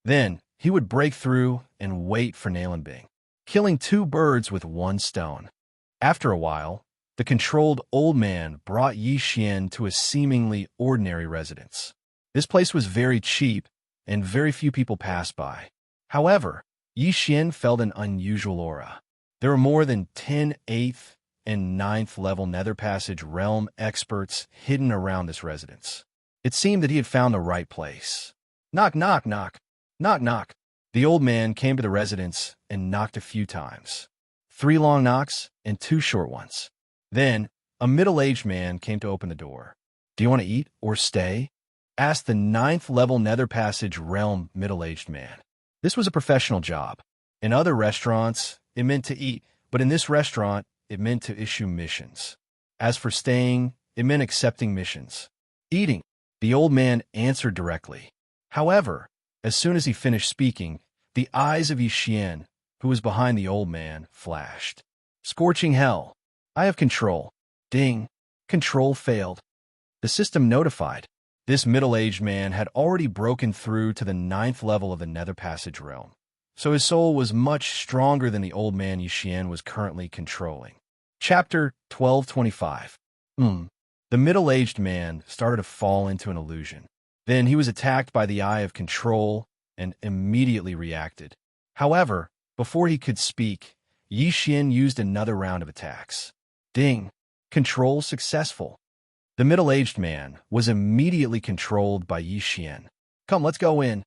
Then, he would break through and wait for Nalanbing, killing two birds with one stone. After a while, the controlled old man brought Yi Xian to a seemingly ordinary residence. This place was very cheap, and very few people passed by. However, Yi Xian felt an unusual aura. There were more than 10 8th and 9th level Nether Passage realm experts hidden around this residence. It seemed that he had found the right place. Knock, knock, knock. Knock, knock. The old man came to the residence and knocked a few times. 3 long knocks and 2 short ones. Then, a middle-aged man came to open the door. "Do you want to eat or stay?" asked the 9th level Nether Passage realm middle-aged man. This was a professional job. In other restaurants, it meant to eat, but in this restaurant, it meant to issue missions. As for staying, it meant accepting missions. Eating, the old man answered directly. However, as soon as he finished speaking, the eyes of Yi Xian, who was behind the old man, flashed. "Scorching hell. I have control." Ding. Control failed. The system notified. This middle-aged man had already broken through to the 9th level of the Nether Passage realm, so his soul was much stronger than the old man Yi Xian was currently controlling. Chapter 1225. The middle-aged man started to fall into an illusion. Then he was attacked by the Eye of Control and immediately reacted. However, before he could speak, Yi Xian used another round of attacks. Ding. Control successful. The middle-aged man was immediately controlled by Yi Xian. "Come, let's go in."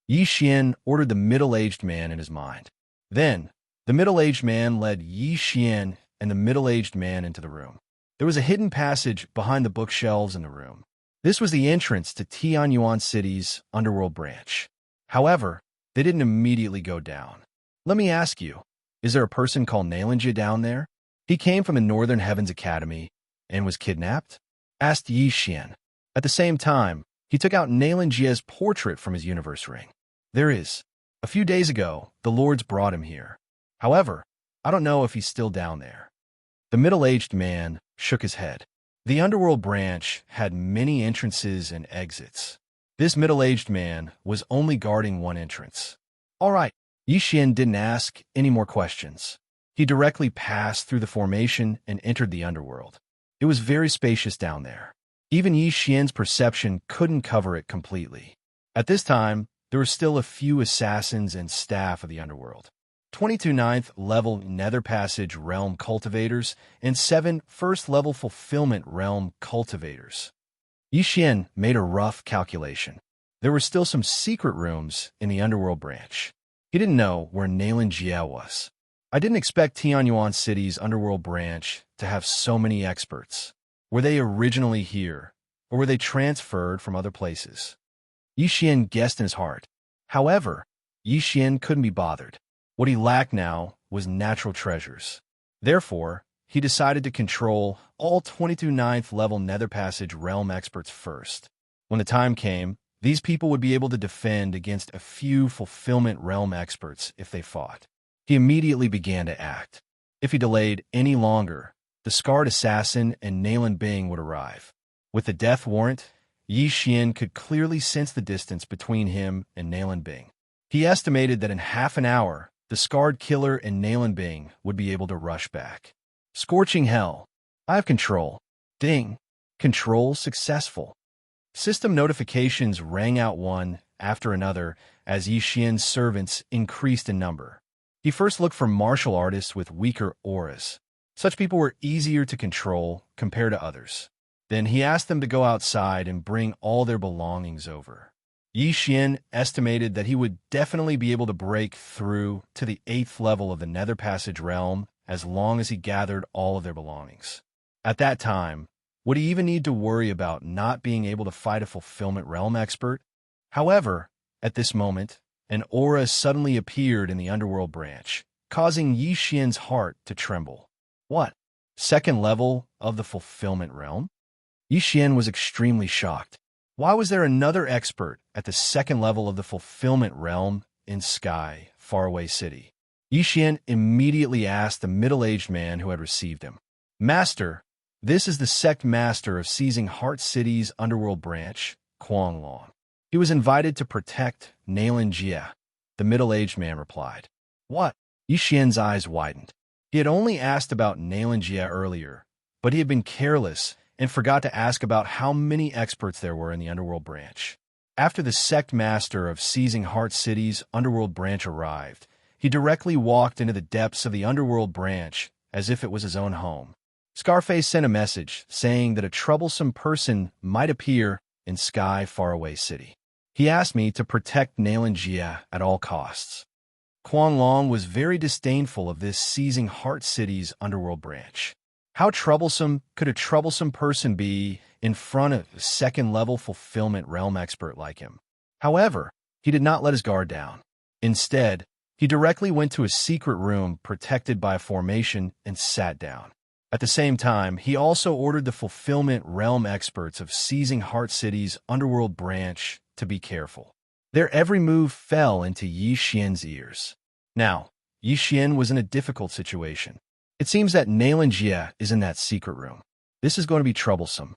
Yi Xian ordered the middle-aged man in his mind. Then, the middle-aged man led Yi Xian and the middle-aged man into the room. There was a hidden passage behind the bookshelves in the room. This was the entrance to Tianyuan City's underworld branch. However, they didn't immediately go down. "Let me ask you, is there a person called Nalanjie down there? He came from the Northern Heavens Academy and was kidnapped?" asked Yi Xian. At the same time, he took out Nalanjie's portrait from his universe ring. "There is. A few days ago, the lords brought him here. However, I don't know if he's still down there." The middle-aged man shook his head. The underworld branch had many entrances and exits. This middle-aged man was only guarding one entrance. All right, Yi Xian didn't ask any more questions. He directly passed through the formation and entered the underworld. It was very spacious down there. Even Yi Xian's perception couldn't cover it completely. At this time, there were still a few assassins and staff of the underworld. 22 9th level Nether Passage realm cultivators and 7 1st level fulfillment realm cultivators. Yi Xian made a rough calculation. There were still some secret rooms in the underworld branch. He didn't know where Nalanjie was. I didn't expect Tianyuan City's underworld branch to have so many experts. Were they originally here, or were they transferred from other places? Yi Xian guessed in his heart. However, Yi Xian couldn't be bothered. What he lacked now was natural treasures. Therefore, he decided to control all 22 9th level Nether Passage realm experts first. When the time came, these people would be able to defend against a few fulfillment realm experts if they fought. He immediately began to act. If he delayed any longer, the scarred assassin and Nalanbing would arrive. With the death warrant, Yi Xian could clearly sense the distance between him and Nalanbing. He estimated that in half an hour, the scarred killer and Nalanbing would be able to rush back. Scorching hell. I have control. Ding. Control successful. System notifications rang out one after another as Yi Xian's servants increased in number. He first looked for martial artists with weaker auras. Such people were easier to control compared to others. Then he asked them to go outside and bring all their belongings over. Yi Xian estimated that he would definitely be able to break through to the 8th level of the Nether Passage realm as long as he gathered all of their belongings. At that time, would he even need to worry about not being able to fight a fulfillment realm expert? However, at this moment, an aura suddenly appeared in the underworld branch, causing Yi Xian's heart to tremble. What? 2nd level of the fulfillment realm? Yi Xian was extremely shocked. Why was there another expert at the second level of the fulfillment realm in Sky, Faraway City? Yixian immediately asked the middle-aged man who had received him. Master, this is the sect master of Seizing Heart City's underworld branch, Kuang Long. He was invited to protect Nailan Jia, the middle-aged man replied. What? Yixian's eyes widened. He had only asked about Nailan Jia earlier, but he had been careless and forgot to ask about how many experts there were in the underworld branch. After the sect master of Seizing Heart City's underworld branch arrived, he directly walked into the depths of the underworld branch as if it was his own home. Scarface sent a message saying that a troublesome person might appear in Sky, Faraway City. He asked me to protect Nailan Jia at all costs. Kuang Long was very disdainful of this Seizing Heart City's underworld branch. How troublesome could a troublesome person be in front of a second-level fulfillment realm expert like him? However, he did not let his guard down. Instead, he directly went to a secret room protected by a formation and sat down. At the same time, he also ordered the fulfillment realm experts of Seizing Heart City's underworld branch to be careful. Their every move fell into Yixian's ears. Now, Yixian was in a difficult situation. It seems that Nailan Jia is in that secret room. This is going to be troublesome.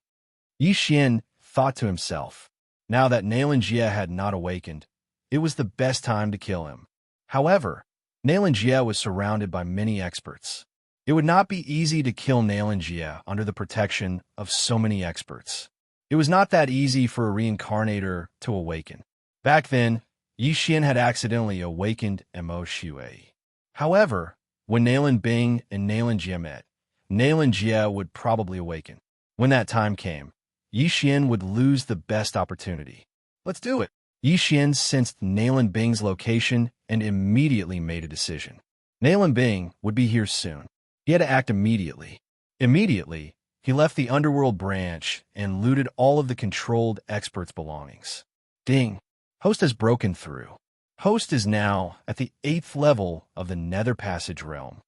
Yixian thought to himself. Now that Nailan Jia had not awakened, it was the best time to kill him. However, Nailan Jia was surrounded by many experts. It would not be easy to kill Nailan Jia under the protection of so many experts. It was not that easy for a reincarnator to awaken. Back then, Yixian had accidentally awakened Mo Shui. However, when Nailan Bing and Nailan Jia met, Nailan Jia would probably awaken. When that time came, Yixian would lose the best opportunity. Let's do it. Yixian sensed Nailan Bing's location and immediately made a decision. Nailan Bing would be here soon. He had to act immediately. Immediately, he left the underworld branch and looted all of the controlled experts' belongings. Ding! Host has broken through. Host is now at the 8th level of the Nether Passage realm.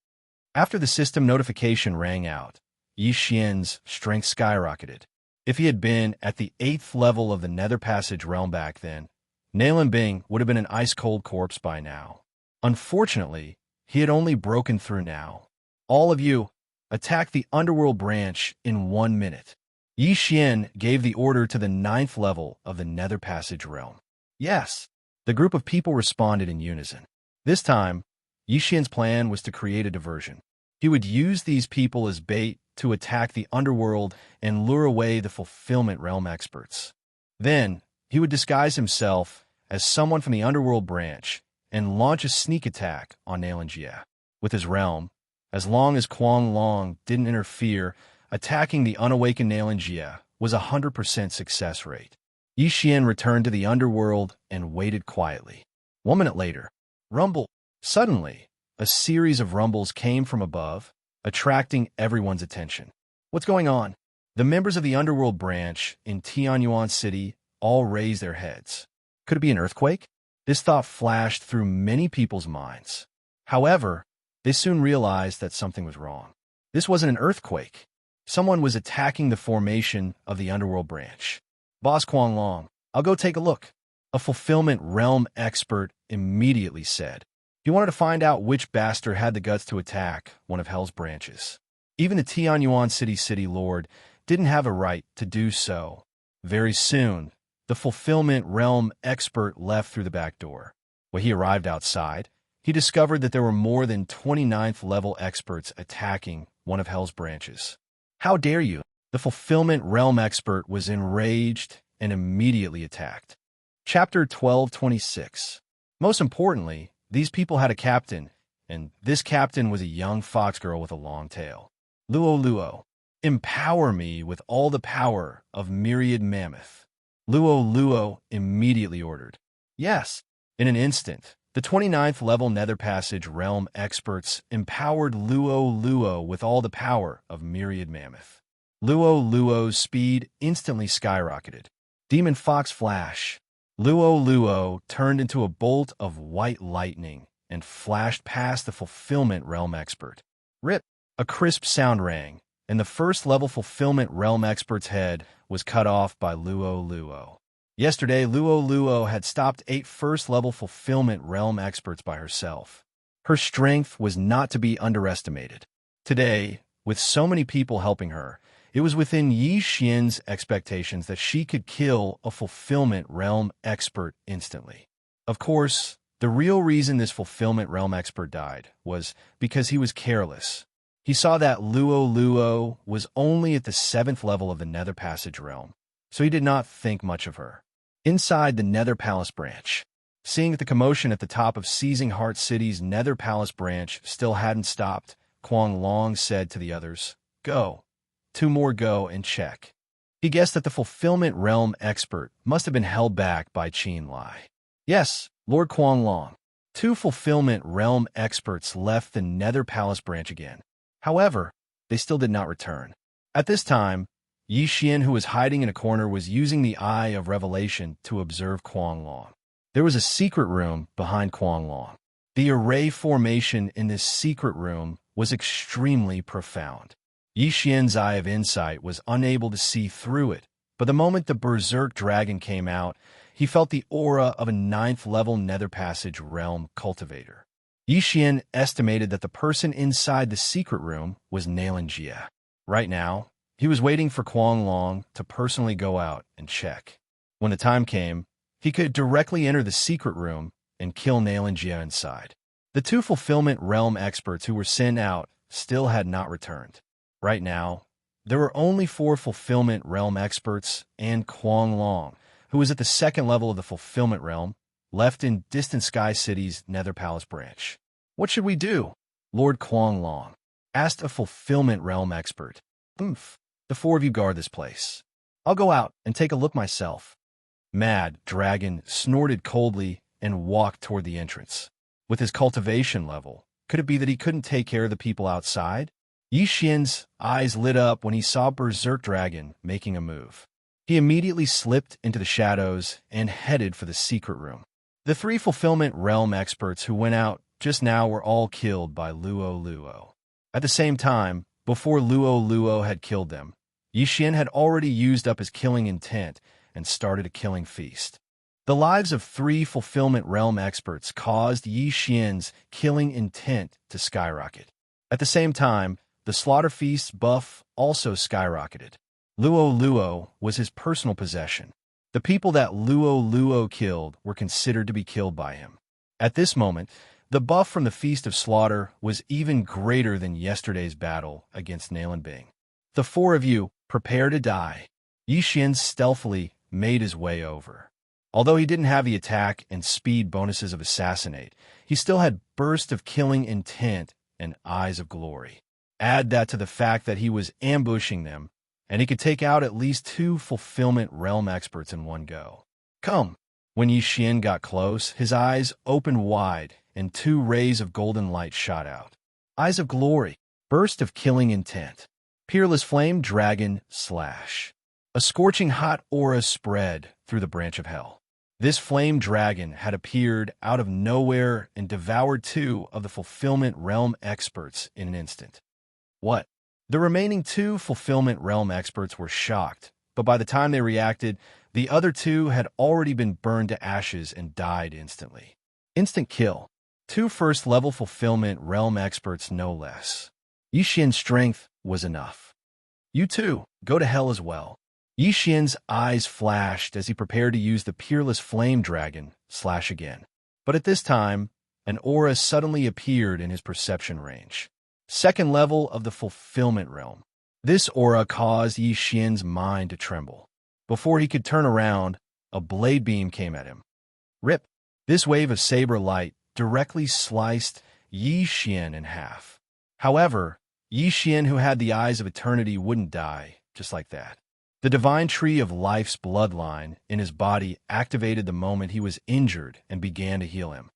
After the system notification rang out, Yixian's strength skyrocketed. If he had been at the 8th level of the Nether Passage realm back then, Nailan Bing would have been an ice-cold corpse by now. Unfortunately, he had only broken through now. All of you, attack the underworld branch in 1 minute. Yixian gave the order to the 9th level of the Nether Passage realm. Yes. The group of people responded in unison. This time, Yixian's plan was to create a diversion. He would use these people as bait to attack the underworld and lure away the fulfillment realm experts. Then, he would disguise himself as someone from the underworld branch and launch a sneak attack on Nailan Jia. With his realm, as long as Kuang Long didn't interfere, attacking the unawakened Nailan Jia was a 100% success rate. Yixian returned to the underworld and waited quietly. 1 minute later, rumble. Suddenly, a series of rumbles came from above, attracting everyone's attention. What's going on? The members of the underworld branch in Tianyuan City all raised their heads. Could it be an earthquake? This thought flashed through many people's minds. However, they soon realized that something was wrong. This wasn't an earthquake. Someone was attacking the formation of the underworld branch. Boss Kuang Long, I'll go take a look. A fulfillment realm expert immediately said. He wanted to find out which bastard had the guts to attack one of Hell's branches. Even the Tianyuan City Lord didn't have a right to do so. Very soon, the fulfillment realm expert left through the back door. When he arrived outside, he discovered that there were more than 29th level experts attacking one of Hell's branches. How dare you? The fulfillment realm expert was enraged and immediately attacked. Chapter 1226. Most importantly, these people had a captain, and this captain was a young fox girl with a long tail. Luo, empower me with all the power of Myriad Mammoth. Luo immediately ordered. Yes. In an instant, the 29th level Nether Passage realm experts empowered Luo with all the power of Myriad Mammoth. Luo's speed instantly skyrocketed. Demon Fox Flash. Luo turned into a bolt of white lightning and flashed past the fulfillment realm expert. Rip! A crisp sound rang, and the first level fulfillment realm expert's head was cut off by Luo. Yesterday, Luo had stopped 8 first-level fulfillment realm experts by herself. Her strength was not to be underestimated. Today, with so many people helping her, it was within Yi Xian's expectations that she could kill a fulfillment realm expert instantly. Of course, the real reason this fulfillment realm expert died was because he was careless. He saw that Luo was only at the 7th level of the Nether Passage realm, so he did not think much of her. Inside the Nether Palace branch, seeing that the commotion at the top of Seizing Heart City's Nether Palace branch still hadn't stopped, Kuang Long said to the others, "Go. 2 more go and check." He guessed that the fulfillment realm expert must have been held back by Qin Lai. Yes, Lord Kuang Long. 2 fulfillment realm experts left the Nether Palace branch again. However, they still did not return. At this time, Yi Xian, who was hiding in a corner, was using the Eye of Revelation to observe Kuang Long. There was a secret room behind Kuang Long. The array formation in this secret room was extremely profound. Yi Xian's Eye of Insight was unable to see through it, but the moment the Berserk Dragon came out, he felt the aura of a 9th-level Nether Passage realm cultivator. Yi Xian estimated that the person inside the secret room was Nalan Jia. Right now, he was waiting for Kuang Long to personally go out and check. When the time came, he could directly enter the secret room and kill Nalan Jia inside. The 2 fulfillment realm experts who were sent out still had not returned. Right now, there were only 4 fulfillment realm experts and Kuang Long, who was at the 2nd level of the fulfillment realm, left in Distant Sky City's Nether Palace branch. "What should we do?" Lord Kuang Long asked a fulfillment realm expert. The 4 of you guard this place. I'll go out and take a look myself." Mad Dragon snorted coldly and walked toward the entrance. With his cultivation level, could it be that he couldn't take care of the people outside? Yi Xian's eyes lit up when he saw Berserk Dragon making a move. He immediately slipped into the shadows and headed for the secret room. The 3 fulfillment realm experts who went out just now were all killed by Luo. At the same time, before Luo had killed them, Yi Xian had already used up his killing intent and started a killing feast. The lives of 3 fulfillment realm experts caused Yi Xian's killing intent to skyrocket. At the same time, the slaughter feast's buff also skyrocketed. Luo was his personal possession. The people that Luo killed were considered to be killed by him. At this moment, the buff from the Feast of Slaughter was even greater than yesterday's battle against Nalan Bing. "The 4 of you, prepare to die." Yi Xian stealthily made his way over. Although he didn't have the attack and speed bonuses of Assassinate, he still had Burst of Killing Intent and Eyes of Glory. Add that to the fact that he was ambushing them, and he could take out at least 2 fulfillment realm experts in one go. "Come!" When Yi Xian got close, his eyes opened wide, and 2 rays of golden light shot out. Eyes of Glory, Burst of Killing Intent, Peerless Flame Dragon Slash. A scorching hot aura spread through the branch of hell. This flame dragon had appeared out of nowhere and devoured 2 of the fulfillment realm experts in an instant. What? The remaining 2 fulfillment realm experts were shocked, but by the time they reacted, the other 2 had already been burned to ashes and died instantly. Instant kill. 2 first-level fulfillment realm experts, no less. Yi Xian's strength was enough. "You too, go to hell as well." Yi Xian's eyes flashed as he prepared to use the Peerless Flame Dragon Slash again. But at this time, an aura suddenly appeared in his perception range. 2nd level of the Fulfillment Realm. This aura caused Yi Xian's mind to tremble. Before he could turn around, a blade beam came at him. Rip! This wave of saber light directly sliced Yi Xian in half. However, Yi Xian, who had the eyes of eternity, wouldn't die just like that. The divine tree of life's bloodline in his body activated the moment he was injured and began to heal him.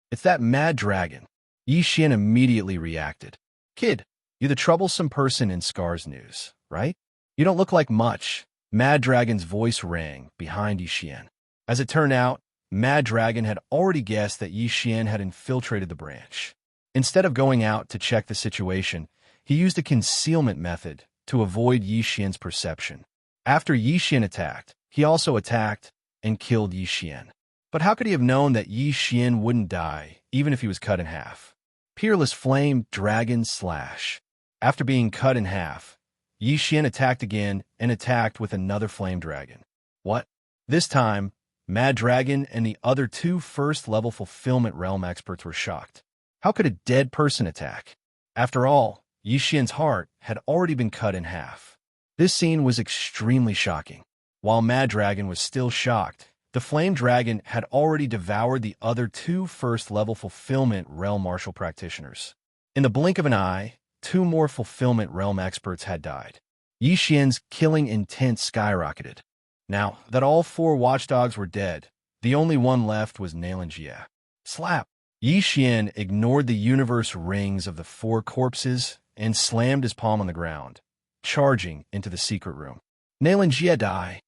"It's that mad dragon." Yi Xian immediately reacted. "Kid, you're the troublesome person in Scar's news, right? You don't look like much." Mad Dragon's voice rang behind Yi Xian. As it turned out, Mad Dragon had already guessed that Yi Xian had infiltrated the branch. Instead of going out to check the situation, he used a concealment method to avoid Yi Xian's perception. After Yi Xian attacked, he also attacked and killed Yi Xian. But how could he have known that Yi Xian wouldn't die, even if he was cut in half? Peerless Flame Dragon Slash. After being cut in half, Yi Xian attacked again and attacked with another flame dragon. What? This time, Mad Dragon and the other two first-level Fulfillment Realm experts were shocked. How could a dead person attack? After all, Yi Xian's heart had already been cut in half. This scene was extremely shocking. While Mad Dragon was still shocked, the Flame Dragon had already devoured the other two first-level Fulfillment Realm martial practitioners. In the blink of an eye, two more Fulfillment Realm experts had died. Yi Xian's killing intent skyrocketed. Now that all four watchdogs were dead, the only one left was Nailan Jie. Slap! Yi Xian ignored the universe rings of the four corpses and slammed his palm on the ground, charging into the secret room. Nailan Jie die.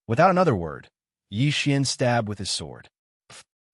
Without another word, Yi Xian stabbed with his sword.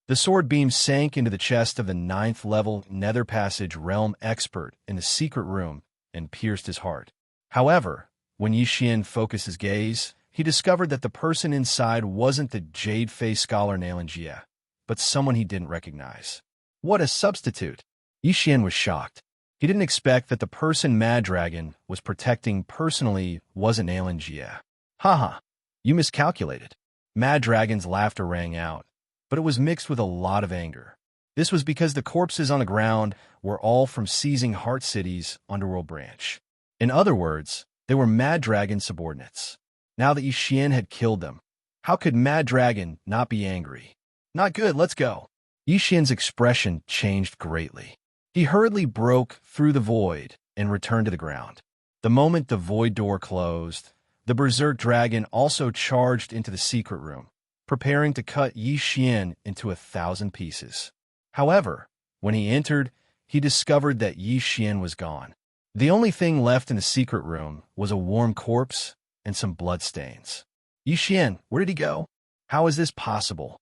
The sword beam sank into the chest of the 9th-level Nether Passage Realm expert in the secret room and pierced his heart. However, when Yi Xian focused his gaze, he discovered that the person inside wasn't the Jade-Face scholar Nailan Jie, but someone he didn't recognize. What a substitute! Yi Xian was shocked. He didn't expect that the person Mad Dragon was protecting personally wasn't Nailan Jie. Haha, you miscalculated. Mad Dragon's laughter rang out, but it was mixed with a lot of anger. This was because the corpses on the ground were all from seizing Heart City's underworld branch. In other words, they were Mad Dragon's subordinates. Now that Yi Xian had killed them, how could Mad Dragon not be angry? Not good, let's go. Yi Xian's expression changed greatly. He hurriedly broke through the void and returned to the ground. The moment the void door closed, the Berserk Dragon also charged into the secret room, preparing to cut Yi Xian into 1,000 pieces. However, when he entered, he discovered that Yi Xian was gone. The only thing left in the secret room was a warm corpse and some bloodstains. Yi Xian, where did he go? How is this possible?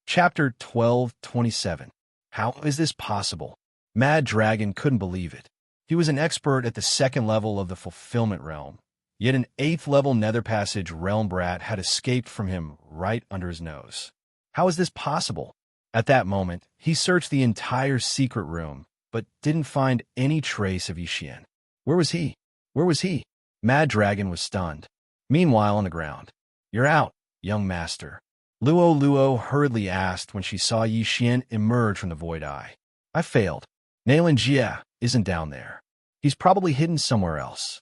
Chapter 12:27. How is this possible? Mad Dragon couldn't believe it. He was an expert at the 2nd level of the Fulfillment Realm, yet an 8th-level Nether Passage Realm brat had escaped from him right under his nose. How is this possible? At that moment, he searched the entire secret room, but didn't find any trace of Yi Xian. Where was he? Where was he? Mad Dragon was stunned. Meanwhile, on the ground, "You're out, young master," Luo hurriedly asked when she saw Yi Xian emerge from the void eye. "I failed. Nailan Jie isn't down there. He's probably hidden somewhere else."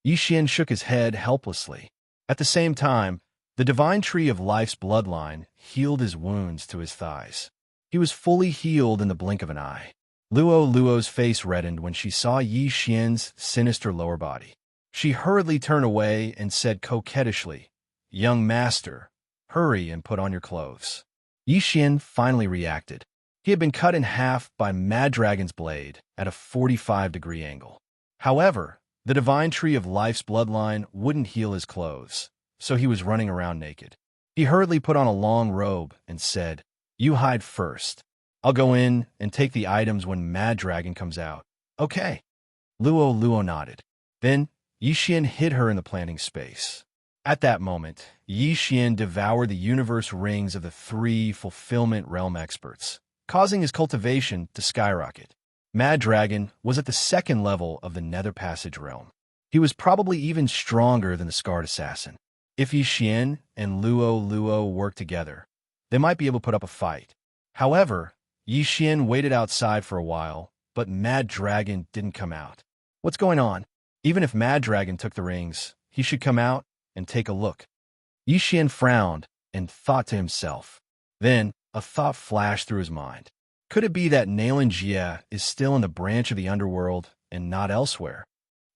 Yi Xian shook his head helplessly. At the same time, the divine tree of life's bloodline healed his wounds to his thighs. He was fully healed in the blink of an eye. Luo's face reddened when she saw Yi Xian's sinister lower body. She hurriedly turned away and said coquettishly, "Young master, hurry and put on your clothes." Yi Xian finally reacted. He had been cut in half by Mad Dragon's blade at a 45-degree angle. However, the divine tree of life's bloodline wouldn't heal his clothes, so he was running around naked. He hurriedly put on a long robe and said, "You hide first. I'll go in and take the items when Mad Dragon comes out." "Okay." Luo nodded. Then Yi Xian hid her in the planting space. At that moment, Yi Xian devoured the universe rings of the 3 Fulfillment Realm experts, causing his cultivation to skyrocket. Mad Dragon was at the 2nd level of the Nether Passage Realm. He was probably even stronger than the Scarred Assassin. If Yi Xian and Luo worked together, they might be able to put up a fight. However, Yi Xian waited outside for a while, but Mad Dragon didn't come out. What's going on? Even if Mad Dragon took the rings, he should come out and take a look. Yi Xian frowned and thought to himself. Then a thought flashed through his mind. Could it be that Nailan Jie is still in the branch of the underworld and not elsewhere?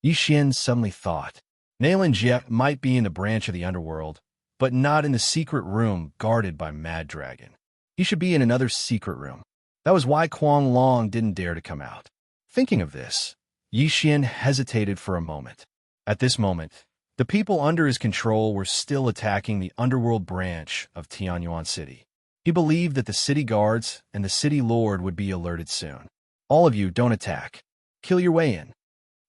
Yi Xian suddenly thought. Nailan Jie might be in the branch of the underworld, but not in the secret room guarded by Mad Dragon. He should be in another secret room. That was why Kuang Long didn't dare to come out. Thinking of this, Yi Xian hesitated for a moment. At this moment, the people under his control were still attacking the underworld branch of Tianyuan City. He believed that the city guards and the city lord would be alerted soon. "All of you, don't attack. Kill your way in,"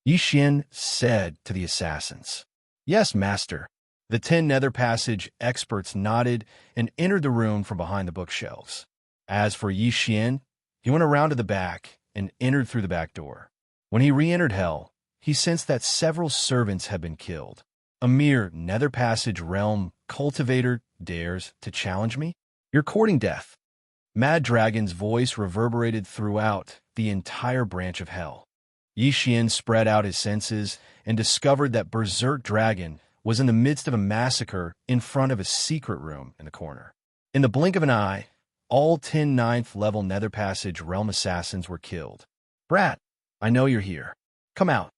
Yi Xian said to the assassins. "Yes, master." The 10 Nether Passage experts nodded and entered the room from behind the bookshelves. As for Yi Xian, he went around to the back and entered through the back door. When he re-entered Hell, he sensed that several servants had been killed. A mere Nether Passage realm cultivator dares to challenge me? You're courting death. Mad Dragon's voice reverberated throughout the entire branch of Hell. Yi Xian spread out his senses and discovered that Berserk Dragon was in the midst of a massacre in front of a secret room in the corner. In the blink of an eye, all 10 9th-level Nether Passage realm assassins were killed. Brat, I know you're here. Come out.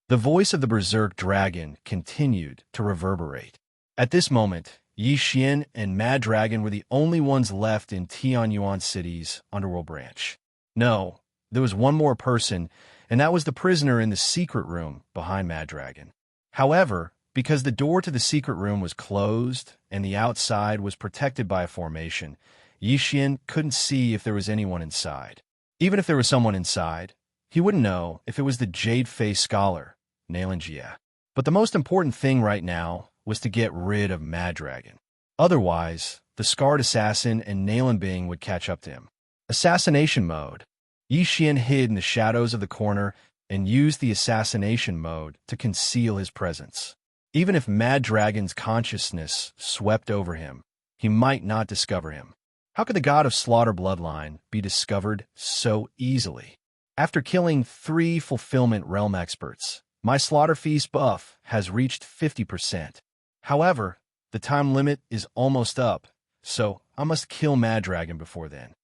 The voice of the Berserk Dragon continued to reverberate. At this moment, Yi Xian and Mad Dragon were the only ones left in Tianyuan City's underworld branch. No, there was one more person, and that was the prisoner in the secret room behind Mad Dragon. However, because the door to the secret room was closed and the outside was protected by a formation, Yi Xian couldn't see if there was anyone inside. Even if there was someone inside, he wouldn't know if it was the Jade-Faced Scholar, Naelanjia. But the most important thing right now was to get rid of Mad Dragon. Otherwise, the Scarred Assassin and Naelanbing would catch up to him. Assassination mode. Yi Xian hid in the shadows of the corner and used the assassination mode to conceal his presence. Even if Mad Dragon's consciousness swept over him, he might not discover him. How could the god of slaughter bloodline be discovered so easily? After killing 3 fulfillment realm experts, my slaughter feast buff has reached 50%. However, the time limit is almost up, so I must kill Mad Dragon before then.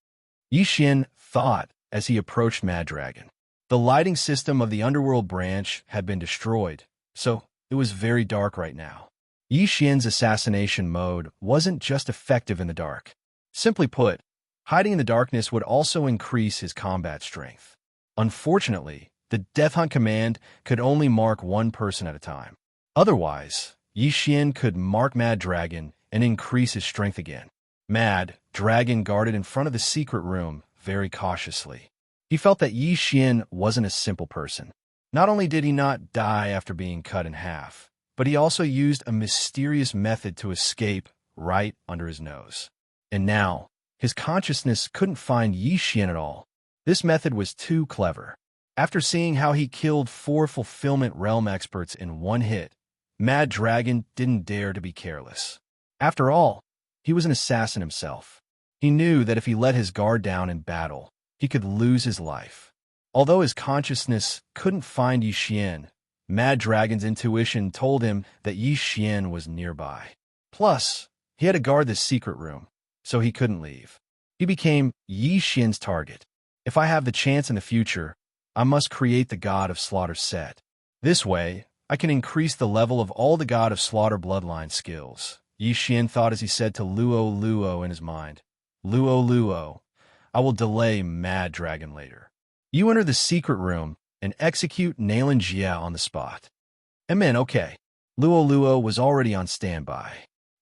Yi Xian thought as he approached Mad Dragon. The lighting system of the underworld branch had been destroyed, so it was very dark right now. Yi Xian's assassination mode wasn't just effective in the dark. Simply put, hiding in the darkness would also increase his combat strength. Unfortunately, the Death Hunt command could only mark one person at a time. Otherwise, Yi Xian could mark Mad Dragon and increase his strength again. Mad Dragon guarded in front of the secret room very cautiously. He felt that Yi Xian wasn't a simple person. Not only did he not die after being cut in half, but he also used a mysterious method to escape right under his nose. And now, his consciousness couldn't find Yi Xian at all. This method was too clever. After seeing how he killed 4 fulfillment realm experts in one hit, Mad Dragon didn't dare to be careless. After all, he was an assassin himself. He knew that if he let his guard down in battle, he could lose his life. Although his consciousness couldn't find Yi Xian, Mad Dragon's intuition told him that Yi Xian was nearby. Plus, he had to guard the secret room, so he couldn't leave. He became Yi Xian's target. If I have the chance in the future, I must create the God of Slaughter set. This way, I can increase the level of all the God of Slaughter bloodline skills. Yi Xian thought as he said to Luo Luo in his mind, Luo Luo, I will delay Mad Dragon later. You enter the secret room and execute Naelanjia on the spot. Amen, okay. Luo Luo was already on standby.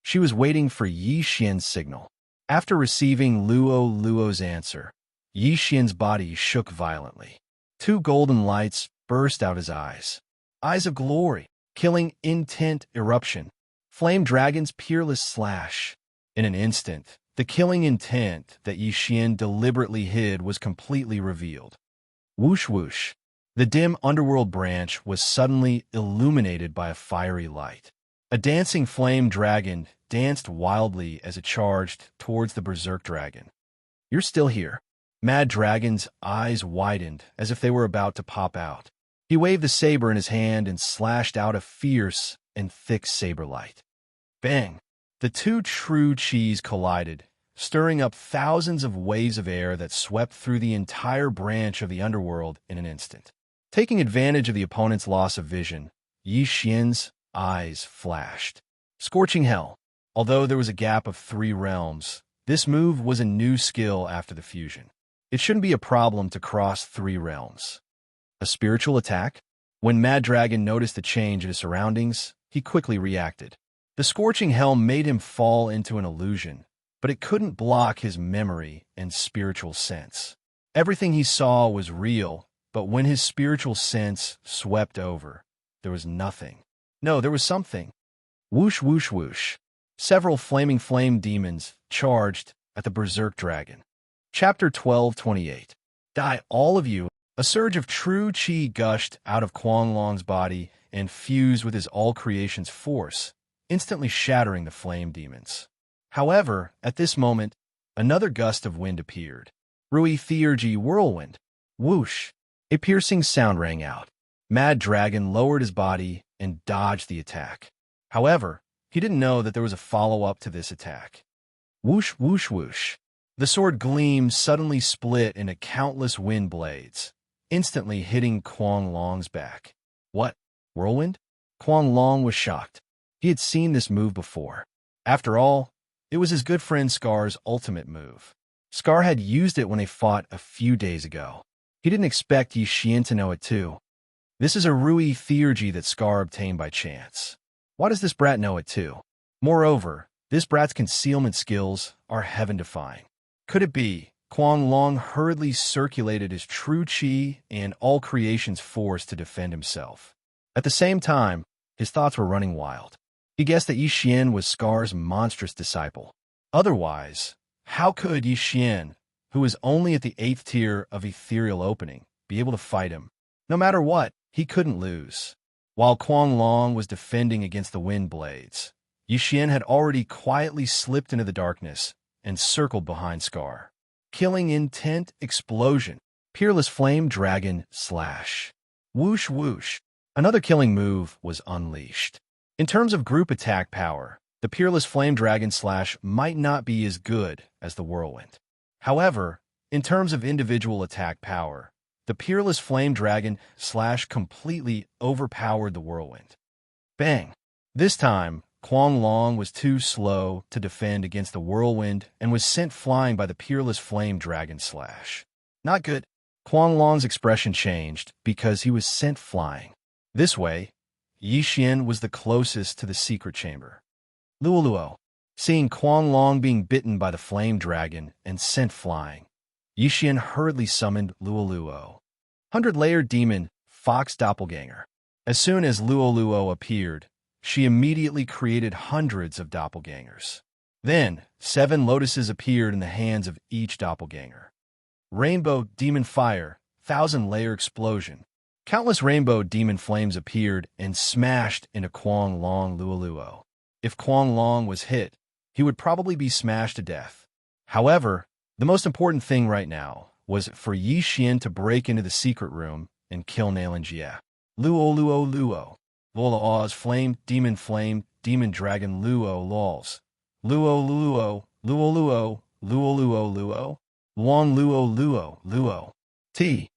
She was waiting for Yi Xian's signal. After receiving Luo Luo's answer, Yi Xian's body shook violently. 2 golden lights burst out his eyes. Eyes of glory, killing intent eruption. Flame Dragon's peerless slash. In an instant, the killing intent that Yi Xian deliberately hid was completely revealed. Whoosh whoosh. The dim underworld branch was suddenly illuminated by a fiery light. A dancing flame dragon danced wildly as it charged towards the Berserk Dragon. You're still here. Mad Dragon's eyes widened as if they were about to pop out. He waved the saber in his hand and slashed out a fierce and thick saber light. Bang! The 2 true chis collided, stirring up thousands of waves of air that swept through the entire branch of the underworld in an instant. Taking advantage of the opponent's loss of vision, Yi Xian's eyes flashed. Scorching Hell. Although there was a gap of 3 realms, this move was a new skill after the fusion. It shouldn't be a problem to cross 3 realms. A spiritual attack? When Mad Dragon noticed the change in his surroundings, he quickly reacted. The Scorching Hell made him fall into an illusion, but it couldn't block his memory and spiritual sense. Everything he saw was real, but when his spiritual sense swept over, there was nothing. No, there was something. Whoosh, whoosh, whoosh. Several flaming flame demons charged at the berserk dragon. Chapter 12:28. Die, all of you. A surge of true chi gushed out of Kuang Long's body and fused with his all-creation's force, instantly shattering the flame demons. However, at this moment, another gust of wind appeared. Rui Theurgy whirlwind. Whoosh! A piercing sound rang out. Mad Dragon lowered his body and dodged the attack. However, he didn't know that there was a follow-up to this attack. Whoosh, whoosh, whoosh. The sword gleam suddenly split into countless wind blades, instantly hitting Kuang Long's back. What? Whirlwind? Kuang Long was shocked. He had seen this move before. After all, it was his good friend Scar's ultimate move. Scar had used it when they fought a few days ago. He didn't expect Yi Xian to know it too. This is a Rui Theurgy that Scar obtained by chance. Why does this brat know it too? Moreover, this brat's concealment skills are heaven-defying. Could it be Kuang Long hurriedly circulated his true chi and all creation's force to defend himself? At the same time, his thoughts were running wild. He guessed that Yi Xian was Scar's monstrous disciple. Otherwise, how could Yi Xian, who is only at the 8th tier of ethereal opening, be able to fight him? No matter what, he couldn't lose. While Kuang Long was defending against the wind blades, Yi Xian had already quietly slipped into the darkness and circled behind Scar. Killing intent explosion. Peerless flame dragon slash. Whoosh whoosh. Another killing move was unleashed. In terms of group attack power, the Peerless Flame Dragon Slash might not be as good as the Whirlwind. However, in terms of individual attack power, the Peerless Flame Dragon Slash completely overpowered the Whirlwind. Bang! This time, Kuang Long was too slow to defend against the Whirlwind and was sent flying by the Peerless Flame Dragon Slash. Not good. Kuang Long's expression changed because he was sent flying. This way, Yi Xian was the closest to the secret chamber. Luoluo, seeing Kuang Long being bitten by the flame dragon and sent flying, Yi Xian hurriedly summoned Luoluo. 100-layered demon, Fox Doppelganger. As soon as Luoluo appeared, she immediately created hundreds of doppelgangers. Then, 7 lotuses appeared in the hands of each doppelganger. Rainbow Demon Fire, 1,000-layer explosion. Countless rainbow demon flames appeared and smashed into Kuang Long Luoluo. If Kuang Long was hit, he would probably be smashed to death. However, the most important thing right now was for Yi Xian to break into the secret room and kill Nalinjie. Luo. Lola Oz Flame, Demon Dragon Luo Lols. Luo. Long Luo. T.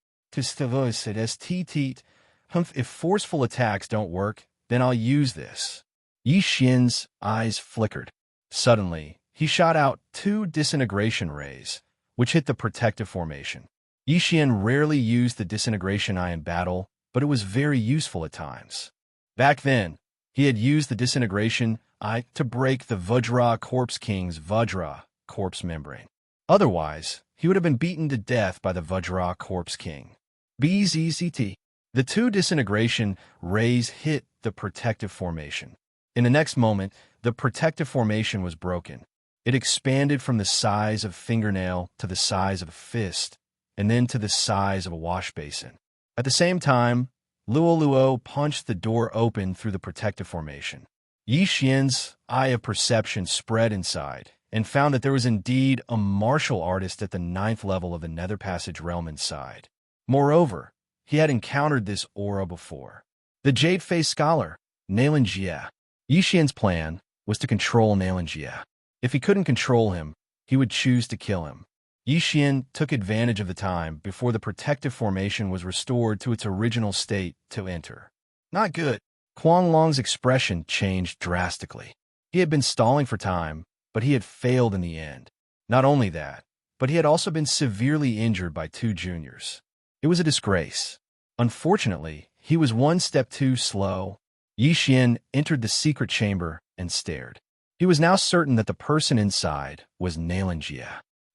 If forceful attacks don't work, then I'll use this. Yi Xian's eyes flickered. Suddenly, he shot out 2 disintegration rays, which hit the protective formation. Yi Xian rarely used the disintegration eye in battle, but it was very useful at times. Back then, he had used the disintegration eye to break the Vajra Corpse King's Vajra corpse membrane. Otherwise, he would have been beaten to death by the Vajra Corpse King. BZCT. The 2 disintegration rays hit the protective formation. In the next moment, the protective formation was broken. It expanded from the size of a fingernail to the size of a fist, and then to the size of a wash basin. At the same time, Luoluo punched the door open through the protective formation. Yi Xian's eye of perception spread inside, and found that there was indeed a martial artist at the 9th level of the Nether Passage realm inside. Moreover, he had encountered this aura before. The Jade-Faced Scholar, Nalinjie. Yi Xian's plan was to control Nalinjie. If he couldn't control him, he would choose to kill him. Yi Xian took advantage of the time before the protective formation was restored to its original state to enter. Not good. Kuang Long's expression changed drastically. He had been stalling for time, but he had failed in the end. Not only that, but he had also been severely injured by 2 juniors. It was a disgrace. Unfortunately, he was 1 step too slow. Yi Xian entered the secret chamber and stared. He was now certain that the person inside was Nalinjie.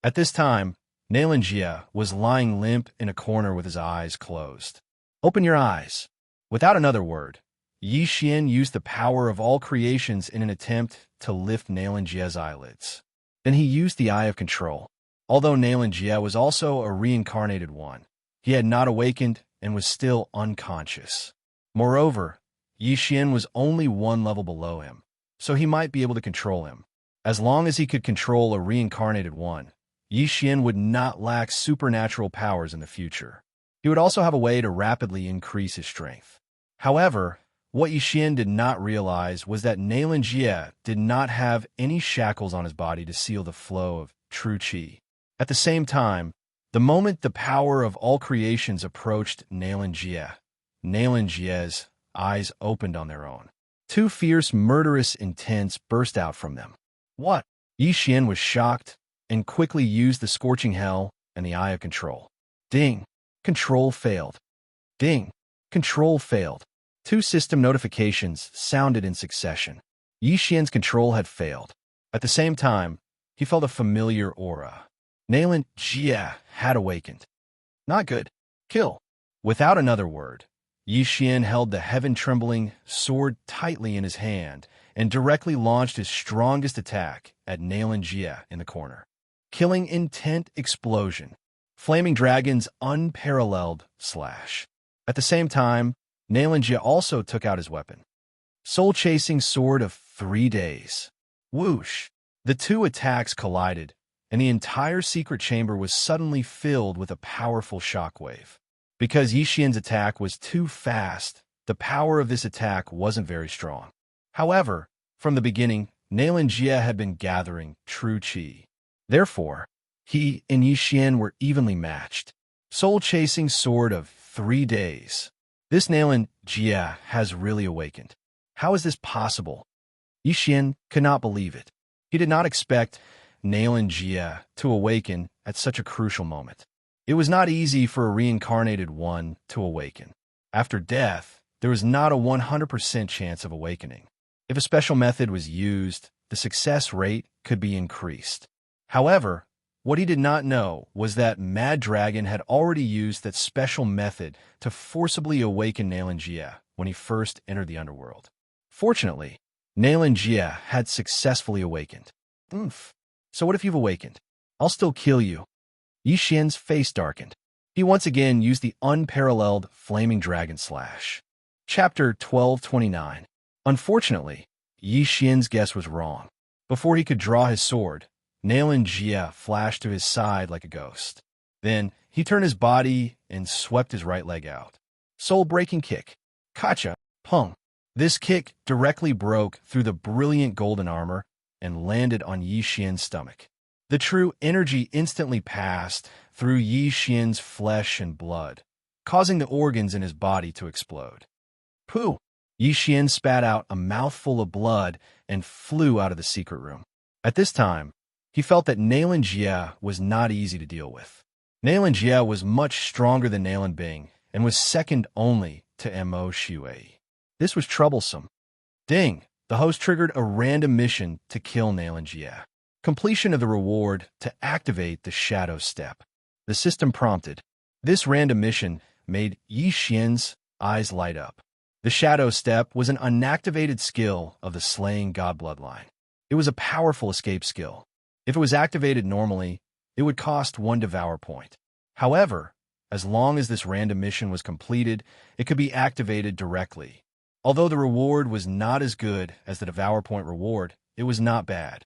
At this time, Nalinjie was lying limp in a corner with his eyes closed. Open your eyes. Without another word, Yi Xian used the power of all creations in an attempt to lift Nalan Jie's eyelids. Then he used the Eye of Control. Although Nalan Jie was also a reincarnated one, he had not awakened and was still unconscious. Moreover, Yi Xian was only one level below him, so he might be able to control him. As long as he could control a reincarnated one, Yi Xian would not lack supernatural powers in the future. He would also have a way to rapidly increase his strength. However, what Yi Xian did not realize was that Nalan Jie did not have any shackles on his body to seal the flow of true qi. At the same time, the moment the power of all creations approached Nalan Jie's eyes opened on their own. Two fierce, murderous intents burst out from them. What? Yi Xian was shocked and quickly used the Scorching Hell and the Eye of Control. Ding! Control failed. Ding! Control failed. Two system notifications sounded in succession. Yi Xian's control had failed. At the same time, he felt a familiar aura. Nalan Jie had awakened. Not good. Kill. Without another word, Yi Xian held the heaven-trembling sword tightly in his hand and directly launched his strongest attack at Nalan Jie in the corner. Killing intent explosion. Flaming Dragon's unparalleled slash. At the same time, Nalan Jie also took out his weapon. Soul-chasing sword of 3 days. Whoosh! The two attacks collided, and the entire secret chamber was suddenly filled with a powerful shockwave. Because Yi Xian's attack was too fast, the power of this attack wasn't very strong. However, from the beginning, Nalan Jie had been gathering true qi. Therefore, he and Yi Xian were evenly matched. Soul-chasing sword of 3 days. This Nalan Jie has really awakened. How is this possible? Yi Xian could not believe it. He did not expect Nalan Jie to awaken at such a crucial moment. It was not easy for a reincarnated one to awaken. After death, there was not a 100% chance of awakening. If a special method was used, the success rate could be increased. However, what he did not know was that Mad Dragon had already used that special method to forcibly awaken Nalan Jie when he first entered the underworld. Fortunately, Nalan Jie had successfully awakened. So what if you've awakened? I'll still kill you. Yi Xian's face darkened. He once again used the unparalleled Flaming Dragon Slash. Chapter 1229. Unfortunately, Yi Xian's guess was wrong. Before he could draw his sword, Nalan Jie flashed to his side like a ghost. Then, he turned his body and swept his right leg out. Soul-breaking kick. Kacha, pung. This kick directly broke through the brilliant golden armor and landed on Yi Xian's stomach. The true energy instantly passed through Yi Xian's flesh and blood, causing the organs in his body to explode. Pooh! Yi Xian spat out a mouthful of blood and flew out of the secret room. At this time, he felt that Nalan Jie was not easy to deal with. Nalan Jie was much stronger than Nalan Bing and was second only to Mo Shui. This was troublesome. Ding! The host triggered a random mission to kill Nalan Jie. Completion of the reward to activate the Shadow Step. The system prompted. This random mission made Yi Xian's eyes light up. The Shadow Step was an unactivated skill of the Slaying God bloodline. It was a powerful escape skill. If it was activated normally, it would cost 1 Devour point. However, as long as this random mission was completed, it could be activated directly. Although the reward was not as good as the Devour point reward, it was not bad.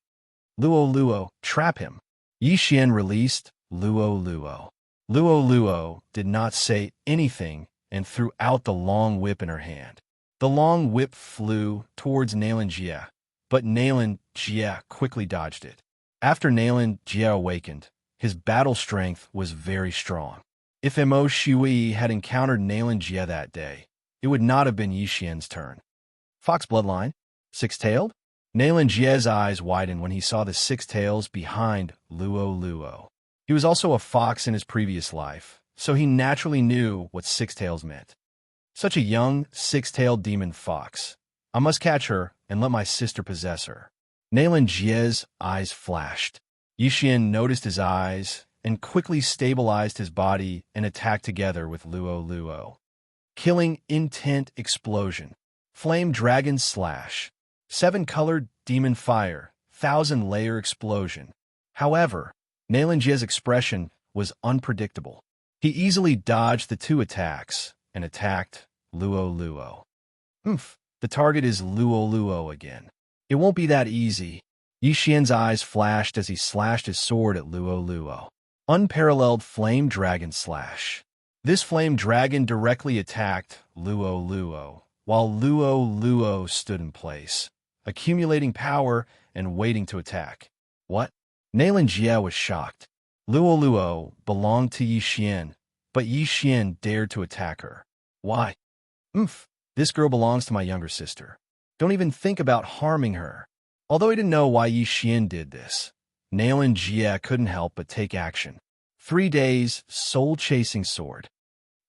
Luo, trap him. Yi Xian released Luo. Luo did not say anything and threw out the long whip in her hand. The long whip flew towards Nalan Jie, but Nalan Jie quickly dodged it. After Nalan Jie awakened, his battle strength was very strong. If Mo Shui had encountered Nalan Jie that day, it would not have been Yi Xian's turn. Fox bloodline? Six-tailed? Nalan Jie's eyes widened when he saw the 6 tails behind Luo. He was also a fox in his previous life, so he naturally knew what 6 tails meant. Such a young, 6-tailed demon fox. I must catch her and let my sister possess her. Nalan Jie's eyes flashed. Yi Xian noticed his eyes and quickly stabilized his body and attacked together with Luo. Killing intent explosion. Flame Dragon Slash. 7-colored demon fire. 1,000-layer explosion. However, Naelinjia's expression was unpredictable. He easily dodged the 2 attacks and attacked Luo Luo. The target is Luo Luo again. It won't be that easy. Yi Xian's eyes flashed as he slashed his sword at Luo Luo. Unparalleled Flame Dragon Slash. This flame dragon directly attacked Luo Luo, while Luo Luo stood in place, accumulating power and waiting to attack. What? Naelinjia was shocked. Luo Luo belonged to Yi Xian, but Yi Xian dared to attack her. Why? This girl belongs to my younger sister. Don't even think about harming her. Although he didn't know why Yi Xian did this, Naelinjia couldn't help but take action. 3 days, soul-chasing sword.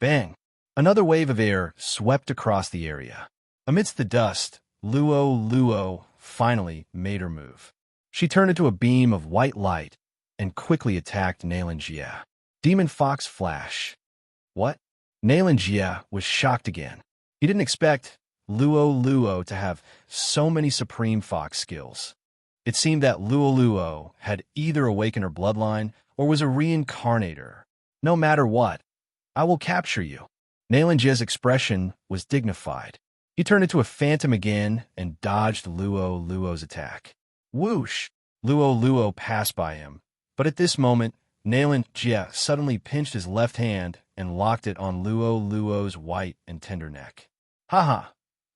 Bang! Another wave of air swept across the area. Amidst the dust, Luo Luo finally made her move. She turned into a beam of white light and quickly attacked Naelinjia. Demon Fox Flash. What? Naelinjia was shocked again. He didn't expect Luo Luo to have so many Supreme Fox skills. It seemed that Luo Luo had either awakened her bloodline or was a reincarnator. No matter what, I will capture you. Naelinjia's expression was dignified. He turned into a phantom again and dodged Luo Luo's attack. Whoosh! Luo Luo passed by him, but at this moment, Naelinjia suddenly pinched his left hand and locked it on Luo Luo's white and tender neck. Haha,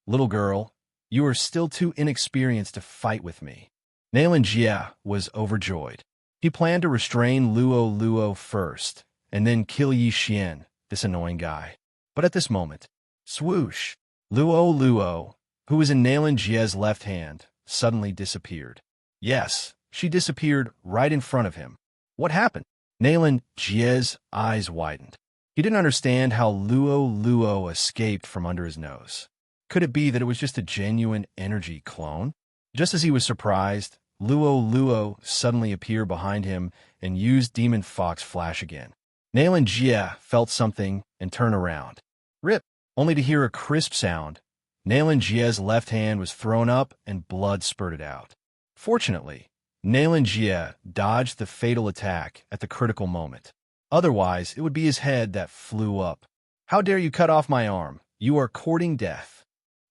little girl, you are still too inexperienced to fight with me. Naelinjia was overjoyed. He planned to restrain Luo Luo first, and then kill Yi Xian, this annoying guy. But at this moment, swoosh! Luo Luo, who was in Naelinjia's left hand, suddenly disappeared. Yes, she disappeared right in front of him. What happened? Naelinjia's eyes widened. He didn't understand how Luo Luo escaped from under his nose. Could it be that it was just a genuine energy clone? Just as he was surprised, Luo Luo suddenly appeared behind him and used Demon Fox Flash again. Naelinjia felt something and turned around. Rip! Only to hear a crisp sound. Naelinjia's left hand was thrown up and blood spurted out. Fortunately, Naelinjia dodged the fatal attack at the critical moment. Otherwise, it would be his head that flew up. How dare you cut off my arm? You are courting death.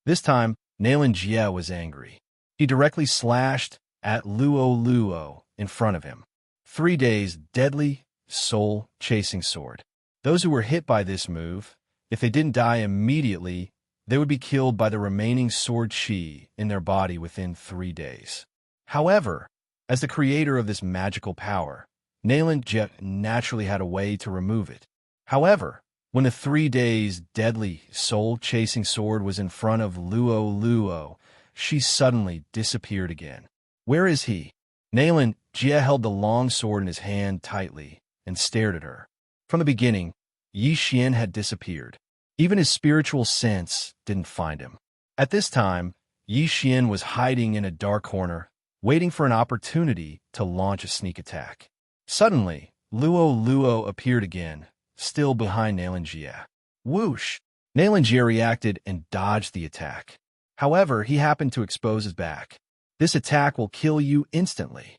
This time, Naelinjia was angry. He directly slashed at Luo Luo in front of him. 3 days deadly, soul-chasing sword. Those who were hit by this move, if they didn't die immediately, they would be killed by the remaining sword chi in their body within 3 days. However, as the creator of this magical power, Naelinjia naturally had a way to remove it. However, when the 3 days deadly, soul-chasing sword was in front of Luo Luo, she suddenly disappeared again. Where is he? Naelinjia held the long sword in his hand tightly and stared at her. From the beginning, Yi Xian had disappeared. Even his spiritual sense didn't find him. At this time, Yi Xian was hiding in a dark corner, waiting for an opportunity to launch a sneak attack. Suddenly, Luo Luo appeared again, still behind Naelinjia. Whoosh! Naelinjia reacted and dodged the attack. However, he happened to expose his back. This attack will kill you instantly.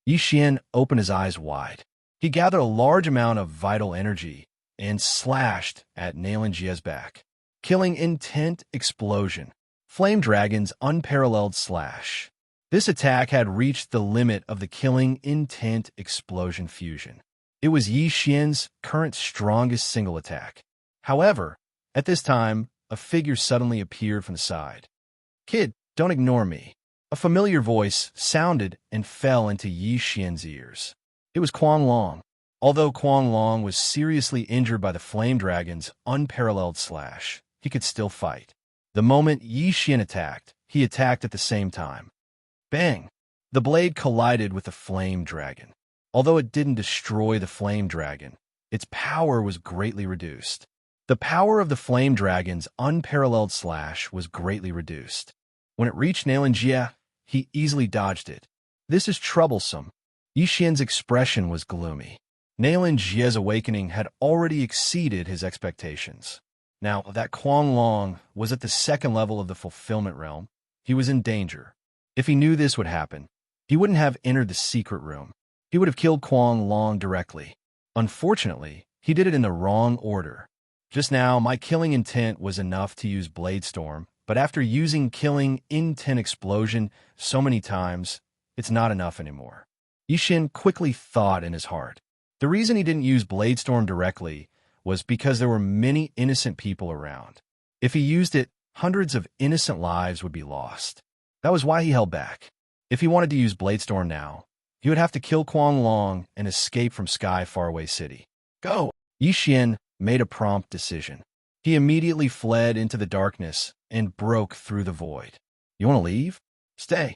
Yi Xian opened his eyes wide. He gathered a large amount of vital energy and slashed at Naelinjia's back. Killing Intent Explosion. Flame Dragon's Unparalleled Slash. This attack had reached the limit of the Killing Intent Explosion fusion. It was Yi Xian's current strongest single attack. However, at this time, a figure suddenly appeared from the side. Kid, don't ignore me. A familiar voice sounded and fell into Yi Xian's ears. It was Kuang Long. Although Kuang Long was seriously injured by the Flame Dragon's Unparalleled Slash, he could still fight. The moment Yi Xian attacked, he attacked at the same time. Bang! The blade collided with the Flame Dragon. Although it didn't destroy the Flame Dragon, its power was greatly reduced. The power of the Flame Dragon's Unparalleled Slash was greatly reduced. When it reached Naelinjia, he easily dodged it. This is troublesome. Yi Xian's expression was gloomy. Naelinjia's awakening had already exceeded his expectations. Now, that Kuang Long was at the second level of the fulfillment realm. He was in danger. If he knew this would happen, he wouldn't have entered the secret room. He would have killed Kuang Long directly. Unfortunately, he did it in the wrong order. Just now, my killing intent was enough to use Blade Storm, but after using killing intent explosion so many times, it's not enough anymore. Yixin quickly thought in his heart. The reason he didn't use Blade Storm directly was because there were many innocent people around. If he used it, hundreds of innocent lives would be lost. That was why he held back. If he wanted to use Blade Storm now, he would have to kill Kuang Long and escape from Sky Faraway City. Go! Yixin made a prompt decision. He immediately fled into the darkness and broke through the void. You want to leave? Stay.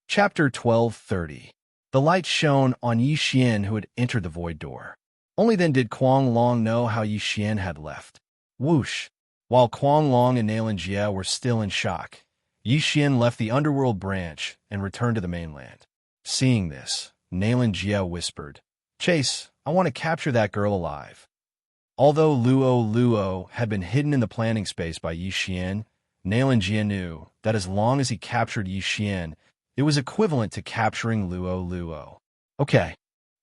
Chapter 1230. The light shone on Yixin, who had entered the void door. Only then did Kuang Long know how Yixin had left. Whoosh! While Kuang Long and Nalan Jie were still in shock, Yixin left the underworld branch and returned to the mainland. Seeing this, Nalan Jie whispered, "Chase, I want to capture that girl alive." Although Luo had been hidden in the planning space by Yixin, Nalan Jie knew that as long as he captured Yixin, it was equivalent to capturing Luo. Okay.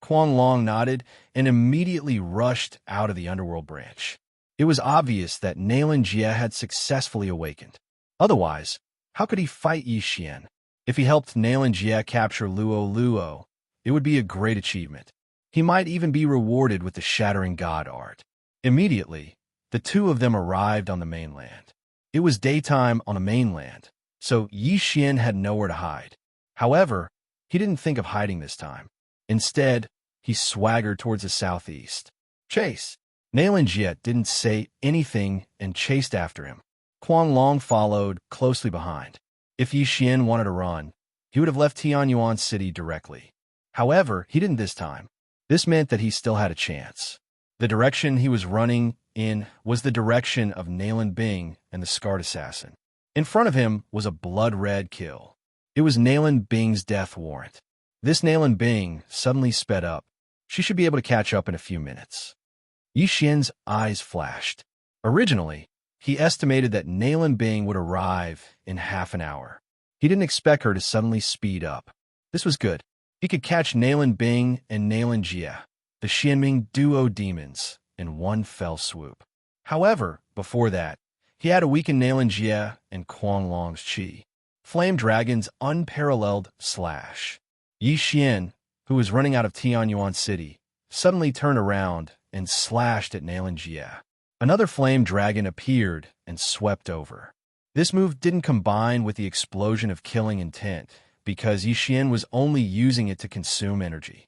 Kuang Long nodded and immediately rushed out of the underworld branch. It was obvious that Nalan Jie had successfully awakened. Otherwise, how could he fight Yixin? If he helped Nalan Jie capture Luo, it would be a great achievement. He might even be rewarded with the Shattering God art. Immediately, the two of them arrived on the mainland. It was daytime on the mainland, so Yixin had nowhere to hide. However, he didn't think of hiding this time. Instead, he swaggered towards the southeast. Chase! Nalan Jie didn't say anything and chased after him. Kuang Long followed closely behind. If Yixin wanted to run, he would have left Tianyuan City directly. However, he didn't this time. This meant that he still had a chance. The direction he was running in was the direction of Nalan Bing and the Scarred Assassin. In front of him was a blood-red kill. It was Nalan Bing's death warrant. This Nalan Bing suddenly sped up. She should be able to catch up in a few minutes. Yixin's eyes flashed. Originally, he estimated that Nalan Bing would arrive in half an hour. He didn't expect her to suddenly speed up. This was good. He could catch Nalan Bing and Nalan Jie, the Xianming duo demons, in one fell swoop. However, before that, he had to weaken Nalan Jie and Kuang Long's chi. Flame Dragon's unparalleled slash. Yixin, who was running out of Tianyuan City, suddenly turned around and slashed at Nalan Jie. Another Flame Dragon appeared and swept over. This move didn't combine with the explosion of killing intent, because Yixin was only using it to consume energy.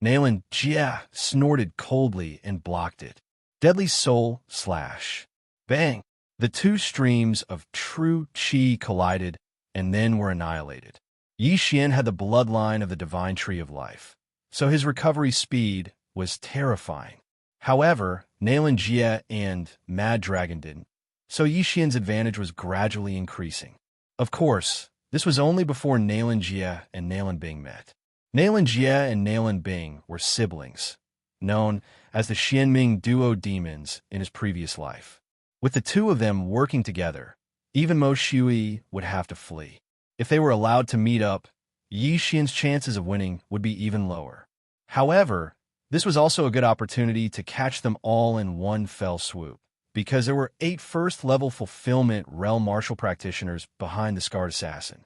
Nalan Jie snorted coldly and blocked it. Deadly Soul slash. Bang! The two streams of true chi collided and then were annihilated. Yixin had the bloodline of the divine tree of life, so his recovery speed was terrifying. However, Nalan Jie and Mad Dragon didn't, so Yixin's advantage was gradually increasing. Of course, this was only before Nalan Jie and Nalan Bing met. Nalan Jie and Nalan Bing were siblings, known as the Xianming duo demons in his previous life. With the two of them working together, even Mo Shui would have to flee. If they were allowed to meet up, Yixin's chances of winning would be even lower. However, this was also a good opportunity to catch them all in one fell swoop, because there were 8 first-level fulfillment realm martial practitioners behind the Scarred Assassin.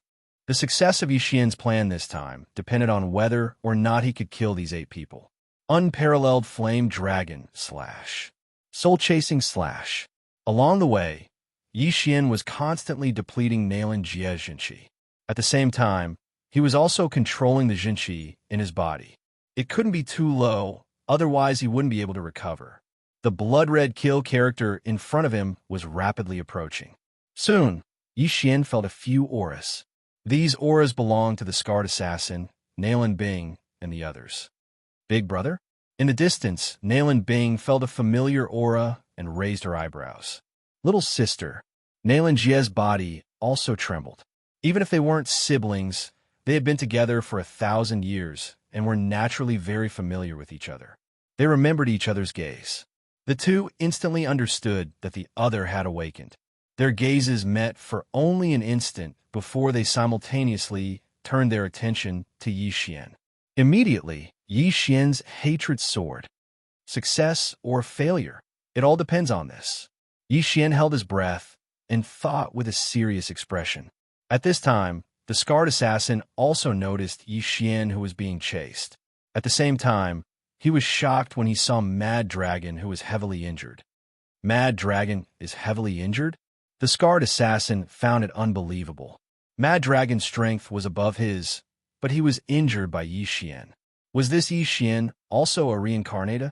The success of Yixin's plan this time depended on whether or not he could kill these 8 people. Unparalleled Flame Dragon slash. Soul Chasing slash. Along the way, Yixin was constantly depleting Nalan Jie's Jinqi. At the same time, he was also controlling the Jinqi in his body. It couldn't be too low, otherwise he wouldn't be able to recover. The blood-red kill character in front of him was rapidly approaching. Soon, Yixin felt a few auras. These auras belonged to the Scarred Assassin, Nalan Bing, and the others. Big brother? In the distance, Nalan Bing felt a familiar aura and raised her eyebrows. Little sister. Nalan Jie's body also trembled. Even if they weren't siblings, they had been together for 1,000 years and were naturally very familiar with each other. They remembered each other's gaze. The two instantly understood that the other had awakened. Their gazes met for only an instant before they simultaneously turned their attention to Yi Xian. Immediately, Yi Xian's hatred soared. Success or failure? It all depends on this. Yi Xian held his breath and thought with a serious expression. At this time, the scarred assassin also noticed Yi Xian, who was being chased. At the same time, he was shocked when he saw Mad Dragon, who was heavily injured. Mad Dragon is heavily injured? The scarred assassin found it unbelievable. Mad Dragon's strength was above his, but he was injured by Yi Xian. Was this Yi Xian also a reincarnator?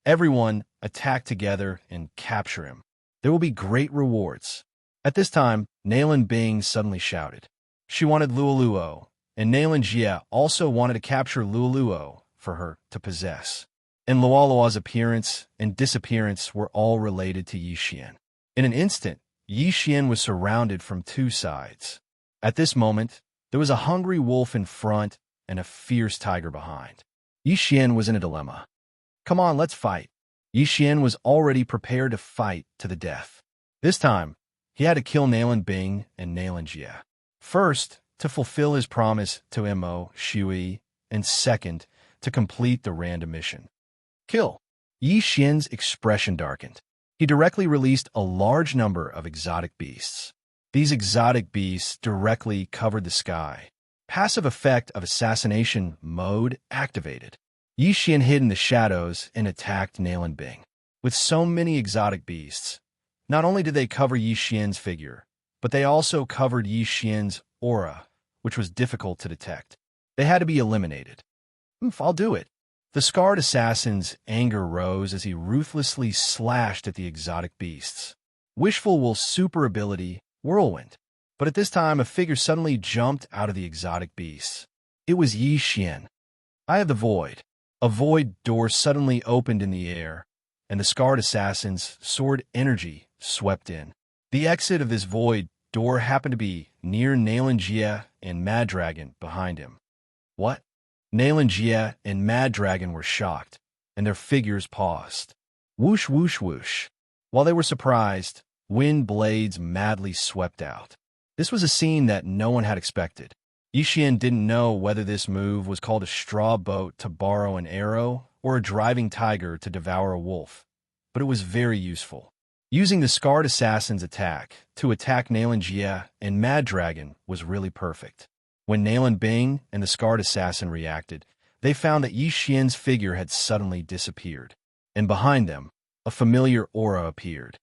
Everyone attack together and capture him. There will be great rewards. At this time, Nalan Bing suddenly shouted. She wanted Luoluo, and Nalan Jia also wanted to capture Luoluo for her to possess. And Luoluo's appearance and disappearance were all related to Yi Xian. In an instant, Yi Xian was surrounded from two sides. At this moment, there was a hungry wolf in front and a fierce tiger behind. Yi Xian was in a dilemma. Come on, let's fight. Yi Xian was already prepared to fight to the death. This time, he had to kill Nalan Bing and Nalan Jia. First, to fulfill his promise to Mo Shui, and second, to complete the random mission. Kill. Yi Xian's expression darkened. He directly released a large number of exotic beasts. These exotic beasts directly covered the sky. Passive effect of assassination mode activated. Yi Xian hid in the shadows and attacked Nalan Bing. With so many exotic beasts, not only did they cover Yi Xian's figure, but they also covered Yi Xian's aura, which was difficult to detect. They had to be eliminated. I'll do it. The scarred assassin's anger rose as he ruthlessly slashed at the exotic beasts. Wishful will super ability, Whirlwind. But at this time, a figure suddenly jumped out of the exotic beasts. It was Yi Xian. I have the void. A void door suddenly opened in the air, and the scarred assassin's sword energy swept in. The exit of this void door happened to be near Nalan Jia and Mad Dragon behind him. What? Nalan Jia and Mad Dragon were shocked, and their figures paused. Whoosh, whoosh, whoosh. While they were surprised, wind blades madly swept out. This was a scene that no one had expected. Yi Xian didn't know whether this move was called a straw boat to borrow an arrow or a driving tiger to devour a wolf, but it was very useful. Using the scarred assassin's attack to attack Nalan Jia and Mad Dragon was really perfect. When Nalan Bing and the scarred assassin reacted, they found that Yi Xian's figure had suddenly disappeared, and behind them, a familiar aura appeared.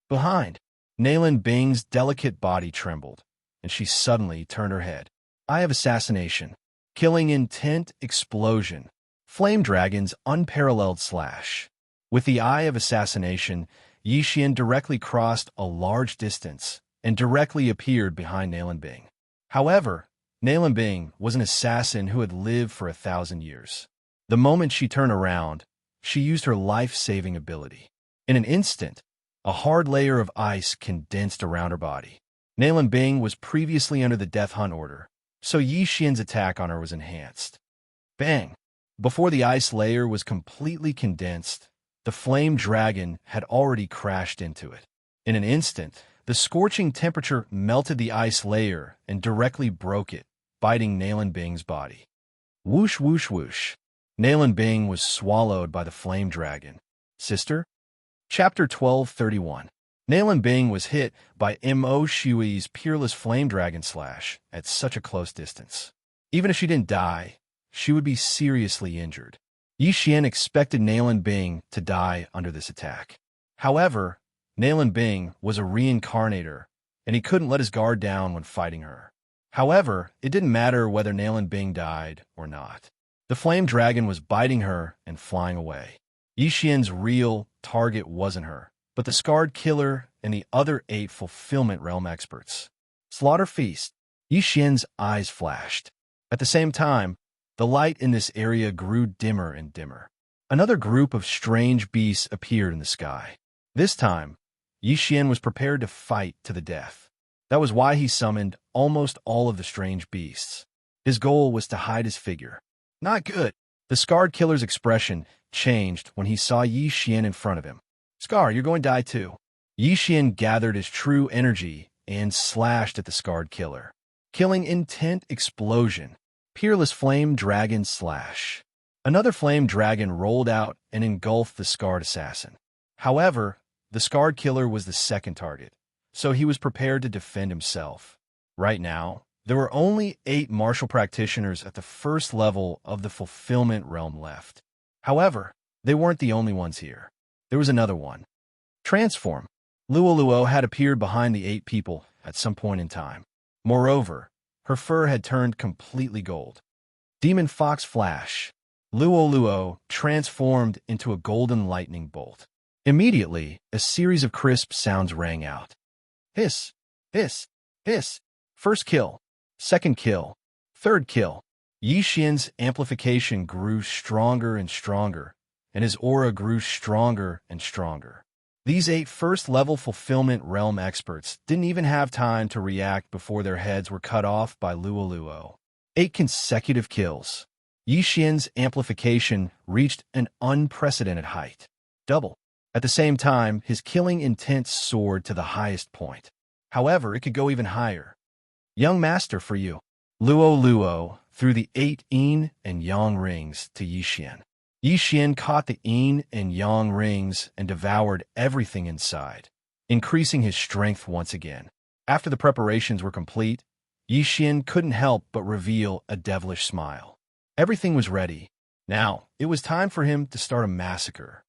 Behind, Nalan Bing's delicate body trembled, and she suddenly turned her head. Eye of Assassination, Killing Intent Explosion, Flame Dragon's Unparalleled Slash. With the Eye of Assassination, Yi Xian directly crossed a large distance and directly appeared behind Nalan Bing. However, Nalan Bing was an assassin who had lived for 1,000 years. The moment she turned around, she used her life-saving ability. In an instant, a hard layer of ice condensed around her body. Nalan Bing was previously under the Death Hunt order, so Yi Xian's attack on her was enhanced. Bang! Before the ice layer was completely condensed, the flame dragon had already crashed into it. In an instant, the scorching temperature melted the ice layer and directly broke it, biting Nalan Bing's body. Whoosh, whoosh, whoosh. Nalan Bing was swallowed by the flame dragon. Sister? Chapter 1231. Nalan Bing was hit by Mo Shui's peerless flame dragon slash at such a close distance. Even if she didn't die, she would be seriously injured. Yi Xian expected Nalan Bing to die under this attack. However, Nalan Bing was a reincarnator, and he couldn't let his guard down when fighting her. However, it didn't matter whether Nalan Bing died or not. The flame dragon was biting her and flying away. Yi Xian's real target wasn't her, but the scarred killer and the other 8 fulfillment realm experts. Slaughter Feast. Yi Xian's eyes flashed. At the same time, the light in this area grew dimmer and dimmer. Another group of strange beasts appeared in the sky. This time, Yi Xian was prepared to fight to the death. That was why he summoned almost all of the strange beasts. His goal was to hide his figure. Not good. The scarred killer's expression changed when he saw Yi Xian in front of him. Scar, you're going to die too. Yi Xian gathered his true energy and slashed at the scarred killer. Killing intent explosion. Peerless flame dragon slash. Another flame dragon rolled out and engulfed the scarred assassin. However, the scarred killer was the second target, so he was prepared to defend himself. Right now, there were only 8 martial practitioners at the first level of the fulfillment realm left. However, they weren't the only ones here. There was another one. Transform. Luoluo had appeared behind the 8 people at some point in time. Moreover, her fur had turned completely gold. Demon Fox Flash. Luoluo transformed into a golden lightning bolt. Immediately, a series of crisp sounds rang out. Hiss, hiss, hiss. First kill, second kill, third kill. Yi Xian's amplification grew stronger and stronger, and his aura grew stronger and stronger. These 8 first-level fulfillment realm experts didn't even have time to react before their heads were cut off by Luoluo. 8 consecutive kills. Yi Xian's amplification reached an unprecedented height. Double. At the same time, his killing intent soared to the highest point. However, it could go even higher. Young master for you. Luoluo threw the 8 yin and yang rings to Yi Xian. Yi Xian caught the yin and yang rings and devoured everything inside, increasing his strength once again. After the preparations were complete, Yi Xian couldn't help but reveal a devilish smile. Everything was ready. Now, it was time for him to start a massacre.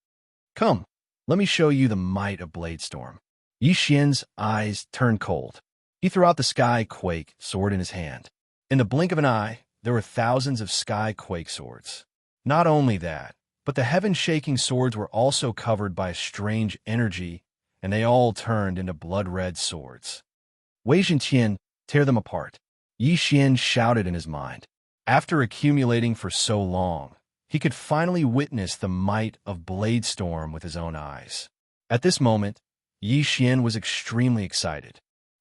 Come, let me show you the might of Bladestorm. Yi Xian's eyes turned cold. He threw out the Sky Quake sword in his hand. In the blink of an eye, there were thousands of Sky Quake swords. Not only that, but the heaven-shaking swords were also covered by a strange energy, and they all turned into blood-red swords. Wei Zhenqian, tear them apart. Yi Xian shouted in his mind. After accumulating for so long, he could finally witness the might of Bladestorm with his own eyes. At this moment, Yi Xian was extremely excited.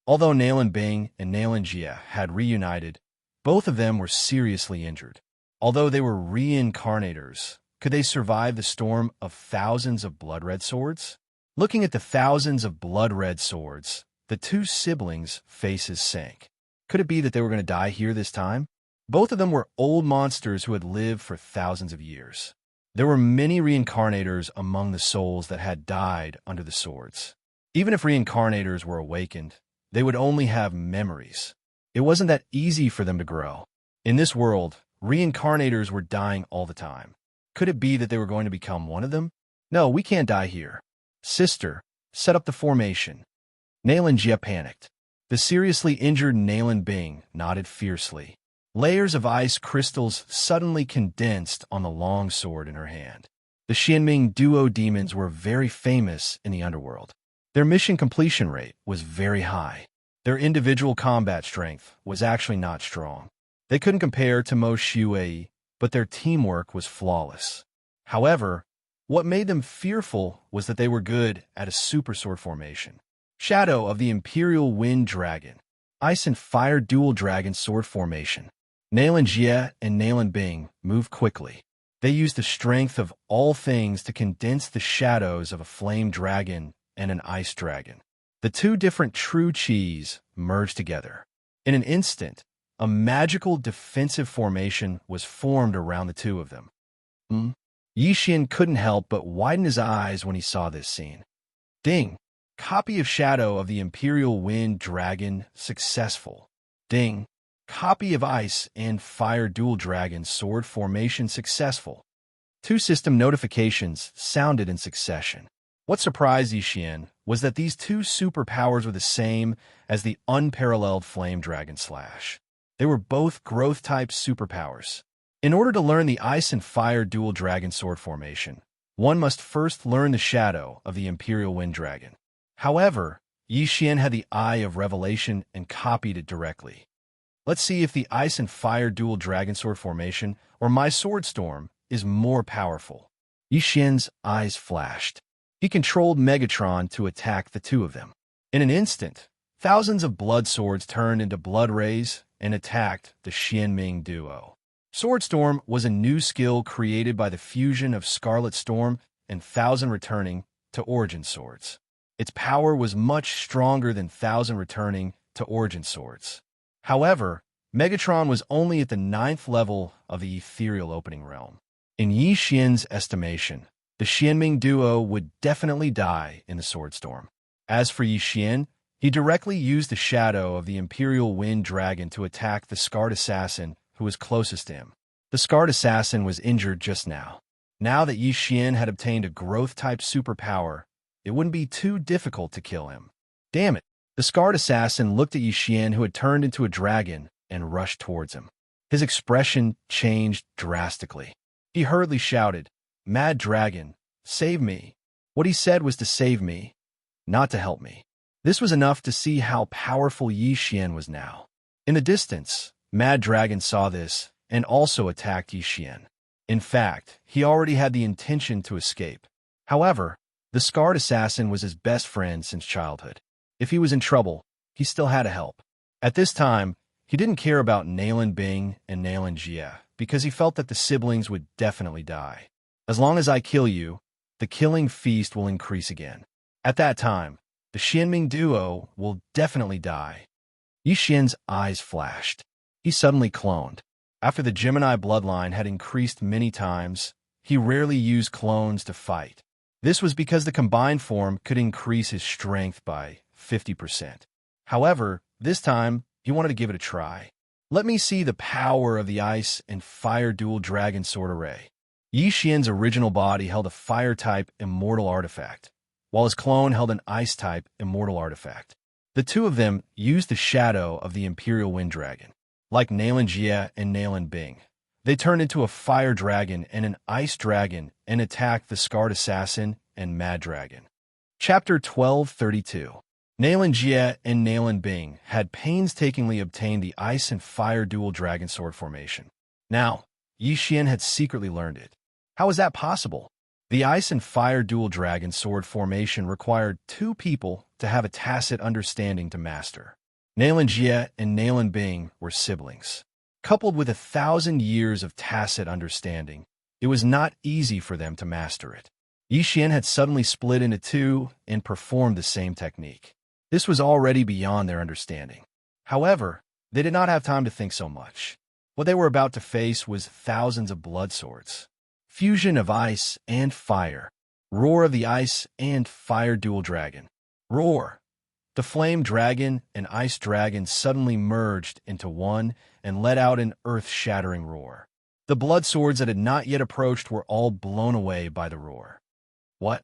Although Nalan Bing and Nalan Jia had reunited, both of them were seriously injured. Although they were reincarnators, could they survive the storm of thousands of blood-red swords? Looking at the thousands of blood-red swords, the 2 siblings' faces sank. Could it be that they were going to die here this time? Both of them were old monsters who had lived for thousands of years. There were many reincarnators among the souls that had died under the swords. Even if reincarnators were awakened, they would only have memories. It wasn't that easy for them to grow. In this world, reincarnators were dying all the time. Could it be that they were going to become one of them? No, we can't die here. Sister, set up the formation. Nalan Jia panicked. The seriously injured Nalan Bing nodded fiercely. Layers of ice crystals suddenly condensed on the long sword in her hand. The Xianming duo demons were very famous in the underworld. Their mission completion rate was very high. Their individual combat strength was actually not strong. They couldn't compare to Mo Shui, but their teamwork was flawless. However, what made them fearful was that they were good at a super sword formation. Shadow of the Imperial Wind Dragon. Ice and Fire Dual Dragon Sword Formation. Nalan Jia and Nalan Bing moved quickly. They used the strength of all things to condense the shadows of a flame dragon and an ice dragon. The 2 different true chis merged together. In an instant, a magical defensive formation was formed around the 2 of them. Yi Xian couldn't help but widen his eyes when he saw this scene. Ding! Copy of Shadow of the Imperial Wind Dragon successful. Ding! Copy of Ice and Fire Dual Dragon Sword Formation successful. 2 system notifications sounded in succession. What surprised Yi Xian was that these 2 superpowers were the same as the unparalleled Flame Dragon Slash. They were both growth-type superpowers. In order to learn the Ice and Fire Dual Dragon Sword Formation, one must first learn the Shadow of the Imperial Wind Dragon. However, Yi Xian had the Eye of Revelation and copied it directly. Let's see if the Ice and Fire Dual Dragon Sword Formation or my Sword Storm is more powerful. Yi Xian's eyes flashed. He controlled Megatron to attack the 2 of them. In an instant, thousands of blood swords turned into blood rays and attacked the Xianming duo. Sword Storm was a new skill created by the fusion of Scarlet Storm and Thousand Returning to Origin Swords. Its power was much stronger than 1,000 returning to Origin Swords. However, Megatron was only at the 9th level of the ethereal opening realm. In Yi Xian's estimation, the Xianming duo would definitely die in the Sword Storm. As for Yi Xian, he directly used the shadow of the Imperial Wind Dragon to attack the scarred assassin who was closest to him. The scarred assassin was injured just now. Now that Yi Xian had obtained a growth-type superpower, it wouldn't be too difficult to kill him. Damn it! The scarred assassin looked at Yi Xian, who had turned into a dragon, and rushed towards him. His expression changed drastically. He hurriedly shouted, "Mad Dragon, save me!" What he said was to save me, not to help me. This was enough to see how powerful Yi Xian was now. In the distance, Mad Dragon saw this and also attacked Yi Xian. In fact, he already had the intention to escape. However, the scarred assassin was his best friend since childhood. If he was in trouble, he still had to help. At this time, he didn't care about Nalan Bing and Nalan Jia because he felt that the siblings would definitely die. As long as I kill you, the killing feast will increase again. At that time, the Xianming duo will definitely die. Yi Xian's eyes flashed. He suddenly cloned. After the Gemini bloodline had increased many times, he rarely used clones to fight. This was because the combined form could increase his strength by 50%. However, this time, he wanted to give it a try. Let me see the power of the Ice and Fire Dual Dragon Sword Array. Yi Xian's original body held a Fire-type Immortal Artifact, while his clone held an Ice-type Immortal Artifact. The two of them used the shadow of the Imperial Wind Dragon. Like Nalan Jia and Nalan Bing, they turned into a Fire Dragon and an Ice Dragon and attacked the Scarred Assassin and Mad Dragon. Chapter 1232. Nalan Jia and Nalan Bing had painstakingly obtained the Ice and Fire Dual Dragon Sword formation. Now, Yi Xian had secretly learned it. How was that possible? The Ice and Fire Dual Dragon Sword formation required two people to have a tacit understanding to master. Nalan Jia and Nalan Bing were siblings. Coupled with 1,000 years of tacit understanding, it was not easy for them to master it. Yi Xian had suddenly split into two and performed the same technique. This was already beyond their understanding. However, they did not have time to think so much. What they were about to face was thousands of blood swords. Fusion of ice and fire. Roar of the Ice and Fire Dual Dragon. Roar! The Flame Dragon and Ice Dragon suddenly merged into one and let out an earth-shattering roar. The blood swords that had not yet approached were all blown away by the roar. What?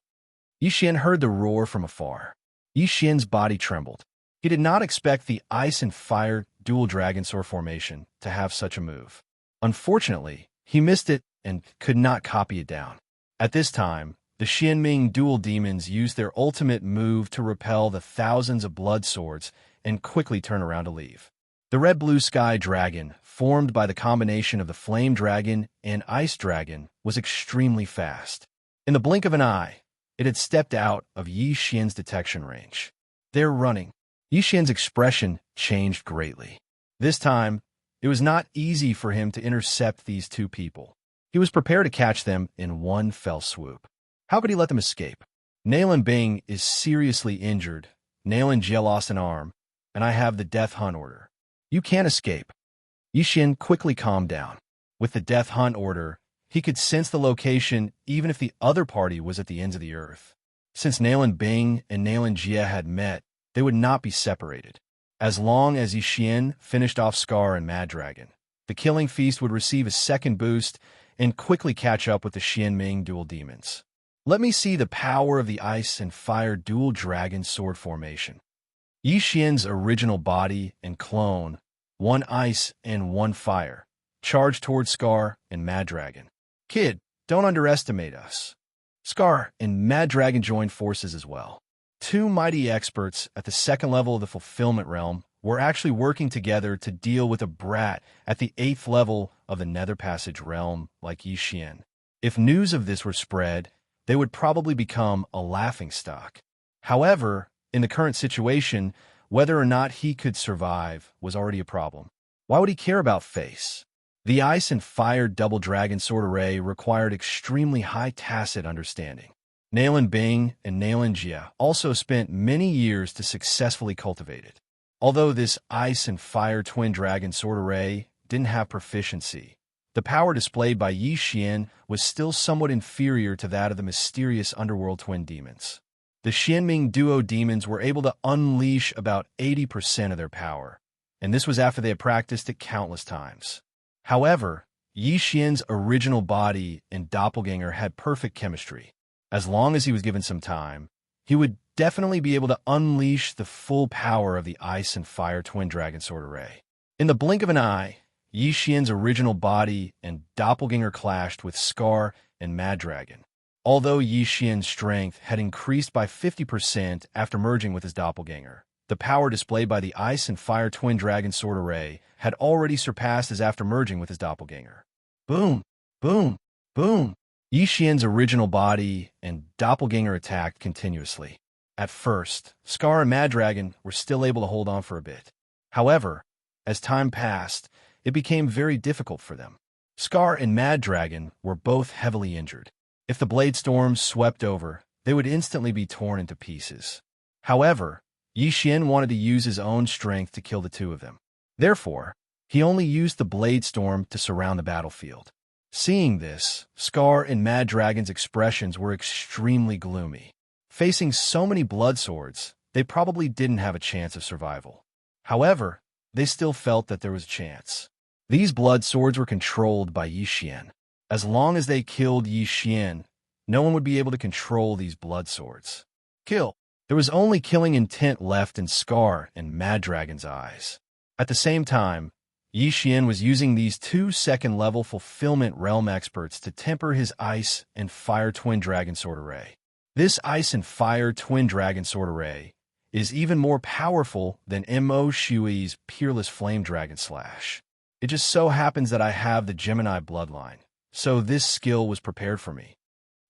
Yi Xian heard the roar from afar. Yi Xian's body trembled. He did not expect the Ice and Fire Dual Dragon Sword formation to have such a move. Unfortunately, he missed it and could not copy it down. At this time, the Xianming dual demons used their ultimate move to repel the thousands of blood swords and quickly turn around to leave. The red-blue sky dragon, formed by the combination of the Flame Dragon and Ice Dragon, was extremely fast. In the blink of an eye, it had stepped out of Yi Xian's detection range. They're running. Yi Xian's expression changed greatly. This time, it was not easy for him to intercept these two people. He was prepared to catch them in one fell swoop. How could he let them escape? Nalan Bing is seriously injured. Nalan Jia lost an arm, and I have the Death Hunt order. You can't escape. Yi Xian quickly calmed down. With the Death Hunt order, he could sense the location even if the other party was at the ends of the earth. Since Nalan Bing and Nalan Jia had met, they would not be separated. As long as Yi Xian finished off Scar and Mad Dragon, the Killing Feast would receive a second boost and quickly catch up with the Xianming dual demons. Let me see the power of the Ice and Fire Dual Dragon Sword formation. Yi Xian's original body and clone, one ice and one fire, charged towards Scar and Mad Dragon. Kid, don't underestimate us. Scar and Mad Dragon joined forces as well. Two mighty experts at the second level of the Fulfillment Realm were actually working together to deal with a brat at the 8th level of the Nether Passage Realm like Yi Xian. If news of this were spread, they would probably become a laughingstock. However, in the current situation, whether or not he could survive was already a problem. Why would he care about face? The Ice and Fire Double Dragon Sword Array required extremely high tacit understanding. Nalan Bing and Nalan Jia also spent many years to successfully cultivate it. Although this ice and fire twin dragon sword array didn't have proficiency, the power displayed by Yi Xian was still somewhat inferior to that of the mysterious underworld twin demons. The Xianming duo demons were able to unleash about 80% of their power, and this was after they had practiced it countless times. However, Yi Xian's original body and doppelganger had perfect chemistry. As long as he was given some time, he would definitely be able to unleash the full power of the ice and fire twin dragon sword array. In the blink of an eye, Yi Xian's original body and doppelganger clashed with Scar and Mad Dragon. Although Yi Xian's strength had increased by 50% after merging with his doppelganger, the power displayed by the ice and fire twin dragon sword array had already surpassed his after merging with his doppelganger. Boom! Boom! Boom! Yi Xian's original body and doppelganger attacked continuously. At first, Scar and Mad Dragon were still able to hold on for a bit. However, as time passed, it became very difficult for them. Scar and Mad Dragon were both heavily injured. If the blade storms swept over, they would instantly be torn into pieces. However, Yi Xian wanted to use his own strength to kill the two of them. Therefore, he only used the blade storm to surround the battlefield. Seeing this, Scar and Mad Dragon's expressions were extremely gloomy. Facing so many blood swords, they probably didn't have a chance of survival. However, they still felt that there was a chance. These blood swords were controlled by Yi Xian. As long as they killed Yi Xian, no one would be able to control these blood swords. Kill. There was only killing intent left in Scar and Mad Dragon's eyes. At the same time, Yi Xian was using these 2 second-level fulfillment realm experts to temper his ice and fire twin dragon sword array. This ice and fire twin dragon sword array is even more powerful than Mo Shui's peerless flame dragon slash. It just so happens that I have the Gemini bloodline, so this skill was prepared for me.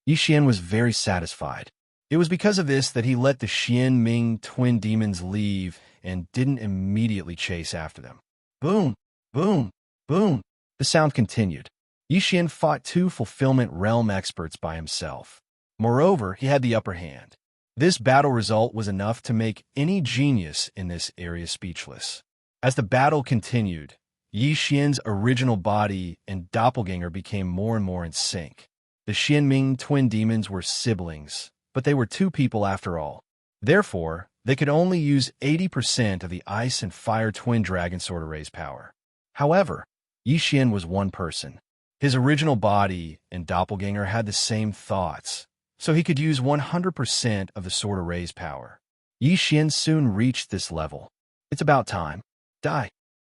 Yi Xian was very satisfied. It was because of this that he let the Xianming twin demons leave and didn't immediately chase after them. Boom! Boom! Boom! The sound continued. Yi Xian fought 2 fulfillment realm experts by himself. Moreover, he had the upper hand. This battle result was enough to make any genius in this area speechless. As the battle continued, Yi Xian's original body and doppelganger became more and more in sync. The Xianming twin demons were siblings, but they were 2 people after all. Therefore, they could only use 80% of the ice and fire twin dragon sword array's power. However, Yi Xian was one person. His original body and doppelganger had the same thoughts, so he could use 100% of the sword array's power. Yi Xian soon reached this level. It's about time. Die.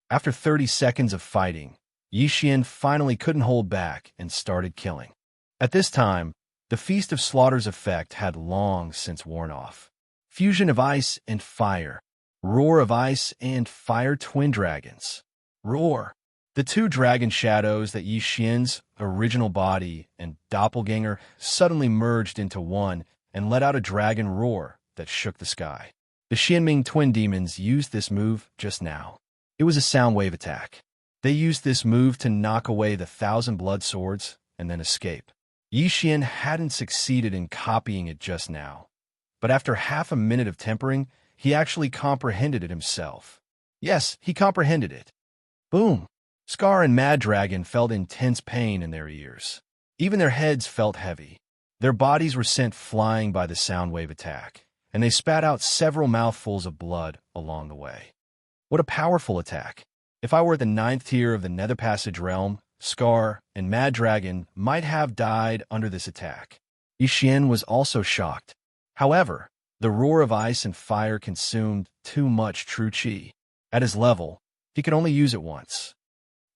After 30 seconds of fighting, Yi Xian finally couldn't hold back and started killing. At this time, the Feast of Slaughter's effect had long since worn off. Fusion of ice and fire. Roar of ice and fire twin dragons. Roar. The 2 dragon shadows that Yi Xian's original body and doppelganger suddenly merged into one and let out a dragon roar that shook the sky. The Xianming twin demons used this move just now. It was a sound wave attack. They used this move to knock away the 1,000 blood swords and then escape. Yi Xian hadn't succeeded in copying it just now, but after half a minute of tempering, he actually comprehended it himself. Yes, he comprehended it. Boom! Scar and Mad Dragon felt intense pain in their ears. Even their heads felt heavy. Their bodies were sent flying by the sound wave attack, and they spat out several mouthfuls of blood along the way. What a powerful attack. If I were at the 9th tier of the Nether Passage realm, Scar and Mad Dragon might have died under this attack. Yi Xian was also shocked. However, the roar of ice and fire consumed too much true qi. At his level, he could only use it once.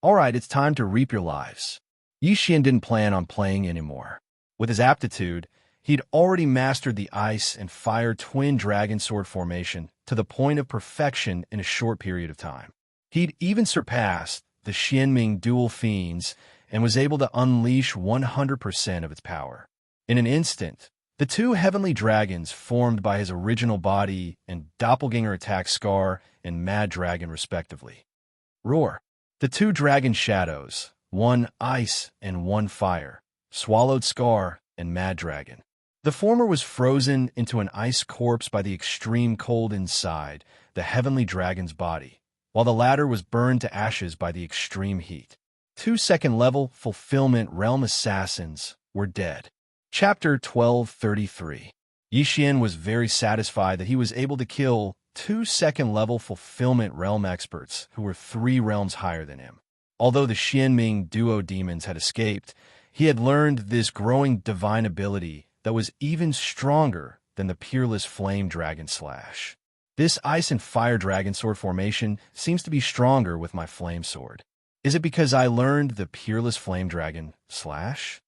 Alright, it's time to reap your lives. Yi Xian didn't plan on playing anymore. With his aptitude, he'd already mastered the ice and fire twin dragon sword formation to the point of perfection in a short period of time. He'd even surpassed the Xianming dual fiends and was able to unleash 100% of its power. In an instant, the 2 heavenly dragons formed by his original body and doppelganger attacked Scar and Mad Dragon respectively. Roar. The 2 dragon shadows, one ice and one fire, swallowed Scar and Mad Dragon. The former was frozen into an ice corpse by the extreme cold inside the heavenly dragon's body, while the latter was burned to ashes by the extreme heat. 2nd-level fulfillment realm assassins were dead. Chapter 1233. Yi Xian was very satisfied that he was able to kill 2 2nd-level fulfillment realm experts who were 3 realms higher than him. Although the Xianming duo demons had escaped, he had learned this growing divine ability that was even stronger than the peerless flame dragon slash. This ice and fire dragon sword formation seems to be stronger with my flame sword. Is it because I learned the peerless flame dragon slash?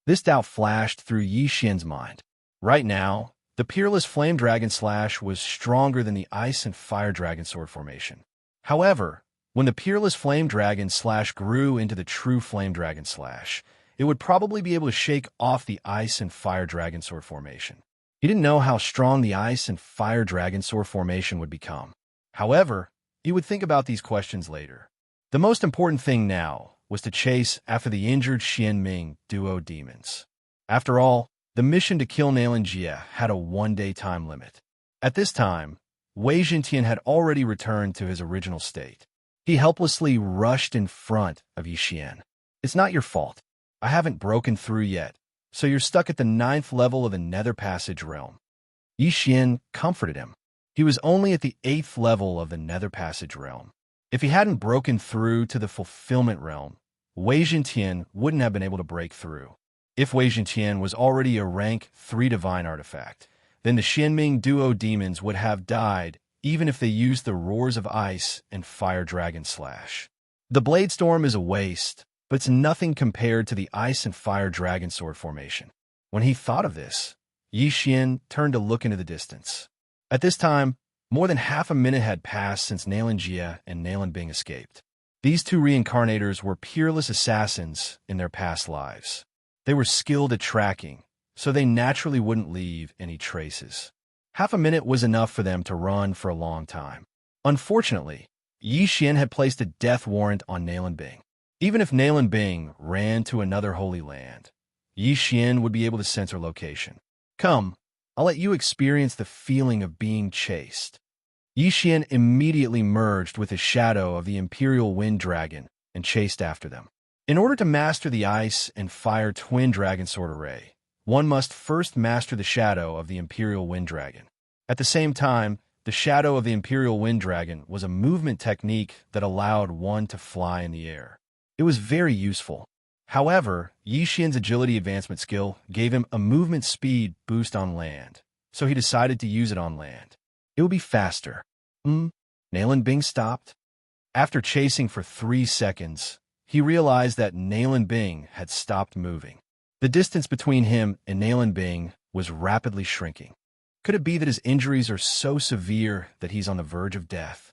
This doubt flashed through Yi Xian's mind. Right now, the peerless flame dragon slash was stronger than the ice and fire dragon sword formation. However, when the peerless flame dragon slash grew into the true flame dragon slash, it would probably be able to shake off the ice and fire dragon sword formation. He didn't know how strong the ice and fire dragon sword formation would become. However, he would think about these questions later. The most important thing now was to chase after the injured Xianming duo demons. After all, the mission to kill Nalan Jie had a 1-day time limit. At this time, Wei Jintian had already returned to his original state. He helplessly rushed in front of Yi Xian. "It's not your fault. I haven't broken through yet, so you're stuck at the 9th level of the Nether Passage realm." Yi Xian comforted him. He was only at the 8th level of the Nether Passage realm. If he hadn't broken through to the Fulfillment realm, Wei Jintian wouldn't have been able to break through. If Wei Jintian was already a rank 3 divine artifact, then the Xianming duo demons would have died even if they used the roars of ice and fire dragon slash. The blade storm is a waste, but it's nothing compared to the ice and fire dragon sword formation. When he thought of this, Yi Xian turned to look into the distance. At this time, more than half a minute had passed since Nalan Jie and Nalan Bing escaped. These 2 reincarnators were peerless assassins in their past lives. They were skilled at tracking, so they naturally wouldn't leave any traces. Half a minute was enough for them to run for a long time. Unfortunately, Yi Xian had placed a death warrant on Nalan Bing. Even if Nalan Bing ran to another holy land, Yi Xian would be able to sense her location. "Come, I'll let you experience the feeling of being chased." Yi Xian immediately merged with the shadow of the Imperial Wind Dragon and chased after them. In order to master the Ice and Fire Twin Dragon Sword Array, one must first master the shadow of the Imperial Wind Dragon. At the same time, the shadow of the Imperial Wind Dragon was a movement technique that allowed one to fly in the air. It was very useful. However, Yi Xian's agility advancement skill gave him a movement speed boost on land, so he decided to use it on land. It would be faster. Nalan Bing stopped. After chasing for 3 seconds, he realized that Nalan Bing had stopped moving. The distance between him and Nalan Bing was rapidly shrinking. Could it be that his injuries are so severe that he's on the verge of death?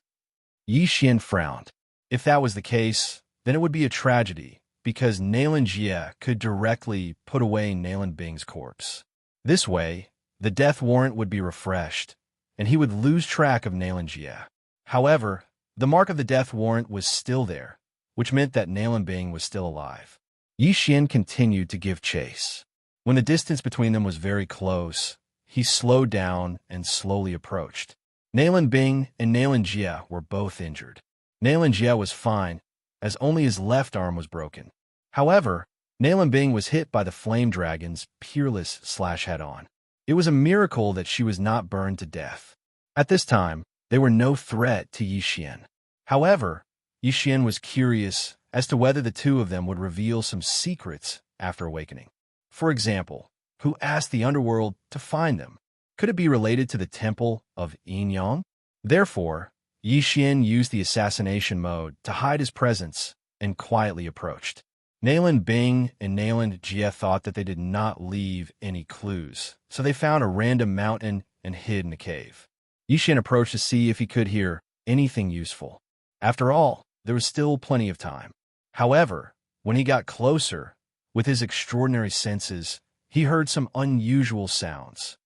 Yi Xian frowned. If that was the case, then it would be a tragedy, because Nalan Jie could directly put away Nalan Bing's corpse. This way, the death warrant would be refreshed, and he would lose track of Nalan Jie. However, the mark of the death warrant was still there, which meant that Nalan Bing was still alive. Yi Xian continued to give chase. When the distance between them was very close, he slowed down and slowly approached. Nalan Bing and Nalan Jie were both injured. Nalan Jie was fine, as only his left arm was broken. However, Nalan Bing was hit by the flame dragon's peerless slash head-on. It was a miracle that she was not burned to death. At this time, they were no threat to Yi Xian. However, Yi Xian was curious as to whether the 2 of them would reveal some secrets after awakening. For example, who asked the underworld to find them? Could it be related to the temple of Yin Yang? Therefore, Yi Xian used the assassination mode to hide his presence and quietly approached. Nalan Bing and Nalan Jie thought that they did not leave any clues, so they found a random mountain and hid in a cave. Yi Xian approached to see if he could hear anything useful. After all, there was still plenty of time. However, when he got closer, with his extraordinary senses, he heard some unusual sounds.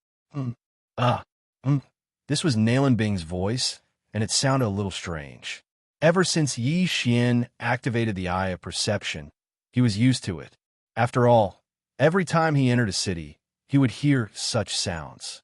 This was Nalan Bing's voice, and it sounded a little strange. Ever since Yi Xian activated the Eye of Perception, he was used to it. After all, every time he entered a city, he would hear such sounds.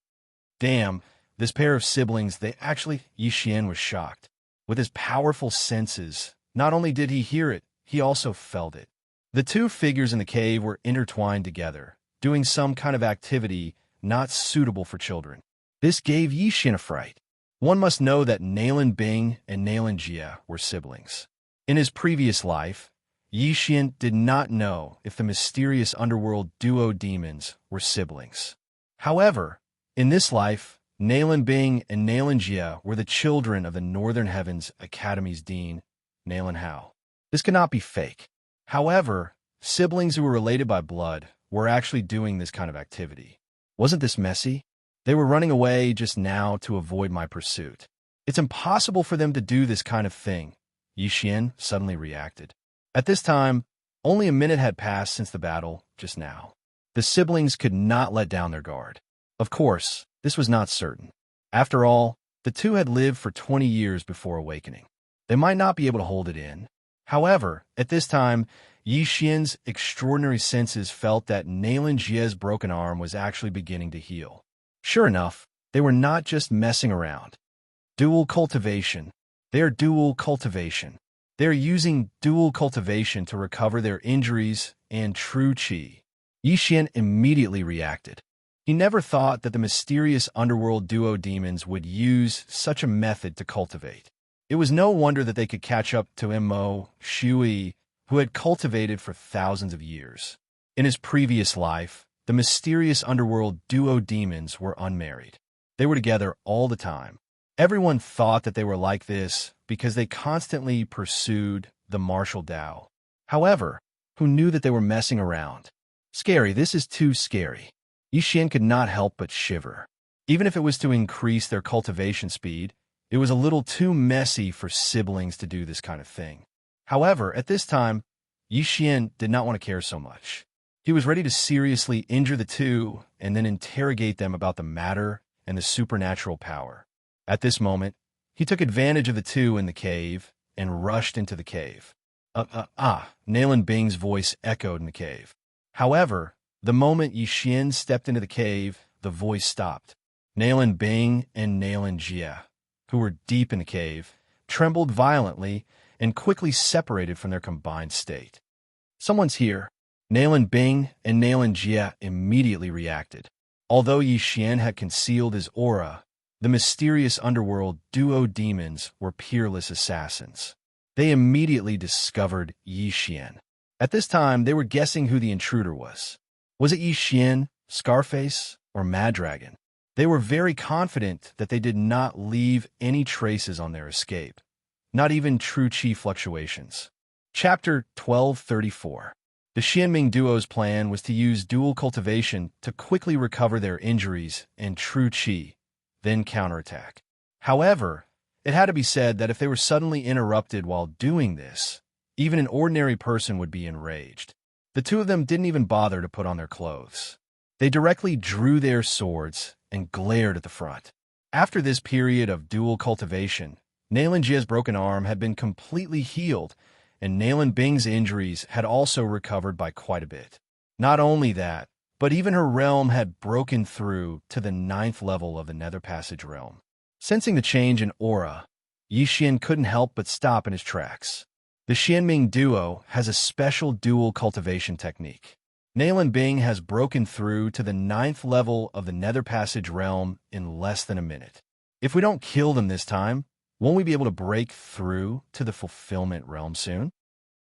Damn, this pair of siblings, Yi Xian was shocked. With his powerful senses, not only did he hear it, he also felt it. The two figures in the cave were intertwined together, doing some kind of activity not suitable for children. This gave Yi Xian a fright. One must know that Nalan Bing and Nalan Jia were siblings. In his previous life, Yi Xian did not know if the mysterious underworld duo demons were siblings. However, in this life, Nalan Bing and Nalan Jia were the children of the Northern Heavens Academy's dean, Nalan Hao. This could not be fake. However, siblings who were related by blood were actually doing this kind of activity. Wasn't this messy? They were running away just now to avoid my pursuit. It's impossible for them to do this kind of thing, Yi Xian suddenly reacted. At this time, only a minute had passed since the battle just now. The siblings could not let down their guard. Of course, this was not certain. After all, the two had lived for 20 years before awakening. They might not be able to hold it in. However, at this time, Yi Xian's extraordinary senses felt that Nalan Jia's broken arm was actually beginning to heal. Sure enough, they were not just messing around. Dual cultivation. They are dual cultivation. They are using dual cultivation to recover their injuries and true qi. Yi Xian immediately reacted. He never thought that the mysterious underworld duo demons would use such a method to cultivate. It was no wonder that they could catch up to Mo Shui, who had cultivated for thousands of years. In his previous life, the mysterious underworld duo demons were unmarried. They were together all the time. Everyone thought that they were like this because they constantly pursued the martial Tao. However, who knew that they were messing around? Scary, this is too scary. Yi Xian could not help but shiver. Even if it was to increase their cultivation speed, it was a little too messy for siblings to do this kind of thing. However, at this time, Yi Xian did not want to care so much. He was ready to seriously injure the two and then interrogate them about the matter and the supernatural power. At this moment, he took advantage of the two in the cave and rushed into the cave. Nalan Bing's voice echoed in the cave. However, the moment Yi Xian stepped into the cave, the voice stopped. Nalan Bing and Nalan Jia, who were deep in the cave, trembled violently and quickly separated from their combined state. Someone's here. Nalan Bing and Nalan Jia immediately reacted. Although Yi Xian had concealed his aura, the mysterious underworld duo demons were peerless assassins. They immediately discovered Yi Xian. At this time, they were guessing who the intruder was. Was it Yi Xian, Scarface, or Mad Dragon? They were very confident that they did not leave any traces on their escape, not even true qi fluctuations. Chapter 1234. The Xianming duo's plan was to use dual cultivation to quickly recover their injuries and true qi, then counterattack. However, it had to be said that if they were suddenly interrupted while doing this, even an ordinary person would be enraged. The two of them didn't even bother to put on their clothes. They directly drew their swords and glared at the front. After this period of dual cultivation, Nalan Jia's broken arm had been completely healed, and Nalan Bing's injuries had also recovered by quite a bit. Not only that, but even her realm had broken through to the 9th level of the Nether Passage realm. Sensing the change in aura, Yi Xian couldn't help but stop in his tracks. The Xianming duo has a special dual cultivation technique. Nalan Bing has broken through to the 9th level of the Nether Passage realm in less than a minute. If we don't kill them this time, won't we be able to break through to the fulfillment realm soon?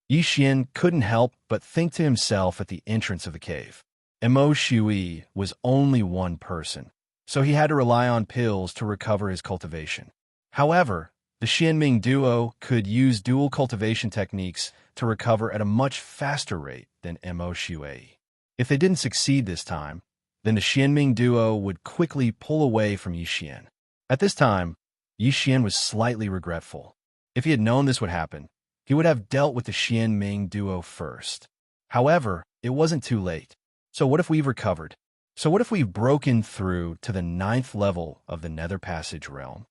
Yi Xian couldn't help but think to himself at the entrance of the cave. Mo Shui was only one person, so he had to rely on pills to recover his cultivation. However, the Xianming duo could use dual cultivation techniques to recover at a much faster rate than Mo Shui. If they didn't succeed this time, then the Xianming duo would quickly pull away from Yi Xian. At this time, Yi Xian was slightly regretful. If he had known this would happen, he would have dealt with the Xianming duo first. However, it wasn't too late. So what if we've recovered? So what if we've broken through to the 9th level of the Nether Passage realm?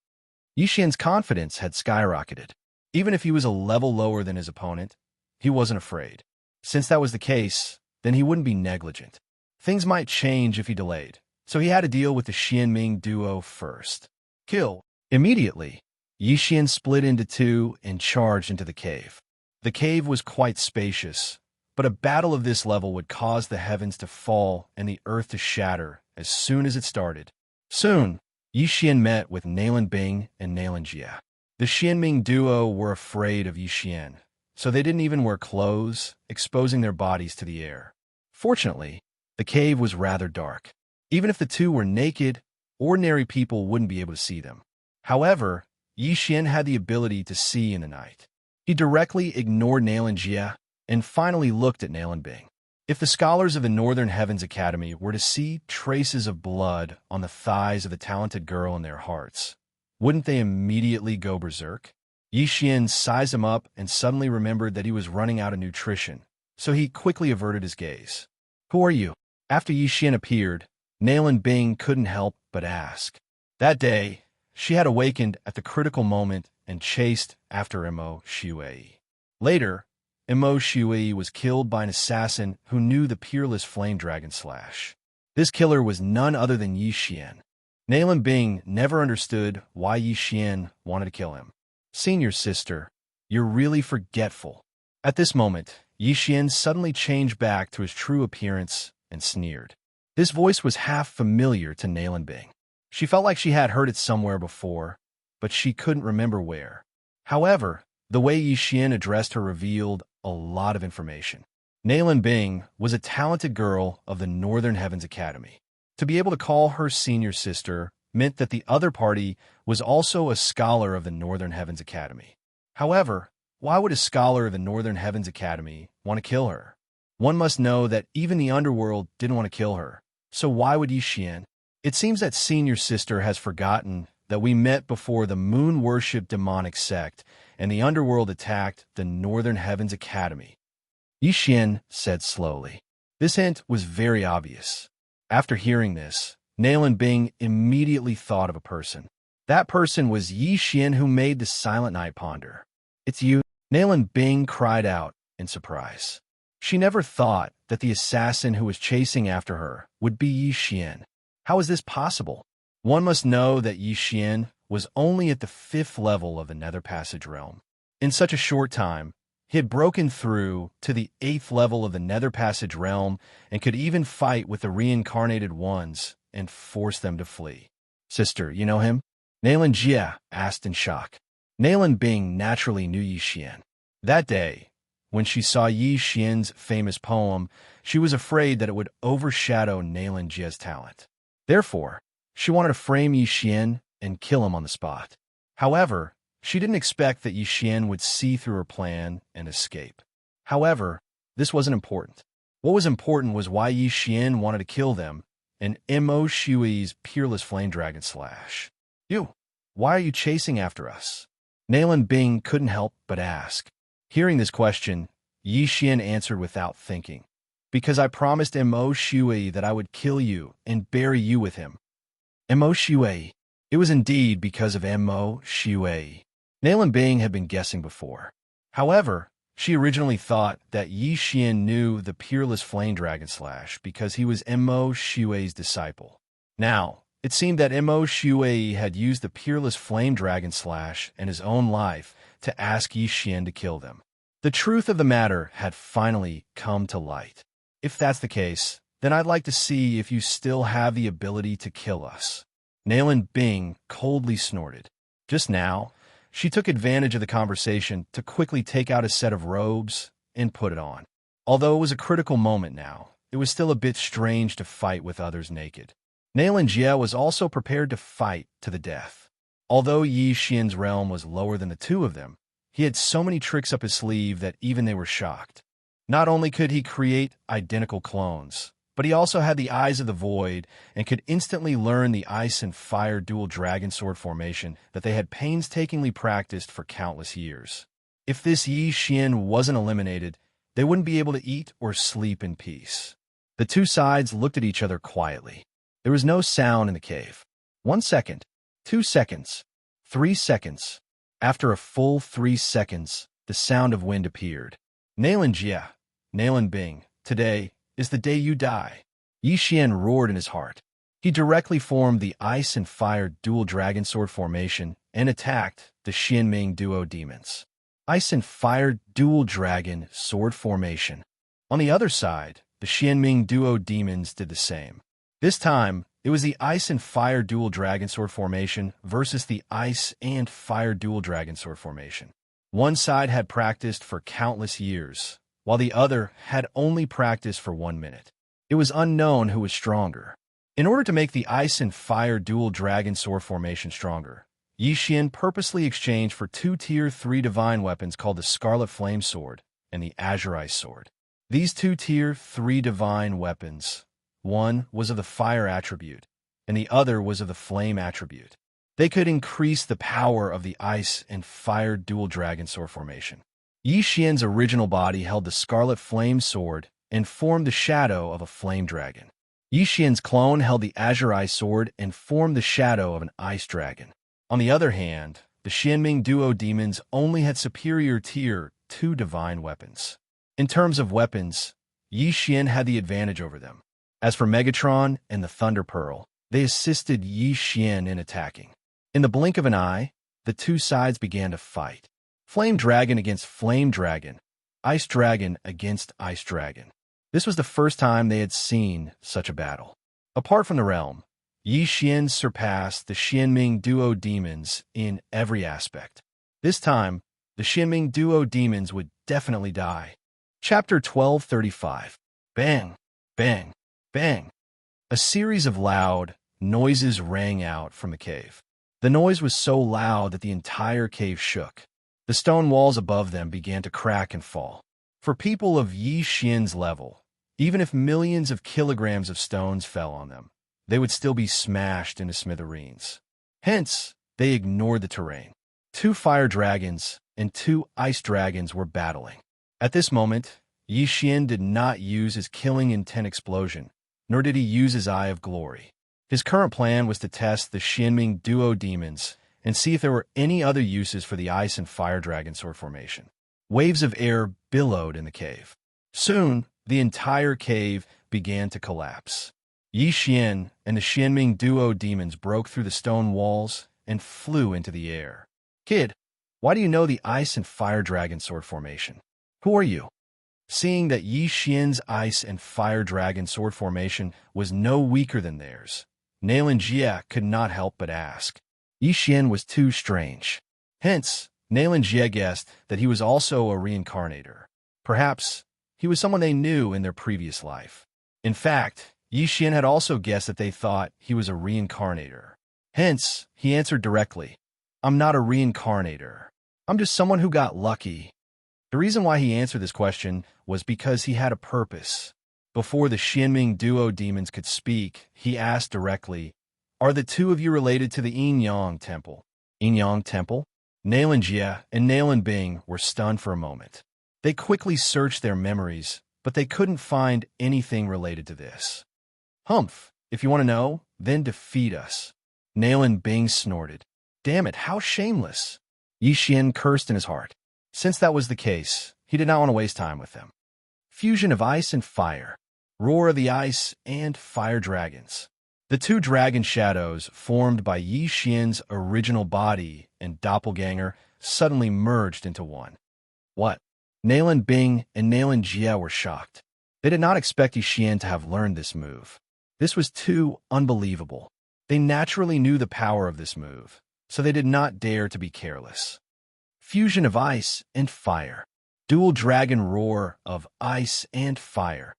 Yi Xian's confidence had skyrocketed. Even if he was a level lower than his opponent, he wasn't afraid. Since that was the case, then he wouldn't be negligent. things might change if he delayed, so he had to deal with the Xianming duo first. Kill. Immediately, Yi Xian split into two and charged into the cave. The cave was quite spacious, but a battle of this level would cause the heavens to fall and the earth to shatter as soon as it started. Soon, Yi Xian met with Nalan Bing and Nalan Jia. The Xianming duo were afraid of Yi Xian, so they didn't even wear clothes, exposing their bodies to the air. Fortunately, the cave was rather dark. Even if the two were naked, ordinary people wouldn't be able to see them. However, Yi Xian had the ability to see in the night. He directly ignored Nalan Jia and finally looked at Nalan Bing. If the scholars of the Northern Heavens Academy were to see traces of blood on the thighs of the talented girl in their hearts, wouldn't they immediately go berserk? Yi Xian sized him up and suddenly remembered that he was running out of nutrition, so he quickly averted his gaze. "Who are you?" After Yi Xian appeared, Nalan Bing couldn't help but ask. That day, she had awakened at the critical moment and chased after Mo Shui. Later, Mo Shui was killed by an assassin who knew the peerless flame dragon slash. This killer was none other than Yi Xian. Nalan Bing never understood why Yi Xian wanted to kill him. "Senior sister, you're really forgetful." At this moment, Yi Xian suddenly changed back to his true appearance and sneered. This voice was half familiar to Nalan Bing. She felt like she had heard it somewhere before, but she couldn't remember where. However, the way Yi Xian addressed her revealed a lot of information. Nalan Bing was a talented girl of the Northern Heavens Academy. To be able to call her senior sister meant that the other party was also a scholar of the Northern Heavens Academy. However, why would a scholar of the Northern Heavens Academy want to kill her? One must know that even the underworld didn't want to kill her, so why would Yi Xian? It seems that senior sister has forgotten that we met before the moon-worship demonic sect and the underworld attacked the Northern Heavens Academy. Yi Xian said slowly. This hint was very obvious. After hearing this, Nalan Bing immediately thought of a person. That person was Yi Xian, who made the Silent Night ponder. "It's you," Nalan Bing cried out in surprise. She never thought that the assassin who was chasing after her would be Yi Xian. How is this possible? One must know that Yi Xian was only at the 5th level of the Nether Passage realm. In such a short time, he had broken through to the 8th level of the Nether Passage realm and could even fight with the reincarnated ones and force them to flee. "Sister, you know him?" Nalan Jia asked in shock. Nalan Bing naturally knew Yi Xian. That day, when she saw Yi Xian's famous poem, she was afraid that it would overshadow Nalan Jia's talent. Therefore, she wanted to frame Yi Xian and kill him on the spot. However, she didn't expect that Yi Xian would see through her plan and escape. However, this wasn't important. What was important was why Yi Xian wanted to kill them and Mo Shui's peerless flame dragon slash. "You, why are you chasing after us?" Nalan Bing couldn't help but ask. Hearing this question, Yi Xian answered without thinking. "Because I promised Mo Shui that I would kill you and bury you with him." Mo Shui. It was indeed because of Mo Shui. Nalan Bing had been guessing before. However, she originally thought that Yi Xian knew the peerless flame dragon slash because he was Mo Shui's disciple. Now, it seemed that Mo Shui had used the peerless flame dragon slash and his own life to ask Yi Xian to kill them. The truth of the matter had finally come to light. "If that's the case, then I'd like to see if you still have the ability to kill us." Nalan Bing coldly snorted. Just now, she took advantage of the conversation to quickly take out a set of robes and put it on. Although it was a critical moment now, it was still a bit strange to fight with others naked. Nalan Jia was also prepared to fight to the death. Although Yi Xian's realm was lower than the two of them, he had so many tricks up his sleeve that even they were shocked. Not only could he create identical clones, but he also had the eyes of the void and could instantly learn the ice and fire dual dragon sword formation that they had painstakingly practiced for countless years. If this Yi Xian wasn't eliminated, they wouldn't be able to eat or sleep in peace. The two sides looked at each other quietly. There was no sound in the cave. 1 second, 2 seconds, 3 seconds. After a full 3 seconds, the sound of wind appeared. "Nalan Jia, Nalan Bing, today is the day you die." Yi Xian roared in his heart. He directly formed the Ice and Fire Dual Dragon Sword formation and attacked the Xianming Duo Demons. Ice and Fire Dual Dragon Sword formation. On the other side, the Xianming Duo Demons did the same. This time, it was the Ice and Fire Dual Dragon Sword formation versus the Ice and Fire Dual Dragon Sword formation. One side had practiced for countless years, while the other had only practiced for 1 minute. It was unknown who was stronger. In order to make the Ice and Fire Dual Dragon Sword formation stronger, Yi Xian purposely exchanged for 2 Tier 3 divine weapons called the Scarlet Flame Sword and the Azure Ice Sword. These 2 Tier 3 divine weapons, one was of the Fire attribute, and the other was of the Flame attribute. They could increase the power of the Ice and Fire Dual Dragon Sword formation. Yi Xian's original body held the Scarlet Flame Sword and formed the shadow of a flame dragon. Yi Xian's clone held the Azure Ice Sword and formed the shadow of an ice dragon. On the other hand, the Xianming Duo Demons only had superior Tier 2 divine weapons. In terms of weapons, Yi Xian had the advantage over them. As for Megatron and the Thunder Pearl, they assisted Yi Xian in attacking. In the blink of an eye, the two sides began to fight. Flame Dragon against Flame Dragon, Ice Dragon against Ice Dragon. This was the first time they had seen such a battle. Apart from the realm, Yi Xian surpassed the Xianming Duo Demons in every aspect. This time, the Xianming Duo Demons would definitely die. Chapter 1235. Bang, bang, bang. A series of loud noises rang out from the cave. The noise was so loud that the entire cave shook. The stone walls above them began to crack and fall. For people of Yi Xian's level, even if millions of kilograms of stones fell on them, they would still be smashed into smithereens. Hence, they ignored the terrain. 2 fire dragons and 2 ice dragons were battling. At this moment, Yi Xian did not use his killing intent explosion, nor did he use his Eye of Glory. His current plan was to test the Xianming Duo Demons and see if there were any other uses for the Ice and Fire Dragon Sword formation. Waves of air billowed in the cave. Soon, the entire cave began to collapse. Yi Xian and the Xianming Duo Demons broke through the stone walls and flew into the air. Kid, why do you know the Ice and Fire Dragon Sword formation? Who are you? Seeing that Yi Xian's Ice and Fire Dragon Sword formation was no weaker than theirs, Nalan Jia could not help but ask. Yi Xian was too strange. Hence, Nalan Jia guessed that he was also a reincarnator. Perhaps he was someone they knew in their previous life. In fact, Yi Xian had also guessed that they thought he was a reincarnator. Hence, he answered directly, I'm not a reincarnator. I'm just someone who got lucky. The reason why he answered this question was because he had a purpose. Before the Xianming Duo Demons could speak, he asked directly, Are the two of you related to the Yin-Yang Temple? Yin-Yang Temple? Nalan Jia and Nalan Bing were stunned for a moment. They quickly searched their memories, but they couldn't find anything related to this. Humph, if you want to know, then defeat us. Nalan Bing snorted. Damn it, how shameless. Yi Xian cursed in his heart. Since that was the case, he did not want to waste time with them. Fusion of ice and fire. Roar of the ice and fire dragons. The 2 dragon shadows formed by Yi Xian's original body and doppelganger suddenly merged into one. What? Nalan Bing and Nalan Jia were shocked. They did not expect Yi Xian to have learned this move. This was too unbelievable. They naturally knew the power of this move, so they did not dare to be careless. Fusion of ice and fire. Dual dragon roar of ice and fire.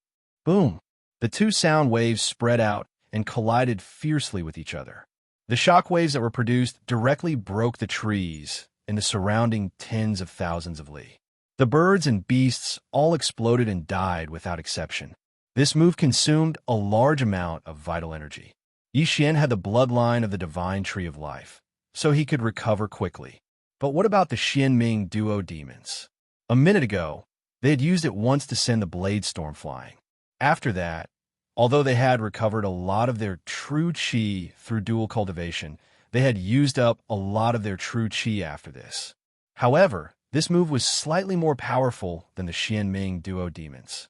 Boom! The 2 sound waves spread out and collided fiercely with each other. The shock waves that were produced directly broke the trees in the surrounding tens of thousands of li. The birds and beasts all exploded and died without exception. This move consumed a large amount of vital energy. Yi Xian had the bloodline of the divine tree of life, so he could recover quickly. But what about the Xianming Duo Demons? A minute ago, they had used it once to send the blade storm flying. After that, although they had recovered a lot of their true qi through dual cultivation, they had used up a lot of their true qi after this. However, this move was slightly more powerful than the Xianming Duo Demons.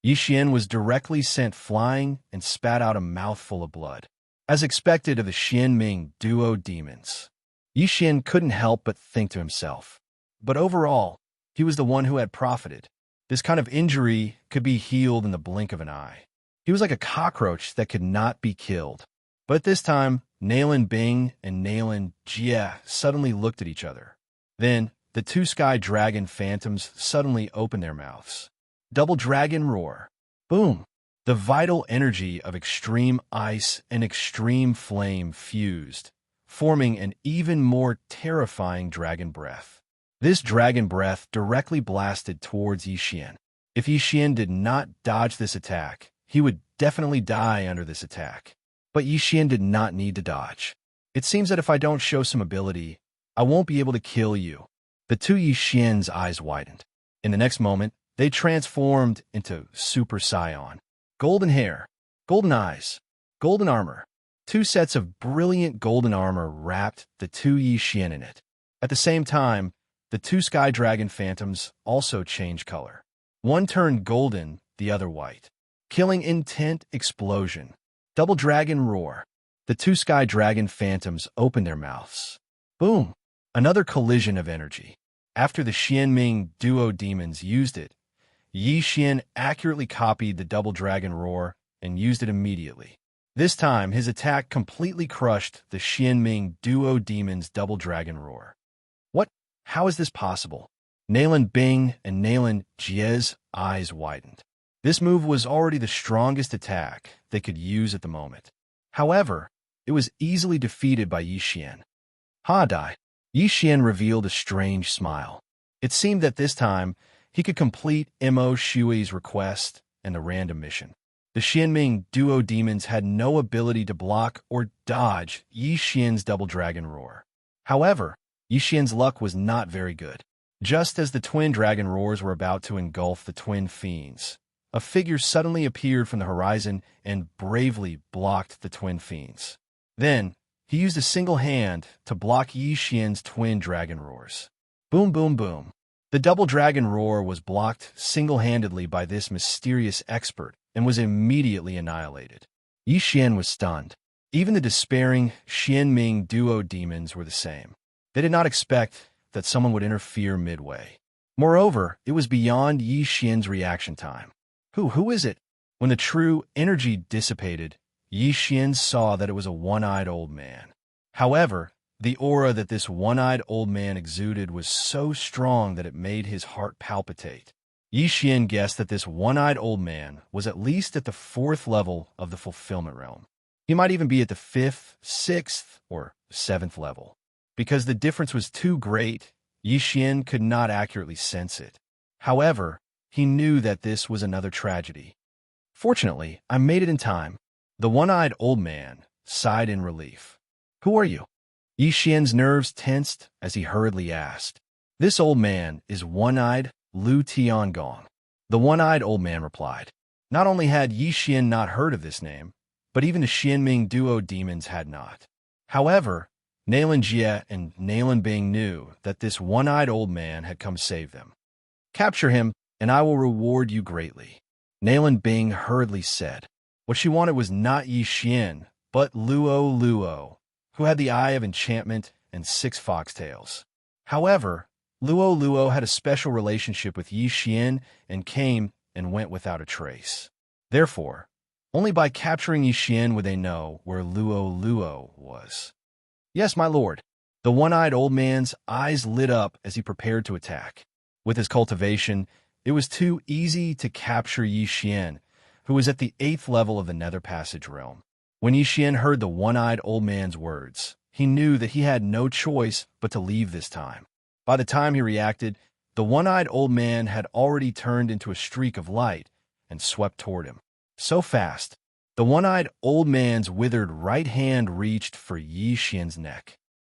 Yi Xian was directly sent flying and spat out a mouthful of blood. As expected of the Xianming duo demons, Yi Xian couldn't help but think to himself. But overall, he was the one who had profited. This kind of injury could be healed in the blink of an eye. He was like a cockroach that could not be killed. But this time, Nailin Bing and Nailin Jie suddenly looked at each other. Then, the two sky dragon phantoms suddenly opened their mouths. Double dragon roar. Boom! The vital energy of extreme ice and extreme flame fused, forming an even more terrifying dragon breath. This dragon breath directly blasted towards Yi Xian. If Yi Xian did not dodge this attack, he would definitely die under this attack. But Yi Xian did not need to dodge. It seems that if I don't show some ability, I won't be able to kill you. The two Yi Xian's eyes widened. In the next moment, they transformed into Super Saiyan. Golden hair, golden eyes, golden armor. Two sets of brilliant golden armor wrapped the two Yi Xian in it. At the same time, the two sky dragon phantoms also changed color. One turned golden, the other white. Killing intent explosion. Double dragon roar. The two sky dragon phantoms opened their mouths. Boom! Another collision of energy. After the Xianming duo demons used it, Yi Xian accurately copied the double dragon roar and used it immediately. This time, his attack completely crushed the Xianming duo demons' double dragon roar. What? How is this possible? Nailin Bing and Nailin Jie's eyes widened. This move was already the strongest attack they could use at the moment. However, it was easily defeated by Yi Xian. Dai. Yi Xian revealed a strange smile. It seemed that this time, he could complete Mo Shui's request and the random mission. The Xianming duo demons had no ability to block or dodge Yi Xian's double dragon roar. However, Yi Xian's luck was not very good. Just as the twin dragon roars were about to engulf the twin fiends, a figure suddenly appeared from the horizon and bravely blocked the twin fiends. Then, he used a single hand to block Yi Xian's twin dragon roars. Boom, boom, boom. The double dragon roar was blocked single-handedly by this mysterious expert and was immediately annihilated. Yi Xian was stunned. Even the despairing Xianming duo demons were the same. They did not expect that someone would interfere midway. Moreover, it was beyond Yi Xian's reaction time. Who is it? When the true energy dissipated, Yi Xian saw that it was a one-eyed old man. However, the aura that this one-eyed old man exuded was so strong that it made his heart palpitate. Yi Xian guessed that this one-eyed old man was at least at the 4th level of the fulfillment realm. He might even be at the 5th, 6th, or 7th level. Because the difference was too great, Yi Xian could not accurately sense it. However, he knew that this was another tragedy. Fortunately, I made it in time. The one-eyed old man sighed in relief. Who are you? Yi Xian's nerves tensed as he hurriedly asked. This old man is one-eyed Lu Tiangong. The one-eyed old man replied. Not only had Yi Xian not heard of this name, but even the Xianming duo demons had not. However, Nailin Jie and Nailin Bing knew that this one-eyed old man had come save them. Capture him, and I will reward you greatly. Nailin Bing hurriedly said. What she wanted was not Yi Xian, but Luo, who had the eye of enchantment and 6 foxtails. However, Luo had a special relationship with Yi Xian and came and went without a trace. Therefore, only by capturing Yi Xian would they know where Luo was. Yes, my lord. The one-eyed old man's eyes lit up as he prepared to attack. With his cultivation, it was too easy to capture Yi Xian, who was at the 8th level of the Nether Passage realm. When Yi Xian heard the one-eyed old man's words, he knew that he had no choice but to leave this time. By the time he reacted, the one-eyed old man had already turned into a streak of light and swept toward him. So fast, the one-eyed old man's withered right hand reached for Yi Xian's neck.